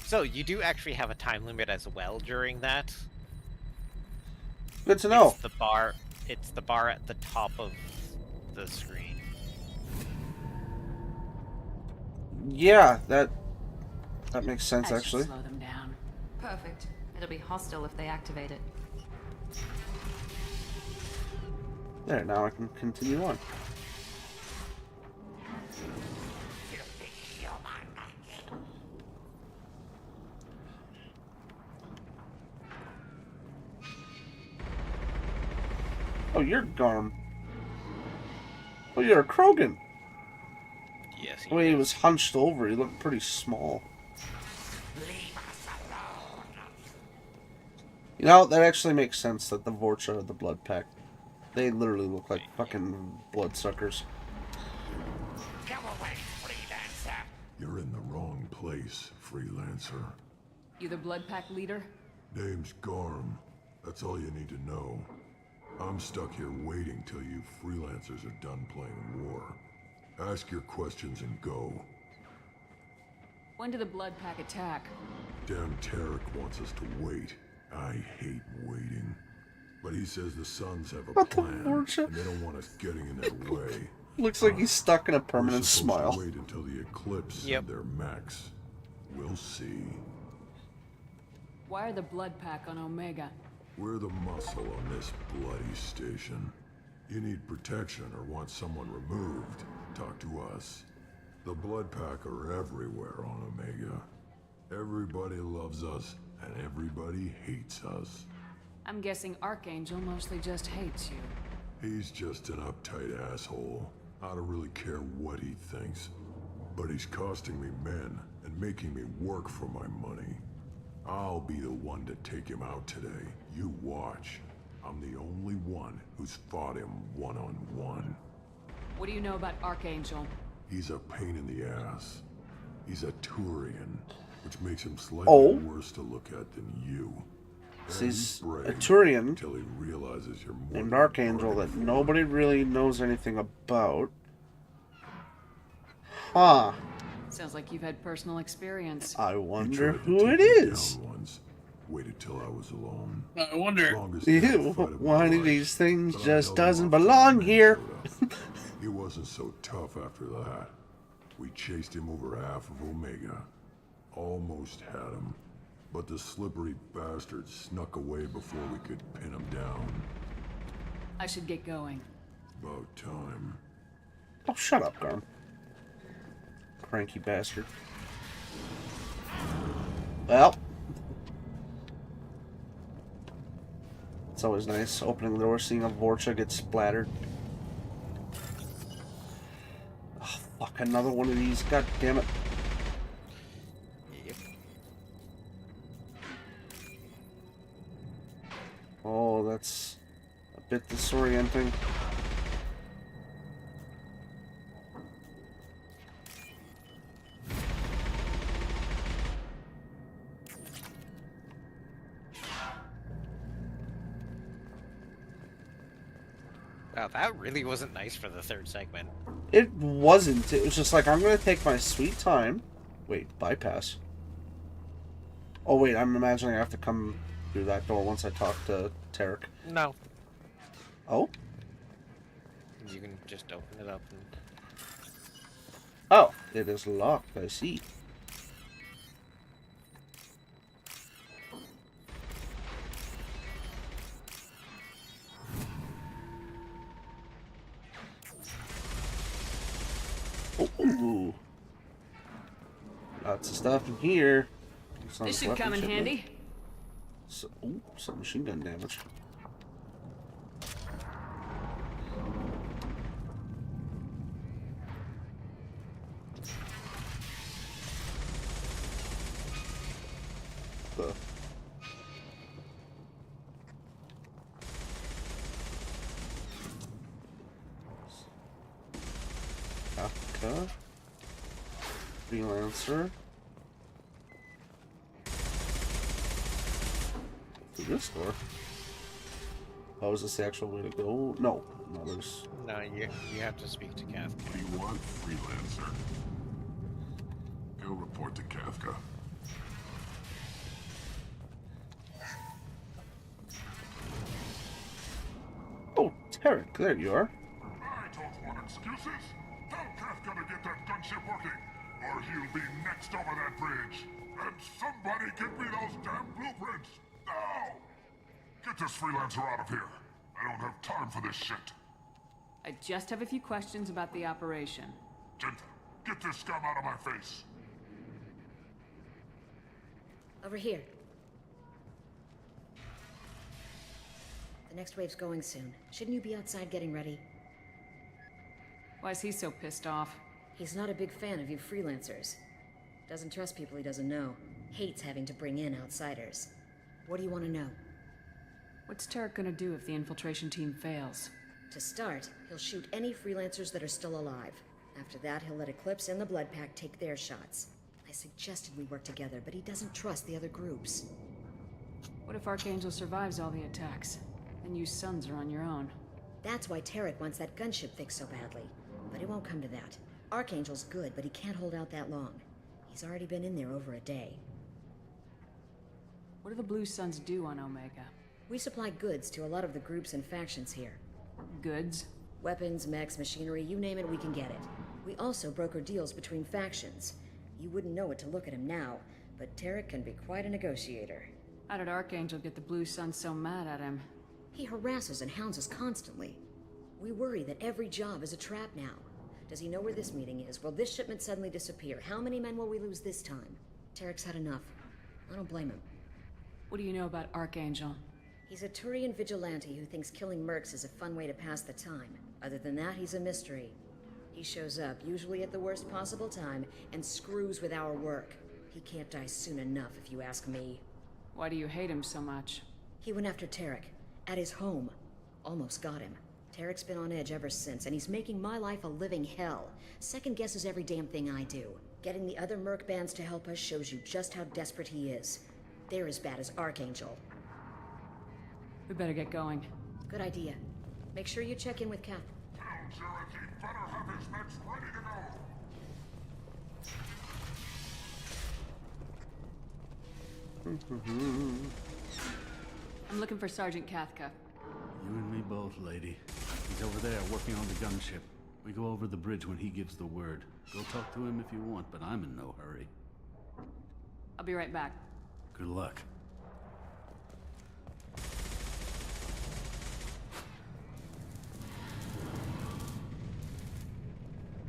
[SPEAKER 14] So, you do actually have a time limit as well during that.
[SPEAKER 1] Good to know.
[SPEAKER 14] It's the bar at the top of the screen.
[SPEAKER 1] Yeah, that makes sense,
[SPEAKER 4] That should
[SPEAKER 1] actually.
[SPEAKER 4] slow them down. Perfect. It'll be hostile if they activate it.
[SPEAKER 1] There, now I can continue on. Oh, you're Garm. Oh, you're a Krogan.
[SPEAKER 14] Yes.
[SPEAKER 1] The way he was hunched over, he looked pretty small. You know, that actually makes sense that the Vorcha are the Blood Pack. They literally look like fucking bloodsuckers.
[SPEAKER 12] You're in the wrong place, Freelancer.
[SPEAKER 8] You the Blood Pack leader?
[SPEAKER 12] Name's Garm. That's all you need to know. I'm stuck here waiting till you Freelancers are done playing war. Ask your questions and go.
[SPEAKER 8] When did the Blood Pack attack?
[SPEAKER 12] Damn Tarek wants us to wait. I hate waiting. But he says the Suns have a plan, and they don't want us getting in their way.
[SPEAKER 1] Looks like he's stuck in a permanent
[SPEAKER 12] We're supposed
[SPEAKER 1] smile.
[SPEAKER 12] to wait until the Eclipse and their max. We'll see.
[SPEAKER 8] Why are the Blood Pack on Omega?
[SPEAKER 12] We're the muscle on this bloody station. You need protection or want someone removed, talk to us. The Blood Pack are everywhere on Omega. Everybody loves us, and everybody hates us.
[SPEAKER 8] I'm guessing Archangel mostly just hates you.
[SPEAKER 12] He's just an uptight asshole. I don't really care what he thinks. But he's costing me men and making me work for my money. I'll be the one to take him out today. You watch. I'm the only one who's fought him one-on-one.
[SPEAKER 8] What do you know about Archangel?
[SPEAKER 12] He's a pain in the ass. He's a Turian, which makes him slightly worse to look at than you.
[SPEAKER 1] So he's a Turian
[SPEAKER 12] until he realizes you're more
[SPEAKER 1] named Archangel that nobody really knows anything about. Huh.
[SPEAKER 8] Sounds like you've had personal experience.
[SPEAKER 1] I wonder who it is.
[SPEAKER 12] Waited till I was alone.
[SPEAKER 3] I wonder.
[SPEAKER 1] Ew, one of these things just doesn't belong here.
[SPEAKER 12] He wasn't so tough after that. We chased him over half of Omega. Almost had him. But the slippery bastard snuck away before we could pin him down.
[SPEAKER 8] I should get going.
[SPEAKER 12] About time.
[SPEAKER 1] Oh, shut up, Garm. Cranky bastard. Well. It's always nice opening the door, seeing a Vorcha get splattered. Oh, fuck, another one of these. God damn it. Oh, that's a bit disorienting.
[SPEAKER 14] Wow, that really wasn't nice for the third segment.
[SPEAKER 1] It wasn't. It was just like, I'm going to take my sweet time. Wait, bypass. Oh, wait, I'm imagining I have to come through that door once I talk to Tarek.
[SPEAKER 14] No.
[SPEAKER 1] Oh?
[SPEAKER 14] You can just open it up and...
[SPEAKER 1] Oh, it is locked, I see. Ooh. Lots of stuff in here.
[SPEAKER 8] This should come in handy.
[SPEAKER 1] So, ooh, some machine gun damage. The Kafka. Freelancer. To this door. Oh, is this the actual way to go? No. No, there's...
[SPEAKER 14] No, you have to speak to Kafka.
[SPEAKER 11] What do you want, Freelancer? Go report to Kafka.
[SPEAKER 1] Oh, Tarek, there you are.
[SPEAKER 11] I don't want excuses. Tell Kafka to get that gunship working, or he'll be next over that bridge. And somebody get me those damn blueprints, now! Get this freelancer out of here. I don't have time for this shit.
[SPEAKER 8] I just have a few questions about the operation.
[SPEAKER 11] Gent, get this scum out of my face.
[SPEAKER 7] Over here. The next wave's going soon. Shouldn't you be outside getting ready?
[SPEAKER 8] Why is he so pissed off?
[SPEAKER 7] He's not a big fan of you freelancers. Doesn't trust people he doesn't know. Hates having to bring in outsiders. What do you want to know?
[SPEAKER 8] What's Tarek gonna do if the infiltration team fails?
[SPEAKER 7] To start, he'll shoot any freelancers that are still alive. After that, he'll let Eclipse and the Blood Pack take their shots. I suggested we work together, but he doesn't trust the other groups.
[SPEAKER 8] What if Archangel survives all the attacks? Then you sons are on your own.
[SPEAKER 7] That's why Tarek wants that gunship fixed so badly. But it won't come to that. Archangel's good, but he can't hold out that long. He's already been in there over a day.
[SPEAKER 8] What do the Blue Suns do on Omega?
[SPEAKER 7] We supply goods to a lot of the groups and factions here.
[SPEAKER 8] Goods?
[SPEAKER 7] Weapons, mechs, machinery, you name it, we can get it. We also broker deals between factions. You wouldn't know it to look at him now, but Tarek can be quite a negotiator.
[SPEAKER 8] How did Archangel get the Blue Suns so mad at him?
[SPEAKER 7] He harasses and hounds us constantly. We worry that every job is a trap now. Does he know where this meeting is? Will this shipment suddenly disappear? How many men will we lose this time? Tarek's had enough. I don't blame him.
[SPEAKER 8] What do you know about Archangel?
[SPEAKER 7] He's a Turian vigilante who thinks killing mercs is a fun way to pass the time. Other than that, he's a mystery. He shows up, usually at the worst possible time, and screws with our work. He can't die soon enough, if you ask me.
[SPEAKER 8] Why do you hate him so much?
[SPEAKER 7] He went after Tarek. At his home. Almost got him. Tarek's been on edge ever since, and he's making my life a living hell. Second guesses every damn thing I do. Getting the other merc bands to help us shows you just how desperate he is. They're as bad as Archangel.
[SPEAKER 8] We better get going.
[SPEAKER 7] Good idea. Make sure you check in with Cap.
[SPEAKER 11] Tell Jarek he better have his mechs ready to go.
[SPEAKER 8] I'm looking for Sergeant Kathka.
[SPEAKER 10] You and me both, lady. He's over there working on the gunship. We go over the bridge when he gives the word. Go talk to him if you want, but I'm in no hurry.
[SPEAKER 8] I'll be right back.
[SPEAKER 10] Good luck.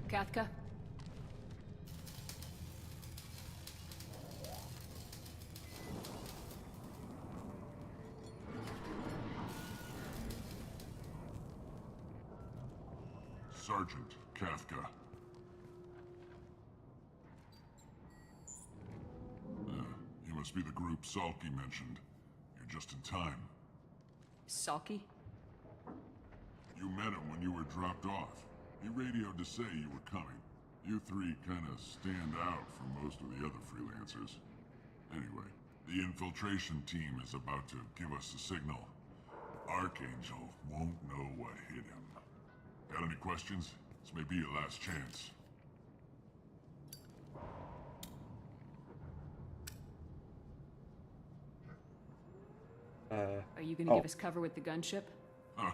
[SPEAKER 8] Kathka?
[SPEAKER 11] Sergeant Kafka. You must be the group Salky mentioned. You're just in time.
[SPEAKER 8] Salky?
[SPEAKER 11] You met him when you were dropped off. He radioed to say you were coming. You three kind of stand out from most of the other freelancers. Anyway, the infiltration team is about to give us a signal. Archangel won't know what hit him. Got any questions? This may be your last chance.
[SPEAKER 8] Are you gonna give us cover with the gunship?
[SPEAKER 11] Huh.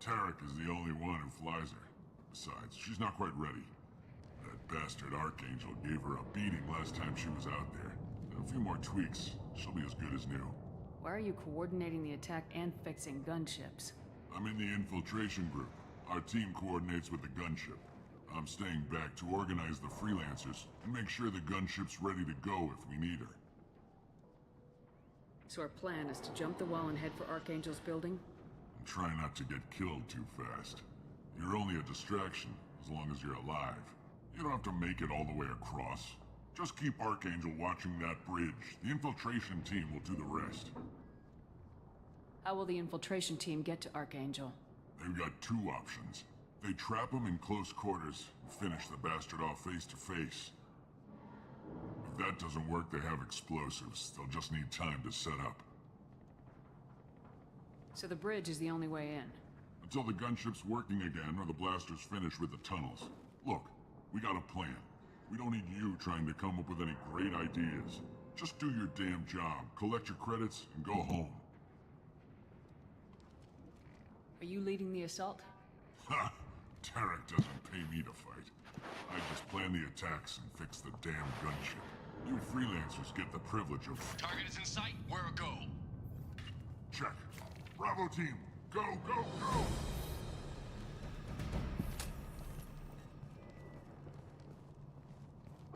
[SPEAKER 11] Tarek is the only one who flies her. Besides, she's not quite ready. That bastard Archangel gave her a beating last time she was out there. A few more tweaks, she'll be as good as new.
[SPEAKER 8] Why are you coordinating the attack and fixing gunships?
[SPEAKER 11] I'm in the infiltration group. Our team coordinates with the gunship. I'm staying back to organize the freelancers and make sure the gunship's ready to go if we need her.
[SPEAKER 8] So our plan is to jump the wall and head for Archangel's building?
[SPEAKER 11] And try not to get killed too fast. You're only a distraction, as long as you're alive. You don't have to make it all the way across. Just keep Archangel watching that bridge. The infiltration team will do the rest.
[SPEAKER 8] How will the infiltration team get to Archangel?
[SPEAKER 11] They've got two options. They trap him in close quarters and finish the bastard off face to face. If that doesn't work, they have explosives. They'll just need time to set up.
[SPEAKER 8] So the bridge is the only way in?
[SPEAKER 11] Until the gunship's working again or the blasters finish with the tunnels. Look, we got a plan. We don't need you trying to come up with any great ideas. Just do your damn job, collect your credits, and go home.
[SPEAKER 8] Are you leading the assault?
[SPEAKER 11] Ha! Tarek doesn't pay me to fight. I just plan the attacks and fix the damn gunship. You freelancers get the privilege of...
[SPEAKER 24] Target is in sight. Where a go?
[SPEAKER 11] Check. Bravo team, go, go, go!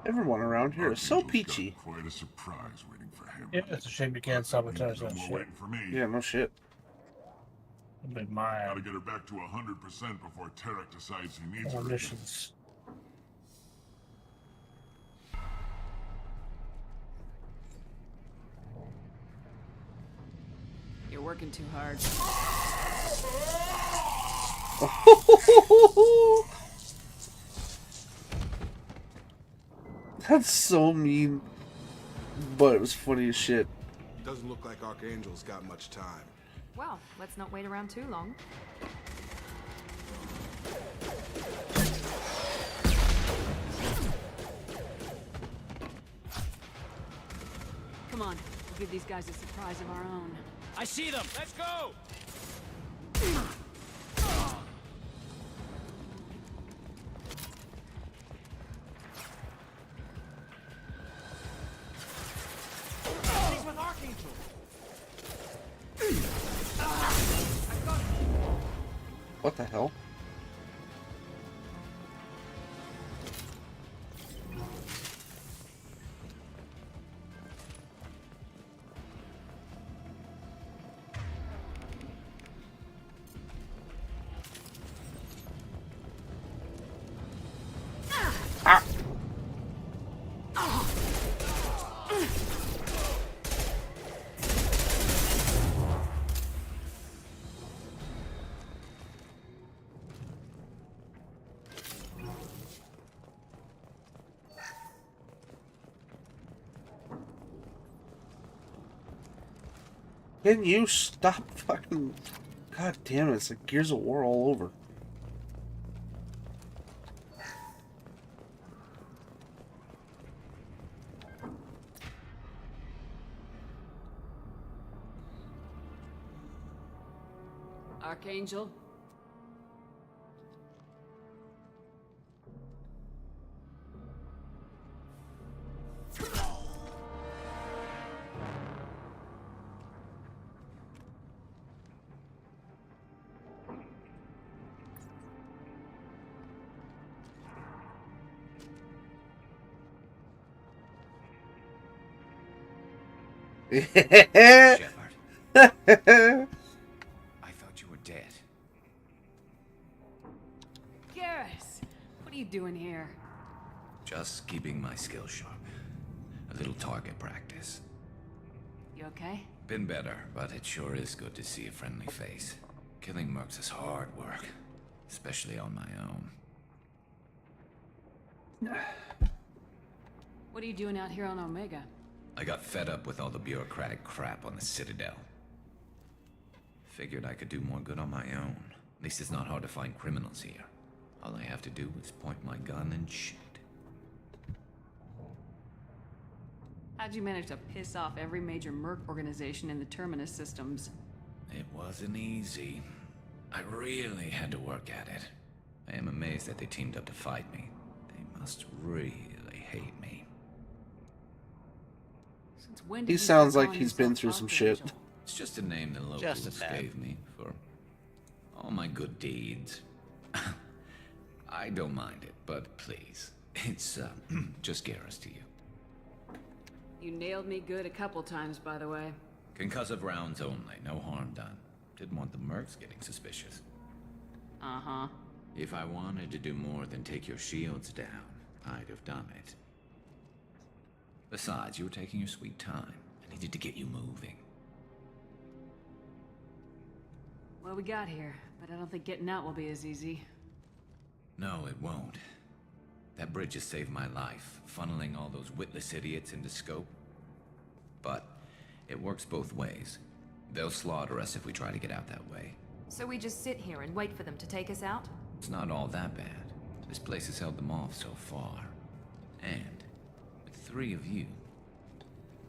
[SPEAKER 1] Everyone around here is so peachy.
[SPEAKER 11] Quite a surprise waiting for him.
[SPEAKER 3] Yeah, it's a shame you can't sabotage that
[SPEAKER 11] No more
[SPEAKER 3] shit.
[SPEAKER 11] waiting for me.
[SPEAKER 1] Yeah, no shit.
[SPEAKER 3] But my
[SPEAKER 11] Gotta get her back to 100% before Tarek decides he needs her.
[SPEAKER 3] missions.
[SPEAKER 8] You're working too hard.
[SPEAKER 1] That's so mean. But it was funny as shit.
[SPEAKER 16] Doesn't look like Archangel's got much time.
[SPEAKER 4] Well, let's not wait around too long.
[SPEAKER 8] Come on, we'll give these guys a surprise of our own.
[SPEAKER 6] I see them. Let's go.
[SPEAKER 18] He's with Archangel.
[SPEAKER 1] What the hell? Can you stop fucking... God damn it, it's like Gears of War all over.
[SPEAKER 8] Archangel?
[SPEAKER 13] Shepard. I thought you were dead.
[SPEAKER 18] Get
[SPEAKER 8] doing here?
[SPEAKER 13] Just keeping my skills sharp. A little target practice.
[SPEAKER 8] You okay?
[SPEAKER 13] Been better, but it sure is good to see a friendly face. Killing mercs is hard work, especially on my own.
[SPEAKER 8] What are you doing out here on Omega?
[SPEAKER 13] I got fed up with all the bureaucratic crap on the Citadel. Figured I could do more good on my own. At least it's not hard to find criminals here. All I have to do is point my gun and shoot.
[SPEAKER 8] How'd you manage to piss off every major merc organization in the Terminus systems?
[SPEAKER 13] It wasn't easy. I really had to work at it. I am amazed that they teamed up to fight me. They must really hate me.
[SPEAKER 8] Since when did
[SPEAKER 1] He
[SPEAKER 8] you
[SPEAKER 1] sounds
[SPEAKER 8] start
[SPEAKER 1] like
[SPEAKER 8] calling
[SPEAKER 1] he's been
[SPEAKER 8] yourself
[SPEAKER 1] through some shit.
[SPEAKER 8] Archangel?
[SPEAKER 13] It's just a name the locals gave me for all my good deeds. I don't mind it, but please, it's just Garrus to you.
[SPEAKER 8] You nailed me good a couple times, by the way.
[SPEAKER 13] Concussive rounds only, no harm done. Didn't want the mercs getting suspicious.
[SPEAKER 8] Uh-huh.
[SPEAKER 13] If I wanted to do more than take your shields down, I'd have done it. Besides, you were taking your sweet time. I needed to get you moving.
[SPEAKER 8] Well, we got here, but I don't think getting out will be as easy.
[SPEAKER 13] No, it won't. That bridge has saved my life, funneling all those witless idiots into scope. But it works both ways. They'll slaughter us if we try to get out that way.
[SPEAKER 4] So we just sit here and wait for them to take us out?
[SPEAKER 13] It's not all that bad. This place has held them off so far. And with 3 of you,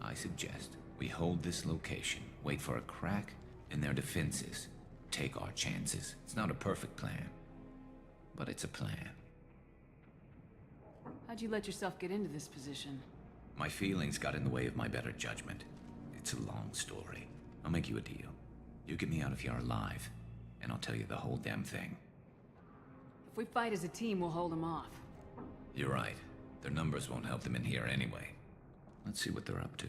[SPEAKER 13] I suggest we hold this location, wait for a crack in their defenses, take our chances. It's not a perfect plan, but it's a plan.
[SPEAKER 8] How'd you let yourself get into this position?
[SPEAKER 13] My feelings got in the way of my better judgment. It's a long story. I'll make you a deal. You get me out if you're alive, and I'll tell you the whole damn thing.
[SPEAKER 8] If we fight as a team, we'll hold them off.
[SPEAKER 13] You're right. Their numbers won't help them in here anyway. Let's see what they're up to.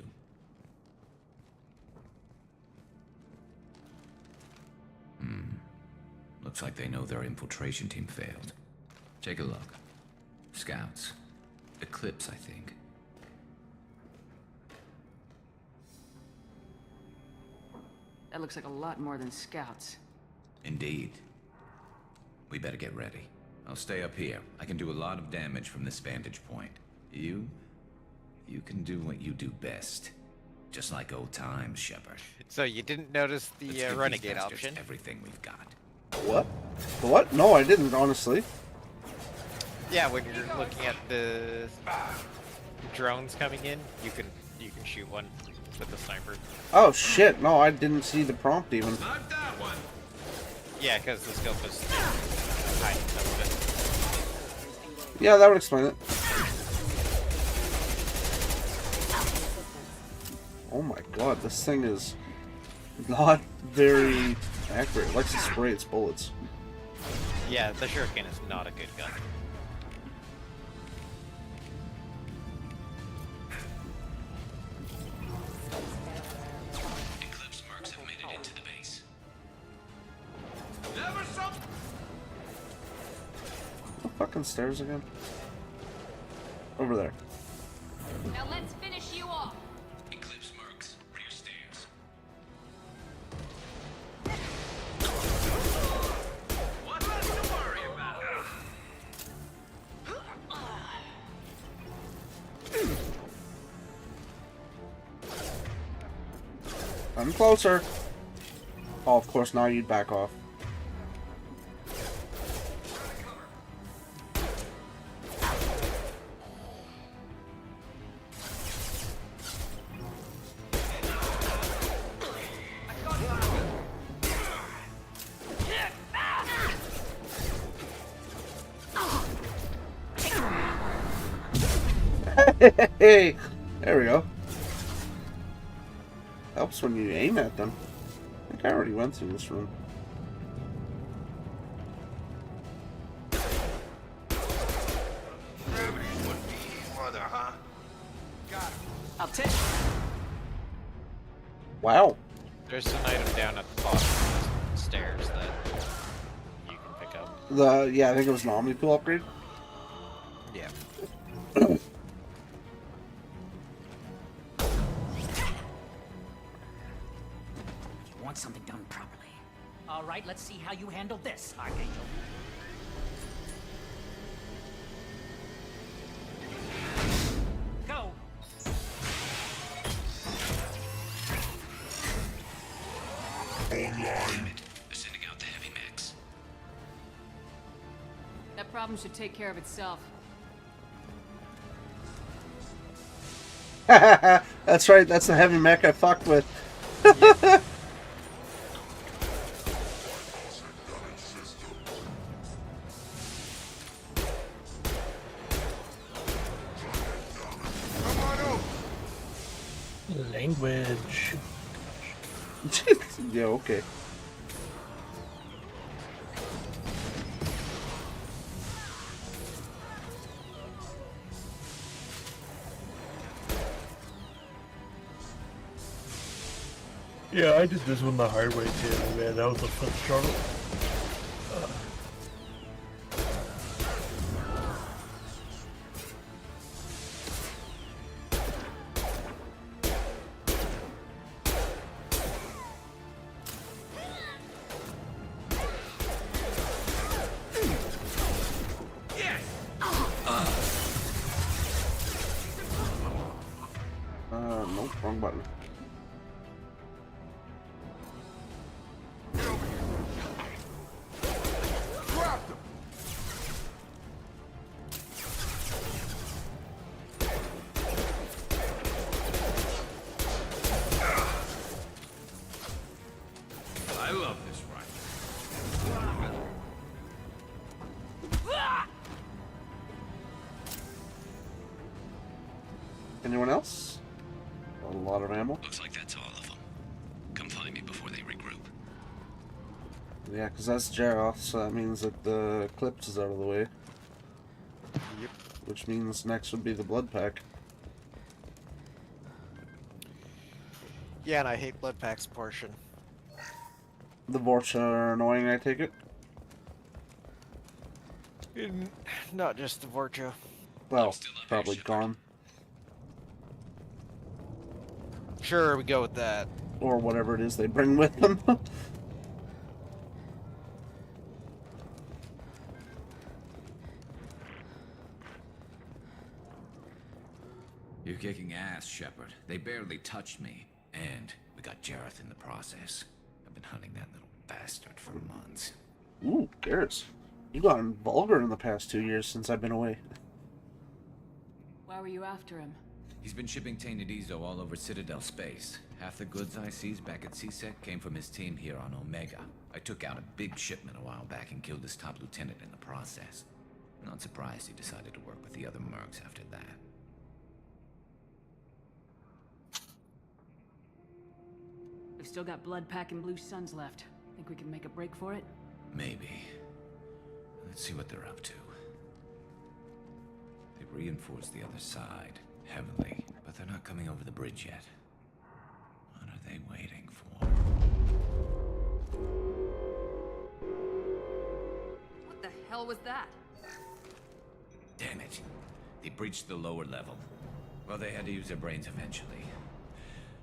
[SPEAKER 13] Looks like they know their infiltration team failed. Take a look. Scouts. Eclipse, I think.
[SPEAKER 8] That looks like a lot more than scouts.
[SPEAKER 13] Indeed. We better get ready. I'll stay up here. I can do a lot of damage from this vantage point. You can do what you do best. Just like old times, Shepard.
[SPEAKER 14] So you didn't notice the renegade option?
[SPEAKER 13] Everything we've got.
[SPEAKER 1] What? The what? No, I didn't, honestly.
[SPEAKER 14] Yeah, when you're looking at the drones coming in, you can shoot one with the sniper.
[SPEAKER 1] Oh shit! No, I didn't see the prompt even.
[SPEAKER 14] Not that one. Yeah, because the scope is hiding some of it.
[SPEAKER 1] Yeah, that would explain it. Oh my god, this thing is not very accurate. It likes to spray its bullets.
[SPEAKER 14] Yeah, the shuriken is not a good gun.
[SPEAKER 24] Eclipse mercs have made it into the base.
[SPEAKER 1] The fucking stairs again? Over there.
[SPEAKER 15] Now let's finish you off.
[SPEAKER 24] Eclipse mercs, rear stairs. What's to worry about?
[SPEAKER 1] I'm closer. Oh, of course, now you'd back off. Hey, there we go. Helps when you aim at them. I think I already went through this room.
[SPEAKER 8] I'll take.
[SPEAKER 1] Wow.
[SPEAKER 14] There's an item down at the bottom of the stairs that you can pick up.
[SPEAKER 1] Yeah, I think it was an Omnipool upgrade.
[SPEAKER 9] want something done properly. All right, let's see how you handle this, Archangel. Go!
[SPEAKER 24] Online. Sending out the heavy mechs.
[SPEAKER 8] That problem should take care of itself.
[SPEAKER 1] That's right, that's the heavy mech I fucked with.
[SPEAKER 3] Language.
[SPEAKER 1] Yeah, okay.
[SPEAKER 3] Yeah, I did this one the hard way too, man. That was a fun struggle.
[SPEAKER 1] Nope, wrong button.
[SPEAKER 6] I love this ride.
[SPEAKER 1] Anyone else? A lot of ammo.
[SPEAKER 24] Looks like that's all of them. Come find me before they regroup.
[SPEAKER 1] Yeah, because that's Jaroth, so that means that the Eclipse is out of the way.
[SPEAKER 14] Yep.
[SPEAKER 1] Which means next would be the Blood Pack.
[SPEAKER 14] Yeah, and I hate Blood Pack's portion.
[SPEAKER 1] The Vorcha are annoying, I take it?
[SPEAKER 14] Not just the Vorcha.
[SPEAKER 1] Well, probably gone.
[SPEAKER 14] Sure, we go with that.
[SPEAKER 1] Or whatever it is they bring with them.
[SPEAKER 13] You're kicking ass, Shepard. They barely touched me. And we got Jareth in the process. I've been hunting that little bastard for months.
[SPEAKER 1] Ooh, Garrus. You gotten vulgar in the past 2 years since I've been away.
[SPEAKER 8] Why were you after him?
[SPEAKER 13] He's been shipping tainted Ezo all over Citadel space. Half the goods I seized back at CSEC came from his team here on Omega. I took out a big shipment a while back and killed his top lieutenant in the process. Not surprised he decided to work with the other mercs after that.
[SPEAKER 8] We've still got Blood Pack and Blue Suns left. Think we can make a break for it?
[SPEAKER 13] Maybe. Let's see what they're up to. They've reinforced the other side, heavily, but they're not coming over the bridge yet. What are they waiting for?
[SPEAKER 15] What the hell was that?
[SPEAKER 13] Damn it. They breached the lower level. Well, they had to use their brains eventually.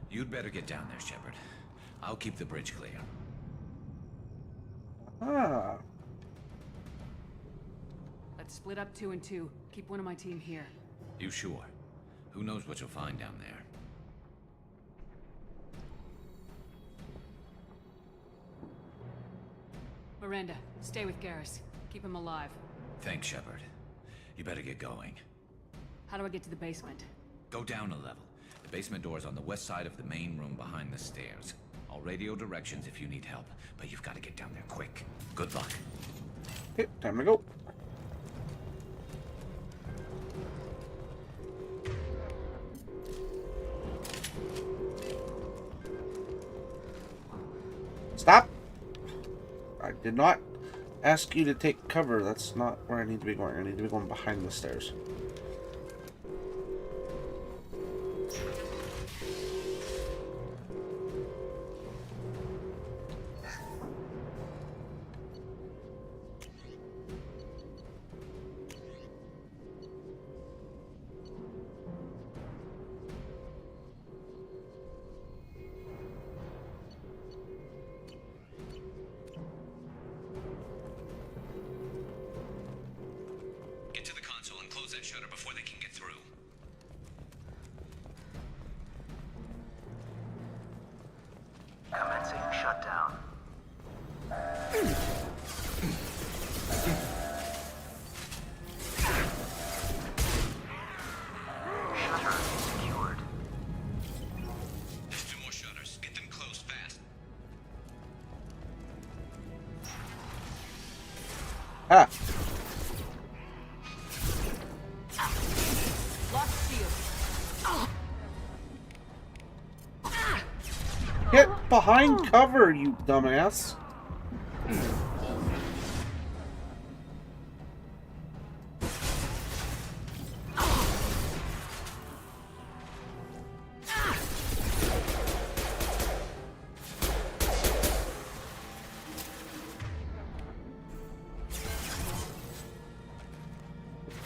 [SPEAKER 13] You'd better get down there, Shepard. I'll keep the bridge clear.
[SPEAKER 1] Ah.
[SPEAKER 8] Let's split up 2 and 2. Keep one of my team here.
[SPEAKER 13] You sure? Who knows what you'll find down there?
[SPEAKER 8] Miranda, stay with Garrus. Keep him alive.
[SPEAKER 13] Thanks, Shepard. You better get going.
[SPEAKER 8] How do I get to the basement?
[SPEAKER 13] Go down a level. The basement door's on the west side of the main room behind the stairs. I'll radio directions if you need help, but you've got to get down there quick. Good luck.
[SPEAKER 1] Okay, time to go. Stop! I did not ask you to take cover. That's not where I need to be going. I need to be going behind the stairs.
[SPEAKER 13] Get to the console and close that shutter before they can get through.
[SPEAKER 19] Commencing shutdown. Shutter secured.
[SPEAKER 13] There's 2 more shutters. Get them closed fast.
[SPEAKER 1] Ah.
[SPEAKER 15] Lost shield.
[SPEAKER 1] Get behind cover, you dumbass.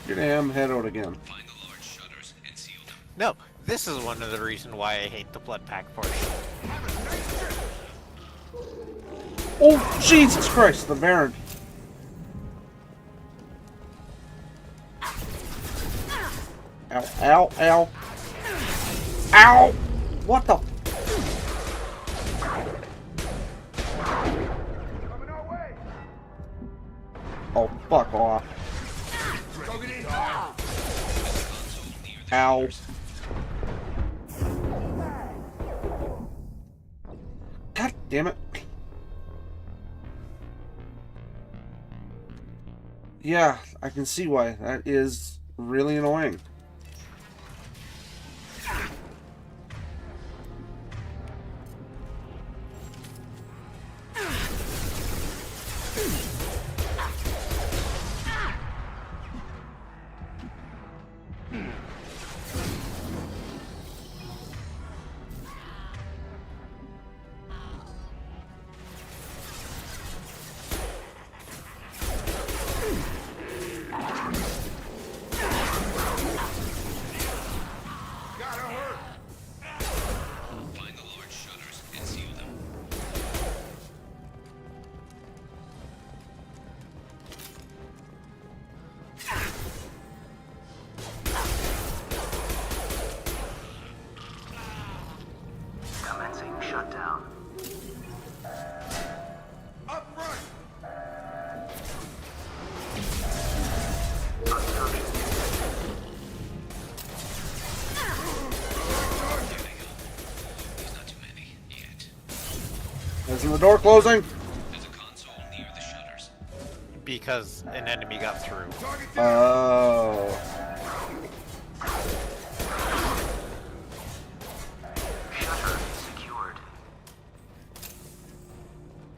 [SPEAKER 1] Your damn head out again.
[SPEAKER 14] No, this is one of the reasons why I hate the blood pack portion.
[SPEAKER 1] Oh, Jesus Christ, the Baron. Ow, ow, ow. Ow! What the? Oh, fuck off. Ow. God damn it. Yeah, I can see why. That is really annoying.
[SPEAKER 19] Commencing shutdown. Up front. Construction.
[SPEAKER 1] Isn't the door closing?
[SPEAKER 14] Because an enemy got through.
[SPEAKER 1] Oh.
[SPEAKER 19] Shutter secured.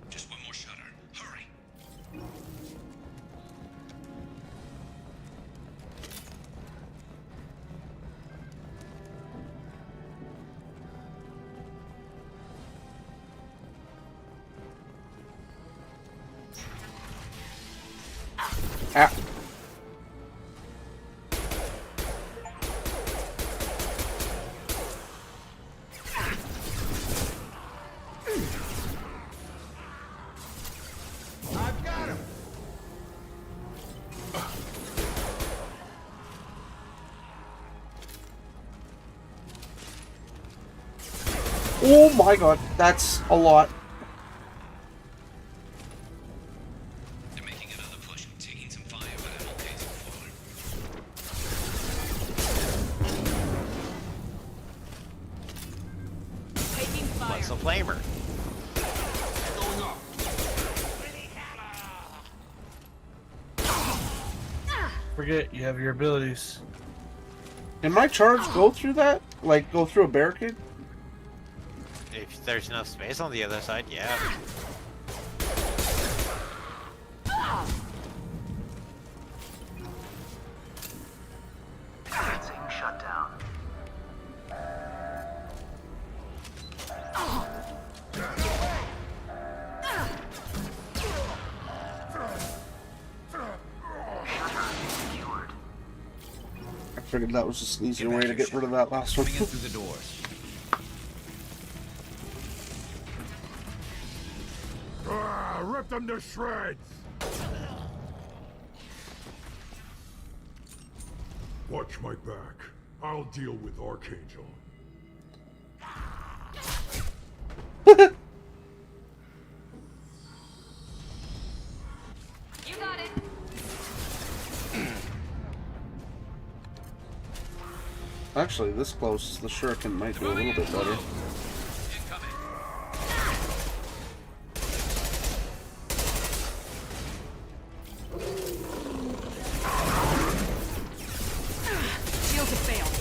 [SPEAKER 13] Just one more shutter. Hurry.
[SPEAKER 1] Ah.
[SPEAKER 16] I've got him.
[SPEAKER 1] Oh my god, that's a lot.
[SPEAKER 13] They're making another push, taking some fire, but I'm okay so far.
[SPEAKER 15] Taking fire.
[SPEAKER 14] What's the flamer?
[SPEAKER 16] Going up.
[SPEAKER 3] Forget you have your abilities.
[SPEAKER 1] Can my charge go through that? Like, go through a barricade?
[SPEAKER 14] If there's enough space on the other side, yeah.
[SPEAKER 19] Commencing shutdown. Shutter secured.
[SPEAKER 1] I figured that was just an easier way to get rid of that last one.
[SPEAKER 13] Coming in through the doors.
[SPEAKER 12] Rip them to shreds! Watch my back. I'll deal with Archangel.
[SPEAKER 15] You got it.
[SPEAKER 1] Actually, this close, the shuriken might do a little bit better.
[SPEAKER 15] Shields have failed.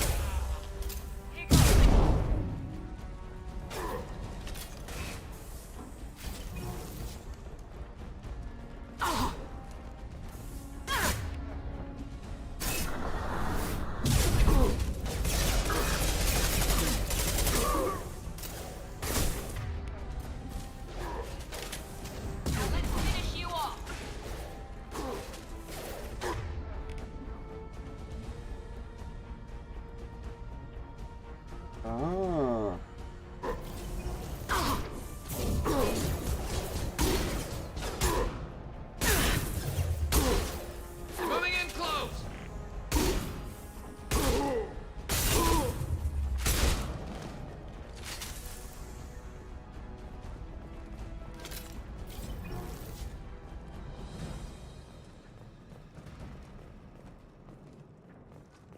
[SPEAKER 1] Ah.
[SPEAKER 6] Moving in close.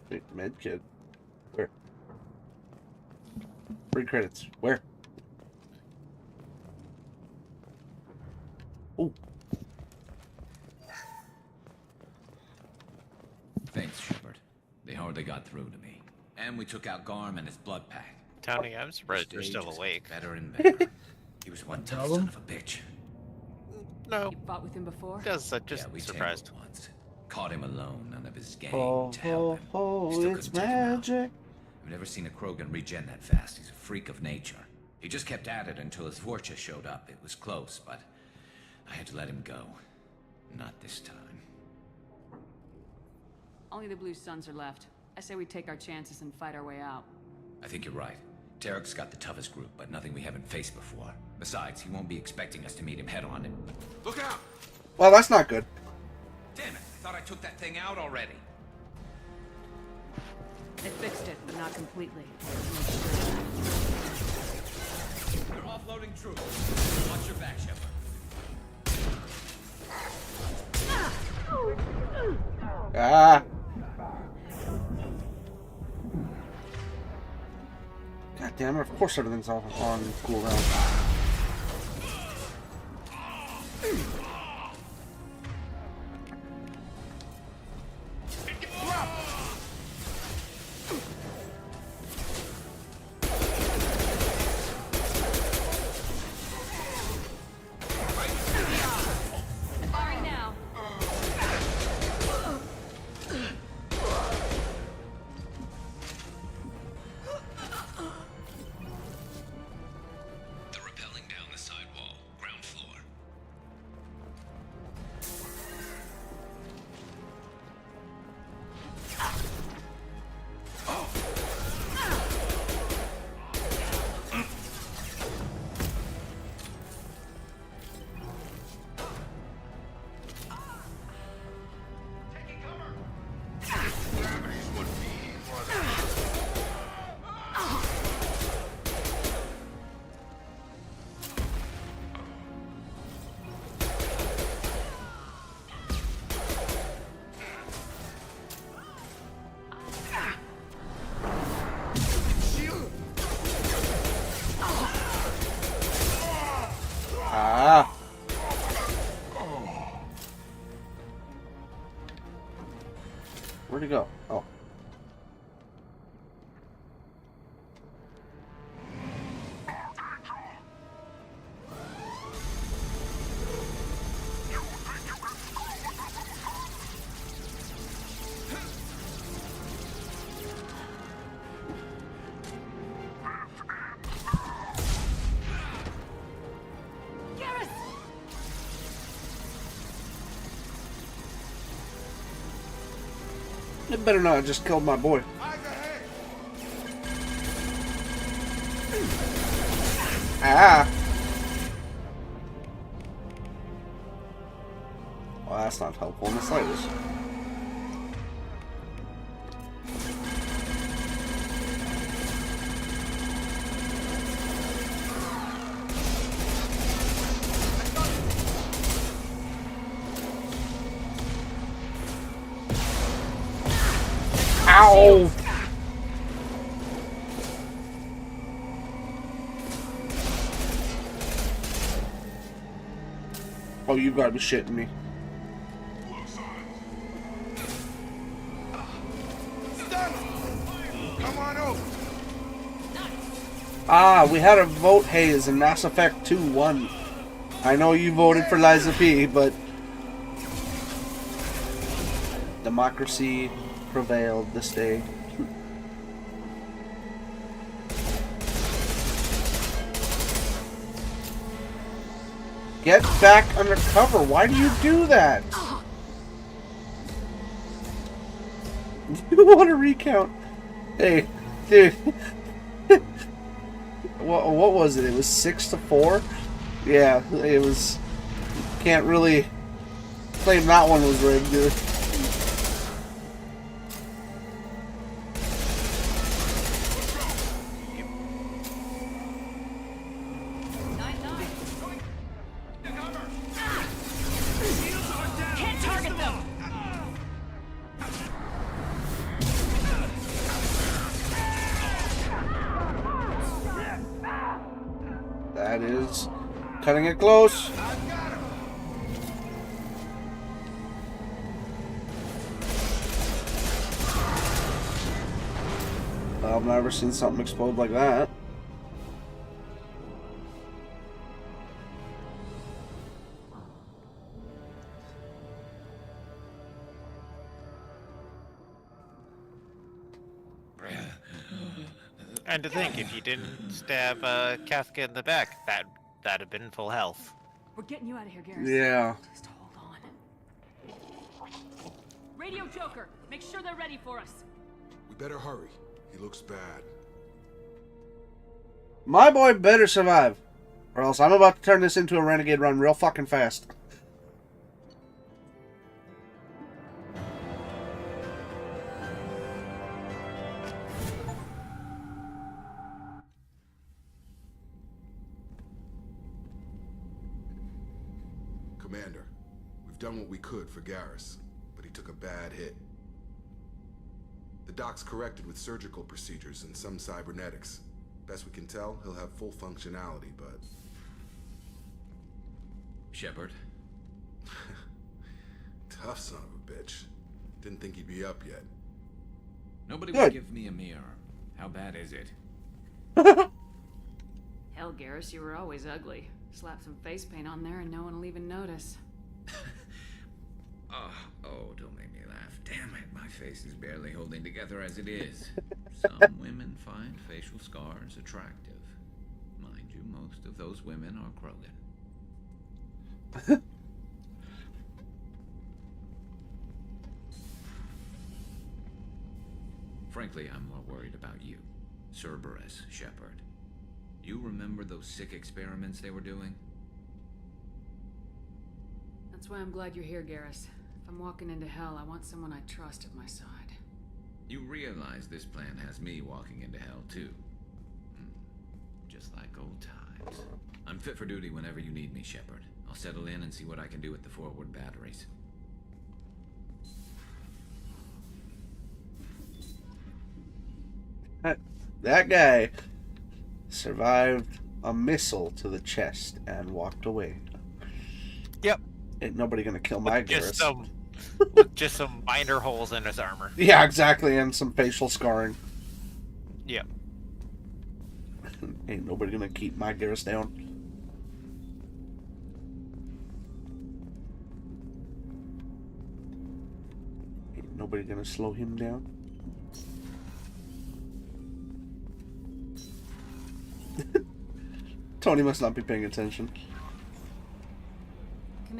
[SPEAKER 1] Wait, medkit. Where? 3 credits. Where? Oh.
[SPEAKER 13] Thanks, Shepard. They hardly got through to me. And we took out Garm and his blood pack.
[SPEAKER 14] Tony, I'm surprised you're still
[SPEAKER 13] Stage
[SPEAKER 14] awake.
[SPEAKER 13] just Better and better. He was one tough son of a bitch.
[SPEAKER 14] No.
[SPEAKER 8] You fought with him before?
[SPEAKER 14] Just
[SPEAKER 13] we
[SPEAKER 14] surprised.
[SPEAKER 13] tangled once. Caught him alone, none of his gang
[SPEAKER 1] Oh,
[SPEAKER 13] to help him.
[SPEAKER 1] oh,
[SPEAKER 13] Still
[SPEAKER 1] it's
[SPEAKER 13] couldn't take him out.
[SPEAKER 1] magic.
[SPEAKER 13] I've never seen a Krogan regen that fast. He's a freak of nature. He just kept at it until his Vorcha showed up. It was close, but I had to let him go. Not this time.
[SPEAKER 8] Only the Blue Suns are left. I say we take our chances and fight our way out.
[SPEAKER 13] I think you're right. Tarek's got the toughest group, but nothing we haven't faced before. Besides, he won't be expecting us to meet him head-on and...
[SPEAKER 6] Look out!
[SPEAKER 1] Well, that's not good.
[SPEAKER 13] Damn it! I thought I took that thing out already.
[SPEAKER 8] They fixed it, but not completely.
[SPEAKER 13] They're offloading troops. Watch your back, Shepard.
[SPEAKER 1] Ah. God damn it, of course everything's on cooldown.
[SPEAKER 15] Firing now.
[SPEAKER 13] They're rappelling down the side wall, ground floor.
[SPEAKER 1] Ah. Where'd he go? Oh. It better not have just killed my boy. Ah! Well, that's not helpful in the slightest. Ow! Oh, you gotta be shitting me.
[SPEAKER 16] Come on over.
[SPEAKER 1] Ah, we had a vote haze in Mass Effect 2 won. I know you voted for Liza P, but democracy prevailed this day. Get back under cover. Why do you do that? You want to recount? Hey, dude. What was it? It was 6-4? Yeah, it was... Can't really claim that one was rigged, dude.
[SPEAKER 8] Can't target them!
[SPEAKER 1] That is cutting it close. I've never seen something explode like that.
[SPEAKER 14] And to think, if you didn't stab Kafka in the back, that'd have been full health.
[SPEAKER 8] We're getting you out of here, Garrus.
[SPEAKER 1] Yeah.
[SPEAKER 8] Just hold on. Radio Joker, make sure they're ready for us.
[SPEAKER 16] We better hurry. He looks bad.
[SPEAKER 1] My boy better survive, or else I'm about to turn this into a renegade run real fucking fast.
[SPEAKER 16] Commander, we've done what we could for Garrus, but he took a bad hit. The doc's corrected with surgical procedures and some cybernetics. Best we can tell, he'll have full functionality, but...
[SPEAKER 13] Shepard?
[SPEAKER 16] Tough son of a bitch. Didn't think he'd be up yet.
[SPEAKER 13] Nobody
[SPEAKER 1] Good.
[SPEAKER 13] will give me a mirror. How bad is it?
[SPEAKER 8] Hell, Garrus, you were always ugly. Slap some face paint on there and no one will even notice.
[SPEAKER 13] Oh, don't make me laugh. Damn it, my face is barely holding together as it is. Some women find facial scars attractive. Mind you, most of those women are Krogan. Frankly, I'm more worried about you, Cerberus Shepard. You remember those sick experiments they were doing?
[SPEAKER 8] That's why I'm glad you're here, Garrus. If I'm walking into hell, I want someone I trust at my side.
[SPEAKER 13] You realize this plan has me walking into hell, too. Just like old times. I'm fit for duty whenever you need me, Shepard. I'll settle in and see what I can do with the forward batteries.
[SPEAKER 1] That guy survived a missile to the chest and walked away.
[SPEAKER 14] Yep.
[SPEAKER 1] Ain't nobody gonna kill my Garrus.
[SPEAKER 14] With just some minor holes in his armor.
[SPEAKER 1] Yeah, exactly, and some facial scarring.
[SPEAKER 14] Yep.
[SPEAKER 1] Ain't nobody gonna keep my Garrus down. Ain't nobody gonna slow him down. Tony must not be paying attention.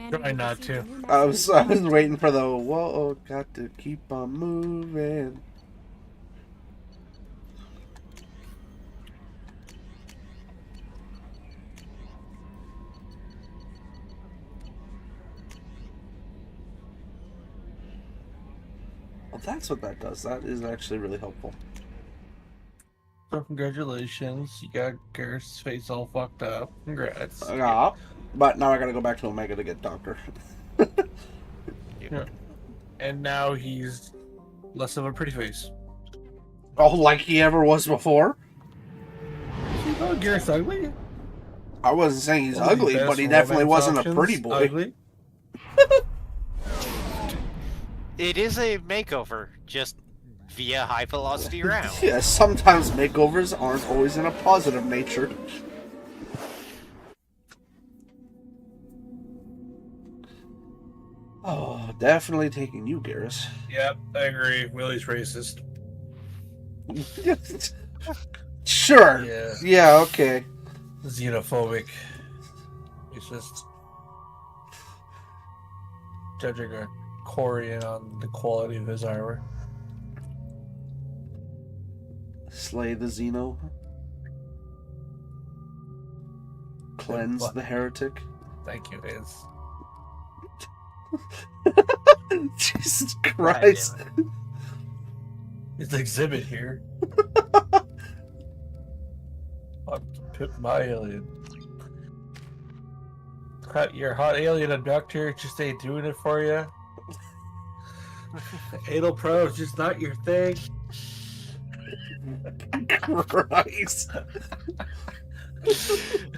[SPEAKER 3] Try not to.
[SPEAKER 1] I was waiting for the whoa, got to keep on moving. Well, that's what that does. That is actually really helpful.
[SPEAKER 3] So congratulations, you got Garrus' face all fucked up. Congrats.
[SPEAKER 1] Yeah, but now I gotta go back to Omega to get Doctor.
[SPEAKER 3] Yeah. And now he's less of a pretty face.
[SPEAKER 1] Oh, like he ever was before?
[SPEAKER 3] You know Garrett's ugly?
[SPEAKER 1] I wasn't saying he's
[SPEAKER 3] One of the
[SPEAKER 1] ugly,
[SPEAKER 3] best
[SPEAKER 1] but he definitely
[SPEAKER 3] romance
[SPEAKER 1] wasn't a
[SPEAKER 3] options,
[SPEAKER 1] pretty boy.
[SPEAKER 3] Ugly?
[SPEAKER 14] It is a makeover, just via high velocity round.
[SPEAKER 1] Yeah, sometimes makeovers aren't always in a positive nature. Oh, definitely taking you, Garrus.
[SPEAKER 3] Yep, I agree. Willie's racist.
[SPEAKER 1] Sure.
[SPEAKER 3] Yeah.
[SPEAKER 1] Yeah, okay.
[SPEAKER 3] Xenophobic. Racist. Judging a Corian on the quality of his armor.
[SPEAKER 1] Slay the Xeno. Cleanse the heretic.
[SPEAKER 3] Thank you, Iz.
[SPEAKER 1] Jesus Christ.
[SPEAKER 3] It's an exhibit here. I'll pip my alien. Your hot alien abductor just ain't doing it for you. Anal Pro is just not your thing.
[SPEAKER 1] Christ.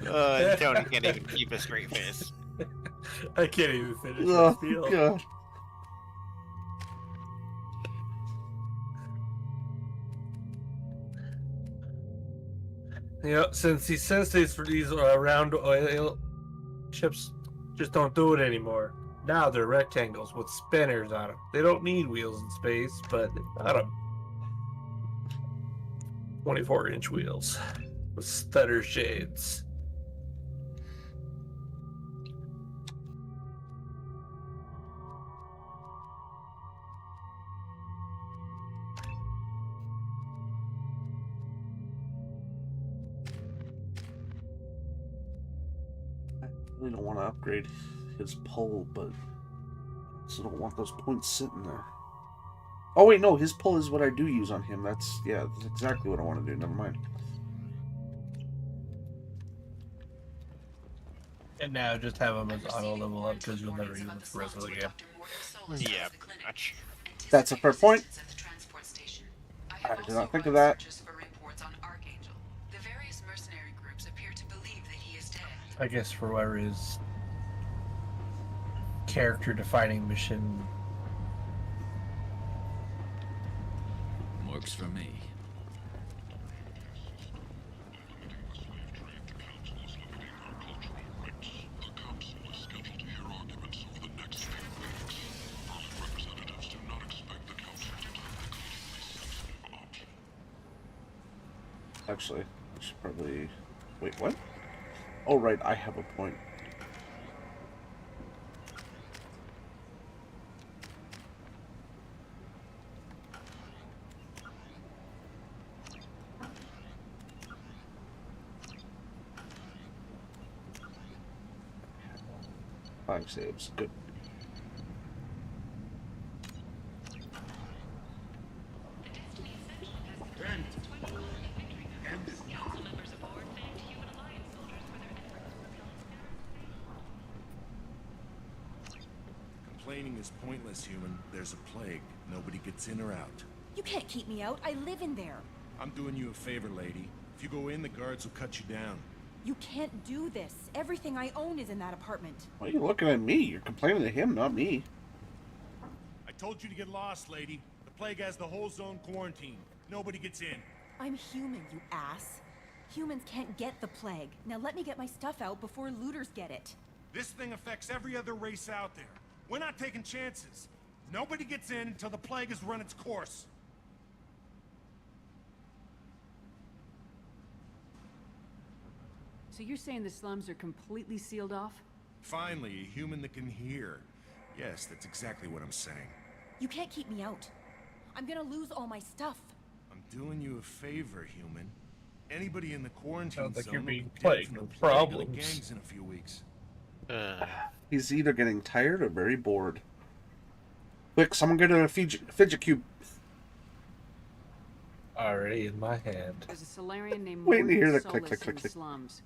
[SPEAKER 14] Tony can't even keep a straight face.
[SPEAKER 3] I can't even finish
[SPEAKER 1] Oh,
[SPEAKER 3] this deal.
[SPEAKER 1] God.
[SPEAKER 3] You know, since he says these round oil chips just don't do it anymore. Now they're rectangles with spinners on them. They don't need wheels in space, but they've got them. 24-inch wheels with stutter shades.
[SPEAKER 1] I really don't want to upgrade his pull, but I also don't want those points sitting there. Oh wait, no, his pull is what I do use on him. That's exactly what I want to do. Never mind.
[SPEAKER 3] And now just have them as auto level up because you'll never use them for the rest of the game.
[SPEAKER 14] Yeah, pretty much.
[SPEAKER 1] That's a fair point. I did not think of that.
[SPEAKER 3] I guess for whatever his character-defining mission.
[SPEAKER 13] Works for me.
[SPEAKER 1] Actually, I should probably... Wait, what? Oh, right, I have a point. Five saves. Good.
[SPEAKER 5] Complaining is pointless, human. There's a plague. Nobody gets in or out.
[SPEAKER 20] You can't keep me out. I live in there.
[SPEAKER 5] I'm doing you a favor, lady. If you go in, the guards will cut you down.
[SPEAKER 20] You can't do this. Everything I own is in that apartment.
[SPEAKER 1] Why are you looking at me? You're complaining to him, not me.
[SPEAKER 5] I told you to get lost, lady. The plague has the whole zone quarantined. Nobody gets in.
[SPEAKER 20] I'm human, you ass. Humans can't get the plague. Now let me get my stuff out before looters get it.
[SPEAKER 5] This thing affects every other race out there. We're not taking chances. Nobody gets in until the plague has run its course.
[SPEAKER 8] So you're saying the slums are completely sealed off?
[SPEAKER 5] Finally, a human that can hear. Yes, that's exactly what I'm saying.
[SPEAKER 20] You can't keep me out. I'm gonna lose all my stuff.
[SPEAKER 5] I'm doing you a favor, human. Anybody in the quarantine
[SPEAKER 3] Sounds like
[SPEAKER 5] zone
[SPEAKER 3] you're
[SPEAKER 5] will
[SPEAKER 3] being
[SPEAKER 5] be dead
[SPEAKER 3] plagued
[SPEAKER 5] from the
[SPEAKER 3] with
[SPEAKER 5] plague of the
[SPEAKER 3] problems.
[SPEAKER 5] gangs in a few weeks.
[SPEAKER 1] He's either getting tired or very bored. Quick, someone get a fidget cube.
[SPEAKER 3] Already in my hand.
[SPEAKER 8] There's a Solarian named
[SPEAKER 1] Waiting to hear
[SPEAKER 8] Morgan
[SPEAKER 1] the click,
[SPEAKER 8] Solus
[SPEAKER 1] click, click,
[SPEAKER 8] in the
[SPEAKER 1] click.
[SPEAKER 8] slums.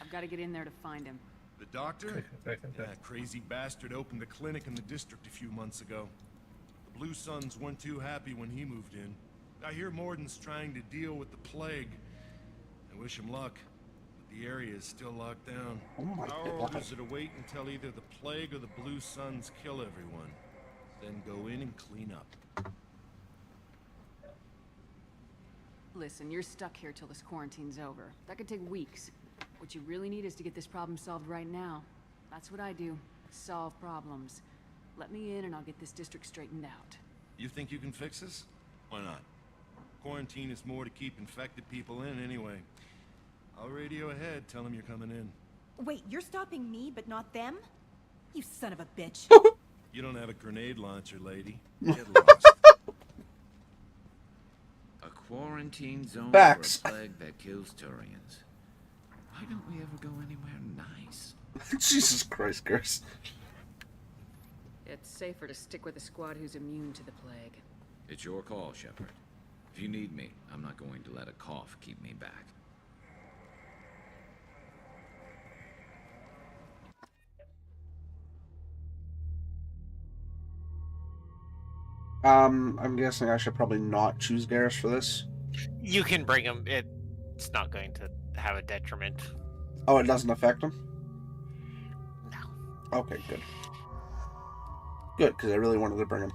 [SPEAKER 8] I've got to get in there to find him.
[SPEAKER 5] The doctor? That crazy bastard opened a clinic in the district a few months ago. The Blue Suns weren't too happy when he moved in. I hear Morden's trying to deal with the plague. I wish him luck, but the area is still locked down.
[SPEAKER 1] Oh my
[SPEAKER 5] Our
[SPEAKER 1] God.
[SPEAKER 5] orders are to wait until either the plague or the Blue Suns kill everyone. Then go in and clean up.
[SPEAKER 8] Listen, you're stuck here till this quarantine's over. That could take weeks. What you really need is to get this problem solved right now. That's what I do. Solve problems. Let me in and I'll get this district straightened out.
[SPEAKER 5] You think you can fix this? Why not? Quarantine is more to keep infected people in anyway. I'll radio ahead, tell them you're coming in.
[SPEAKER 20] Wait, you're stopping me, but not them? You son of a bitch.
[SPEAKER 5] You don't have a grenade launcher, lady. Get lost.
[SPEAKER 13] A quarantine zone
[SPEAKER 1] Facts.
[SPEAKER 13] for a plague that kills Turians. Why don't we ever go anywhere nice?
[SPEAKER 1] Jesus Christ, Garrus.
[SPEAKER 8] It's safer to stick with a squad who's immune to the plague.
[SPEAKER 13] It's your call, Shepard. If you need me, I'm not going to let a cough keep me back.
[SPEAKER 1] I'm guessing I should probably not choose Garrus for this.
[SPEAKER 14] You can bring him. It's not going to have a detriment.
[SPEAKER 1] Oh, it doesn't affect him?
[SPEAKER 14] No.
[SPEAKER 1] Okay, good. Good, because I really wanted to bring him.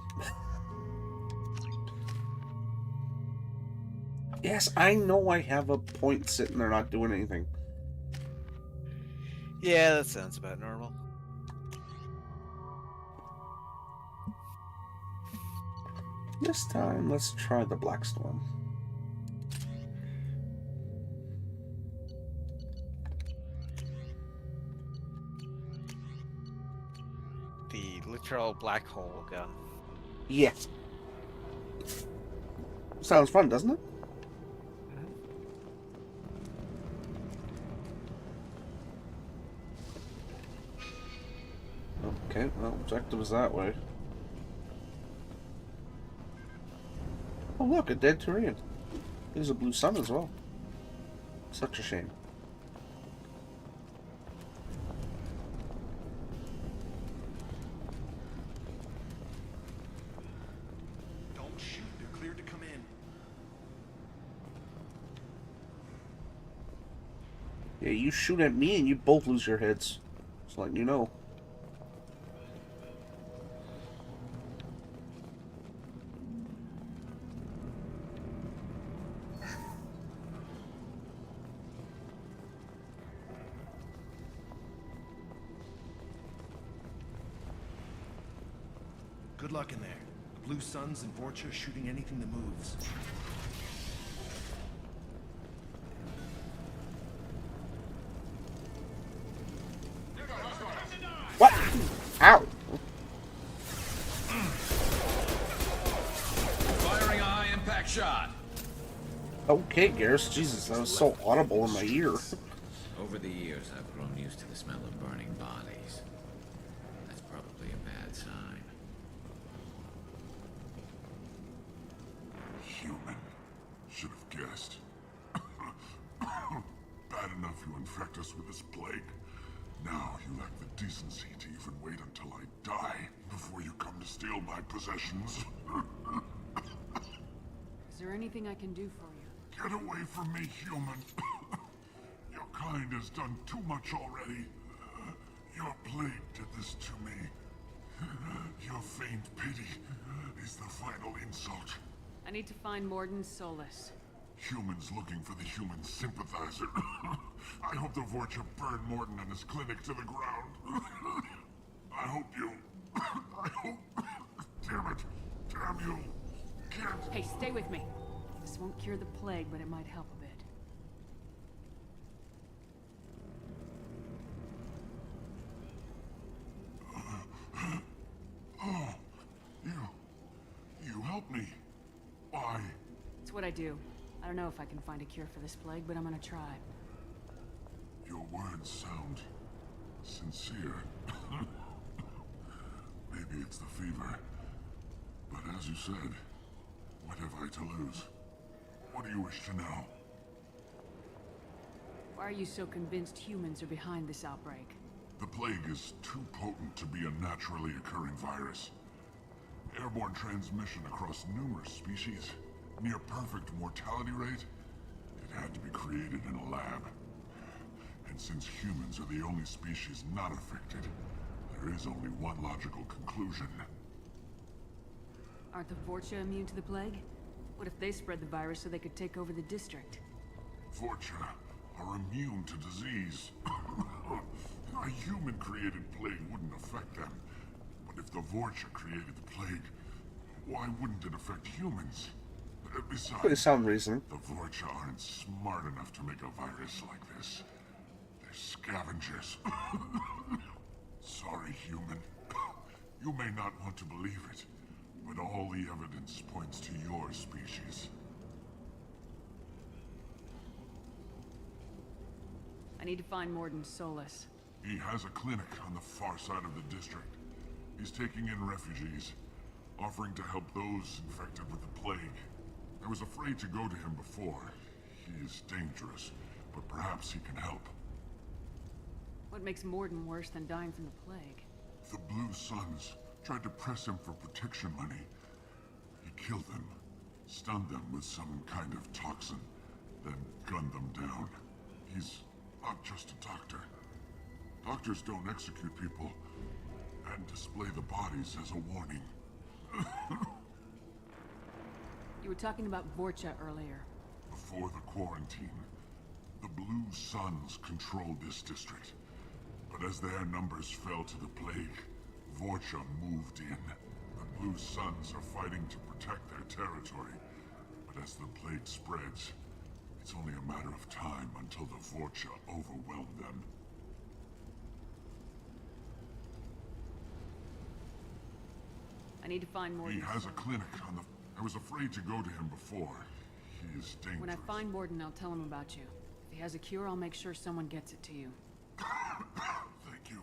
[SPEAKER 1] Yes, I know I have a point sitting there not doing anything.
[SPEAKER 14] Yeah, that sounds about normal.
[SPEAKER 1] This time, let's try the Black Storm.
[SPEAKER 14] The literal black hole gun.
[SPEAKER 1] Yeah. Sounds fun, doesn't it? Okay, well, objective is that way. Oh look, a dead Turian. There's a blue sun as well. Such a shame.
[SPEAKER 5] Don't shoot, they're cleared to come in.
[SPEAKER 1] Yeah, you shoot at me and you both lose your heads. Just letting you know.
[SPEAKER 5] Good luck in there. The Blue Suns and Vorcha are shooting anything that moves.
[SPEAKER 1] What? Ow!
[SPEAKER 13] Firing a high impact shot.
[SPEAKER 1] Okay, Garrus. Jesus, that was so audible in my ear.
[SPEAKER 13] Over the years, I've grown used to the smell of burning bodies. That's probably a bad sign.
[SPEAKER 11] Human. Should have guessed. Bad enough you infect us with this plague. Now you lack the decency to even wait until I die before you come to steal my possessions.
[SPEAKER 8] Is there anything I can do for you?
[SPEAKER 11] Get away from me, human. Your kind has done too much already. Your plague did this to me. Your feigned pity is the final insult.
[SPEAKER 8] I need to find Morden Solus.
[SPEAKER 11] Humans looking for the human sympathizer. I hope the Vorcha burn Morton and his clinic to the ground. I hope you... I hope... Damn it. Damn you. Can't...
[SPEAKER 8] Hey, stay with me. This won't cure the plague, but it might help a bit.
[SPEAKER 11] Oh, you helped me. Why?
[SPEAKER 8] It's what I do. I don't know if I can find a cure for this plague, but I'm gonna try.
[SPEAKER 11] Your words sound sincere. Maybe it's the fever. But as you said, what have I to lose? What do you wish to know?
[SPEAKER 8] Why are you so convinced humans are behind this outbreak?
[SPEAKER 11] The plague is too potent to be a naturally occurring virus. Airborne transmission across numerous species. near-perfect mortality rate? It had to be created in a lab. And since humans are the only species not affected, there is only one logical conclusion.
[SPEAKER 8] Aren't the Vorcha immune to the plague? What if they spread the virus so they could take over the district?
[SPEAKER 11] Vorcha are immune to disease. A human-created plague wouldn't affect them. But if the Vorcha created the plague, why wouldn't it affect humans? Besides,
[SPEAKER 1] Pretty sound reason.
[SPEAKER 11] the Vorcha aren't smart enough to make a virus like this. They're scavengers. Sorry, human. You may not want to believe it, but all the evidence points to your species.
[SPEAKER 8] I need to find Mordin Solus.
[SPEAKER 11] He has a clinic on the far side of the district. He's taking in refugees, offering to help those infected with the plague. I was afraid to go to him before. He is dangerous, but perhaps he can help.
[SPEAKER 8] What makes Mordin worse than dying from the plague?
[SPEAKER 11] The Blue Suns tried to press him for protection money. He killed them, stunned them with some kind of toxin, then gunned them down. He's not just a doctor. Doctors don't execute people and display the bodies as a warning.
[SPEAKER 8] You were talking about Vorcha earlier.
[SPEAKER 11] Before the quarantine, the Blue Suns controlled this district. But as their numbers fell to the plague, Vorcha moved in. The Blue Suns are fighting to protect their territory. But as the plague spreads, it's only a matter of time until the Vorcha overwhelm them.
[SPEAKER 8] I need to find Mordin.
[SPEAKER 11] He has a clinic on the... I was afraid to go to him before. He is dangerous.
[SPEAKER 8] When I find Mordin, I'll tell him about you. If he has a cure, I'll make sure someone gets it to you.
[SPEAKER 11] Thank you.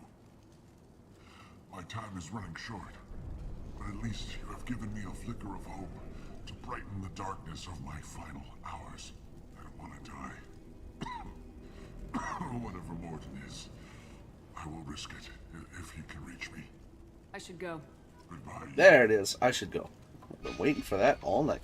[SPEAKER 11] My time is running short, but at least you have given me a flicker of hope to brighten the darkness of my final hours. I don't want to die. Whatever Mordin is, I will risk it if he can reach me.
[SPEAKER 8] I should go.
[SPEAKER 11] Goodbye.
[SPEAKER 1] There it is. I should go. I've been waiting for that all night.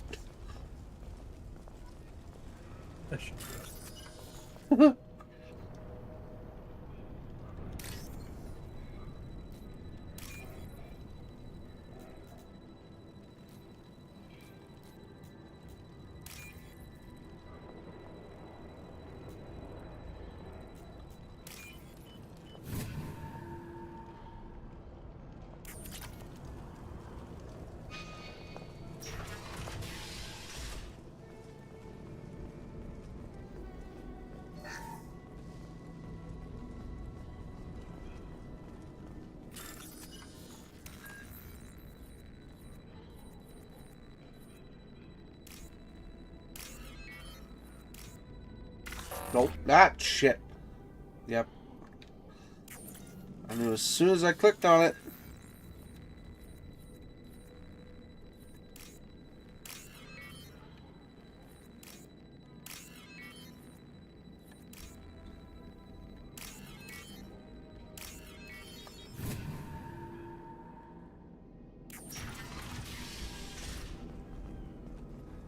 [SPEAKER 1] Nope, that shit. Yep. I knew as soon as I clicked on it.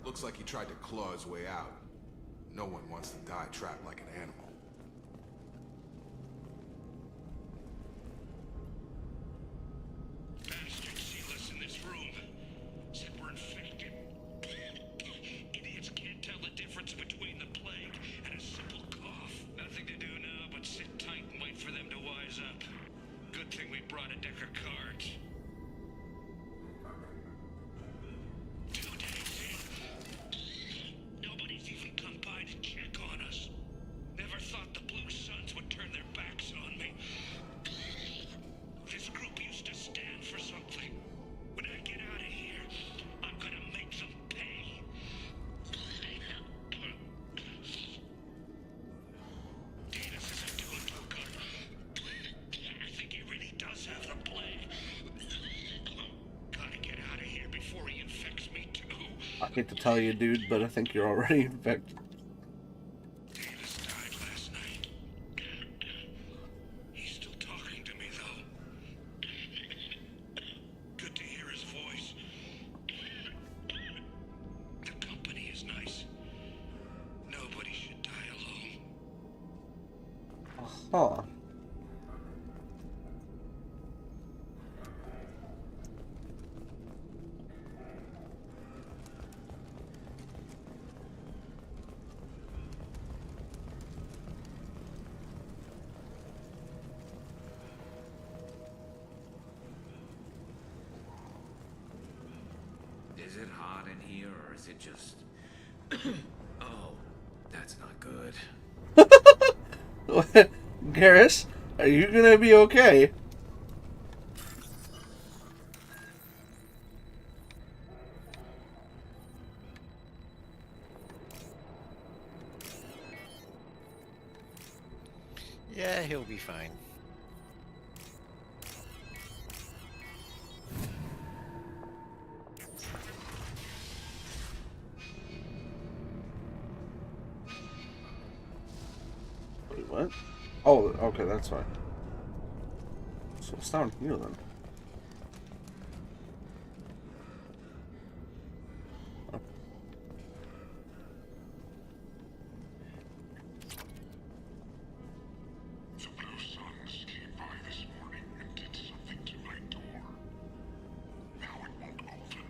[SPEAKER 16] Looks like he tried to claw his way out. No one wants to die trapped like an animal.
[SPEAKER 24] Bastards see less in this room. Said we're infected. Idiots can't tell the difference between the plague and a simple cough. Nothing to do now but sit tight and wait for them to wise up. Good thing we brought a deck of cards. 2 days in. Nobody's even come by to check on us. Never thought the Blue Suns would turn their backs on me. This group used to stand for something. When I get out of here, I'm gonna make them pay. Davis isn't doing too good. I think he really does have the plague. Gotta get out of here before he infects me too.
[SPEAKER 1] I hate to tell you, dude, but I think you're already infected.
[SPEAKER 24] Davis died last night. He's still talking to me, though. Good to hear his voice. The company
[SPEAKER 1] Aw.
[SPEAKER 13] Is it hot in here, or is it just... Oh, that's not good.
[SPEAKER 1] Garrus, are you gonna be okay?
[SPEAKER 14] Yeah, he'll be fine.
[SPEAKER 1] Wait, what? Oh, okay, that's fine. So it's down here then.
[SPEAKER 11] The Blue Suns came by this morning and did something to my door. Now it won't open.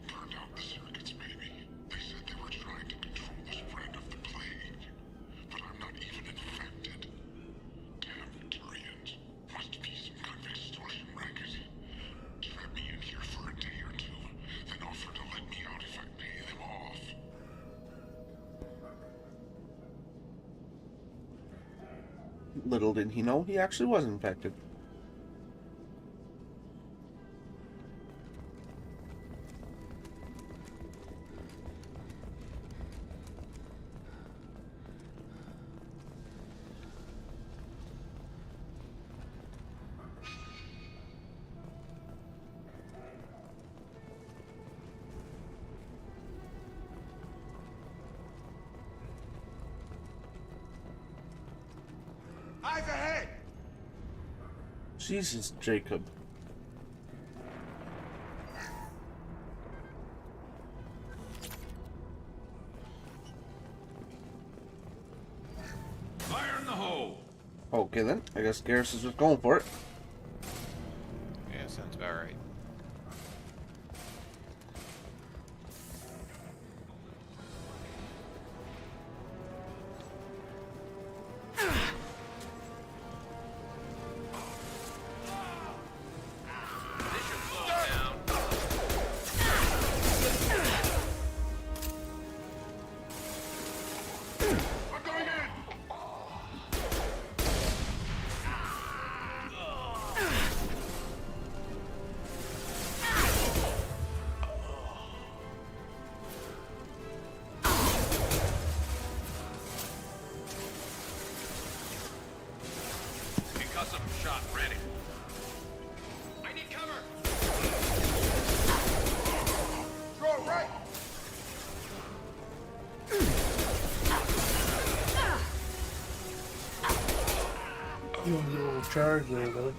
[SPEAKER 11] Turned out the circuits, maybe. They said they were trying to control the spread of the plague. But I'm not even infected. Damn Turians. Must be some kind of extortion racket. Trap me in here for a day or two, then offer to let me out if I pay them off.
[SPEAKER 1] Little did he know he actually was infected.
[SPEAKER 19] Eyes ahead!
[SPEAKER 1] Jesus, Jacob.
[SPEAKER 13] Fire in the hole!
[SPEAKER 1] Okay then, I guess Garrus is just going for it.
[SPEAKER 14] Yeah, sounds about right.
[SPEAKER 19] Concussive shot ready. I need cover. Throw it right.
[SPEAKER 3] You have a little charge there, though.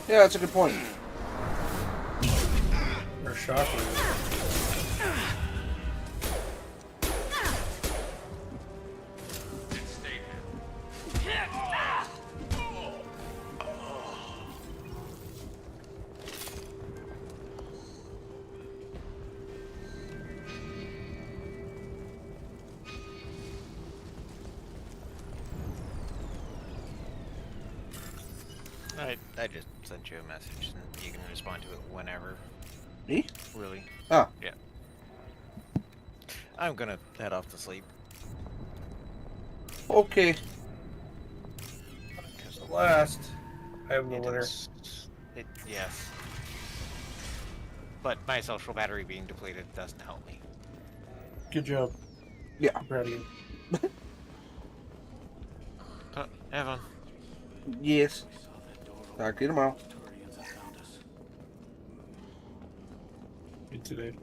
[SPEAKER 1] Yeah, that's a good point.
[SPEAKER 3] Or shockwave.
[SPEAKER 14] I just sent you a message, and you can respond to it whenever.
[SPEAKER 1] Me?
[SPEAKER 14] Really?
[SPEAKER 1] Ah.
[SPEAKER 14] Yeah. I'm gonna head off to sleep.
[SPEAKER 1] Okay.
[SPEAKER 3] Last. I have the winner.
[SPEAKER 14] Yes. But my social battery being depleted doesn't help me.
[SPEAKER 3] Good job.
[SPEAKER 1] Yeah.
[SPEAKER 3] I'm proud of you.
[SPEAKER 14] Evan.
[SPEAKER 1] Yes. Talk to you tomorrow.
[SPEAKER 3] Today.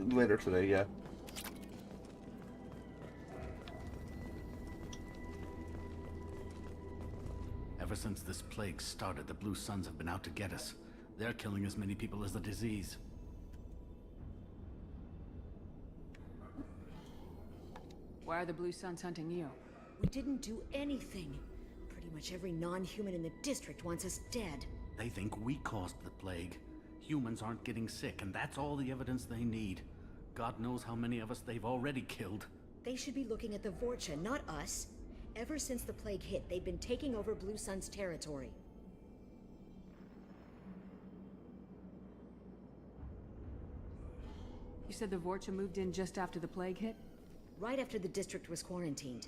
[SPEAKER 1] Later today, yeah.
[SPEAKER 10] Ever since this plague started, the Blue Suns have been out to get us. They're killing as many people as the disease.
[SPEAKER 8] Why are the Blue Suns hunting you?
[SPEAKER 7] We didn't do anything. Pretty much every non-human in the district wants us dead.
[SPEAKER 10] They think we caused the plague. Humans aren't getting sick, and that's all the evidence they need. God knows how many of us they've already killed.
[SPEAKER 7] They should be looking at the Vorcha, not us. Ever since the plague hit, they've been taking over Blue Sun's territory.
[SPEAKER 8] You said the Vorcha moved in just after the plague hit?
[SPEAKER 7] Right after the district was quarantined.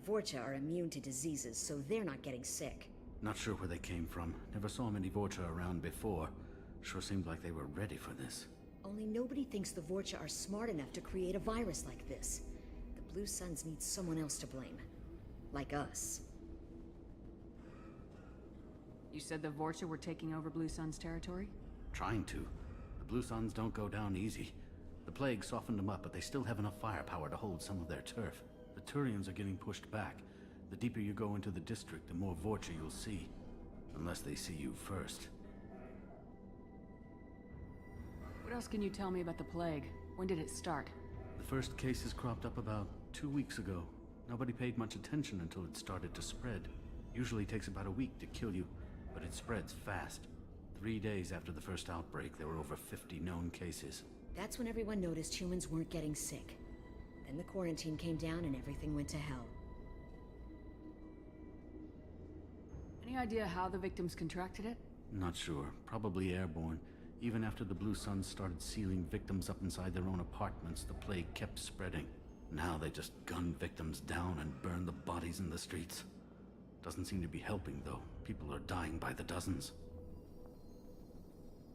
[SPEAKER 7] Vorcha are immune to diseases, so they're not getting sick.
[SPEAKER 10] Not sure where they came from. Never saw many Vorcha around before. Sure seemed like they were ready for this.
[SPEAKER 7] Only nobody thinks the Vorcha are smart enough to create a virus like this. The Blue Suns need someone else to blame. Like us.
[SPEAKER 8] You said the Vorcha were taking over Blue Sun's territory?
[SPEAKER 10] Trying to. The Blue Suns don't go down easy. The plague softened them up, but they still have enough firepower to hold some of their turf. The Turians are getting pushed back. The deeper you go into the district, the more Vorcha you'll see. Unless they see you first.
[SPEAKER 8] What else can you tell me about the plague? When did it start?
[SPEAKER 10] The first cases cropped up about 2 weeks ago. Nobody paid much attention until it started to spread. Usually takes about a week to kill you, but it spreads fast. 3 days after the first outbreak, there were over 50 known cases.
[SPEAKER 7] That's when everyone noticed humans weren't getting sick. Then the quarantine came down and everything went to hell.
[SPEAKER 8] Any idea how the victims contracted it?
[SPEAKER 10] Not sure. Probably airborne. Even after the Blue Suns started sealing victims up inside their own apartments, the plague kept spreading. Now they just gun victims down and burn the bodies in the streets. Doesn't seem to be helping, though. People are dying by the dozens.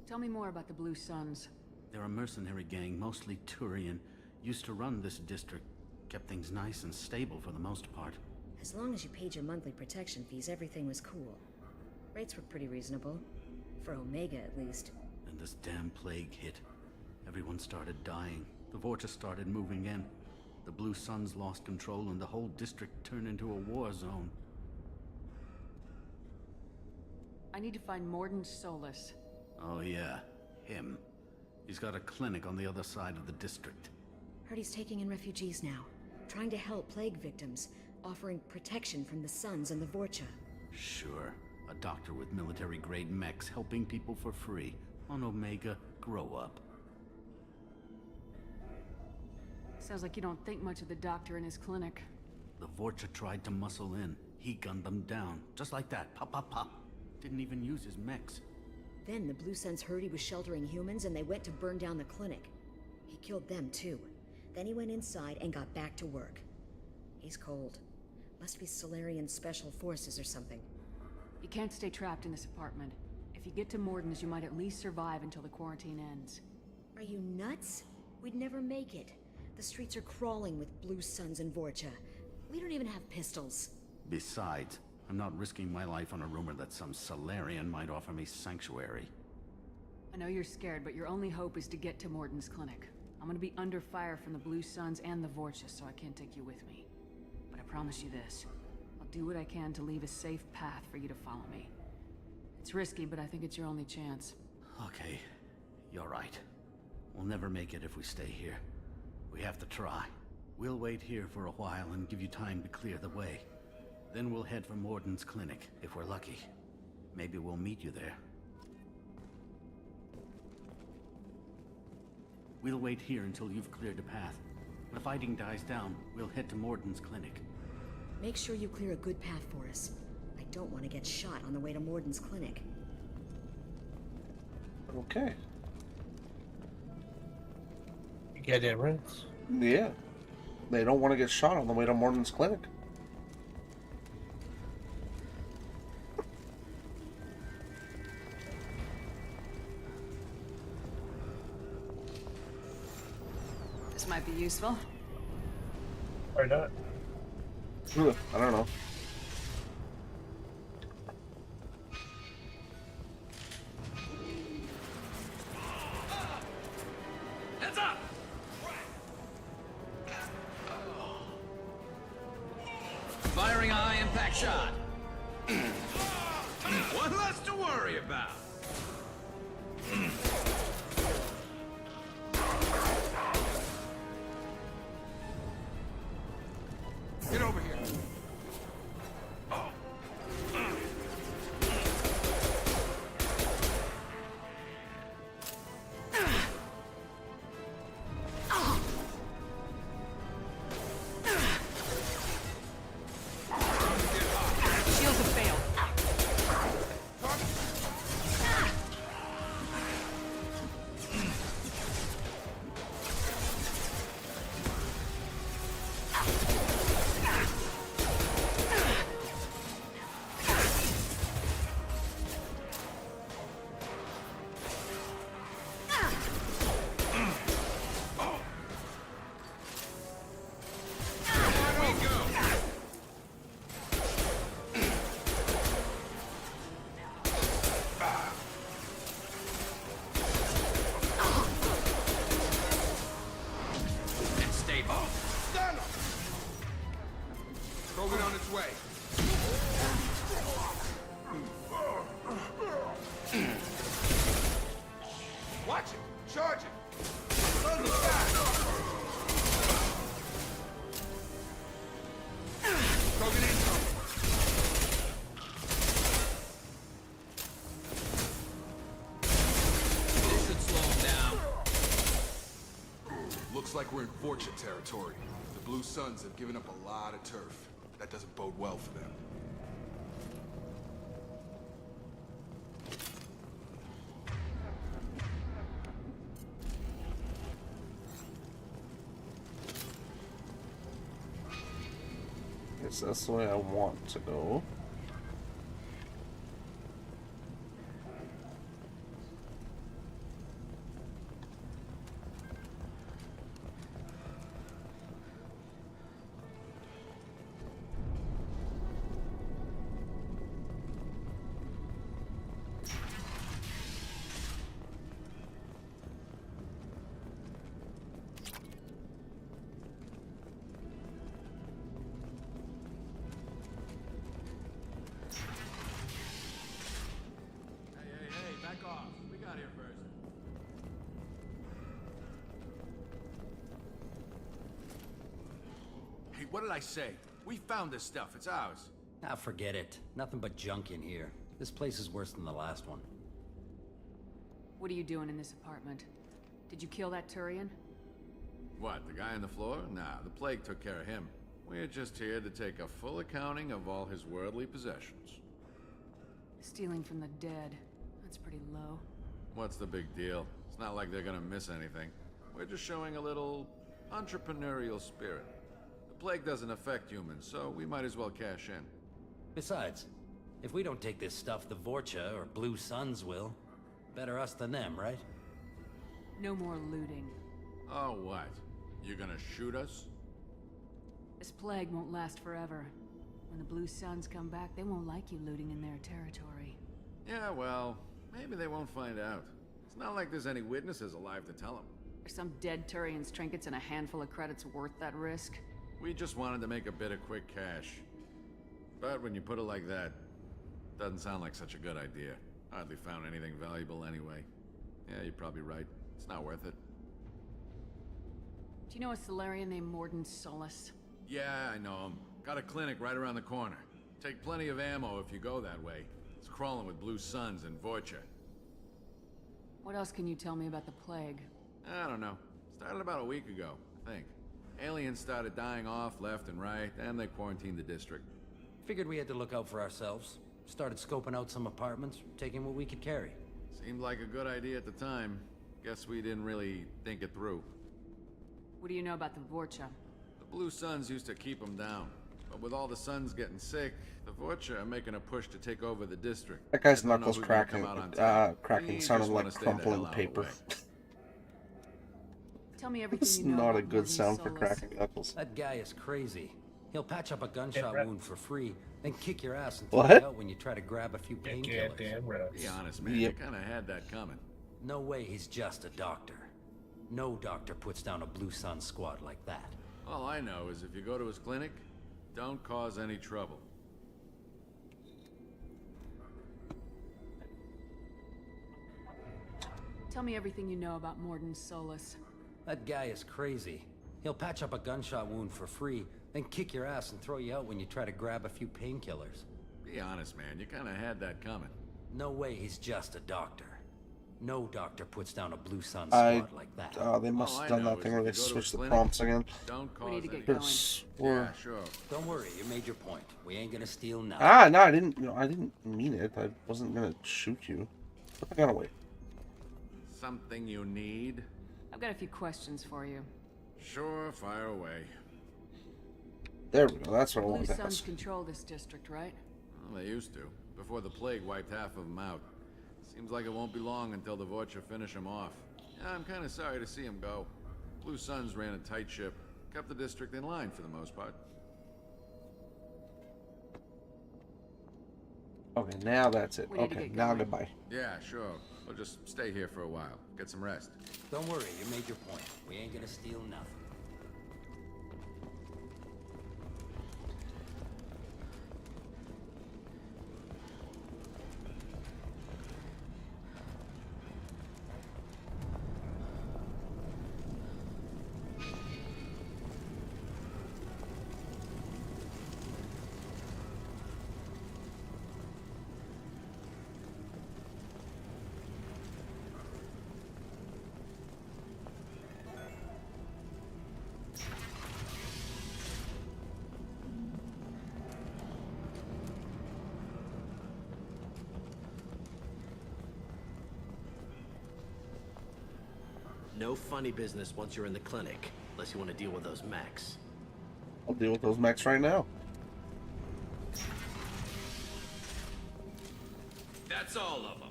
[SPEAKER 8] Tell me more about the Blue Suns.
[SPEAKER 10] They're a mercenary gang, mostly Turian. Used to run this district. Kept things nice and stable for the most part.
[SPEAKER 7] As long as you paid your monthly protection fees, everything was cool. Rates were pretty reasonable. For Omega, at least.
[SPEAKER 10] Then this damn plague hit. Everyone started dying. The Vorcha started moving in. The Blue Suns lost control and the whole district turned into a war zone.
[SPEAKER 8] I need to find Mordin Solus.
[SPEAKER 10] Oh yeah, him. He's got a clinic on the other side of the district.
[SPEAKER 7] Heard he's taking in refugees now. Trying to help plague victims. Offering protection from the Suns and the Vorcha.
[SPEAKER 10] Sure. A doctor with military-grade mechs helping people for free. On Omega, grow up.
[SPEAKER 8] Sounds like you don't think much of the doctor in his clinic.
[SPEAKER 10] The Vorcha tried to muscle in. He gunned them down. Just like that. Pop, pop, pop. Didn't even use his mechs.
[SPEAKER 7] Then the Blue Suns heard he was sheltering humans and they went to burn down the clinic. He killed them too. Then he went inside and got back to work. He's cold. Must be Solarian Special Forces or something.
[SPEAKER 8] You can't stay trapped in this apartment. If you get to Mordin's, you might at least survive until the quarantine ends.
[SPEAKER 7] Are you nuts? We'd never make it. The streets are crawling with Blue Suns and Vorcha. We don't even have pistols.
[SPEAKER 10] Besides, I'm not risking my life on a rumor that some Solarian might offer me sanctuary.
[SPEAKER 8] I know you're scared, but your only hope is to get to Mordin's clinic. I'm gonna be under fire from the Blue Suns and the Vorcha, so I can't take you with me. But I promise you this. I'll do what I can to leave a safe path for you to follow me. It's risky, but I think it's your only chance.
[SPEAKER 10] Okay, you're right. We'll never make it if we stay here. We have to try. We'll wait here for a while and give you time to clear the way. Then we'll head for Mordin's clinic, if we're lucky. Maybe we'll meet you there. We'll wait here until you've cleared a path. When the fighting dies down, we'll head to Mordin's clinic.
[SPEAKER 7] Make sure you clear a good path for us. I don't want to get shot on the way to Mordin's clinic.
[SPEAKER 1] Okay.
[SPEAKER 3] You get it, right?
[SPEAKER 1] Yeah. They don't want to get shot on the way to Mordin's clinic.
[SPEAKER 8] This might be useful.
[SPEAKER 3] Or not.
[SPEAKER 1] I don't know.
[SPEAKER 19] Heads up!
[SPEAKER 18] Firing a high impact shot. One less to worry about.
[SPEAKER 19] Get over here.
[SPEAKER 16] Looks like we're in Vorcha territory. The Blue Suns have given up a lot of turf. That doesn't bode well for them.
[SPEAKER 1] Guess that's the way I want to go.
[SPEAKER 19] What did I say? We found this stuff. It's ours.
[SPEAKER 2] Ah, forget it. Nothing but junk in here. This place is worse than the last one.
[SPEAKER 8] What are you doing in this apartment? Did you kill that Turian?
[SPEAKER 21] What, the guy on the floor? Nah, the plague took care of him. We're just here to take a full accounting of all his worldly possessions.
[SPEAKER 8] Stealing from the dead. That's pretty low.
[SPEAKER 21] What's the big deal? It's not like they're gonna miss anything. We're just showing a little entrepreneurial spirit. The plague doesn't affect humans, so we might as well cash in.
[SPEAKER 2] Besides, if we don't take this stuff, the Vorcha or Blue Suns will. Better us than them, right?
[SPEAKER 8] No more looting.
[SPEAKER 21] Oh, what? You gonna shoot us?
[SPEAKER 8] This plague won't last forever. When the Blue Suns come back, they won't like you looting in their territory.
[SPEAKER 21] Yeah, well, maybe they won't find out. It's not like there's any witnesses alive to tell them.
[SPEAKER 8] Are some dead Turian's trinkets and a handful of credits worth that risk?
[SPEAKER 21] We just wanted to make a bit of quick cash. But when you put it like that, doesn't sound like such a good idea. Hardly found anything valuable anyway. Yeah, you're probably right. It's not worth it.
[SPEAKER 8] Do you know a Solarian named Morden Solus?
[SPEAKER 21] Yeah, I know him. Got a clinic right around the corner. Take plenty of ammo if you go that way. It's crawling with Blue Suns and Vorcha.
[SPEAKER 8] What else can you tell me about the plague?
[SPEAKER 21] I don't know. Started about a week ago, I think. Aliens started dying off left and right, and they quarantined the district.
[SPEAKER 2] Figured we had to look out for ourselves. Started scoping out some apartments, taking what we could carry.
[SPEAKER 21] Seemed like a good idea at the time. Guess we didn't really think it through.
[SPEAKER 8] What do you know about the Vorcha?
[SPEAKER 21] The Blue Suns used to keep them down. But with all the Suns getting sick, the Vorcha are making a push to take over the district.
[SPEAKER 1] That guy's
[SPEAKER 21] I don't know
[SPEAKER 1] knuckles
[SPEAKER 21] who's gonna
[SPEAKER 1] cracking.
[SPEAKER 21] come out on top.
[SPEAKER 1] Cracking
[SPEAKER 21] We
[SPEAKER 1] sounded
[SPEAKER 21] just
[SPEAKER 1] like
[SPEAKER 21] wanna stay the hell
[SPEAKER 1] crumpling
[SPEAKER 21] out of the
[SPEAKER 1] paper.
[SPEAKER 21] way.
[SPEAKER 8] Tell me everything
[SPEAKER 1] It's
[SPEAKER 8] you know
[SPEAKER 1] not
[SPEAKER 8] about
[SPEAKER 1] a good
[SPEAKER 8] Morden
[SPEAKER 1] sound for
[SPEAKER 8] Solus.
[SPEAKER 1] cracking knuckles.
[SPEAKER 2] That guy is crazy. He'll patch up a gunshot
[SPEAKER 3] right.
[SPEAKER 2] wound for free, then kick your ass and throw
[SPEAKER 1] What?
[SPEAKER 2] you out when you try to grab a few
[SPEAKER 3] Yeah,
[SPEAKER 2] painkillers.
[SPEAKER 3] damn right.
[SPEAKER 21] Be honest, man.
[SPEAKER 1] Yep.
[SPEAKER 21] You kind of had that coming.
[SPEAKER 2] No way he's just a doctor. No doctor puts down a Blue Sun squad like that.
[SPEAKER 21] All I know is if you go to his clinic, don't cause any trouble.
[SPEAKER 8] Tell me everything you know about Morden Solus.
[SPEAKER 2] That guy is crazy. He'll patch up a gunshot wound for free, then kick your ass and throw you out when you try to grab a few painkillers.
[SPEAKER 21] Be honest, man. You kind of had that coming.
[SPEAKER 2] No way he's just a doctor. No doctor puts down a Blue Sun squad like that.
[SPEAKER 1] They must
[SPEAKER 21] All I
[SPEAKER 1] have done
[SPEAKER 21] know
[SPEAKER 1] that
[SPEAKER 21] is
[SPEAKER 1] thing
[SPEAKER 21] if
[SPEAKER 1] where
[SPEAKER 21] you
[SPEAKER 1] they
[SPEAKER 21] go to
[SPEAKER 1] switched
[SPEAKER 21] a
[SPEAKER 1] the
[SPEAKER 21] clinic,
[SPEAKER 1] prompts again.
[SPEAKER 21] Don't cause
[SPEAKER 8] We need to
[SPEAKER 21] any
[SPEAKER 8] get going.
[SPEAKER 1] Could've
[SPEAKER 21] Yeah,
[SPEAKER 1] swore-
[SPEAKER 21] sure.
[SPEAKER 2] Don't worry, you made your point. We ain't gonna steal nothing.
[SPEAKER 1] Ah, no, I didn't. No, I didn't mean it. I wasn't gonna shoot you. Put the gun away.
[SPEAKER 21] Something you need?
[SPEAKER 8] I've got a few questions for you.
[SPEAKER 21] Sure, fire away.
[SPEAKER 1] There we go. That's what I
[SPEAKER 8] Blue
[SPEAKER 1] wanted to
[SPEAKER 8] Suns
[SPEAKER 1] ask.
[SPEAKER 8] control this district, right?
[SPEAKER 21] Well, they used to, before the plague wiped half of them out. Seems like it won't be long until the Vorcha finish them off. Yeah, I'm kind of sorry to see them go. Blue Suns ran a tight ship, kept the district in line for the most part.
[SPEAKER 1] Okay, now that's it.
[SPEAKER 8] We need to
[SPEAKER 1] Okay,
[SPEAKER 8] get
[SPEAKER 1] now
[SPEAKER 8] going.
[SPEAKER 1] goodbye.
[SPEAKER 21] Yeah, sure. We'll just stay here for a while. Get some rest.
[SPEAKER 2] Don't worry, you made your point. We ain't gonna steal nothing.
[SPEAKER 4] No funny business once you're in the clinic, unless you want to deal with those mechs.
[SPEAKER 1] I'll deal with those mechs right now.
[SPEAKER 19] That's all of them.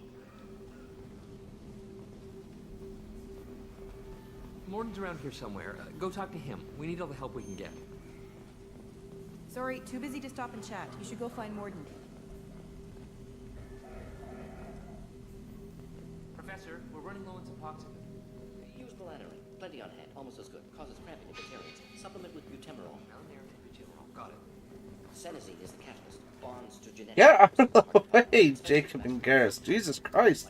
[SPEAKER 6] Morton's around here somewhere. Go talk to him. We need all the help we can get.
[SPEAKER 20] Sorry, too busy to stop and chat. You should go find Morden.
[SPEAKER 6] Professor, we're running low on Suboxone.
[SPEAKER 17] Use galanerate. Plenty on hand. Almost as good. Causes cramping in vegetarians. Supplement with butemerol.
[SPEAKER 6] Got it.
[SPEAKER 17] Senesine is the catalyst. Bonds to genetic...
[SPEAKER 1] Get out of the way, Jacob and Garrus. Jesus Christ.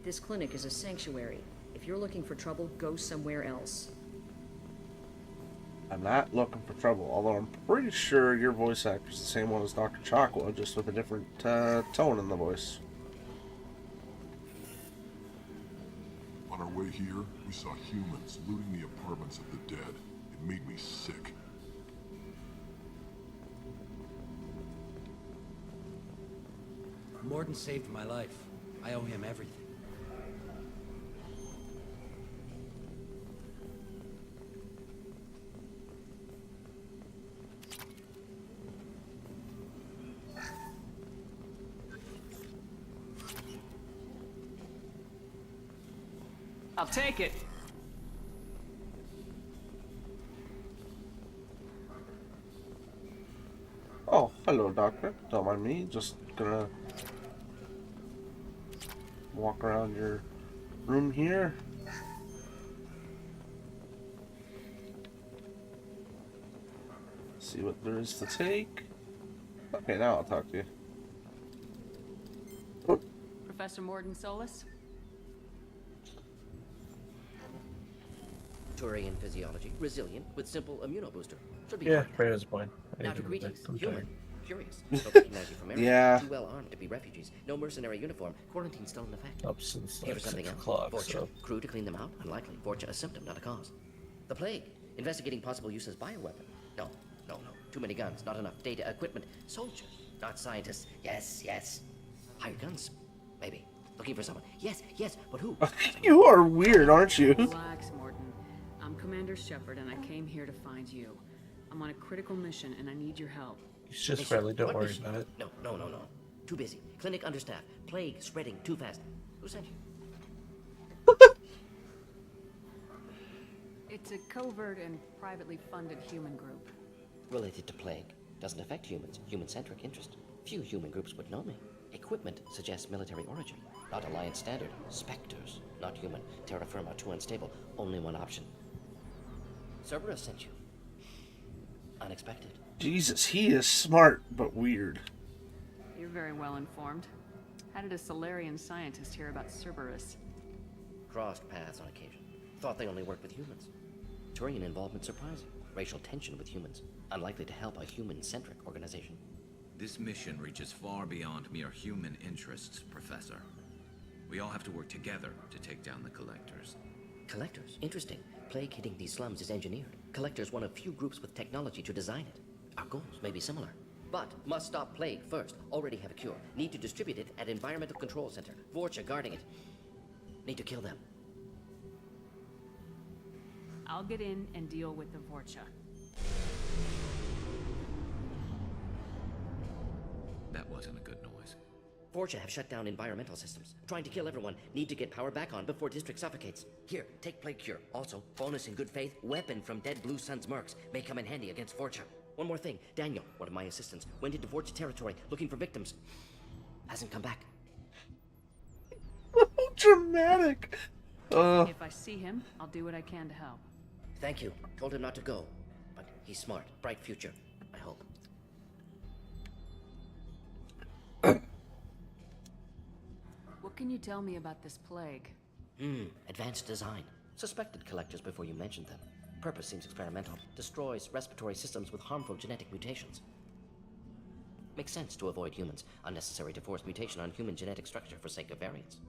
[SPEAKER 7] This clinic is a sanctuary. If you're looking for trouble, go somewhere else.
[SPEAKER 1] I'm not looking for trouble, although I'm pretty sure your voice actor is the same one as Dr. Chakwa, just with a different tone in the voice.
[SPEAKER 11] On our way here, we saw humans looting the apartments of the dead. It made me sick.
[SPEAKER 2] Morden saved my life. I owe him everything.
[SPEAKER 8] I'll take it.
[SPEAKER 1] Oh, hello, Doctor. Don't mind me. Just gonna walk around your room here. See what there is to take. Okay, now I'll talk to you.
[SPEAKER 8] Professor Morden Solus?
[SPEAKER 17] Turian physiology. Resilient with simple immunobooster. Should be
[SPEAKER 3] Yeah,
[SPEAKER 17] fine.
[SPEAKER 3] right as point.
[SPEAKER 17] Now to greetings.
[SPEAKER 3] I'm
[SPEAKER 17] Human.
[SPEAKER 3] tired.
[SPEAKER 17] Curious. Don't recognize you from area.
[SPEAKER 1] Yeah.
[SPEAKER 17] Too well armed to be refugees. No mercenary uniform. Quarantine still in effect.
[SPEAKER 3] Up since
[SPEAKER 17] Here
[SPEAKER 3] like
[SPEAKER 17] for something
[SPEAKER 3] 6
[SPEAKER 17] else.
[SPEAKER 3] o'clock,
[SPEAKER 17] Vorcha.
[SPEAKER 3] so...
[SPEAKER 17] Crew to clean them out? Unlikely. Vorcha a symptom, not a cause. The plague. Investigating possible use as bioweapon. No. Too many guns, not enough data, equipment. Soldiers, not scientists. Yes. Hired guns, maybe. Looking for someone. Yes, but who?
[SPEAKER 1] You are weird, aren't you?
[SPEAKER 8] Relax, Morden. I'm Commander Shepard, and I came here to find you. I'm on a critical mission, and I need your help.
[SPEAKER 3] He's just
[SPEAKER 17] Mission?
[SPEAKER 3] friendly, don't
[SPEAKER 17] What
[SPEAKER 3] worry
[SPEAKER 17] mission?
[SPEAKER 3] about it.
[SPEAKER 17] No. Too busy. Clinic understaffed. Plague spreading too fast. Who sent you?
[SPEAKER 8] It's a covert and privately funded human group.
[SPEAKER 17] Related to plague. Doesn't affect humans. Human-centric interest. Few human groups would know me. Equipment suggests military origin. Not Alliance standard. Spectres. Not human. Terra firma. Too unstable. Only one option. Cerberus sent you. Unexpected.
[SPEAKER 1] Jesus, he is smart, but weird.
[SPEAKER 8] You're very well informed. How did a Solarian scientist hear about Cerberus?
[SPEAKER 17] Crossed paths on occasion. Thought they only worked with humans. Turian involvement surprising. Racial tension with humans. Unlikely to help a human-centric organization.
[SPEAKER 13] This mission reaches far beyond mere human interests, Professor. We all have to work together to take down the Collectors.
[SPEAKER 17] Collectors? Interesting. Plague hitting these slums is engineered. Collectors one of few groups with technology to design it. Our goals may be similar. But must stop plague first. Already have a cure. Need to distribute it at Environmental Control Center. Vorcha guarding it. Need to kill them.
[SPEAKER 8] I'll get in and deal with the Vorcha.
[SPEAKER 13] That wasn't a good noise.
[SPEAKER 17] Vorcha have shut down environmental systems. Trying to kill everyone. Need to get power back on before district suffocates. Here, take plague cure. Also, bonus in good faith, weapon from dead Blue Sun's mercs. May come in handy against Vorcha. One more thing. Daniel, one of my assistants, went into Vorcha territory looking for victims. Hasn't come back.
[SPEAKER 1] Dramatic.
[SPEAKER 8] If I see him, I'll do what I can to help.
[SPEAKER 17] Thank you. Told him not to go. But he's smart. Bright future. I hope.
[SPEAKER 8] What can you tell me about this plague?
[SPEAKER 17] Advanced design. Suspected collectors before you mentioned them. Purpose seems experimental. Destroys respiratory systems with harmful genetic mutations. Makes sense to avoid humans. Unnecessary to force mutation on human genetic structure for sake of variance.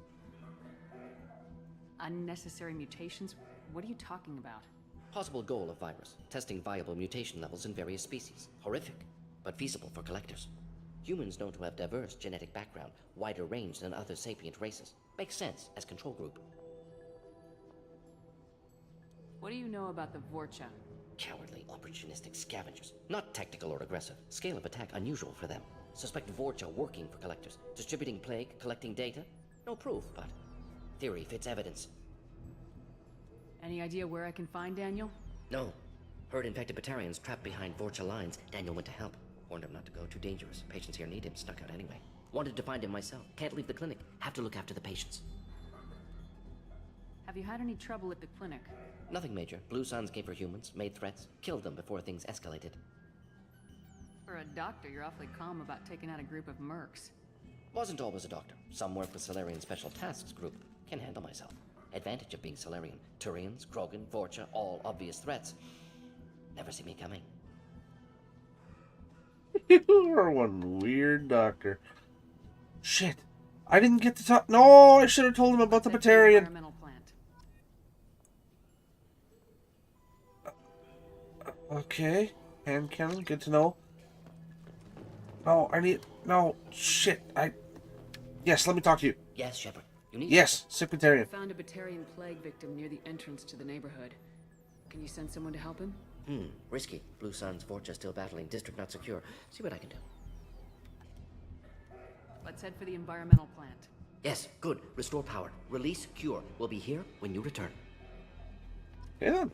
[SPEAKER 8] Unnecessary mutations? What are you talking about?
[SPEAKER 17] Possible goal of virus. Testing viable mutation levels in various species. Horrific, but feasible for collectors. Humans known to have diverse genetic background, wider range than other sapient races. Makes sense as control group.
[SPEAKER 8] What do you know about the Vorcha?
[SPEAKER 17] Cowardly, opportunistic scavengers. Not tactical or aggressive. Scale of attack unusual for them. Suspect Vorcha working for collectors. Distributing plague, collecting data. No proof, but theory fits evidence.
[SPEAKER 8] Any idea where I can find Daniel?
[SPEAKER 17] No. Heard infected Batarians trapped behind Vorcha lines. Daniel went to help. Warned him not to go, too dangerous. Patients here need him, snuck out anyway. Wanted to find him myself. Can't leave the clinic. Have to look after the patients.
[SPEAKER 8] Have you had any trouble at the clinic?
[SPEAKER 17] Nothing major. Blue Suns came for humans, made threats, killed them before things escalated.
[SPEAKER 8] For a doctor, you're awfully calm about taking out a group of mercs.
[SPEAKER 17] Wasn't always a doctor. Some work with Salarian Special Tasks Group. Can handle myself. Advantage of being Salarian. Turians, Krogan, Vorcha, all obvious threats. Never see me coming.
[SPEAKER 1] You are one weird doctor. Shit. I didn't get to talk. No, I should have told him about the Batarian.
[SPEAKER 8] Environmental plant.
[SPEAKER 1] Okay. Hand cannon, good to know. No, I need. No, shit. Yes, let me talk to you.
[SPEAKER 17] Yes, Shepard. You need.
[SPEAKER 1] Yes, sick Batarian.
[SPEAKER 8] Found a Batarian plague victim near the entrance to the neighborhood. Can you send someone to help him?
[SPEAKER 17] Risky. Blue Suns, Vorcha still battling. District not secure. See what I can do.
[SPEAKER 8] Let's head for the environmental plant.
[SPEAKER 17] Yes, good. Restore power. Release cure. We'll be here when you return.
[SPEAKER 1] Yeah.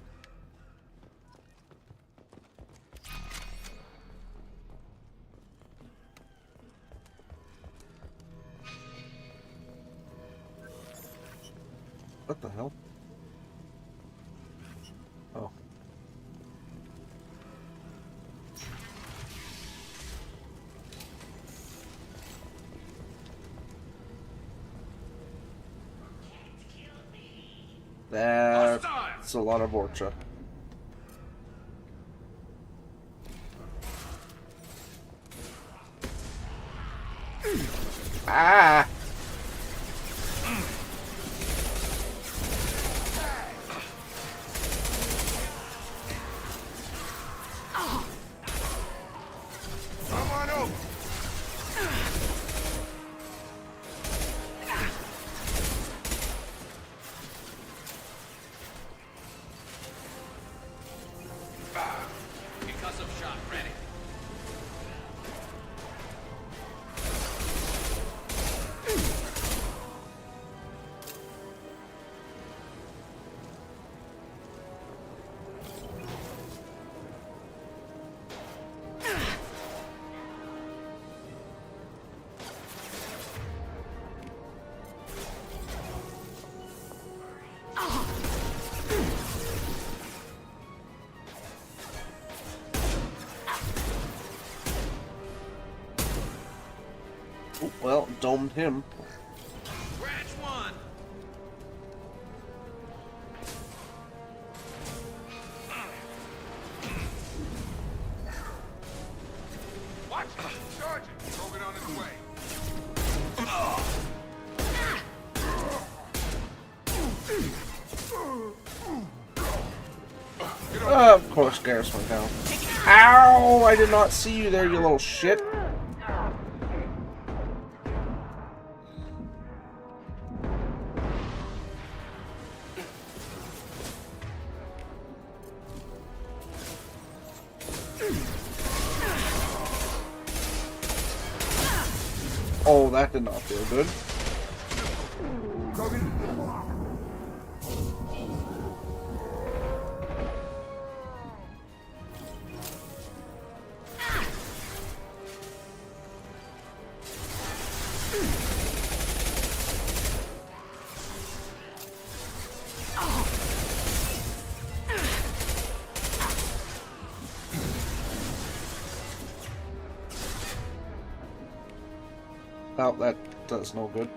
[SPEAKER 1] What the hell? Oh. That's a lot of Vorcha. Ah!
[SPEAKER 5] Come on over.
[SPEAKER 19] Concussive shot ready.
[SPEAKER 1] Oh, well, domed him.
[SPEAKER 19] Branch one.
[SPEAKER 5] Watch it. Charge it. Krogan on his way.
[SPEAKER 1] Of course, Garrus went down. Ow! I did not see you there, you little shit. Oh, that did not feel good. Oh, that does no good.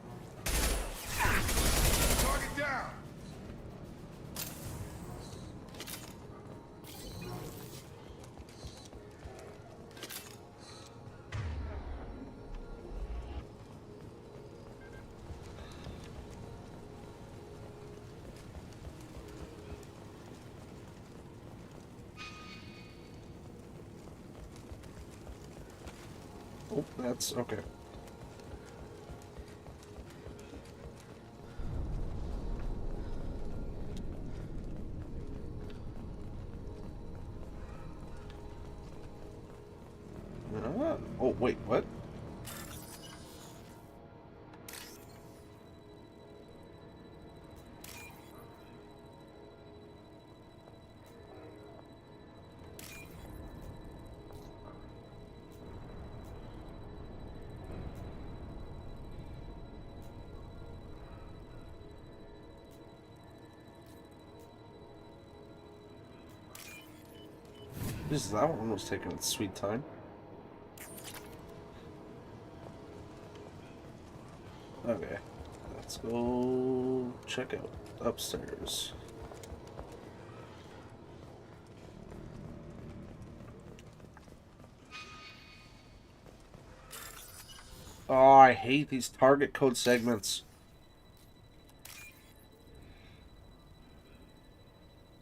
[SPEAKER 5] Target down.
[SPEAKER 1] Oh, that's okay. Oh, wait, what? Jesus, that one was taking its sweet time. Okay, let's go check out upstairs. Oh, I hate these target code segments.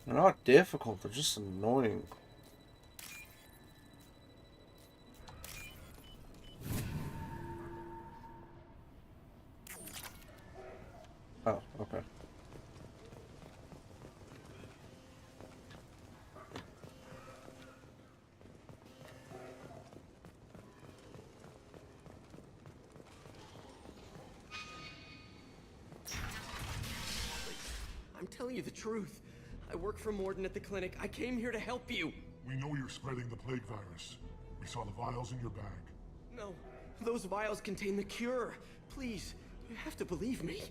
[SPEAKER 1] They're not difficult, they're just annoying. Oh, okay.
[SPEAKER 17] I'm telling you the truth. I work for Morden at the clinic. I came here to help you.
[SPEAKER 11] We know you're spreading the plague virus. We saw the vials in your bag.
[SPEAKER 17] No, those vials contain the cure. Please, you have to believe me.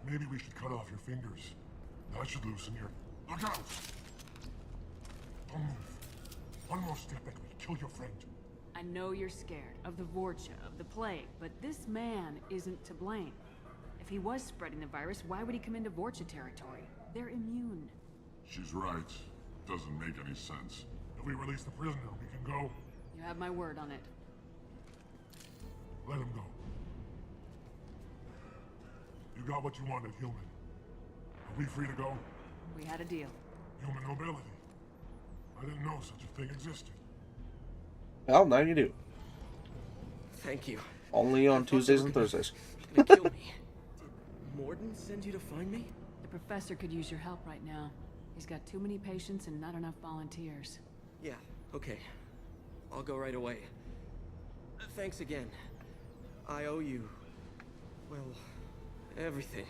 [SPEAKER 11] Maybe we should cut off your fingers. That should loosen your... Look out! Don't move. One more step and we kill your friend.
[SPEAKER 8] I know you're scared of the Vorcha, of the plague, but this man isn't to blame. If he was spreading the virus, why would he come into Vorcha territory? They're immune.
[SPEAKER 11] She's right. Doesn't make any sense. If we release the prisoner, we can go.
[SPEAKER 8] You have my word on it.
[SPEAKER 11] Let him go. You got what you wanted, human. Are we free to go?
[SPEAKER 8] We had a deal.
[SPEAKER 11] Human nobility. I didn't know such a thing existed.
[SPEAKER 1] Well, now you do.
[SPEAKER 17] Thank you.
[SPEAKER 1] Only on Tuesdays and Thursdays.
[SPEAKER 17] You're gonna kill me. Did Morden send you to find me?
[SPEAKER 8] The professor could use your help right now. He's got too many patients and not enough volunteers.
[SPEAKER 17] Yeah, okay. I'll go right away. Thanks again. I owe you... well, everything.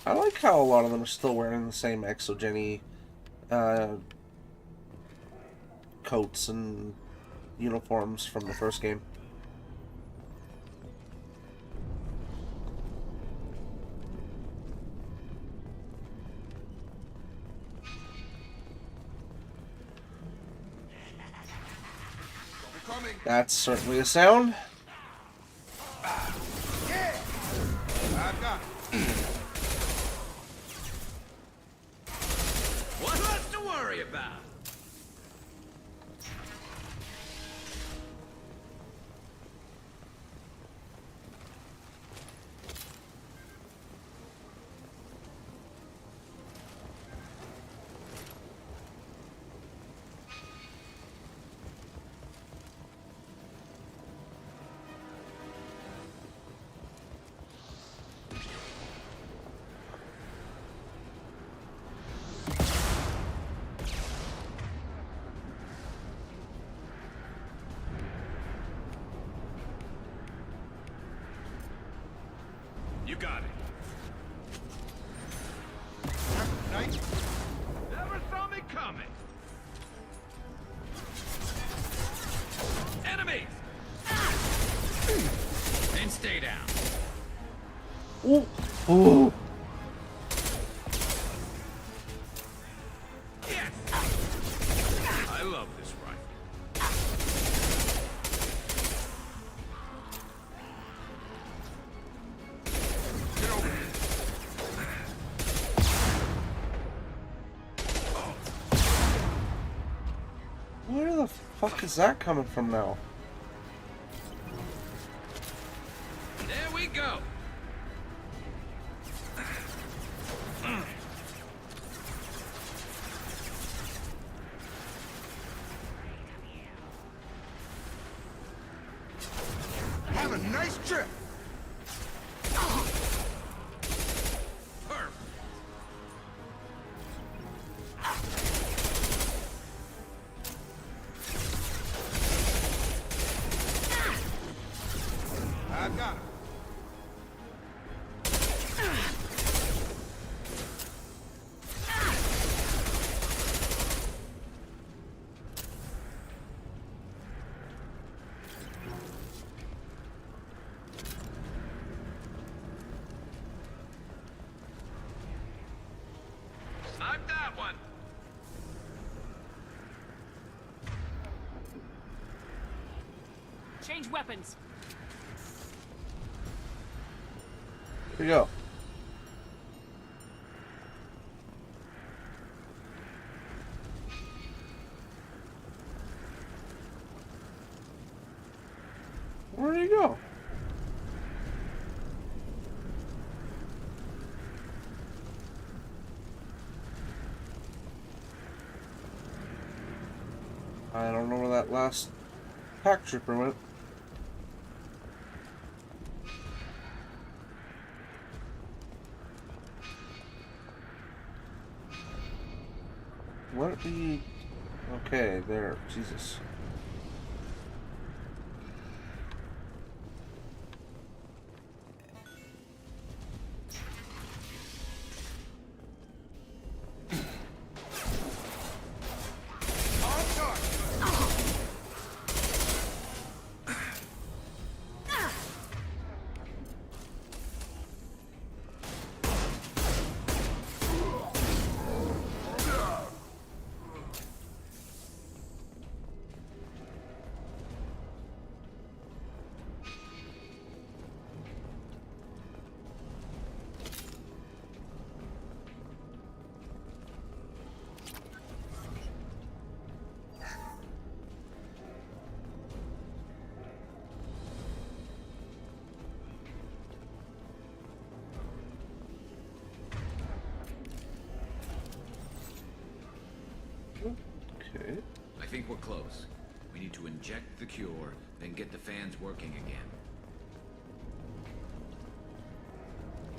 [SPEAKER 1] I like how a lot of them are still wearing the same Exogeny coats and uniforms from the first game. That's certainly a sound.
[SPEAKER 19] Yeah! I've got it.
[SPEAKER 13] What's left to worry about?
[SPEAKER 19] You got it. Night. Never saw me coming.
[SPEAKER 13] Enemies! And stay down.
[SPEAKER 1] Ooh. Ooh.
[SPEAKER 13] Yes! I love this rifle.
[SPEAKER 1] Where the fuck is that coming from now?
[SPEAKER 13] There we go.
[SPEAKER 19] a nice trip. Perfect. I got it.
[SPEAKER 18] Snipe that one.
[SPEAKER 8] Change weapons.
[SPEAKER 1] Here you go. Where do you go? I don't know where that last pack trooper went. What the... Okay, there. Jesus. Okay.
[SPEAKER 13] I think we're close. We need to inject the cure, then get the fans working again.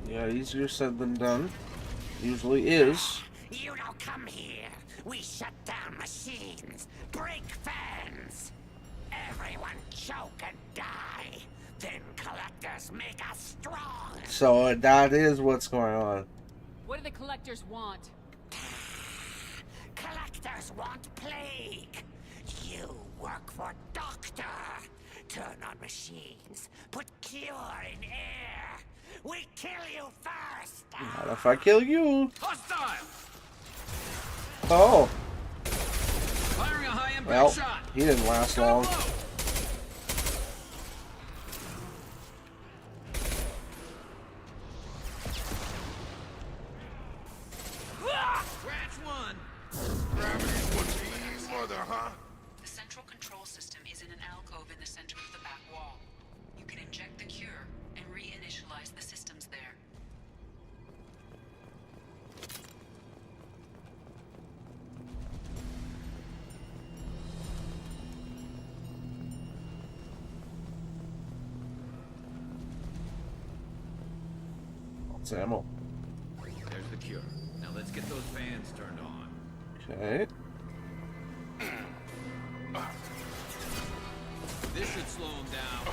[SPEAKER 1] Yeah, easier said than done. Usually is.
[SPEAKER 18] You don't come here. We shut down machines, break fans. Everyone choke and die. Then collectors make us strong.
[SPEAKER 1] So that is what's going on.
[SPEAKER 8] What do the collectors want?
[SPEAKER 18] Collectors want plague. You work for Doctor. Turn on machines. Put cure in air. We kill you first.
[SPEAKER 1] Not if I kill you.
[SPEAKER 19] Hostile.
[SPEAKER 1] Oh.
[SPEAKER 19] Firing a high-impact
[SPEAKER 1] Well,
[SPEAKER 19] shot.
[SPEAKER 1] he didn't last long.
[SPEAKER 19] Scratch one. Gravity's what's eating mother, huh?
[SPEAKER 15] The central control system is in an alcove in the center of the back wall. You can inject the cure and reinitialize the systems there.
[SPEAKER 1] Lots of ammo.
[SPEAKER 13] There's the cure. Now let's get those fans turned on.
[SPEAKER 1] Okay.
[SPEAKER 19] This should slow him down.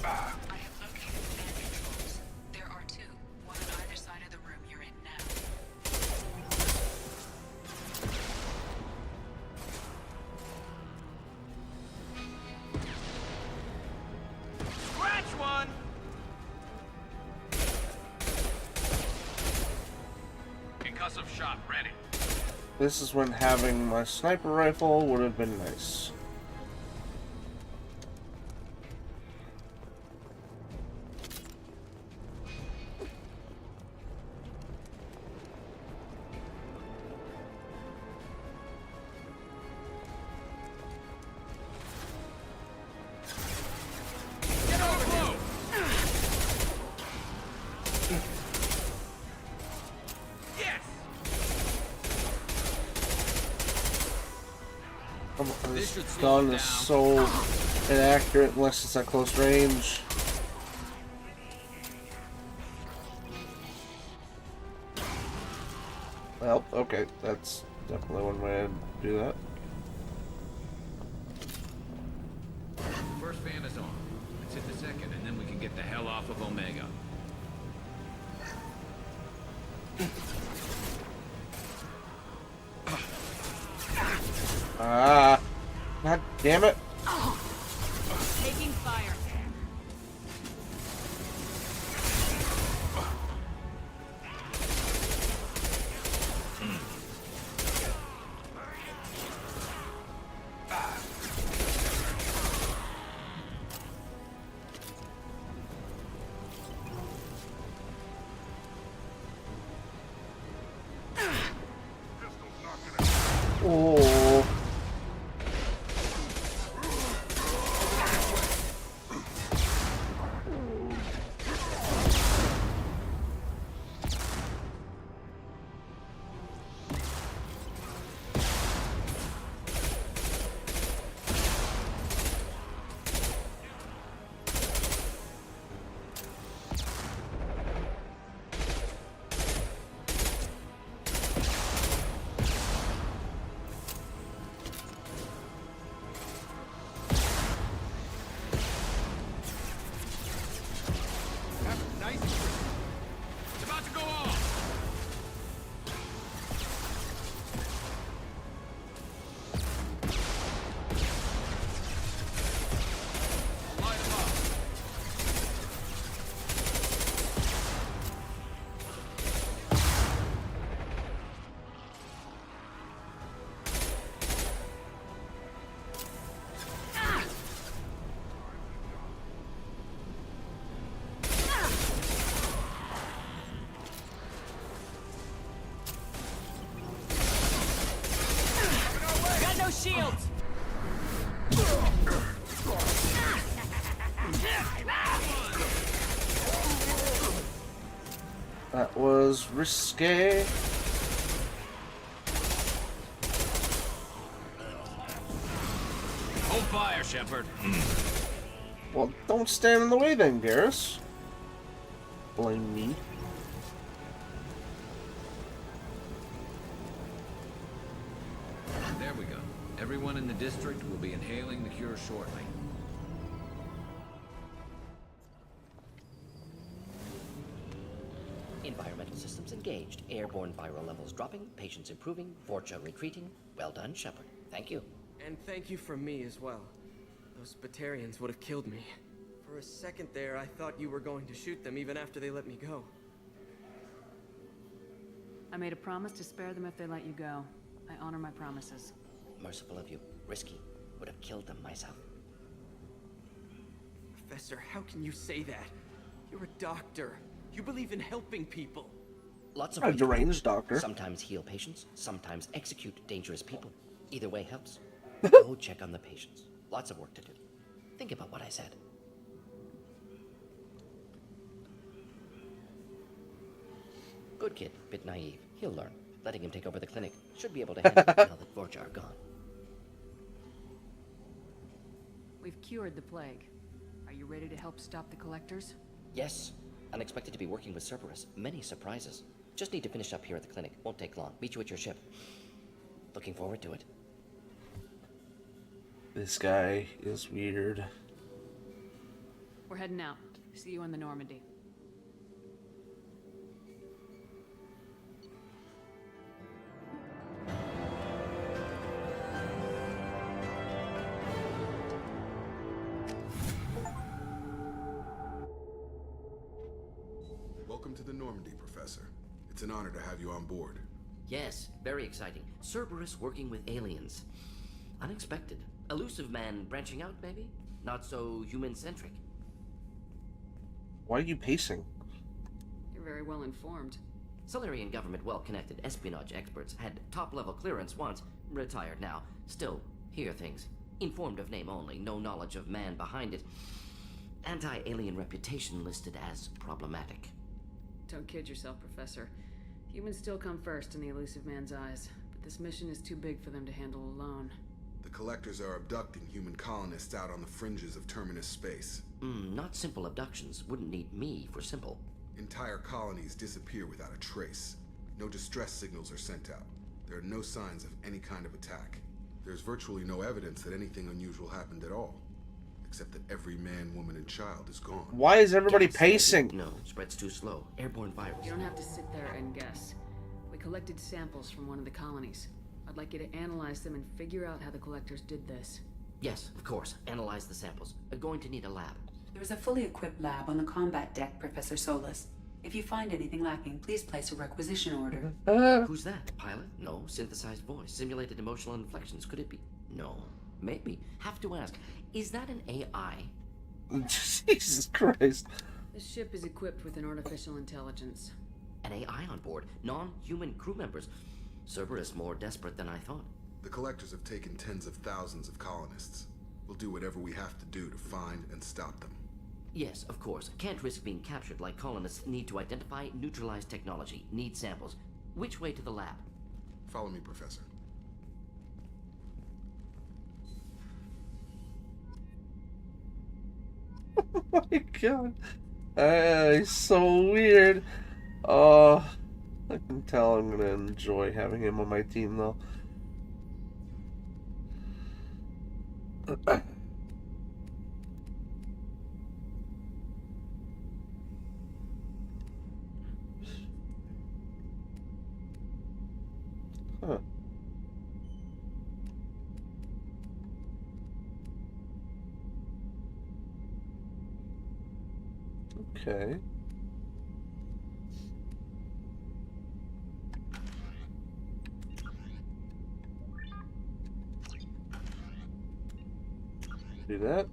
[SPEAKER 15] I have located the fan controls. There are two, one on either side of the room you're in now.
[SPEAKER 19] Scratch one. Concussive shot ready.
[SPEAKER 1] This is when having my sniper rifle would have been nice.
[SPEAKER 19] Get over low. Yes.
[SPEAKER 1] Come on. this gun is so inaccurate unless it's at close range. Well, okay, that's definitely one way to do that.
[SPEAKER 13] First fan is on. Let's hit the second, and then we can get the hell off of Omega.
[SPEAKER 1] Ah, god damn it.
[SPEAKER 8] Taking fire.
[SPEAKER 1] Oh.
[SPEAKER 13] It's about to go off! Light 'em up.
[SPEAKER 8] Got no shields.
[SPEAKER 1] That was risque.
[SPEAKER 13] Hold fire, Shepard.
[SPEAKER 1] Well, don't stand in the way then, Garrus. Blame me.
[SPEAKER 13] There we go. Everyone in the district will be inhaling the cure shortly.
[SPEAKER 17] Environmental systems engaged. Airborne viral levels dropping. Patients improving. Vorcha retreating. Well done, Shepard. Thank you.
[SPEAKER 9] And thank you from me as well. Those Batarians would have killed me. For a second there, I thought you were going to shoot them even after they let me go.
[SPEAKER 8] I made a promise to spare them if they let you go. I honor my promises.
[SPEAKER 17] Merciful of you. Risky. Would have killed them myself.
[SPEAKER 9] Professor, how can you say that? You're a doctor. You believe in helping people.
[SPEAKER 17] Lots of
[SPEAKER 1] A
[SPEAKER 17] ways to do it.
[SPEAKER 1] deranged doctor.
[SPEAKER 17] Sometimes heal patients, sometimes execute dangerous people. Either way helps. Go check on the patients. Lots of work to do. Think about what I said. Good kid, bit naive. He'll learn. Letting him take over the clinic should be able to handle it now that Vorcha are gone.
[SPEAKER 8] We've cured the plague. Are you ready to help stop the collectors?
[SPEAKER 17] Yes. Unexpected to be working with Cerberus. Many surprises. Just need to finish up here at the clinic. Won't take long. Meet you at your ship. Looking forward to it.
[SPEAKER 1] This guy is weird.
[SPEAKER 8] We're heading out. See you in the Normandy.
[SPEAKER 16] Welcome to the Normandy, Professor. It's an honor to have you on board.
[SPEAKER 17] Yes, very exciting. Cerberus working with aliens. Unexpected. Elusive man branching out, maybe? Not so human-centric.
[SPEAKER 1] Why are you pacing?
[SPEAKER 8] You're very well informed.
[SPEAKER 17] Solarian government well-connected espionage experts had top-level clearance once, retired now. Still, hear things. Informed of name only, no knowledge of man behind it. Anti-alien reputation listed as problematic.
[SPEAKER 8] Don't kid yourself, Professor. Humans still come first in the elusive man's eyes, but this mission is too big for them to handle alone.
[SPEAKER 16] The Collectors are abducting human colonists out on the fringes of Terminus space.
[SPEAKER 17] Not simple abductions. Wouldn't need me for simple.
[SPEAKER 16] Entire colonies disappear without a trace. No distress signals are sent out. There are no signs of any kind of attack. There's virtually no evidence that anything unusual happened at all. Except that every man, woman, and child is gone.
[SPEAKER 1] Why is everybody pacing?
[SPEAKER 17] No, spreads too slow. Airborne virus.
[SPEAKER 8] You don't have to sit there and guess. We collected samples from one of the colonies. I'd like you to analyze them and figure out how the Collectors did this.
[SPEAKER 17] Yes, of course. Analyze the samples. Going to need a lab.
[SPEAKER 12] There is a fully equipped lab on the combat deck, Professor Solis. If you find anything lacking, please place a requisition order.
[SPEAKER 17] Who's that? Pilot? No. Synthesized voice. Simulated emotional inflections. Could it be? No. Maybe. Have to ask. Is that an AI?
[SPEAKER 1] Jesus Christ.
[SPEAKER 8] This ship is equipped with an artificial intelligence.
[SPEAKER 17] An AI on board. Non-human crew members. Cerberus more desperate than I thought.
[SPEAKER 16] The Collectors have taken tens of thousands of colonists. We'll do whatever we have to do to find and stop them.
[SPEAKER 17] Yes, of course. Can't risk being captured like colonists. Need to identify, neutralize technology. Need samples. Which way to the lab?
[SPEAKER 16] Follow me, Professor.
[SPEAKER 1] Oh my god. He's so weird. Oh, I can tell I'm gonna enjoy having him on my team though. Huh. Okay. Do that.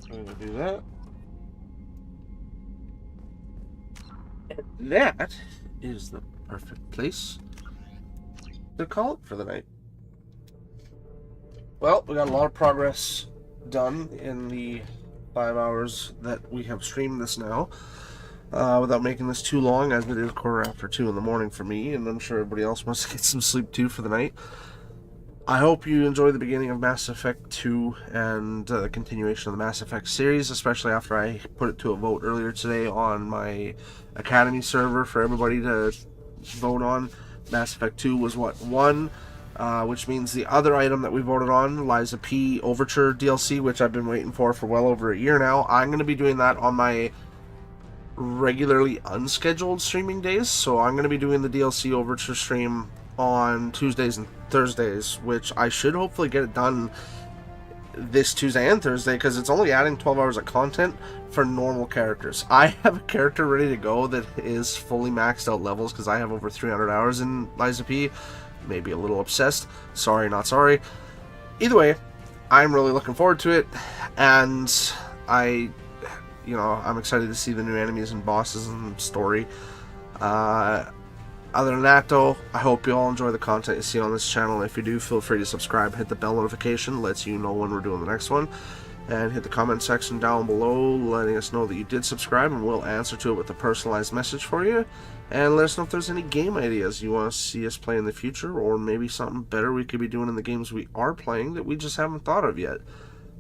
[SPEAKER 1] I'm gonna do that. And that is the perfect place to call it for the night. Well, we got a lot of progress done in the 5 hours that we have streamed this now. Without making this too long, as it is 2:15 in the morning for me, and I'm sure everybody else wants to get some sleep too for the night. I hope you enjoy the beginning of Mass Effect 2 and the continuation of the Mass Effect series, especially after I put it to a vote earlier today on my Academy server for everybody to vote on. Mass Effect 2 was what won, which means the other item that we voted on, Liza P. Overture DLC, which I've been waiting for well over a year now. I'm going to be doing that on my regularly unscheduled streaming days, so I'm going to be doing the DLC Overture stream on Tuesdays and Thursdays, which I should hopefully get it done this Tuesday and Thursday, because it's only adding 12 hours of content for normal characters. I have a character ready to go that is fully maxed out levels, because I have over 300 hours in Liza P. Maybe a little obsessed. Sorry, not sorry. Either way, I'm really looking forward to it, and I'm excited to see the new enemies and bosses and story. Other than that, though, I hope you all enjoy the content you see on this channel. If you do, feel free to subscribe, hit the bell notification, lets you know when we're doing the next one, and hit the comment section down below letting us know that you did subscribe, and we'll answer to it with a personalized message for you. And let us know if there's any game ideas you want to see us play in the future, or maybe something better we could be doing in the games we are playing that we just haven't thought of yet.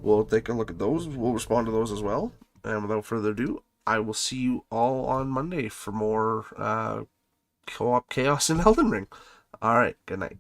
[SPEAKER 1] We'll take a look at those, we'll respond to those as well. And without further ado, I will see you all on Monday for more co-op chaos in Elden Ring. Alright, good night.